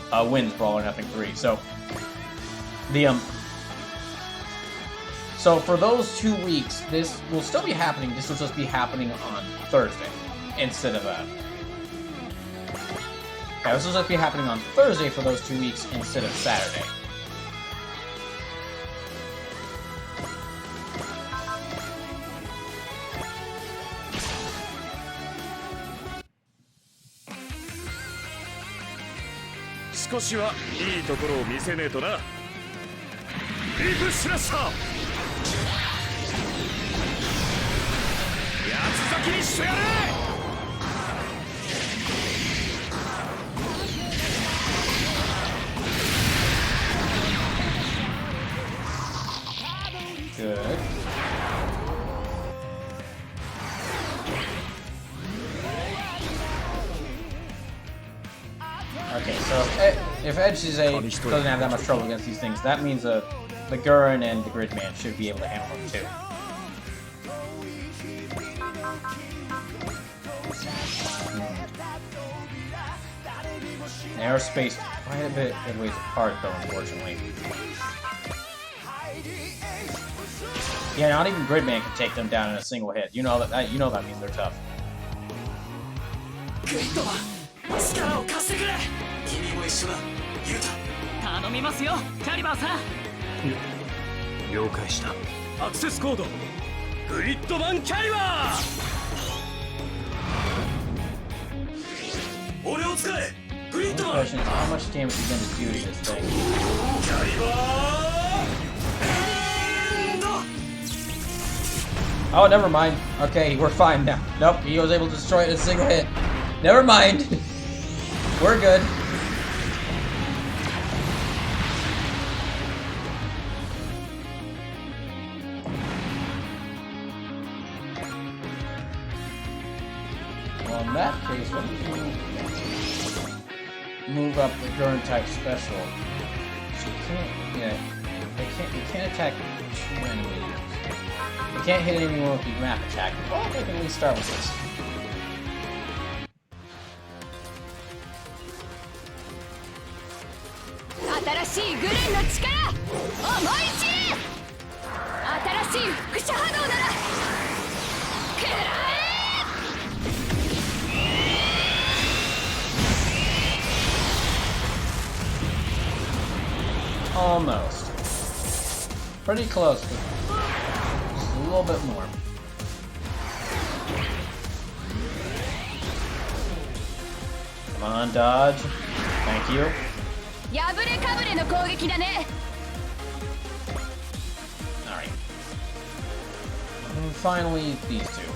Brawl or Nothing 3. So so for those 2 weeks, this will still be happening. This will just be happening on Thursday instead of this will just be happening on Thursday for those 2 weeks instead of Saturday.少しはいいところを見せねえとな。ビーフスラッシャー。八つ咲きにしてやれ。Good. Okay, so if Edge doesn't have that much trouble against these things, that means the Gurren and the Gridman should be able to handle them too. They are spaced quite a bit of ways apart, though, unfortunately. Yeah, not even Gridman can take them down in a single hit. You know that means they're tough. 力を貸してくれ。君も一緒だ、ユウタ。頼みますよ、カリバーさん。了解した。アクセスコード、グリッドマンキャリバー。俺を使え、グリッドマン。Question is how much damage is going to do to this thing? キャリバー。Oh, never mind. Okay, we're fine now. Nope, he was able to destroy it in a single hit. Never mind. We're good. Well, in that case, let me move up the Gurren type special. So you can't attack two enemies. You can't hit anyone with the map attack. Well, they can at least start with this. Almost. Pretty close, but just a little bit more. Come on, dodge. Thank you. Alright. And finally, these two.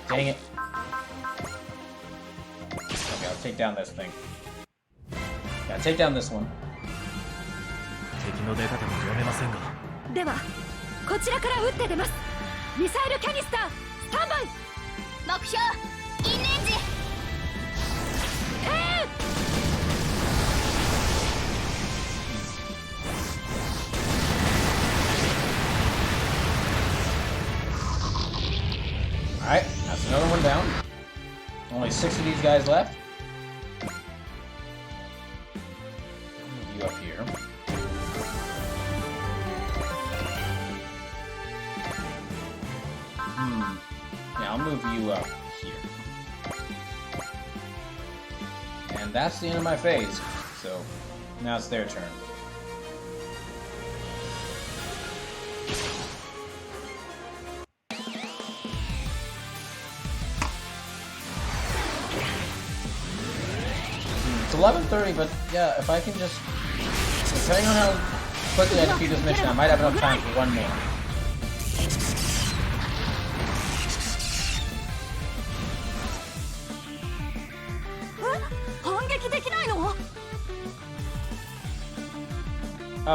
Dang it. Okay, I'll take down this thing. Yeah, take down this one. 敵の出方も読めませんが。では、こちらから撃って出ます。ミサイルキャニスター、スタンバイ。目標、インレンジ。Alright, that's another one down. Only 6 of these guys left. I'll move you up here. Yeah, I'll move you up here. And that's the end of my phase. So, now it's their turn. It's 11:30, but yeah, if I can just... Depending on how quickly I defeat this mission, I might have enough time for one more.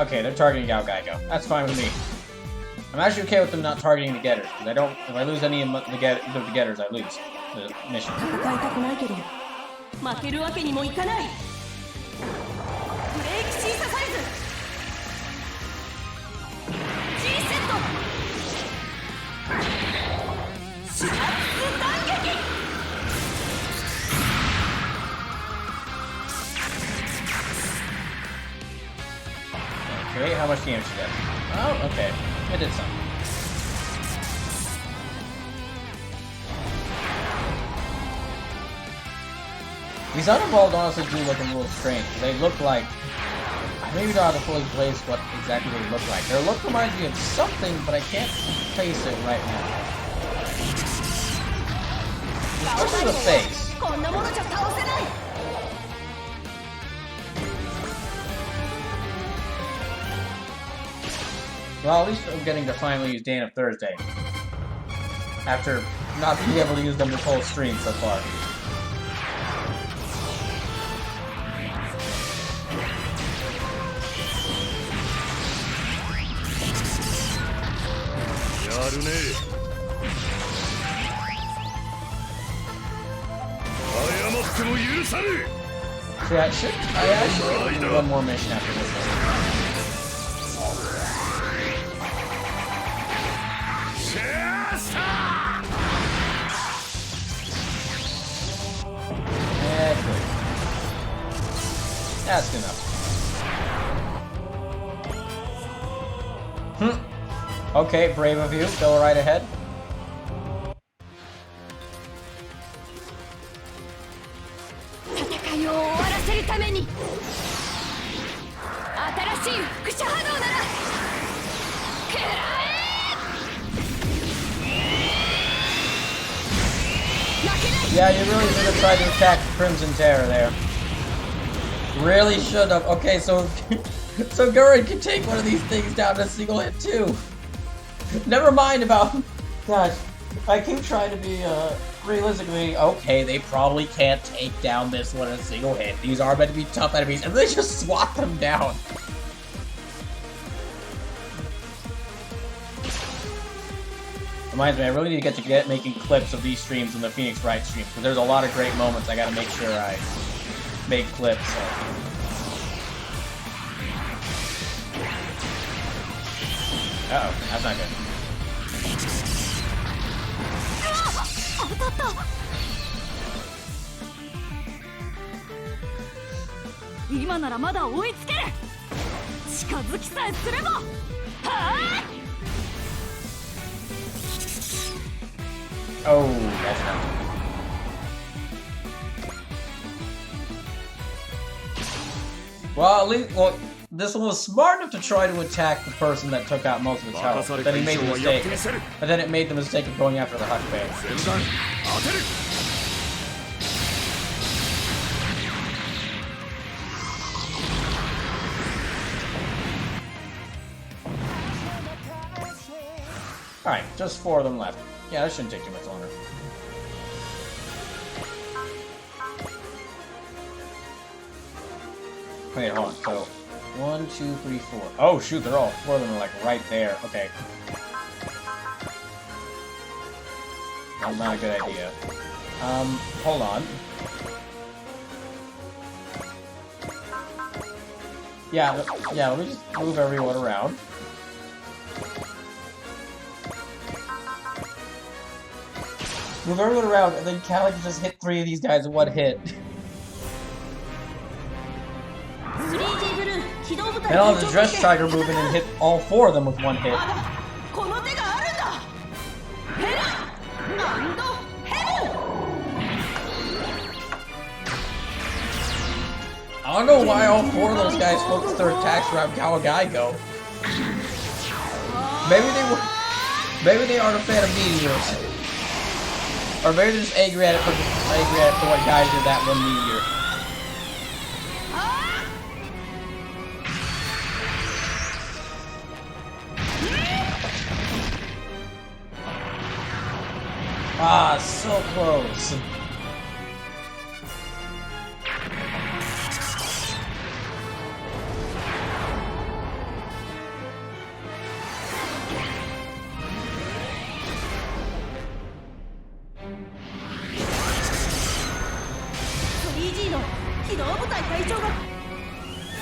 Okay, they're targeting Gao Gaigo. That's fine with me. I'm actually okay with them not targeting the getters, because I don't... If I lose any of the getters, I lose the mission. 戦いたくないけど負けるわけにもいかないブレーキ審査サイズ G セットシャッツ弾撃 Okay, how much damage she does? Oh, okay. It did some. These other balls honestly do look a little strange. They look like... I maybe don't have to fully place what exactly they look like. Their look reminds me of something, but I can't place it right now. Especially the face. こんなものじゃ倒せない Well, at least I'm getting to finally use Dane of Thursday. After not being able to use them this whole stream so far. See, I actually do one more mission after this one. That's enough. Okay, brave of you. Go right ahead. Yeah, you really should have tried to attack Crimson Terror there. Really should have. Okay, so so Gurren can take one of these things down in a single hit too. Never mind about... Gosh, I keep trying to be realistically... Okay, they probably can't take down this one in a single hit. These are meant to be tough enemies, and they just swat them down. Reminds me, I really need to get making clips of these streams and the Phoenix Wright streams, because there's a lot of great moments I gotta make sure I make clips. So. Uh-oh, that's not good. 今ならまだ追いつける近づきさえすればはあ Oh, that's not good. Well, at least, well, this one was smart enough to try to attack the person that took out most of his health, but then he made the mistake. But then it made the mistake of going after the Huck Bear. Alright, just 4 of them left. Yeah, that shouldn't take too much longer. Wait, hold on. So, 1, 2, 3, 4. Oh, shoot, they're all 4 of them are like right there. Okay. That's not a good idea. Hold on. Yeah, let me just move everyone around. Move everyone around, and then Callie can just hit 3 of these guys in one hit. Then I'll have the Dress Tiger move in and hit all 4 of them with one hit. I don't know why all 4 of those guys focused their attacks around Kawagaigo. Maybe they aren't a fan of meteors. Or maybe they're just angry at it for what guy did that one meteor. Ah, so close.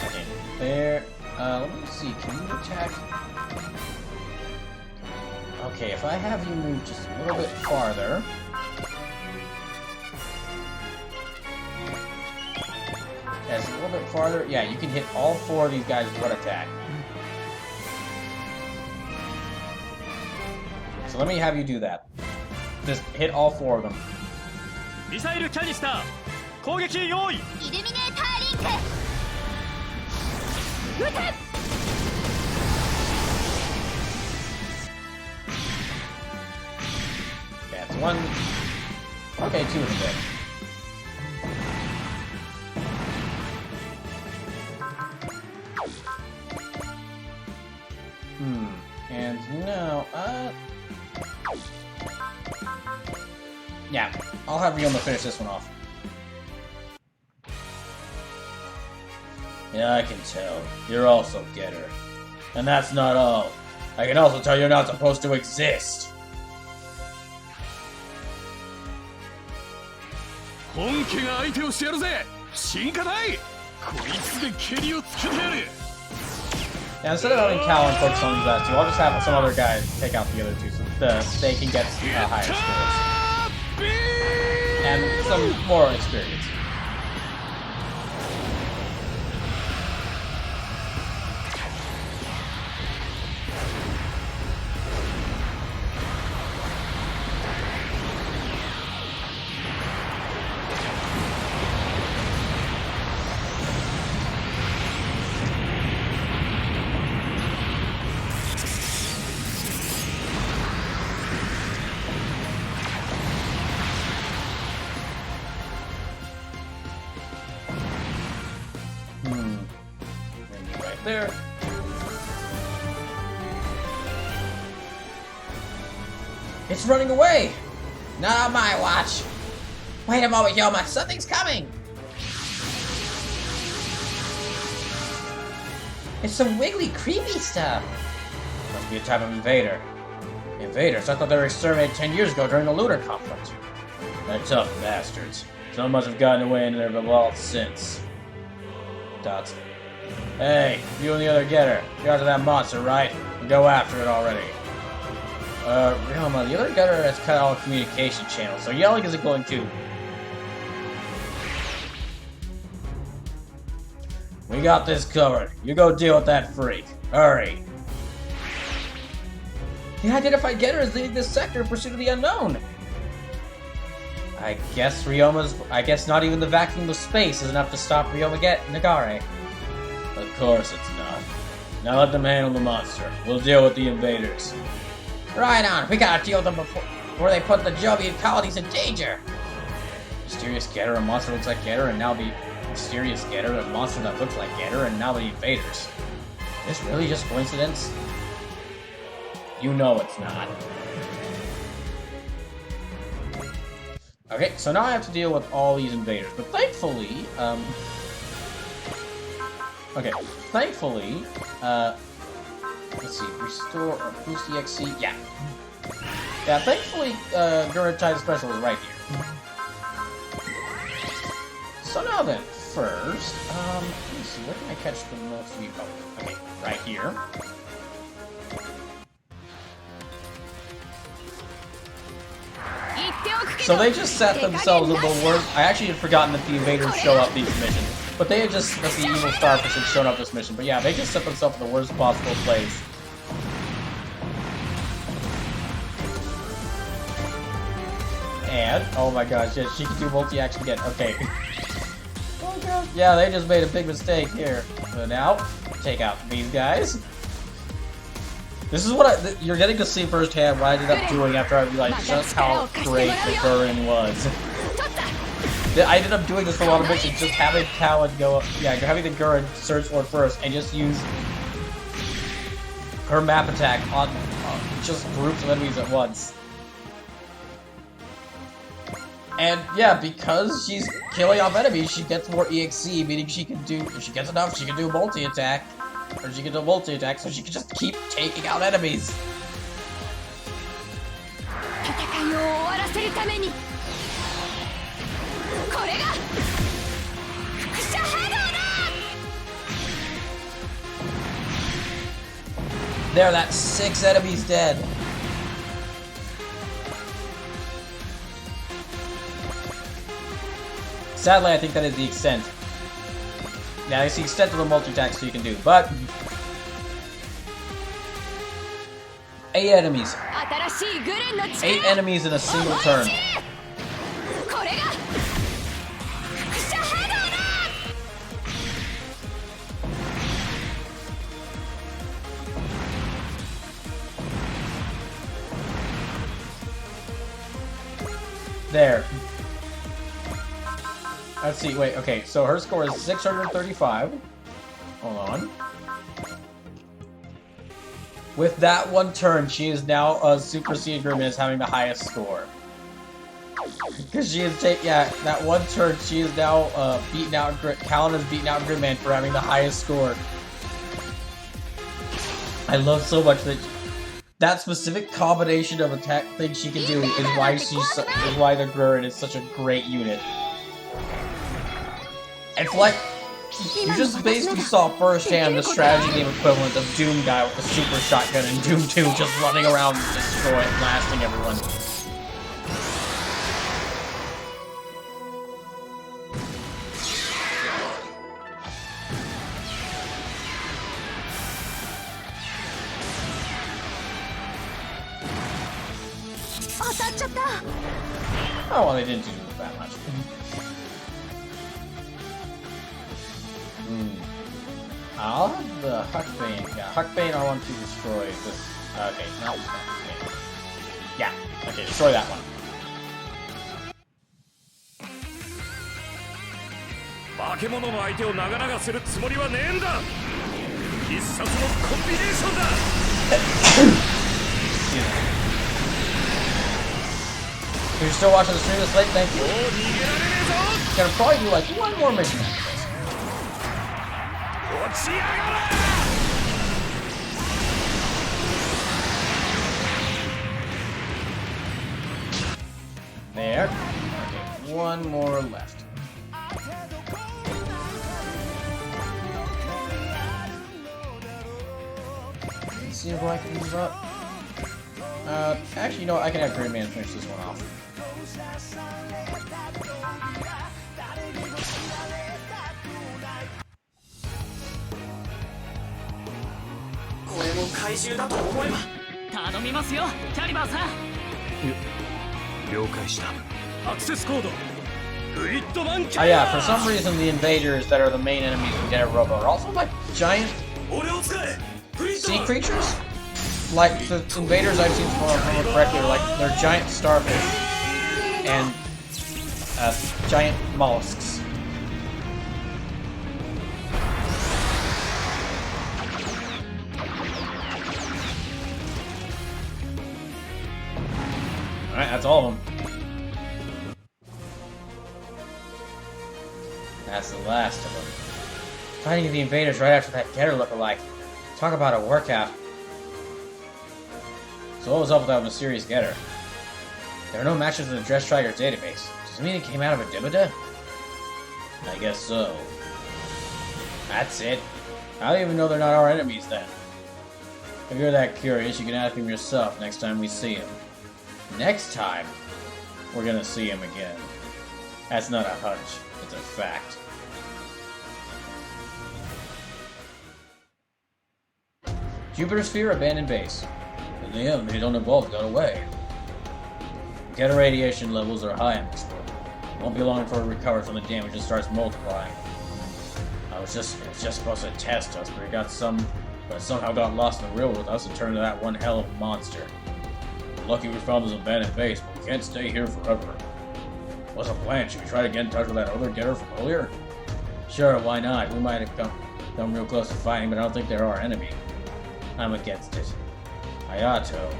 Okay, there. Let me see. Can you attack? Okay, if I have you move just a little bit farther. Yes, a little bit farther. Yeah, you can hit all 4 of these guys with one attack. So let me have you do that. Just hit all 4 of them. ミサイルキャニスター攻撃用意。イルミネーターリンク撃て。 That's 1. Okay, 2 of them dead. And now, yeah, I'll have Ryoma finish this one off. Yeah, I can tell. You're also Getter. And that's not all. I can also tell you're not supposed to exist. 本家が相手をしてやるぜ。進化隊。こいつで蹴りをつけてやる。 Yeah, instead of having Cal and focus on these last 2, I'll just have some other guys take out the other 2 so they can get higher scores. And some more experience. Right there. It's running away! Not on my watch! Wait a moment, Yoma! Something's coming! It's some wiggly, creepy stuff! Must be a type of invader. Invaders? I thought they were exterminated 10 years ago during the lunar conflict. They're tough bastards. Some must have gotten away into their evolved since. Dots. Hey, you and the other Getter. You're after that monster, right? Go after it already. Ryoma, the other Getter has cut all communication channels, so yelling isn't going to. We got this covered. You go deal with that freak. Hurry. The identified Getter is leading this sector in pursuit of the unknown. I guess not even the vacuum of space is enough to stop Ryoma Nagare. Of course it's not. Now let them handle the monster. We'll deal with the invaders. Right on. We gotta deal with them before they put the Jovian colonies in danger. Mysterious Getter, a monster looks like Getter, and now the mysterious Getter, a monster that looks like Getter, and now the invaders. Is this really just coincidence? You know it's not. Okay, so now I have to deal with all these invaders, but thankfully, let's see, restore or boost the XC, yeah. Yeah, thankfully, Gurutai's special is right here. So now then, first, let me see, where can I catch the most of you? Oh, okay, right here. So they just set themselves up the worst. I actually had forgotten that the invaders show up these missions, but they had just that the evil starfish had shown up this mission. But yeah, they just set themselves in the worst possible place. And oh my gosh, yeah, she can do multi-action again. Okay. Oh god. Yeah, they just made a big mistake here. So now, take out these guys. This is what you're getting to see firsthand what I ended up doing after I realized just how great the Gurren was. I ended up doing this for a lot of missions, just having Talon go up, yeah, having the Gurren search for it first, and just use her map attack on just groups of enemies at once. And yeah, because she's killing off enemies, she gets more EXC, meaning she can do, if she gets enough, she can do multi-attack. Or she can do multi-attack, so she can just keep taking out enemies. 戦いを終わらせるためにこれが輻射波動だ There, that's 6 enemies dead. Sadly, I think that is the extent. Yeah, it's the extent of the multi-attacks you can do, but 8 enemies. 新しいグレンの力 8 enemies in a single turn. これが輻射波動だ There. Let's see, wait, okay, so her score is 635. Hold on. With that one turn, she is now superseded Gridman as having the highest score. Because she is that one turn, she is now beaten out. Callan has beaten out Gridman for having the highest score. I love so much that specific combination of attack things she can do is why the Gridman is such a great unit. It's like you just basically saw firsthand the strategy game equivalent of Doom guy with the super shotgun and Doom 2 just running around and destroying, blasting everyone. Oh well, they didn't do that much. I'll have the Huckbane. Yeah, Huckbane I want to destroy this. Okay, not Huckbane. Yeah, okay, destroy that one. 化け物の相手を長々するつもりはねえんだ必殺のコンビネーションだ If you're still watching the stream this late, thank you. Gonna probably do like one more mission after this. 落ちやがれ There. Okay, one more left. Let's see if I can move up. Actually, you know what? I can have Gridman finish this one off. Oh yeah, for some reason the invaders that are the main enemies in Getter Robo are also like giant sea creatures? Like the invaders I've seen from remember correctly are like they're giant starfish and giant mollusks. Alright, that's all of them. That's the last of them. Fighting the invaders right after that Getter lookalike. Talk about a workout. So what was up with that mysterious Getter? There are no matches in the Dress Striker's database. Does it mean it came out of a Dibida? I guess so. That's it. I don't even know they're not our enemies then. If you're that curious, you can ask him yourself next time we see him. Next time, we're gonna see him again. That's not a hunch, it's a fact. Jupiter Sphere abandoned base. The enemy don't evolve got away. Getter radiation levels are high in this world. It won't be long before it recovers from the damage and starts multiplying. It was just supposed to test us, but somehow got lost in the real with us and turned into that one hell of a monster. Lucky we found this abandoned base, but we can't stay here forever. What's the plan? Should we try to get in touch with that other Getter from earlier? Sure, why not? We might have come real close to fighting, but I don't think they're our enemy. I'm against it. Hayato.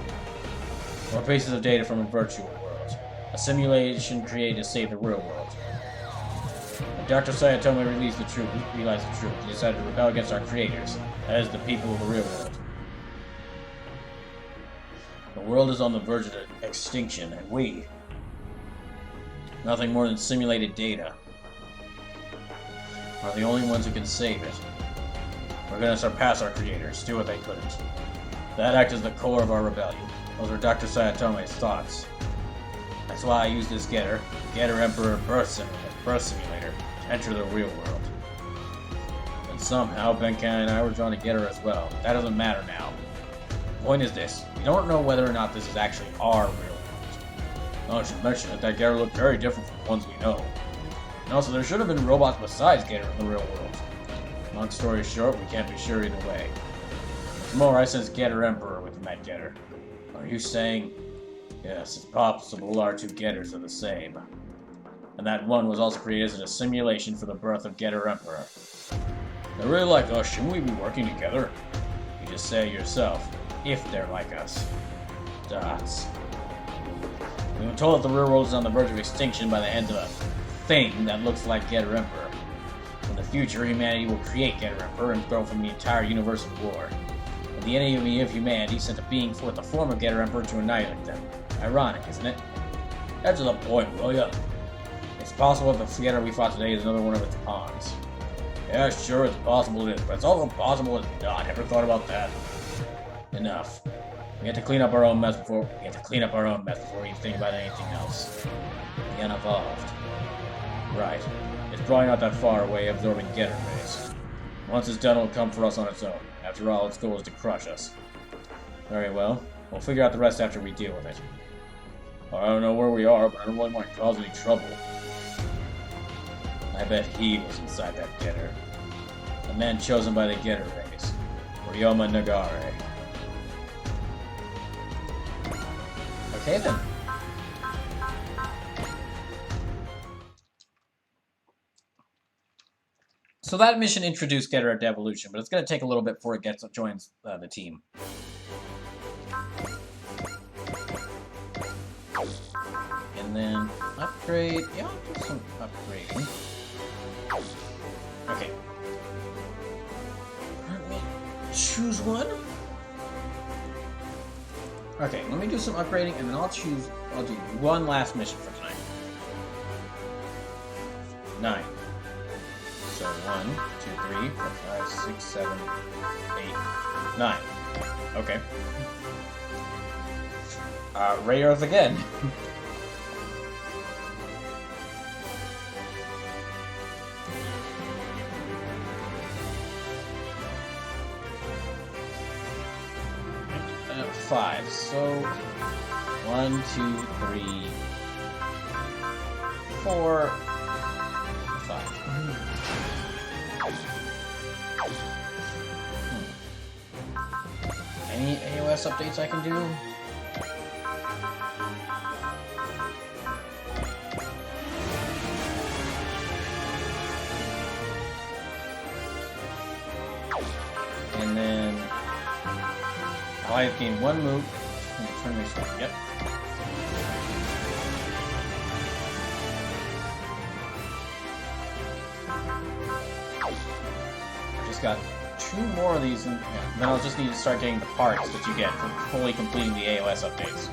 More pieces of data from a virtual world. A simulation created to save the real world. When Dr. Sayatomi realized the truth, he decided to rebel against our creators, that is, the people of the real world. The world is on the verge of extinction, and we... nothing more than simulated data. Are the only ones who can save it. We're gonna surpass our creators, do what they couldn't. That act is the core of our rebellion. Those are Dr. Sayatomi's thoughts. That's why I use this Getter Emperor Birth Simulator, to enter the real world. And somehow Benkai and I were drawn to Getter as well. That doesn't matter now. The point is this, we don't know whether or not this is actually our real world. Now I should mention that Getter looked very different from the ones we know. And also, there should have been robots besides Getter in the real world. Long story short, we can't be sure either way. What's more, I sense Getter Emperor with that Getter. Are you saying... Yes, it's possible our two Getters are the same. And that one was also created as a simulation for the birth of Getter Emperor. They're really like us, shouldn't we be working together? You just say it yourself, if they're like us. Dots. We've been told that the real world is on the verge of extinction by the hands of a thing that looks like Getter Emperor. In the future, humanity will create Getter Emperor and throw from the entire universe of war. And the enemy of humanity sent a being forth the form of Getter Emperor to annihilate them. Ironic, isn't it? Get to the point, will ya? It's possible that the Getter we fought today is another one of its pawns. Yeah, sure, it's possible it is, but it's also possible it's not. Ever thought about that? Enough. We have to clean up our own mess before we think about anything else. The unevolved. Right. It's probably not that far away, absorbing Getter rays. Once it's done, it'll come for us on its own. After all, its goal is to crush us. Very well. We'll figure out the rest after we deal with it. I don't know where we are, but I don't really want to cause any trouble. I bet he was inside that Getter. The man chosen by the Getter race. Ryoma Nagare. Okay then. So that mission introduced Getter at Devolution, but it's going to take a little bit before it joins the team. And then upgrade. Yeah, I'll do some upgrading. Okay. Let me choose one. Okay, let me do some upgrading, and then I'll do one last mission for tonight. 9. So 1, 2, 3, 4, 5, 6, 7, 8, 9. Okay. Ray Earth again. Five. So 1, 2, 3, 4, 5. Any AOS updates I can do? And then I've gained one move. Turn this one. Yep. Just got 2 more of these, and then I'll just need to start getting the parts that you get for fully completing the AOS updates.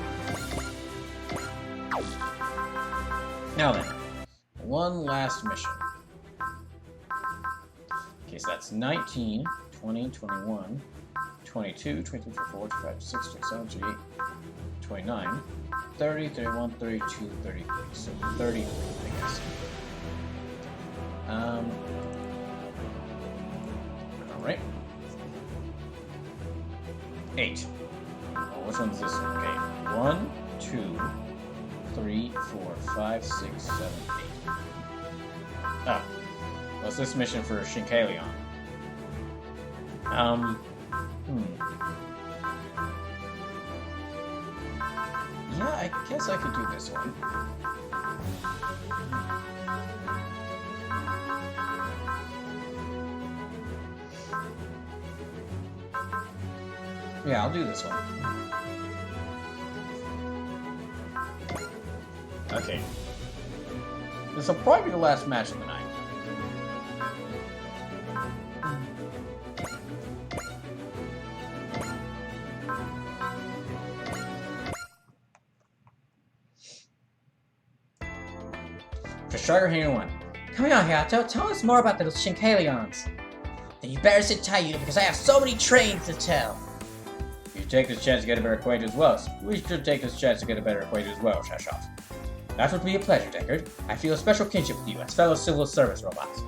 Now then, one last mission. Okay, so that's 19, 20, 21, 22, 23, 24, 25, 26, 27, 28, 29, 30, 31, 32, 33. So 30, I guess. Alright. 8. Oh, which one's this one? Okay. 1, 2, 3, 4, 5, 6, 7, 8. Oh. What's this mission for Shinkaleon? Yeah, I guess I could do this one. Yeah, I'll do this one. Okay. This will probably be the last match of the night. For Striker Hero 1. Come on, Hayato, tell us more about the Shinkalions. Then you better sit tight, Yuta, because I have so many trains to tell. You should take this chance to get a better acquainted as well. We should take this chance to get a better acquainted as well, Shashov. That would be a pleasure, Deckard. I feel a special kinship with you as fellow civil service robots.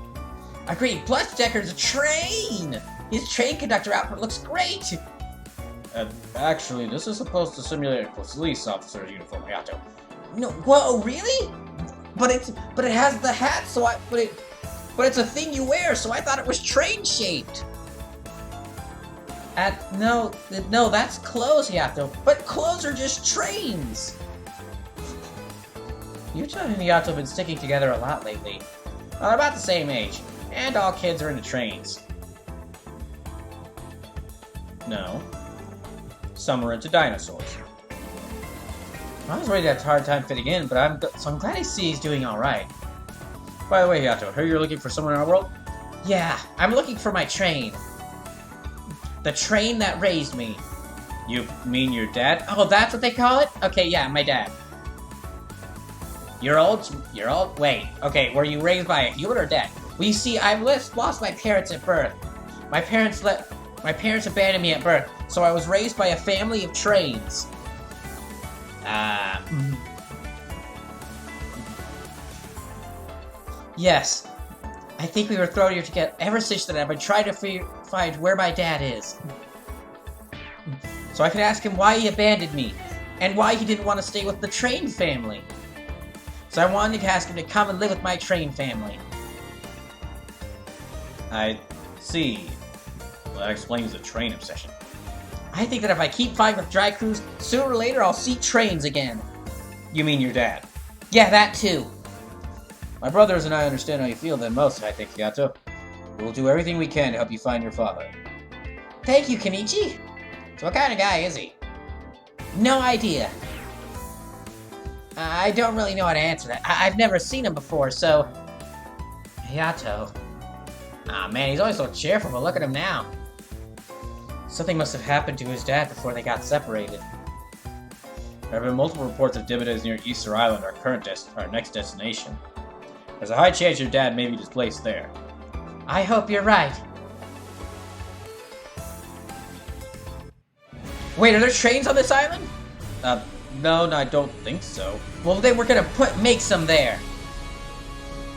Agreed. Plus, Deckard's a train! His train conductor output looks great! Actually, this is supposed to simulate a police officer's uniform, Hayato. No, whoa, really? But it has the hat, but it's a thing you wear, so I thought it was train-shaped. No, that's clothes, Hayato. But clothes are just trains! Yuta and Hayato have been sticking together a lot lately. Well, about the same age, and all kids are into trains. No. Some are into dinosaurs. I was worried that's a hard time fitting in, but I'm glad I see he's doing alright. By the way, Hayato, heard you're looking for someone in our world? Yeah, I'm looking for my train. The train that raised me. You mean your dad? Oh, that's what they call it? Okay, yeah, my dad. You're old? Wait, okay, were you raised by a human or dad? Well, you see, I've lost my parents at birth. My parents abandoned me at birth, so I was raised by a family of trains. Yes. I think we were thrown here together. Ever since then, I've been trying to find where my dad is. So I could ask him why he abandoned me, and why he didn't want to stay with the train family. So I wanted to ask him to come and live with my train family. I see. Well, that explains the train obsession. I think that if I keep fighting with Dry Crews, sooner or later I'll see trains again. You mean your dad? Yeah, that too. My brothers and I understand how you feel than most, I think, Hayato. We'll do everything we can to help you find your father. Thank you, Kenichi. So what kind of guy is he? No idea. I don't really know how to answer that. I've never seen him before, so... Hayato. Aw, man, he's always so cheerful, but look at him now. Something must have happened to his dad before they got separated. There have been multiple reports of dividends near Easter Island, our next destination. There's a high chance your dad may be displaced there. I hope you're right. Wait, are there trains on this island? No, I don't think so. Well, then we're gonna make some there.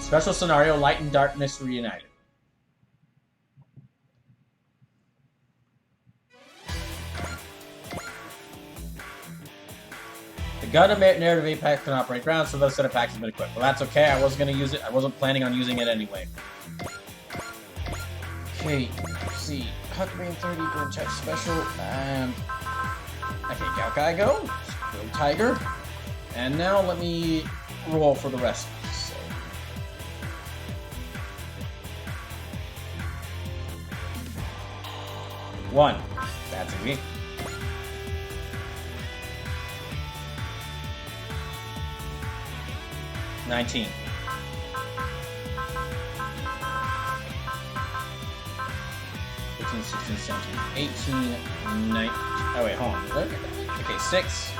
Special scenario, Light and Darkness reunited. The gun and narrative Apex can operate ground, so those set of packs have been equipped. Well, that's okay. I wasn't gonna use it. I wasn't planning on using it anyway. Okay, let's see. Huckman 30, go check special, and... Okay, Galkai go. Go Tiger. And now let me roll for the rest. So. One. That's easy. $19. 15, 16, 17, 18, 19. Oh, wait, hold on. Okay, 6,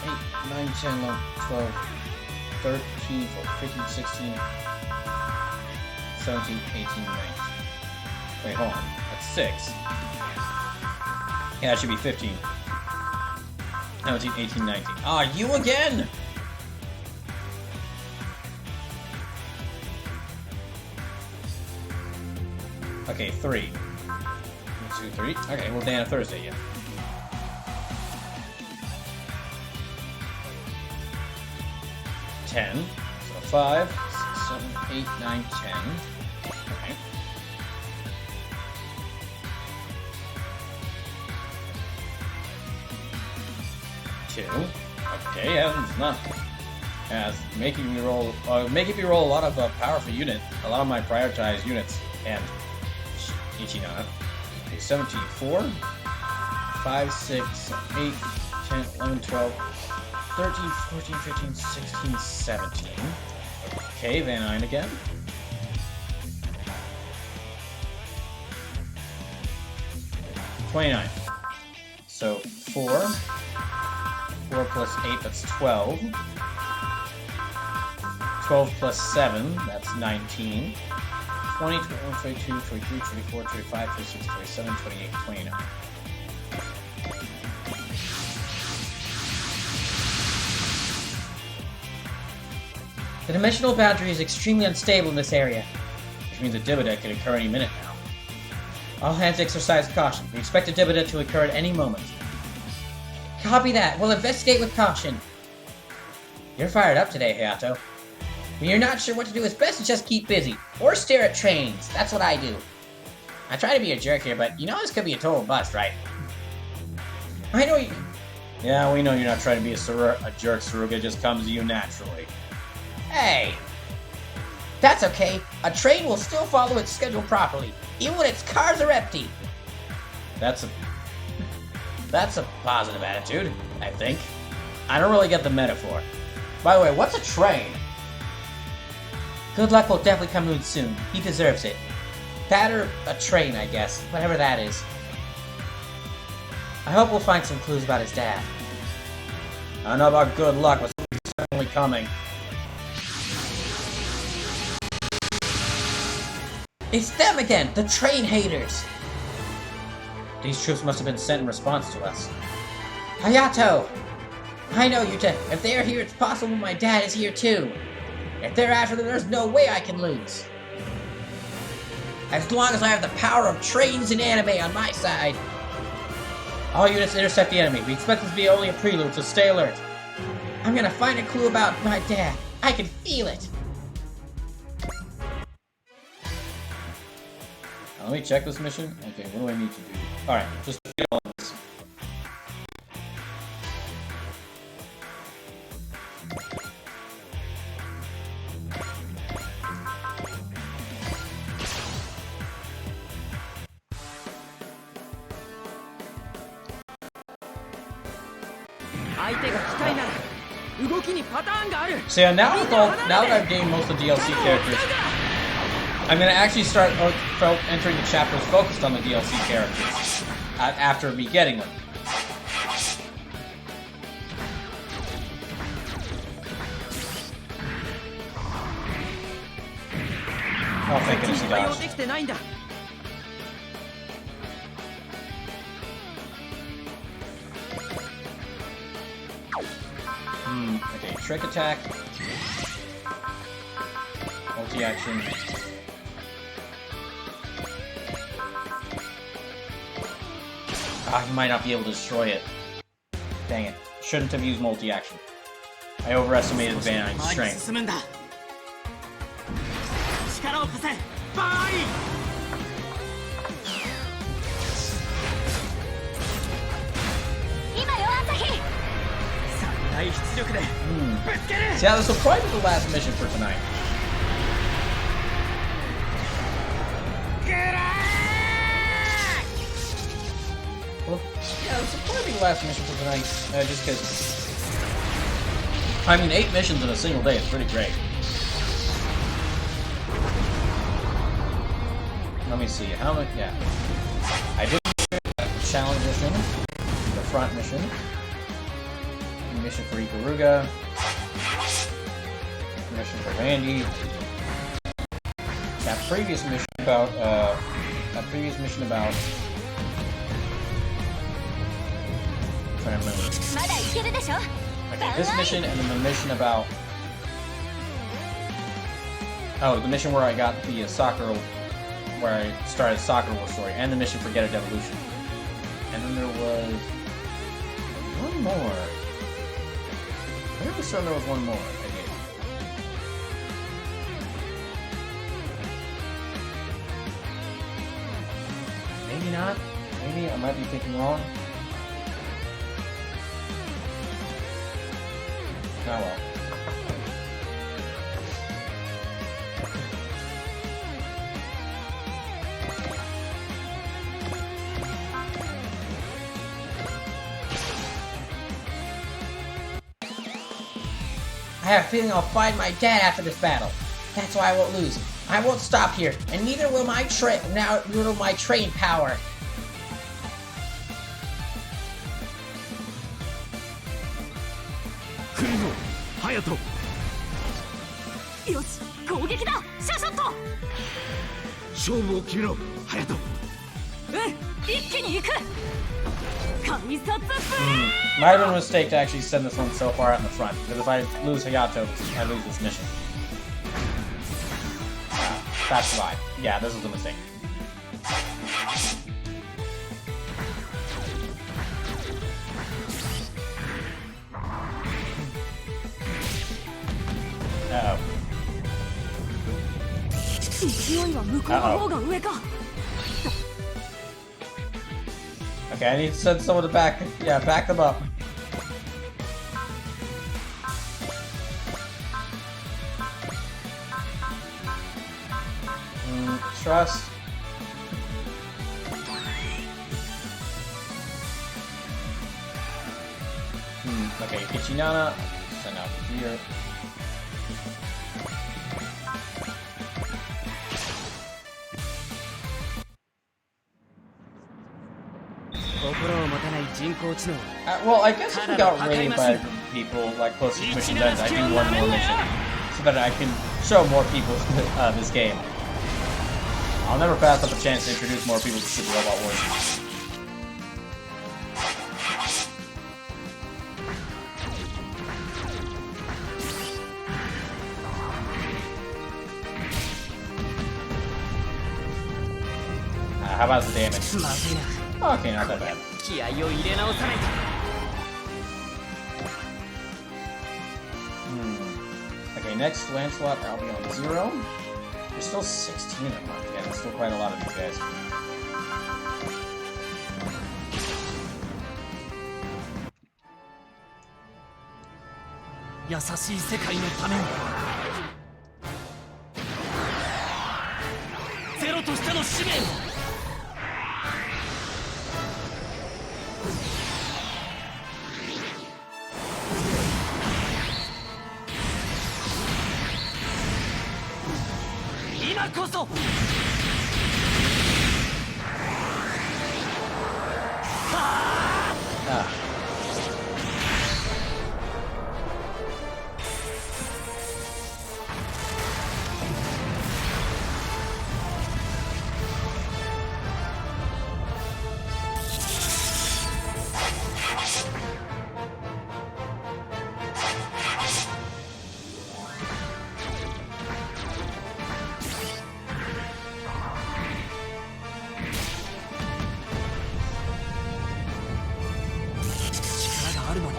8, 9, 10, 11, 12, 13, 14, 15, 16, 17, 18, 19. Wait, hold on. That's 6. Yeah, that should be 15. 17, 18, 19. Ah, you again! Okay, 3. 1, 2, 3. Okay, well, day on Thursday, yeah. $10. So 5, 6, 7, 8, 9, 10. Okay. $2. Okay, yeah, that's enough. As making me roll a lot of powerful unit, a lot of my prioritized units, and Ichinana. Okay, 17, 4, 5, 6, 8, 10, 11, 12, 13, 14, 15, 16, 17. Okay, Van Eyne again. $29. So 4 plus 8, that's 12. 12 plus 7, that's 19. 20, 21, 22, 23, 24, 25, 26, 27, 28, 29. The dimensional boundary is extremely unstable in this area, which means a Dividend could occur any minute now. All hands exercise caution. We expect a Dividend to occur at any moment. Copy that. We'll investigate with caution. You're fired up today, Hayato. When you're not sure what to do, it's best to just keep busy. Or stare at trains. That's what I do. I try to be a jerk here, but you know this could be a total bust, right? I know you... Yeah, we know you're not trying to be a jerk, Saruga. It just comes to you naturally. Hey! That's okay. A train will still follow its schedule properly, even when its cars are empty. That's a positive attitude, I think. I don't really get the metaphor. By the way, what's a train? Good luck will definitely come to him soon. He deserves it. That or a train, I guess. Whatever that is. I hope we'll find some clues about his dad. I don't know about good luck, but it's certainly coming. It's them again! The train haters! These troops must have been sent in response to us. Hayato! I know you two. If they are here, it's possible my dad is here too. If they're after them, there's no way I can lose. As long as I have the power of trains and anime on my side. All units intercept the enemy. We expect this to be only a prelude, so stay alert. I'm gonna find a clue about my dad. I can feel it. Now, let me check this mission. Okay, what do I need to do? Alright, just do all this. So yeah, now that I've gained most of the DLC characters, I'm gonna actually start entering the chapters focused on the DLC characters after me getting them. Oh, thank goodness he dodged. Okay, trick attack. Multi-action. I might not be able to destroy it. Dang it. Shouldn't have used multi-action. I overestimated Van Eyne's strength. Yeah, this will probably be the last mission for tonight. Well, yeah, this will probably be the last mission for tonight. Just because... I mean, 8 missions in a single day is pretty great. Let me see, how much... Yeah. I did the challenge mission, the front mission, mission for Ikaruga, mission for Randy, that previous mission about, I'm trying to remember. Okay, this mission and then the mission about, oh, the mission where I got the soccer, where I started Soccer War story, and the mission for Get a Devolution. And then there was one more. I never saw there was one more. I did. Maybe not. Maybe I might be thinking wrong. Oh well. have a feeling I'll find my dad after this battle. That's why I won't lose. I won't stop here, and neither will my train power. Kurino, Hayato. よし攻撃だシャシャット勝負を決めろ、Hayato. 一気に行く改札プレ Might have been a mistake to actually send this one so far out in the front, because if I lose Hayato, I lose this mission. That's why. Yeah, this was a mistake. Uh-oh. 勢いは向こうの方が上か Okay, I need to send someone to back. Yeah, back them up. Trust. Okay, Ichinana. Send out here. Well, I guess if we got raided by people like close to mission ends, I do one more mission so that I can show more people this game. I'll never pass up a chance to introduce more people to Super Robot Wars. How about the damage? Okay, not that bad. Okay, next Lancelot, I'll be on 0. There's still 16 of them left. Yeah, there's still quite a lot of these guys.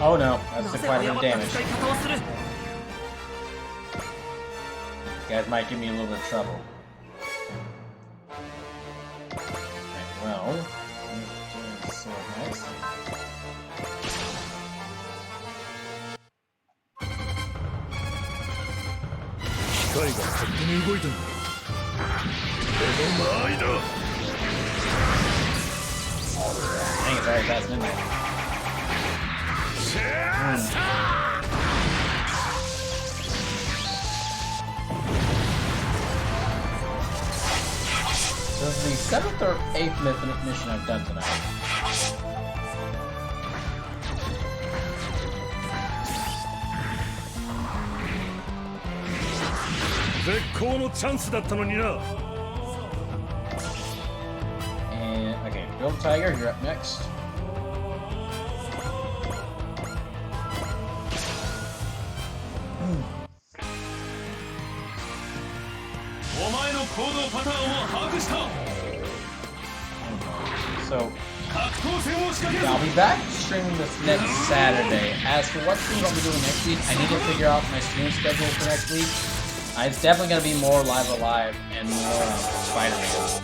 Oh no, that's the quite a bit of damage. These guys might give me a little bit of trouble. Okay, well, so nice. Dang, it's already past midnight. So this is the 7th or 8th mission I've done tonight. And okay, BrawlKaiser, you're up next. So, I'll be back streaming this next Saturday. As for what streams I'll be doing next week, I need to figure out my stream schedule for next week. It's definitely going to be more Live Alive and more Spider-Man.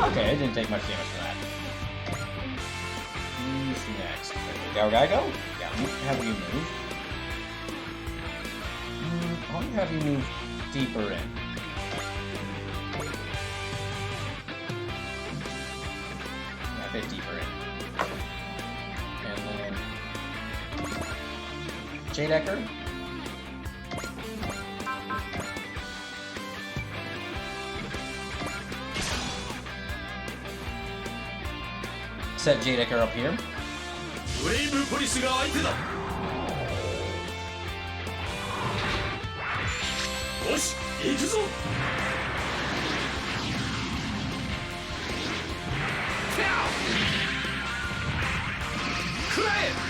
Okay, it didn't take much damage for that. Who's next? Go, guy, go? Yeah. have you move. I'll have you move deeper in. Yeah, a bit deeper in. And then Jadecker. Set Jadecker up here. ウェイブポリスが相手だ。よし、行くぞ。くらえ。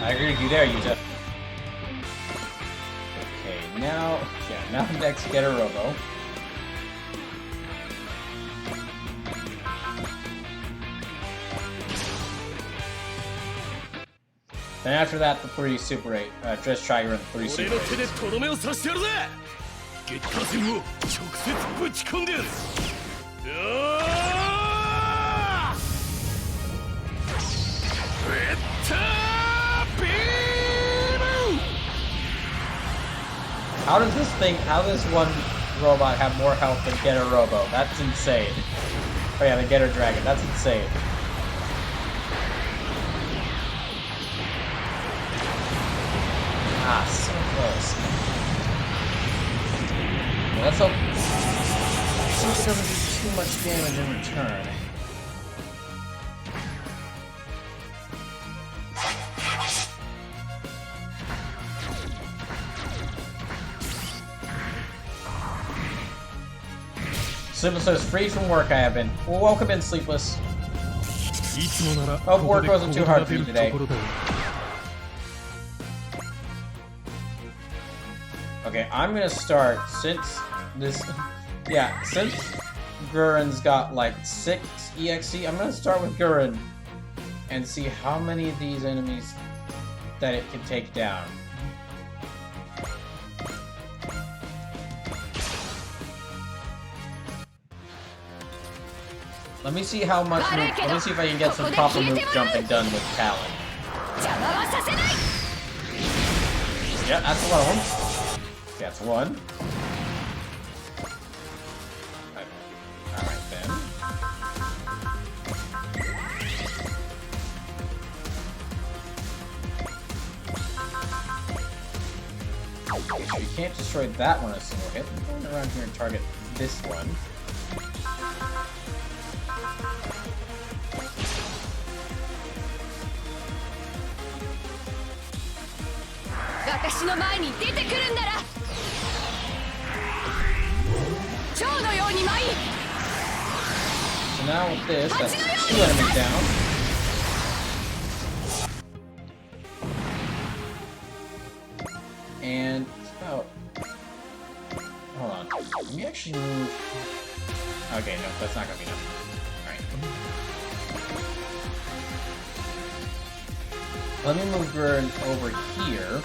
I agree with you there, Yuta. Okay, now next get a Robo. Then after that, the 3 Super 8, Dress Trigger and the 3 Super 8. 俺の手でとどめを刺してやるぜ。月下戦を直接ぶち込んでやる。How does one robot have more health than Getter Robo? That's insane. Oh yeah, the Getter Dragon. That's insane. Ah, so close. Well, let's hope it doesn't do too much damage in return. Sleepless is free from work. I have been. Well, welcome in, Sleepless. Hope work wasn't too hard for you today. Okay, I'm gonna start since Gurren's got like 6 EXC. I'm gonna start with Gurren and see how many of these enemies that it can take down. Let me see how much move, let me see if I can get some proper move jumping done with Talon. Yeah, that's one of them. That's one. Alright then. So you can't destroy that one in a single hit. I'm going around here and target this one. So now with this, that's 2 enemies down. And oh, hold on. Let me actually move. Okay, no, that's not gonna be enough. Alright. Let me move Gurren over here.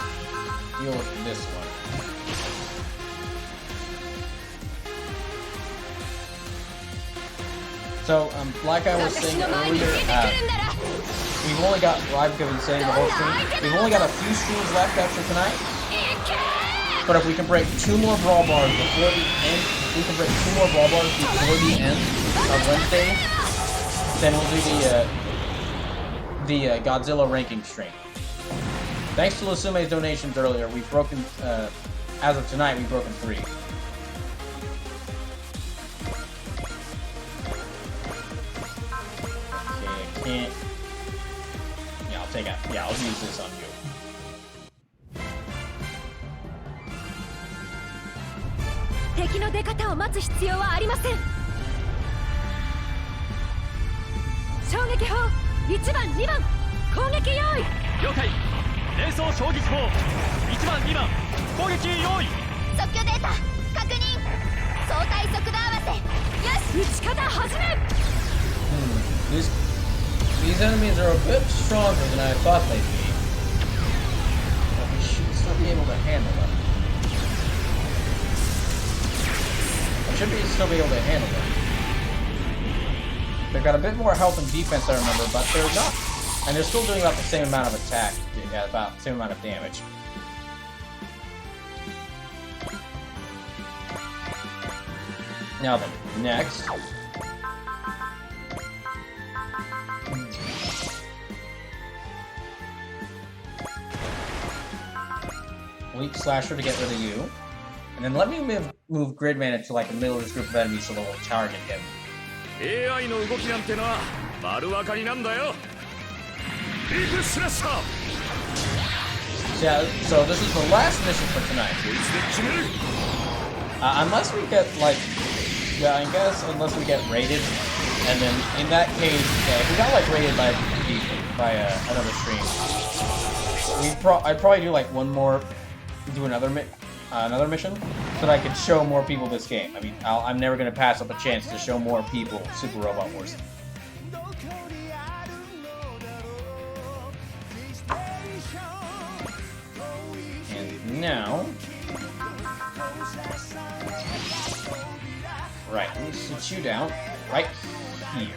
Deal with this one. So, like I was saying earlier, we've only got, well, I've been saying the whole stream, we've only got a few streams left after tonight. But if we can break 2 more Brawl Bars before the end, if we can break 2 more Brawl Bars before the end of Wednesday, then we'll do the Godzilla ranking stream. Thanks to Lusume's donations earlier, we've broken, as of tonight, we've broken 3. Okay, I can't. Yeah, I'll take it. Yeah, I'll use this on you. 確認相対速度合わせよし撃ち方始め These enemies are a bit stronger than I thought they'd be. But we should still be able to handle them. I should still be able to handle them. They've got a bit more health and defense, I remember, but they're not. And they're still doing about the same amount of attack. Yeah, about the same amount of damage. Now then, next. Weak Slasher to get rid of you. And then let me move Gridman into like the middle of this group of enemies so they'll target him. AI の動きなんてのは丸分かりなんだよ。ビープスラッシャー。 Yeah, so this is the last mission for tonight. こいつで決める。 Unless we get like, yeah, I guess unless we get raided, and then in that case, yeah, if we got like raided by another stream, I'd probably do like one more, do another mission, so that I could show more people this game. I mean, I'm never gonna pass up a chance to show more people Super Robot Wars. And now, right, let me sit you down right here.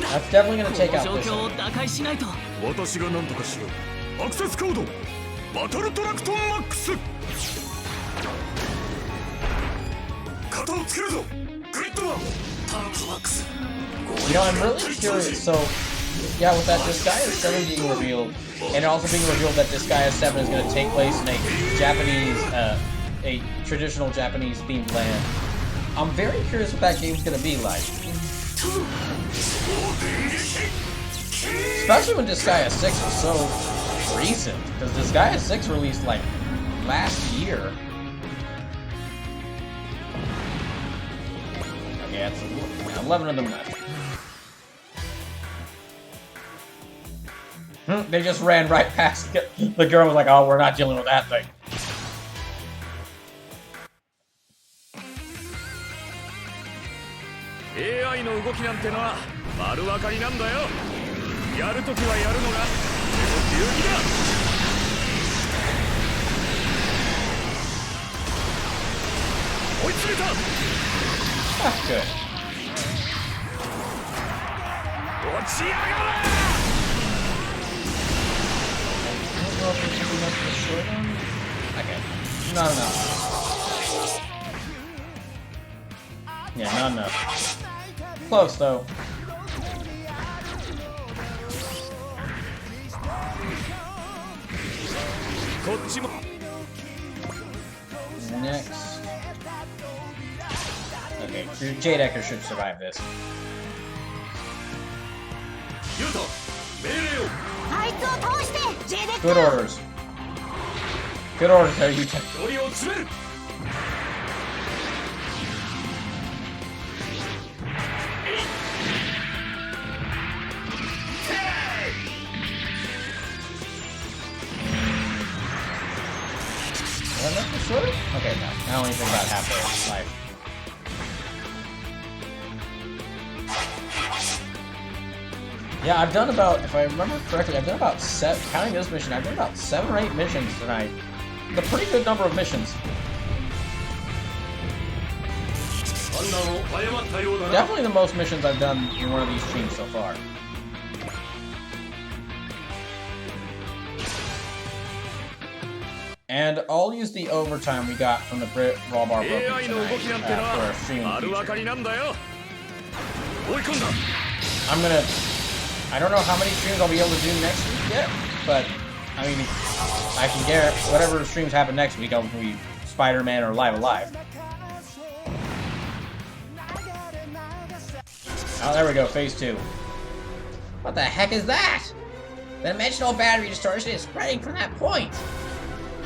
That's definitely going to take out this one. 私が何とかしよう。アクセスコードバトルトラクトンマックス。型をつけるぞ。グリッドマンタンクマックス。 You know, I'm really curious. So, yeah, with that Disgaea 7 being revealed, and also being revealed that Disgaea 7 is going to take place in a traditional Japanese themed land, I'm very curious what that game's going to be like. Especially when Disgaea 6 was so recent, because Disgaea 6 released like last year. Okay, that's 11 of them left. They just ran right past the girl was like, oh, we're not dealing with that thing. AI の動きなんてのは丸分かりなんだよ。やるときはやるのが流儀だ。追い詰めた。That's good. 落ち上がれ。 I don't know if we should be enough for the short one. Okay, not enough. Yeah, not enough. Close though. Next. Okay, Jadecker should survive this. ユウト、命令を。 あいつを倒してジェデッ Good orders. Good orders there, you take. 距離を詰める。 Is that enough for short? Okay, no. I only think about half their life. Yeah, I've done about, if I remember correctly, I've done about counting this mission, I've done about 7 or 8 missions tonight. It's a pretty good number of missions. Definitely the most missions I've done in one of these streams so far. And I'll use the overtime we got from the Brawl Bar Broken tonight for our stream in the future. I don't know how many streams I'll be able to do next week yet, but I mean, I can guarantee whatever streams happen next week, I'll be Spider-Man or Live Alive. Oh, there we go, phase 2. What the heck is that? The dimensional battery distortion is spreading from that point.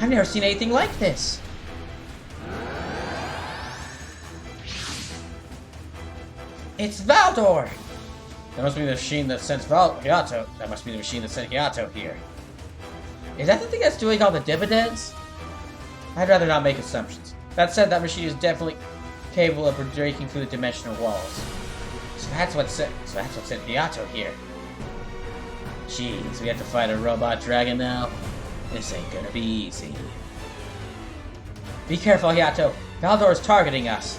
I've never seen anything like this. It's Valdor! That must be the machine that sent Hiato. That must be the machine that sent Hiato here. Is that the thing that's doing all the dividends? I'd rather not make assumptions. That said, that machine is definitely capable of breaking through the dimensional walls. So that's what sent Hiato here. Jeez, we have to fight a robot dragon now? This ain't gonna be easy. Be careful, Hiato. Valdor is targeting us.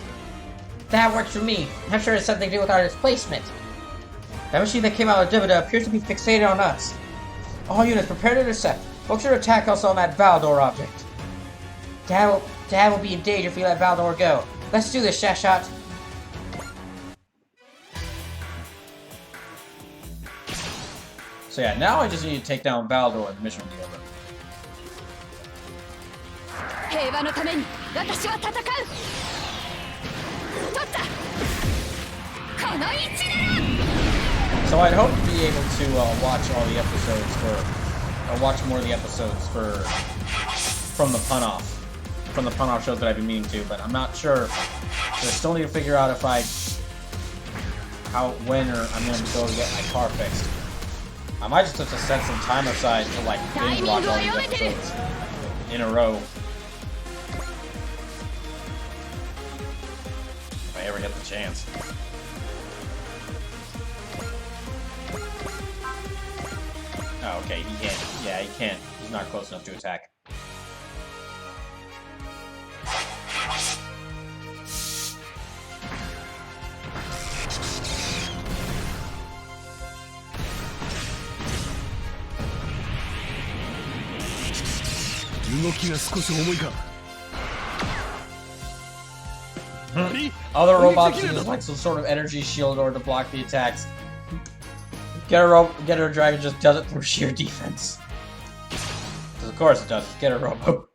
That works for me. I'm sure it's something to do with our displacement. That machine that came out of Divida appears to be fixated on us. All units, prepare to intercept. Focus your attack also on that Valdor object. Dad will be in danger if we let Valdor go. Let's do this, Shashot. So yeah, now I just need to take down Valdor and the mission will be over. 平和のために私は戦う。取った。この位置なら。 So I'd hope to be able to watch all the episodes watch more of the episodes from the pun-off shows that I've been meaning to, but I'm not sure. I still need to figure out if when I'm going to go to get my car fixed. I might just have to set some time aside to like binge watch all these episodes in a row. If I ever get the chance. Oh, okay, he can't. Yeah, he can't. He's not close enough to attack. Other robots use like some sort of energy shield or to block the attacks. Get her dragon just does it through sheer defense. Because of course it does. Get her robo.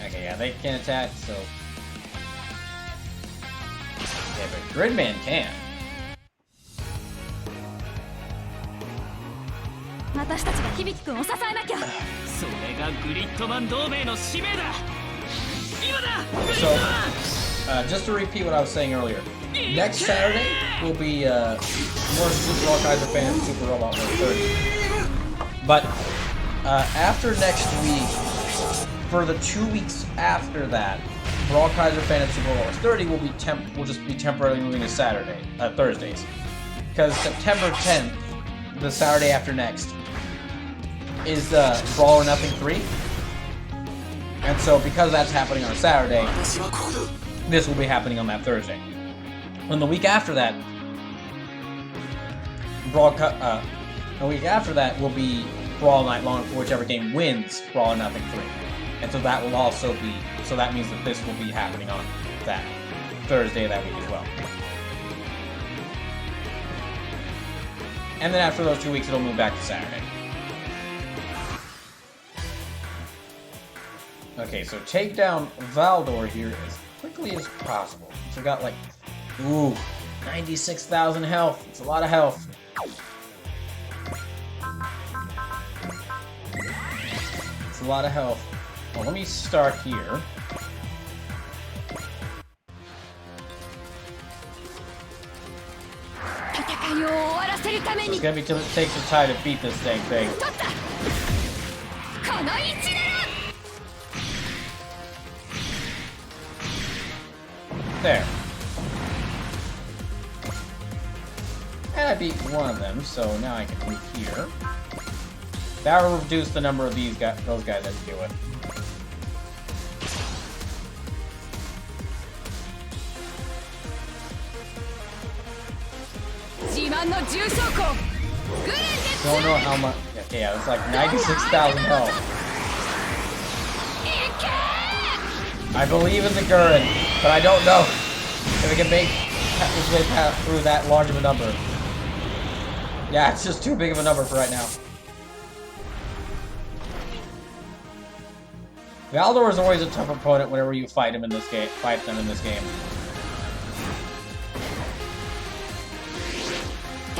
Okay, yeah, they can't attack, so... Yeah, but Gridman can. 私たちが響くんを支えなきゃ。それがグリッドマン同盟の使命だ。今だ。 So, just to repeat what I was saying earlier, next Saturday will be more Super BrawlKaiser Fandubs Super Robot War 30. But after next week, for the 2 weeks after that, BrawlKaiser Fandubs Super Robot War 30 will just be temporarily moving to Thursdays, because September 10th, the Saturday after next, is Brawl or Nothing 3. And so because that's happening on a Saturday, this will be happening on that Thursday. And the week after that, will be Brawl Night Long for whichever game wins Brawl or Nothing 3. And so that will also be, so that means that this will be happening on that Thursday that week as well. And then after those 2 weeks, it'll move back to Saturday. Okay, so take down Valdor here as quickly as possible. So we got like, 96,000 health. It's a lot of health. It's a lot of health. Well, let me start here. It's gonna take some time to beat this dang thing. There. And I beat one of them, so now I can move here. That will reduce the number of those guys I have to deal with. Don't know how much. Okay, yeah, it's like 96,000 health. I believe in the Gurren, but I don't know if it can make its way through that large of a number. Yeah, it's just too big of a number for right now. Valdor is always a tough opponent whenever you fight them in this game.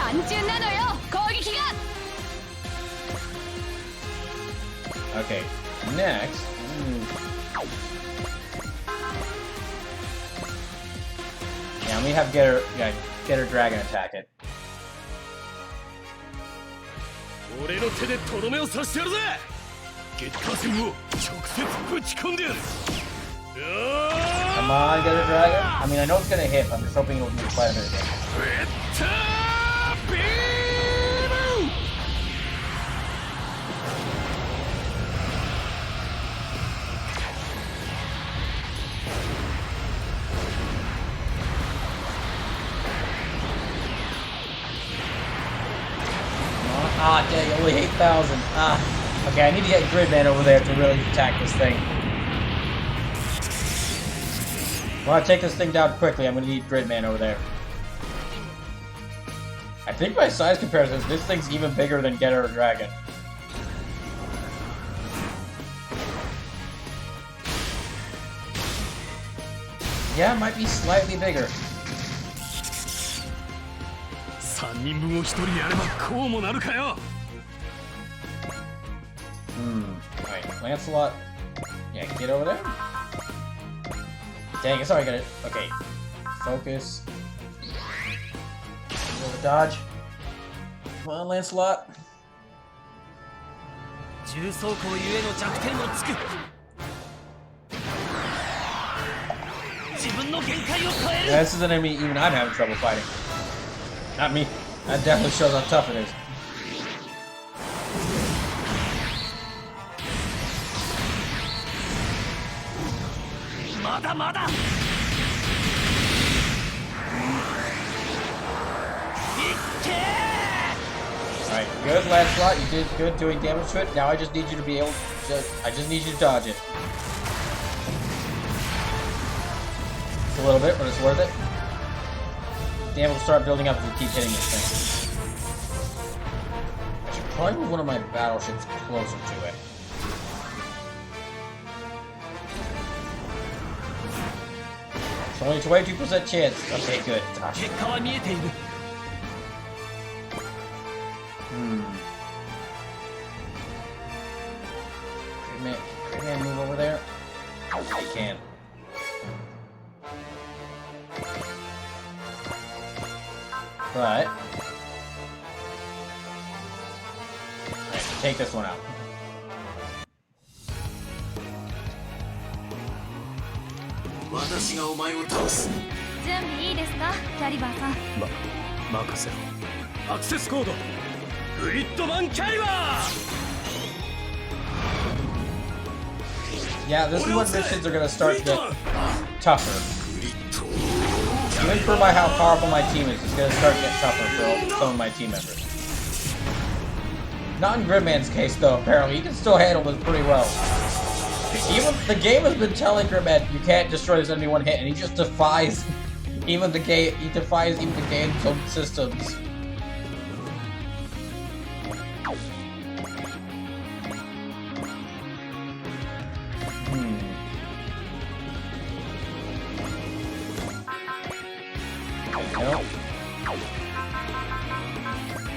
単純なのよ攻撃が。 Okay, next. Yeah, we have get her dragon attack it. 俺の手でとどめを刺してやるぜ。月下戦を直接ぶち込んでやる。 Come on, get her dragon. I mean, I know it's gonna hit, but I'm just hoping it'll do quite a bit of damage. Ah, dang, only 8,000. Ah. Okay, I need to get Gridman over there to really attack this thing. I want to take this thing down quickly. I'm going to need Gridman over there. I think by size comparisons, this thing's even bigger than Get Her Dragon. Yeah, it might be slightly bigger. 3人分を1人やればこうもなるかよ。 Alright, Lancelot. Yeah, get over there. Dang, it's already got it. Okay. Focus. Over dodge. Come on, Lancelot. 重装甲ゆえの弱点をつく。自分の限界を超える。 Yeah, this is an enemy even I'm having trouble fighting. Not me. That definitely shows how tough it is. Alright, good, Lancelot. You did good doing damage to it. Now I just need you to be able to... I just need you to dodge it. It's a little bit, but it's worth it. Damage will start building up if we keep hitting this thing. I should probably move one of my battleships closer to it. It's only a 22% chance. Okay, good. Gosh. 結果は見えている。 Can I move over there? I can. But... Alright, take this one out. 私がお前を倒す。準備いいですかキャリバーさん。任せろ。アクセスコード。グリッドマンキャリバー。 Yeah, this is when missions are gonna start to get tougher. Even for how powerful my team is, it's gonna start to get tougher for some of my team members. Not in Gridman's case, though, apparently. He can still handle this pretty well. Even the game has been telling Gridman, you can't destroy this enemy one hit, and he just defies even the game. He defies even the game's own systems. Nope.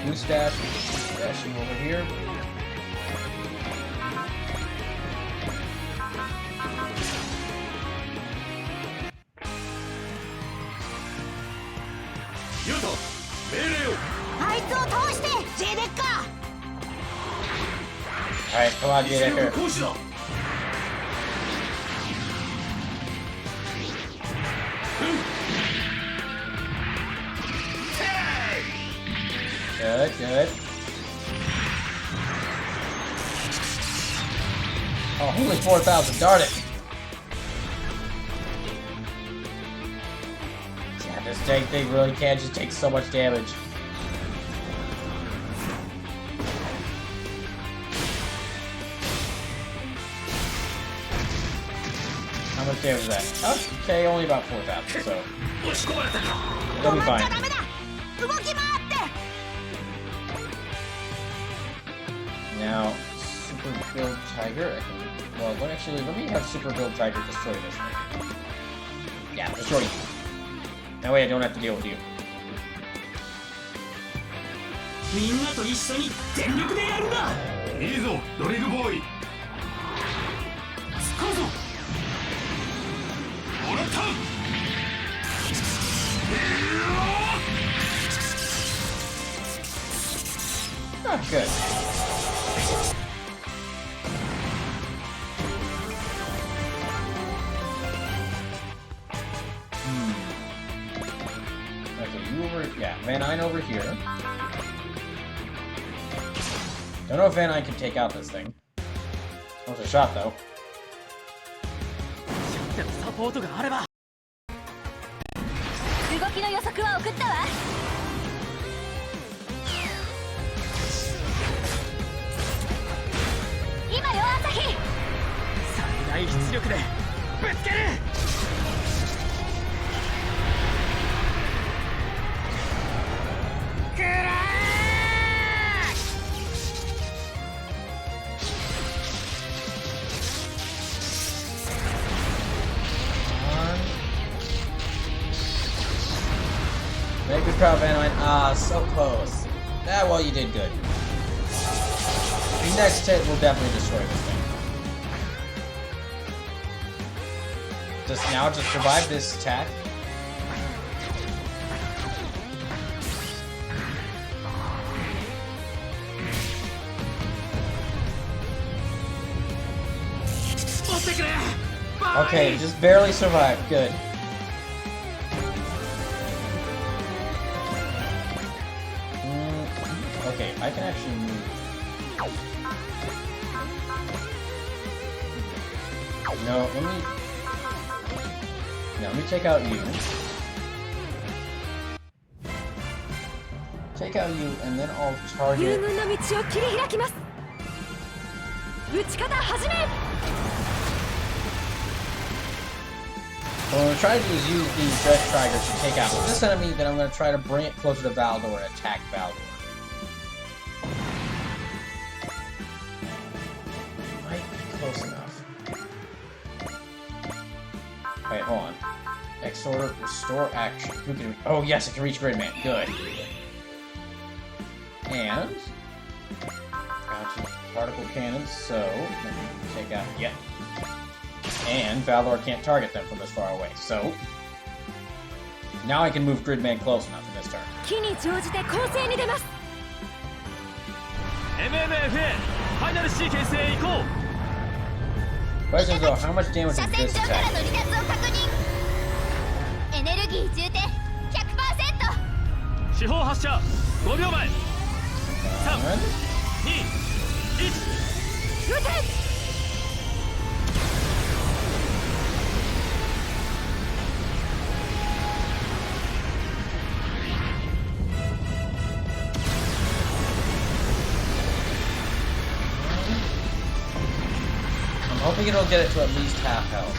Blue stash, dashing over here. Yuto, 命令を。あいつを倒してジェデッカ。 Alright, come on, get in here. 行使だ。 Good, good. Oh, only 4,000, darn it! Yeah, this dang thing really can just take so much damage. How much damage is that? Okay, only about 4,000, so... It'll be fine. Now, Super Build Tiger, I can... Well, let me have Super Build Tiger destroy this thing. Yeah, destroy you. That way I don't have to deal with you. みんなと一緒に全力でやるんだ。いいぞドリルボーイ。使うぞ。もらった。Not good. Okay, you over... Yeah, Van Eyne over here. Don't know if Van Eyne can take out this thing. Worth a shot, though. サポートがあれば。動きの予測は送ったわ。今よ朝日。最大出力でぶつける。くらMake me proud, Van Eyne. Ah, so close. Ah, well, you did good. The next hit will definitely destroy this thing. Just survive this attack. Okay, just barely survived. Good. Okay, I can actually move. No, let me take out you. Take out you, and then I'll 遊 target. 軍の道を切り開きます。打ち方始め。 What I'm gonna try to do is use the Dread Trigger to take out this enemy, then I'm gonna try to bring it closer to Valdor and attack Valdor. Might be close enough. Wait, hold on. X order, restore action. Who can oh yes, it can reach Gridman. Good. And gotcha. Particle cannons, so let me take out yep. And Valdor can't target them from this far away, so now I can move Gridman close enough in this turn. 機に乗じて攻勢に出ます。 MMFA ファイナルシーケンスへ行こう。 Question is though, how much damage 車 is 線 this 上から attack? の離脱を確認。エネルギー充填 100%。 四方発射5秒前。 And 2、1。 撃て。 I'm hoping it'll get it to at least half health.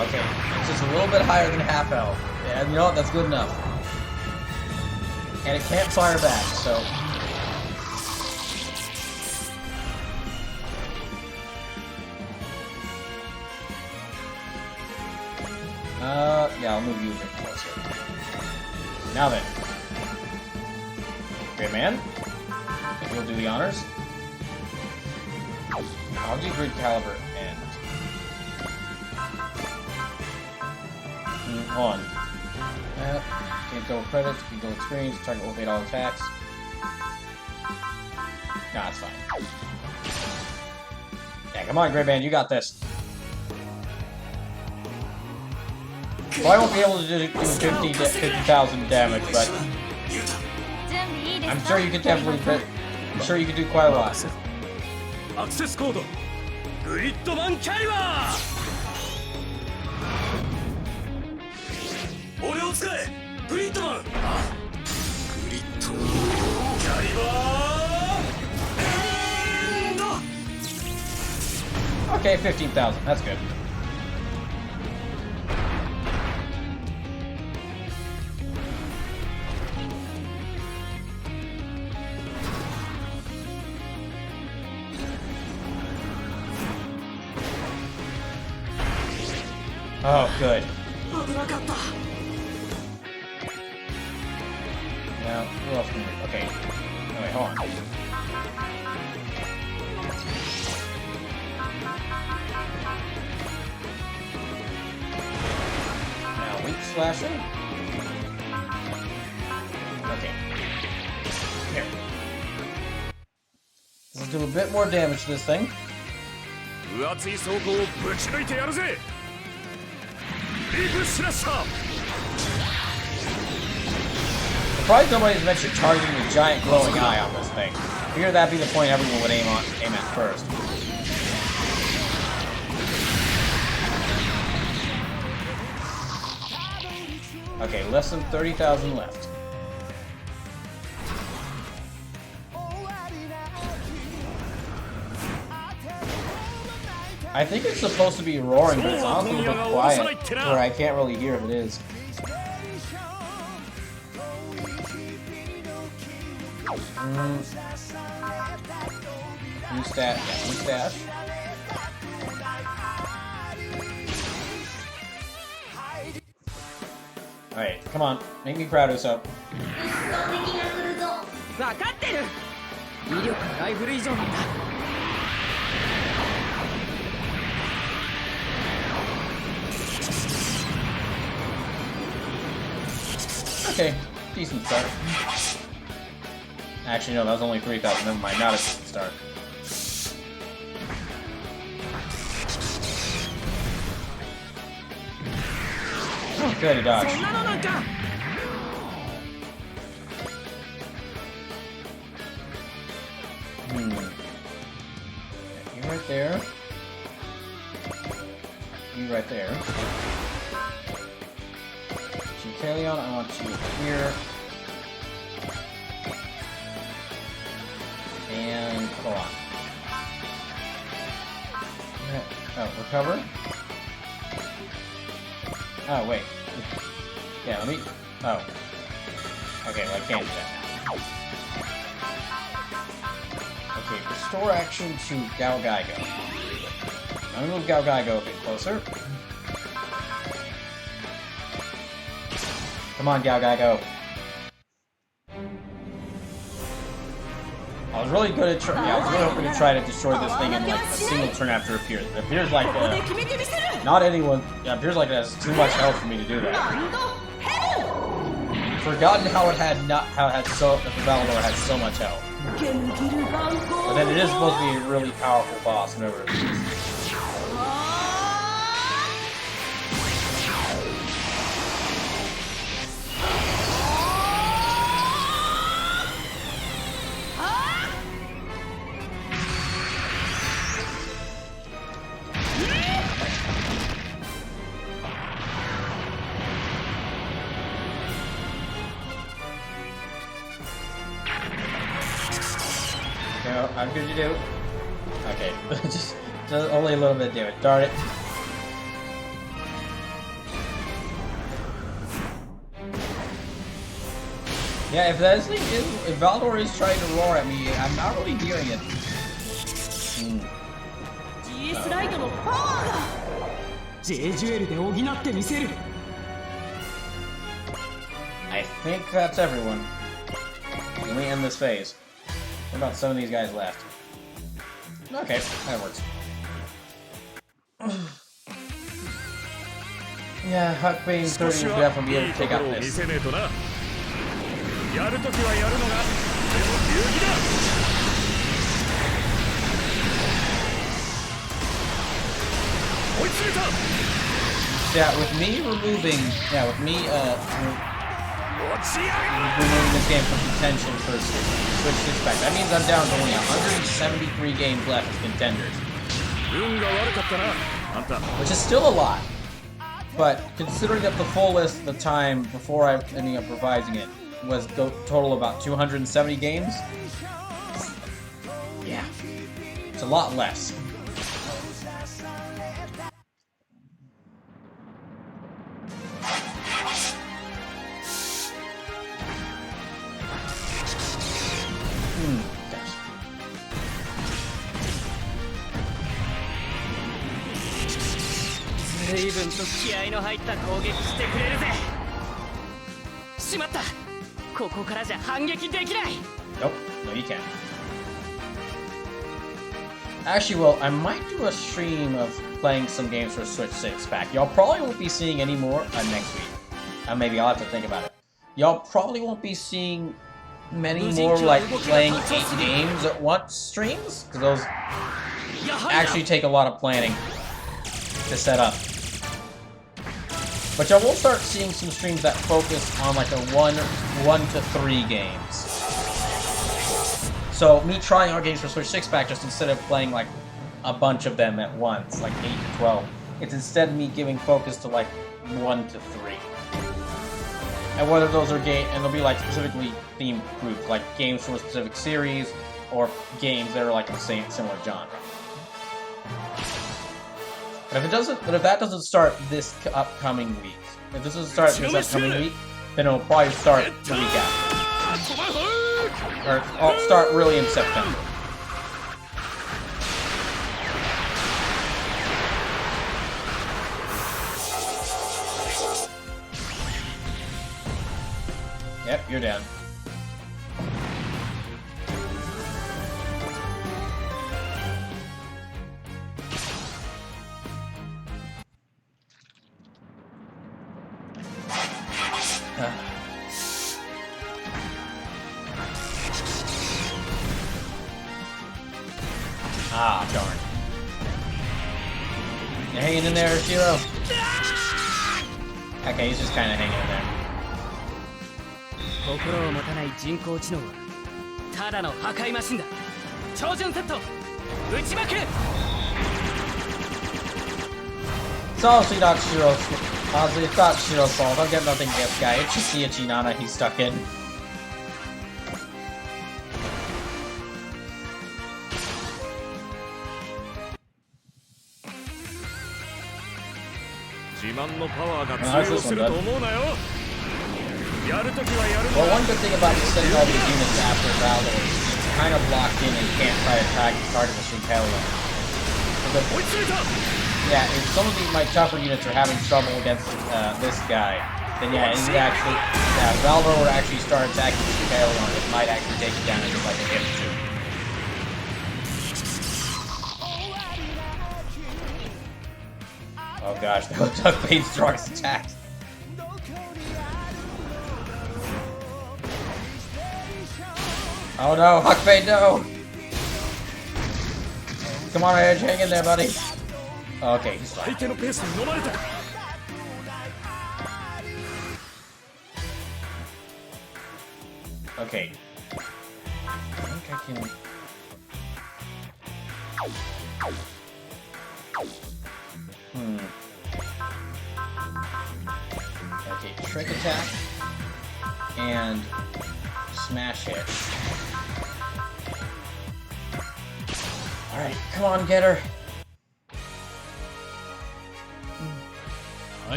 Okay, it's just a little bit higher than half health. Yeah, you know what? That's good enough. And it can't fire back, so. Yeah, I'll move you a bit closer. Now then. Great man. If you'll do the honors. I'll do Grid Caliber and... hold on. Can go credits, can go experience, target will evade all attacks. Nah, it's fine. Yeah, come on, Grid Man, you got this. Well, I won't be able to do 50,000 damage, but 準備いいです I'm か。 sure you can definitely... I'm sure you can do quite a lot. アクセスコードグリッドマンキャリバー。俺を使えグリッドマン。グリッドキャリバー。 Okay, 15,000. That's good. Oh, good. 危なかった。Now, who else can we... Okay. Oh, wait, hold on. Now, weak slashing. Okay. Here. Let's do a bit more damage to this thing. 分厚い装甲をぶち抜いてやるぜ。ビッグスラッシャー。 Surprised nobody's mentioned targeting the giant glowing eye on this thing. I figured that'd be the point everyone would aim at first. Okay, less than 30,000 left. I think it's supposed to be roaring, but it's honestly a bit quiet, where I can't really hear if it is. New stat, yeah, new stash. Alright, come on, make me proud of yourself. 分かってる。威力はライフル以上なんだ。 Okay, decent start. Actually, no, that was only 3,000. Never mind, not a decent start. Oh, good, he dodged. そんなのなんか。 You right there. You right there. Kalion, I want you here. And hold on. Oh, recover? Oh, wait. Yeah, let me... Oh. Okay, well I can't do that now. Okay, restore action to GaoGaigo. I'm gonna move GaoGaigo a bit closer. Come on, GaoGaigo. I was really good at I was really hoping to try to destroy this thing in like a single turn after it appears. It appears like not anyone. Yeah, it appears like it has too much health for me to do that. Forgotten how it had so that the Valador had so much health. But then it is supposed to be a really powerful boss, whenever it is. No, how good you do? Okay, just only a little bit of damage. Darn it. Yeah, if that thing is, if Valador is trying to roar at me, I'm not really hearing it. GS ライトのパワーが J ジュエルで補ってみせる。 I think that's everyone. Let me end this phase. What about some of these guys left? Okay, that works. Yeah, Huck being 30 will definitely be able to take out this. やるときはやるのが俺の流儀だ。追い詰めた。 Yeah, with me removing, removing this game from contention for Switch Dispatch, that means I'm down to only 173 games left as contenders. 運が悪かったな、あんた。 Which is still a lot. But considering that the full list at the time before I ended up revising it was total about 270 games, yeah, it's a lot less. Gosh. 随分と気合の入った攻撃してくれるぜ。しまった。ここからじゃ反撃できない。 Nope, no you can't. Actually, well, I might do a stream of playing some games for Switch 6-pack. Y'all probably won't be seeing any more next week. Maybe I'll have to think about it. Y'all probably won't be seeing many more, like, playing 8 games at once streams, because those actually take a lot of planning to set up. But y'all will start seeing some streams that focus on, like, a 1 to 3 games. So, me trying our games for Switch 6-pack, just instead of playing, like, a bunch of them at once, like 8 to 12, it's instead me giving focus to, like, 1 to 3. And whether those are and they'll be, like, specifically themed groups, like games from a specific series, or games that are, like, in the same, similar genre. But if that doesn't start this upcoming week, if this doesn't start this upcoming week, then it'll probably start the week after. Or I'll start really in September. Yep, you're down. Ah, darn. You hanging in there, Shiro? Okay, he's just kind of hanging in there. 心を持たない人工知能はただの破壊マシンだ。超順セット撃ちまくる。 It's honestly not Shiro's. Honestly, it's not Shiro's fault. I'll get nothing against guy. It's just the Ichinana he's stuck in. Well, one good thing about just setting all these units after Valdo is it's kind of locked in and can't try to attack the target with Shinkelia. Yeah, if some of my tougher units are having trouble against this guy, then yeah, he's actually, Valdo would actually start attacking Shinkelia, it might actually take it down in just like a hit or two. Oh gosh, that was Duckbane's strongest attack. Oh no, Huckbane, no! Come on, Edge, hang in there, buddy. Okay, he's fine. Okay. I think I can... Okay, trick attack and smash hit. Alright, come on, get her.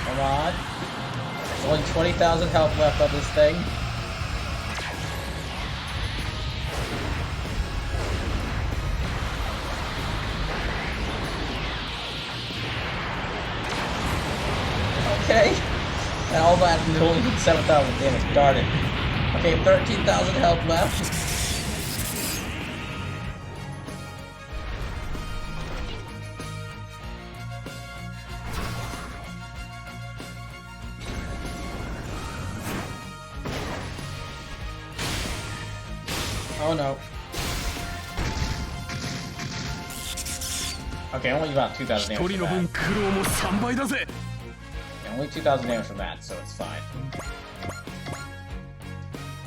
Come on. There's only 20,000 health left on this thing. Okay. And all that only did 7,000 damage. Darn it. Okay, 13,000 health left. Oh no. Okay, only about 2,000 damage from that. Yeah, only 2,000 damage from that, so it's fine.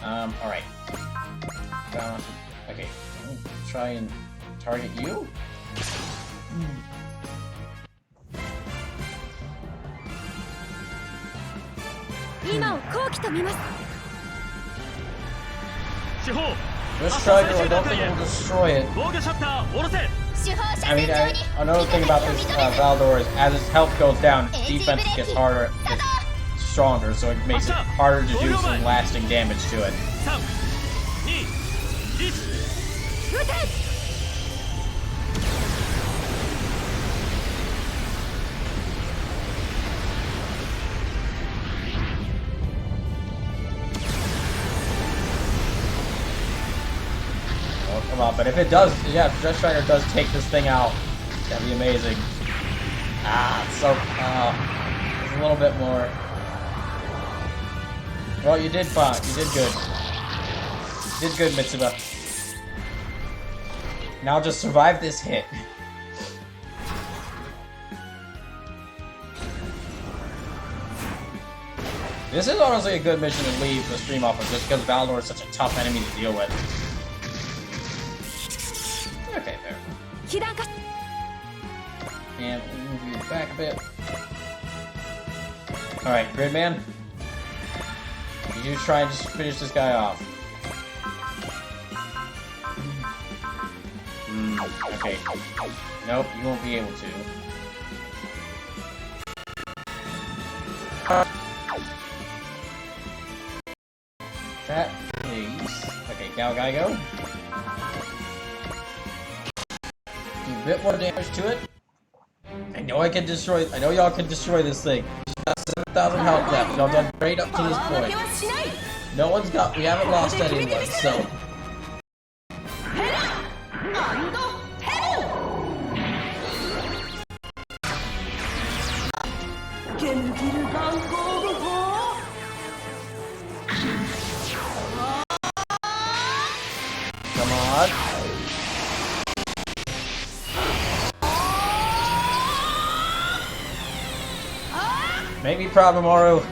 Alright. Okay, let me try and target you? Just try to, I don't think we'll destroy it. I mean, another thing about this Valdor is as his health goes down, his defense gets harder, gets stronger, so it makes it harder to do some lasting damage to it. 3、2、1。撃て Oh, come on, but if it does, yeah, if Dress Strider does take this thing out, that'd be amazing. Ah, it's so, there's a little bit more. Well, you did fine. You did good. You did good, Mitsuba. Now just survive this hit. This is honestly a good mission to leave the stream off of, just because Valdor is such a tough enemy to deal with. Okay, fair. 被弾化 And we'll move you back a bit. Alright, Gridman. You try and just finish this guy off. Okay. Nope, you won't be able to. That is... Okay, Galgaigo. Do a bit more damage to it. I know I can destroy... I know y'all can destroy this thing. Just got 7,000 health left. Y'all done great up to this 負け point. はしない No one's got... We haven't lost anyone, so... ヘラヘルゲムギルガンゴーゴゴ Come on. Maybe Problemaru.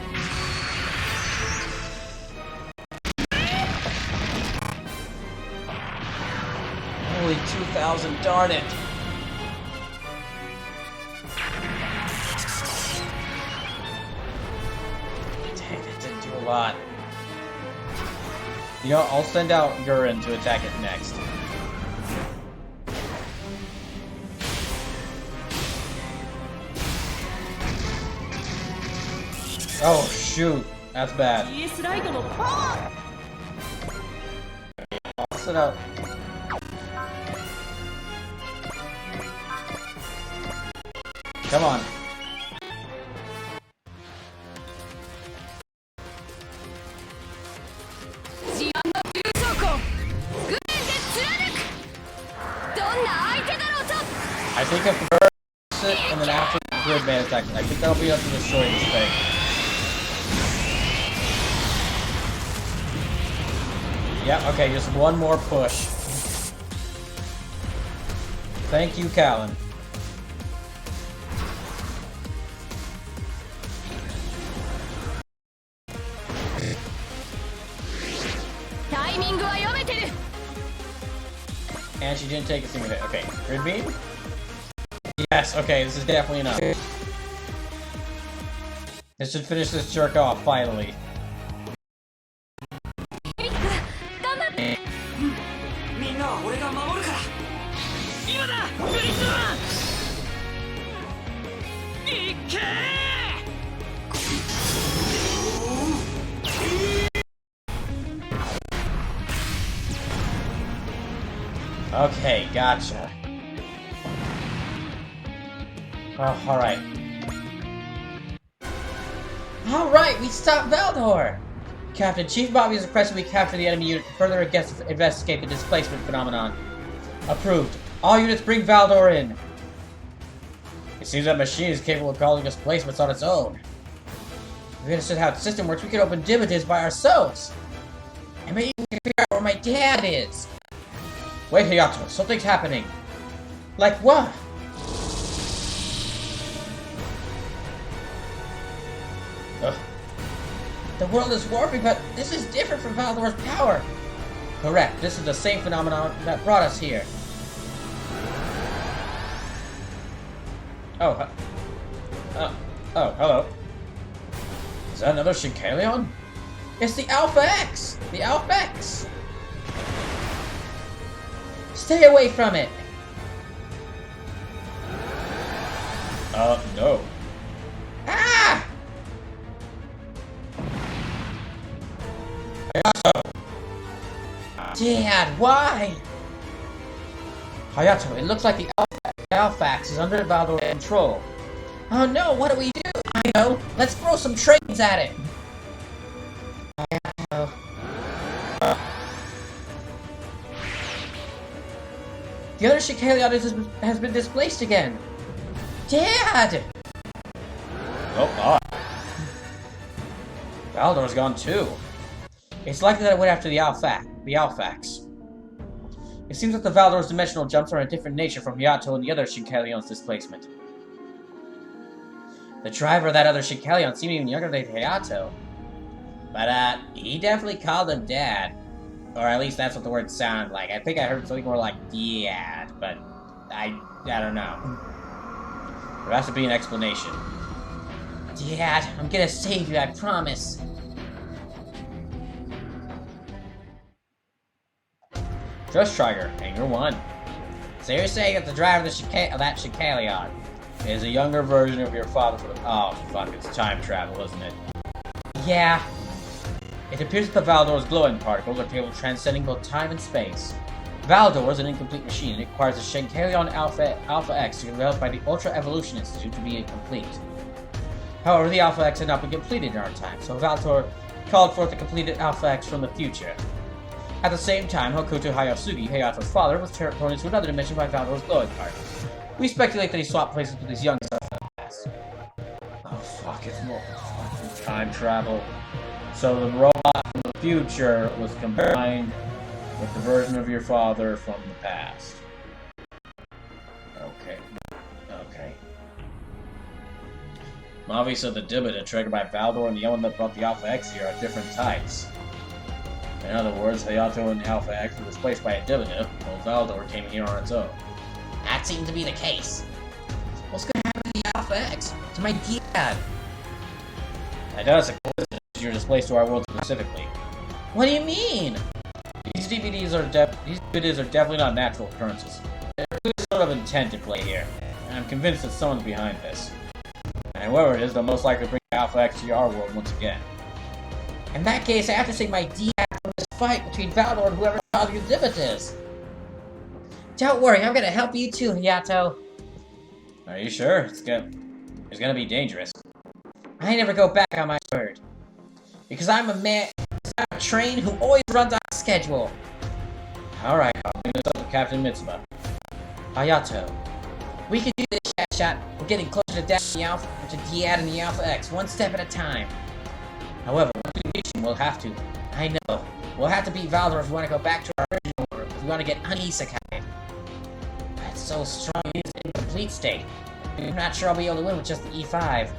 Only 2,000, darn it. Dang, that didn't do a lot. You know, I'll send out Gurren to attack it next. Oh, shoot. That's bad. GS ライドのパワ I'll set out. Come on. I think if Gurren hits it, and then after the Gridman attack, I think that'll be enough to destroy this thing. Yeah, okay, just one more push. Thank you, Callan. And she didn't take a single hit. Okay, Grid Beam? Yes, okay, this is definitely enough. This should finish this jerk off, finally. Okay, gotcha. Oh, alright. Alright, we stopped Valdor! Captain, Chief Bobby has requested we capture the enemy unit to further investigate the displacement phenomenon. Approved. All units bring Valdor in. It seems that machine is capable of causing displacements on its own. If we understood how its system works, we could open dividends by ourselves. And maybe we can figure out where my dad is. Wait, Hayato, something's happening. Like what? Ugh. The world is warping, but this is different from Valdor's power. Correct, this is the same phenomenon that brought us here. Oh, oh, hello. Is that another Shinkaleon? It's the Alpha X! The Alpha X! Stay away from it! No. Ah! Dad, why? Hayato, it looks like the Alphax is under Valdor's control. Oh no, what do we do? I know, let's throw some trains at it! Hayato. The other Shikalion has been displaced again! Dad! Oh, Valdor's gone too. It's likely that it went after the Alphax. It seems that the Valdor's dimensional jumps are a different nature from Hayato and the other Shikalion's displacement. The driver of that other Shikalion seemed even younger than Hayato. But, he definitely called him Dad. Or at least that's what the words sound like. I think I heard something more like Dad, but I don't know. There has to be an explanation. Dad, I'm gonna save you, I promise. Just Trigger, Hangar 1. So you're saying that the driver of that Shikalion Is a younger version of your father for the... Oh, fuck, it's time travel, isn't it? Yeah. It appears that the Valdor's glowing particles are capable of transcending both time and space. Valdor is an incomplete machine and it requires the Shinkalion Alpha X to be developed by the Ultra Evolution Institute to be complete. However, the Alpha X had not been completed in our time, so Valdor called forth the completed Alpha X from the future. At the same time, Hokuto Hayasugi, Hayato's father, was thrown into another dimension by Valdor's glowing particles. We speculate that he swapped places with his young son in the past. Oh fuck, it's more fucking time travel. So the robot from the future was combined with the version of your father from the past. Okay. Mavi said the Dibita triggered by Valdor and the one that brought the Alpha X here are different types. In other words, Hayato and the Alpha X were displaced by a Dibita, while Valdor came here on its own. That seemed to be the case. What's gonna happen to the Alpha X? To my dad? I doubt it's a coincidence you're displaced to our world specifically. What do you mean? These DVDs are definitely not natural occurrences. There's sort of intent at play here, and I'm convinced that someone's behind this. And whoever it is, they'll most likely bring Alpha X to our world once again. In that case, I have to save my dad from this fight between Valdor and whoever Father Exhibit is. Don't worry, I'm gonna help you too, Hayato. Are you sure? It's gonna be dangerous. I never go back on my word. Because I'm a man, I'm a train who always runs on schedule. Alright, I'll bring this up to Captain Mitsuba. Hayato, we can do this, Shot. We're getting closer to Dad and the Alpha X, one step at a time. However, once we reach him, we'll have to beat Valdor if we want to go back to our original world, if we want to get un-isekai. That's so strong in its incomplete state. I'm not sure I'll be able to win with just the E5.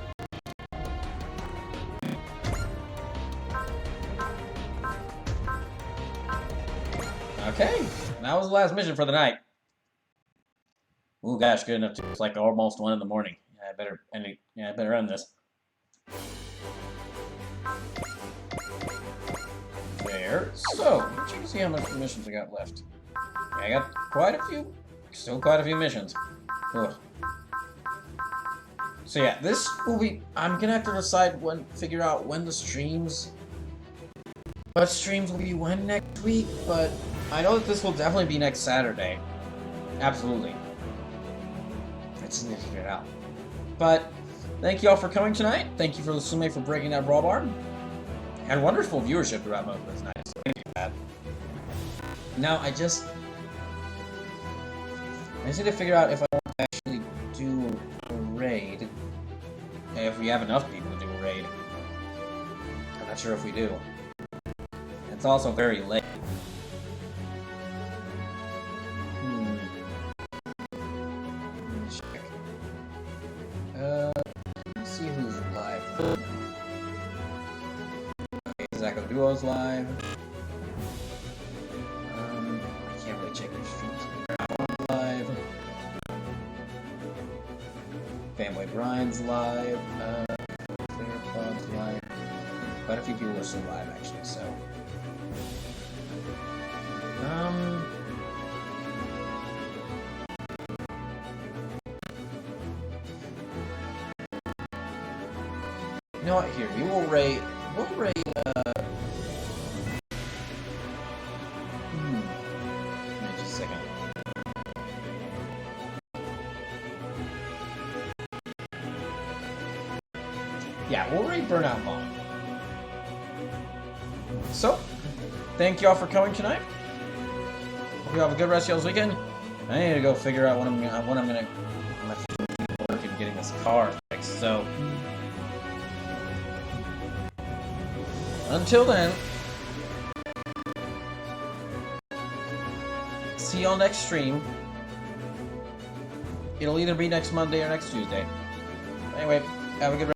Okay, that was the last mission for the night. Ooh, gosh, good enough to. It's like almost 1 in the morning. I better end this. There. So, check to see how much missions I got left. I got still quite a few missions. Ugh. So yeah, this will be. I'm gonna have to decide figure out when the streams. What streams will be when next week, but I know that this will definitely be next Saturday. Absolutely. I just need to figure it out. But thank you all for coming tonight. Thank you for Sume for breaking that brawl bar. And wonderful viewership throughout most of this night. So thank you for that. Now I just need to figure out if I want to actually do a raid. If we have enough people to do a raid. I'm not sure if we do. It's also very late. Let's see who's live. Okay, Zacko Duo's live. I can't really check your streams. Live. Fanboy Brian's live. Fairpod's live. Quite a few people are still live, actually, so. You know what? Here, we'll raid. Yeah, we'll raid Burnout Bomb. So, thank y'all for coming tonight. Hope you have a good rest of y'all's weekend. I need to go figure out I'm gonna work in getting this car fixed. So, until then, see y'all next stream. It'll either be next Monday or next Tuesday. Anyway, have a good rest.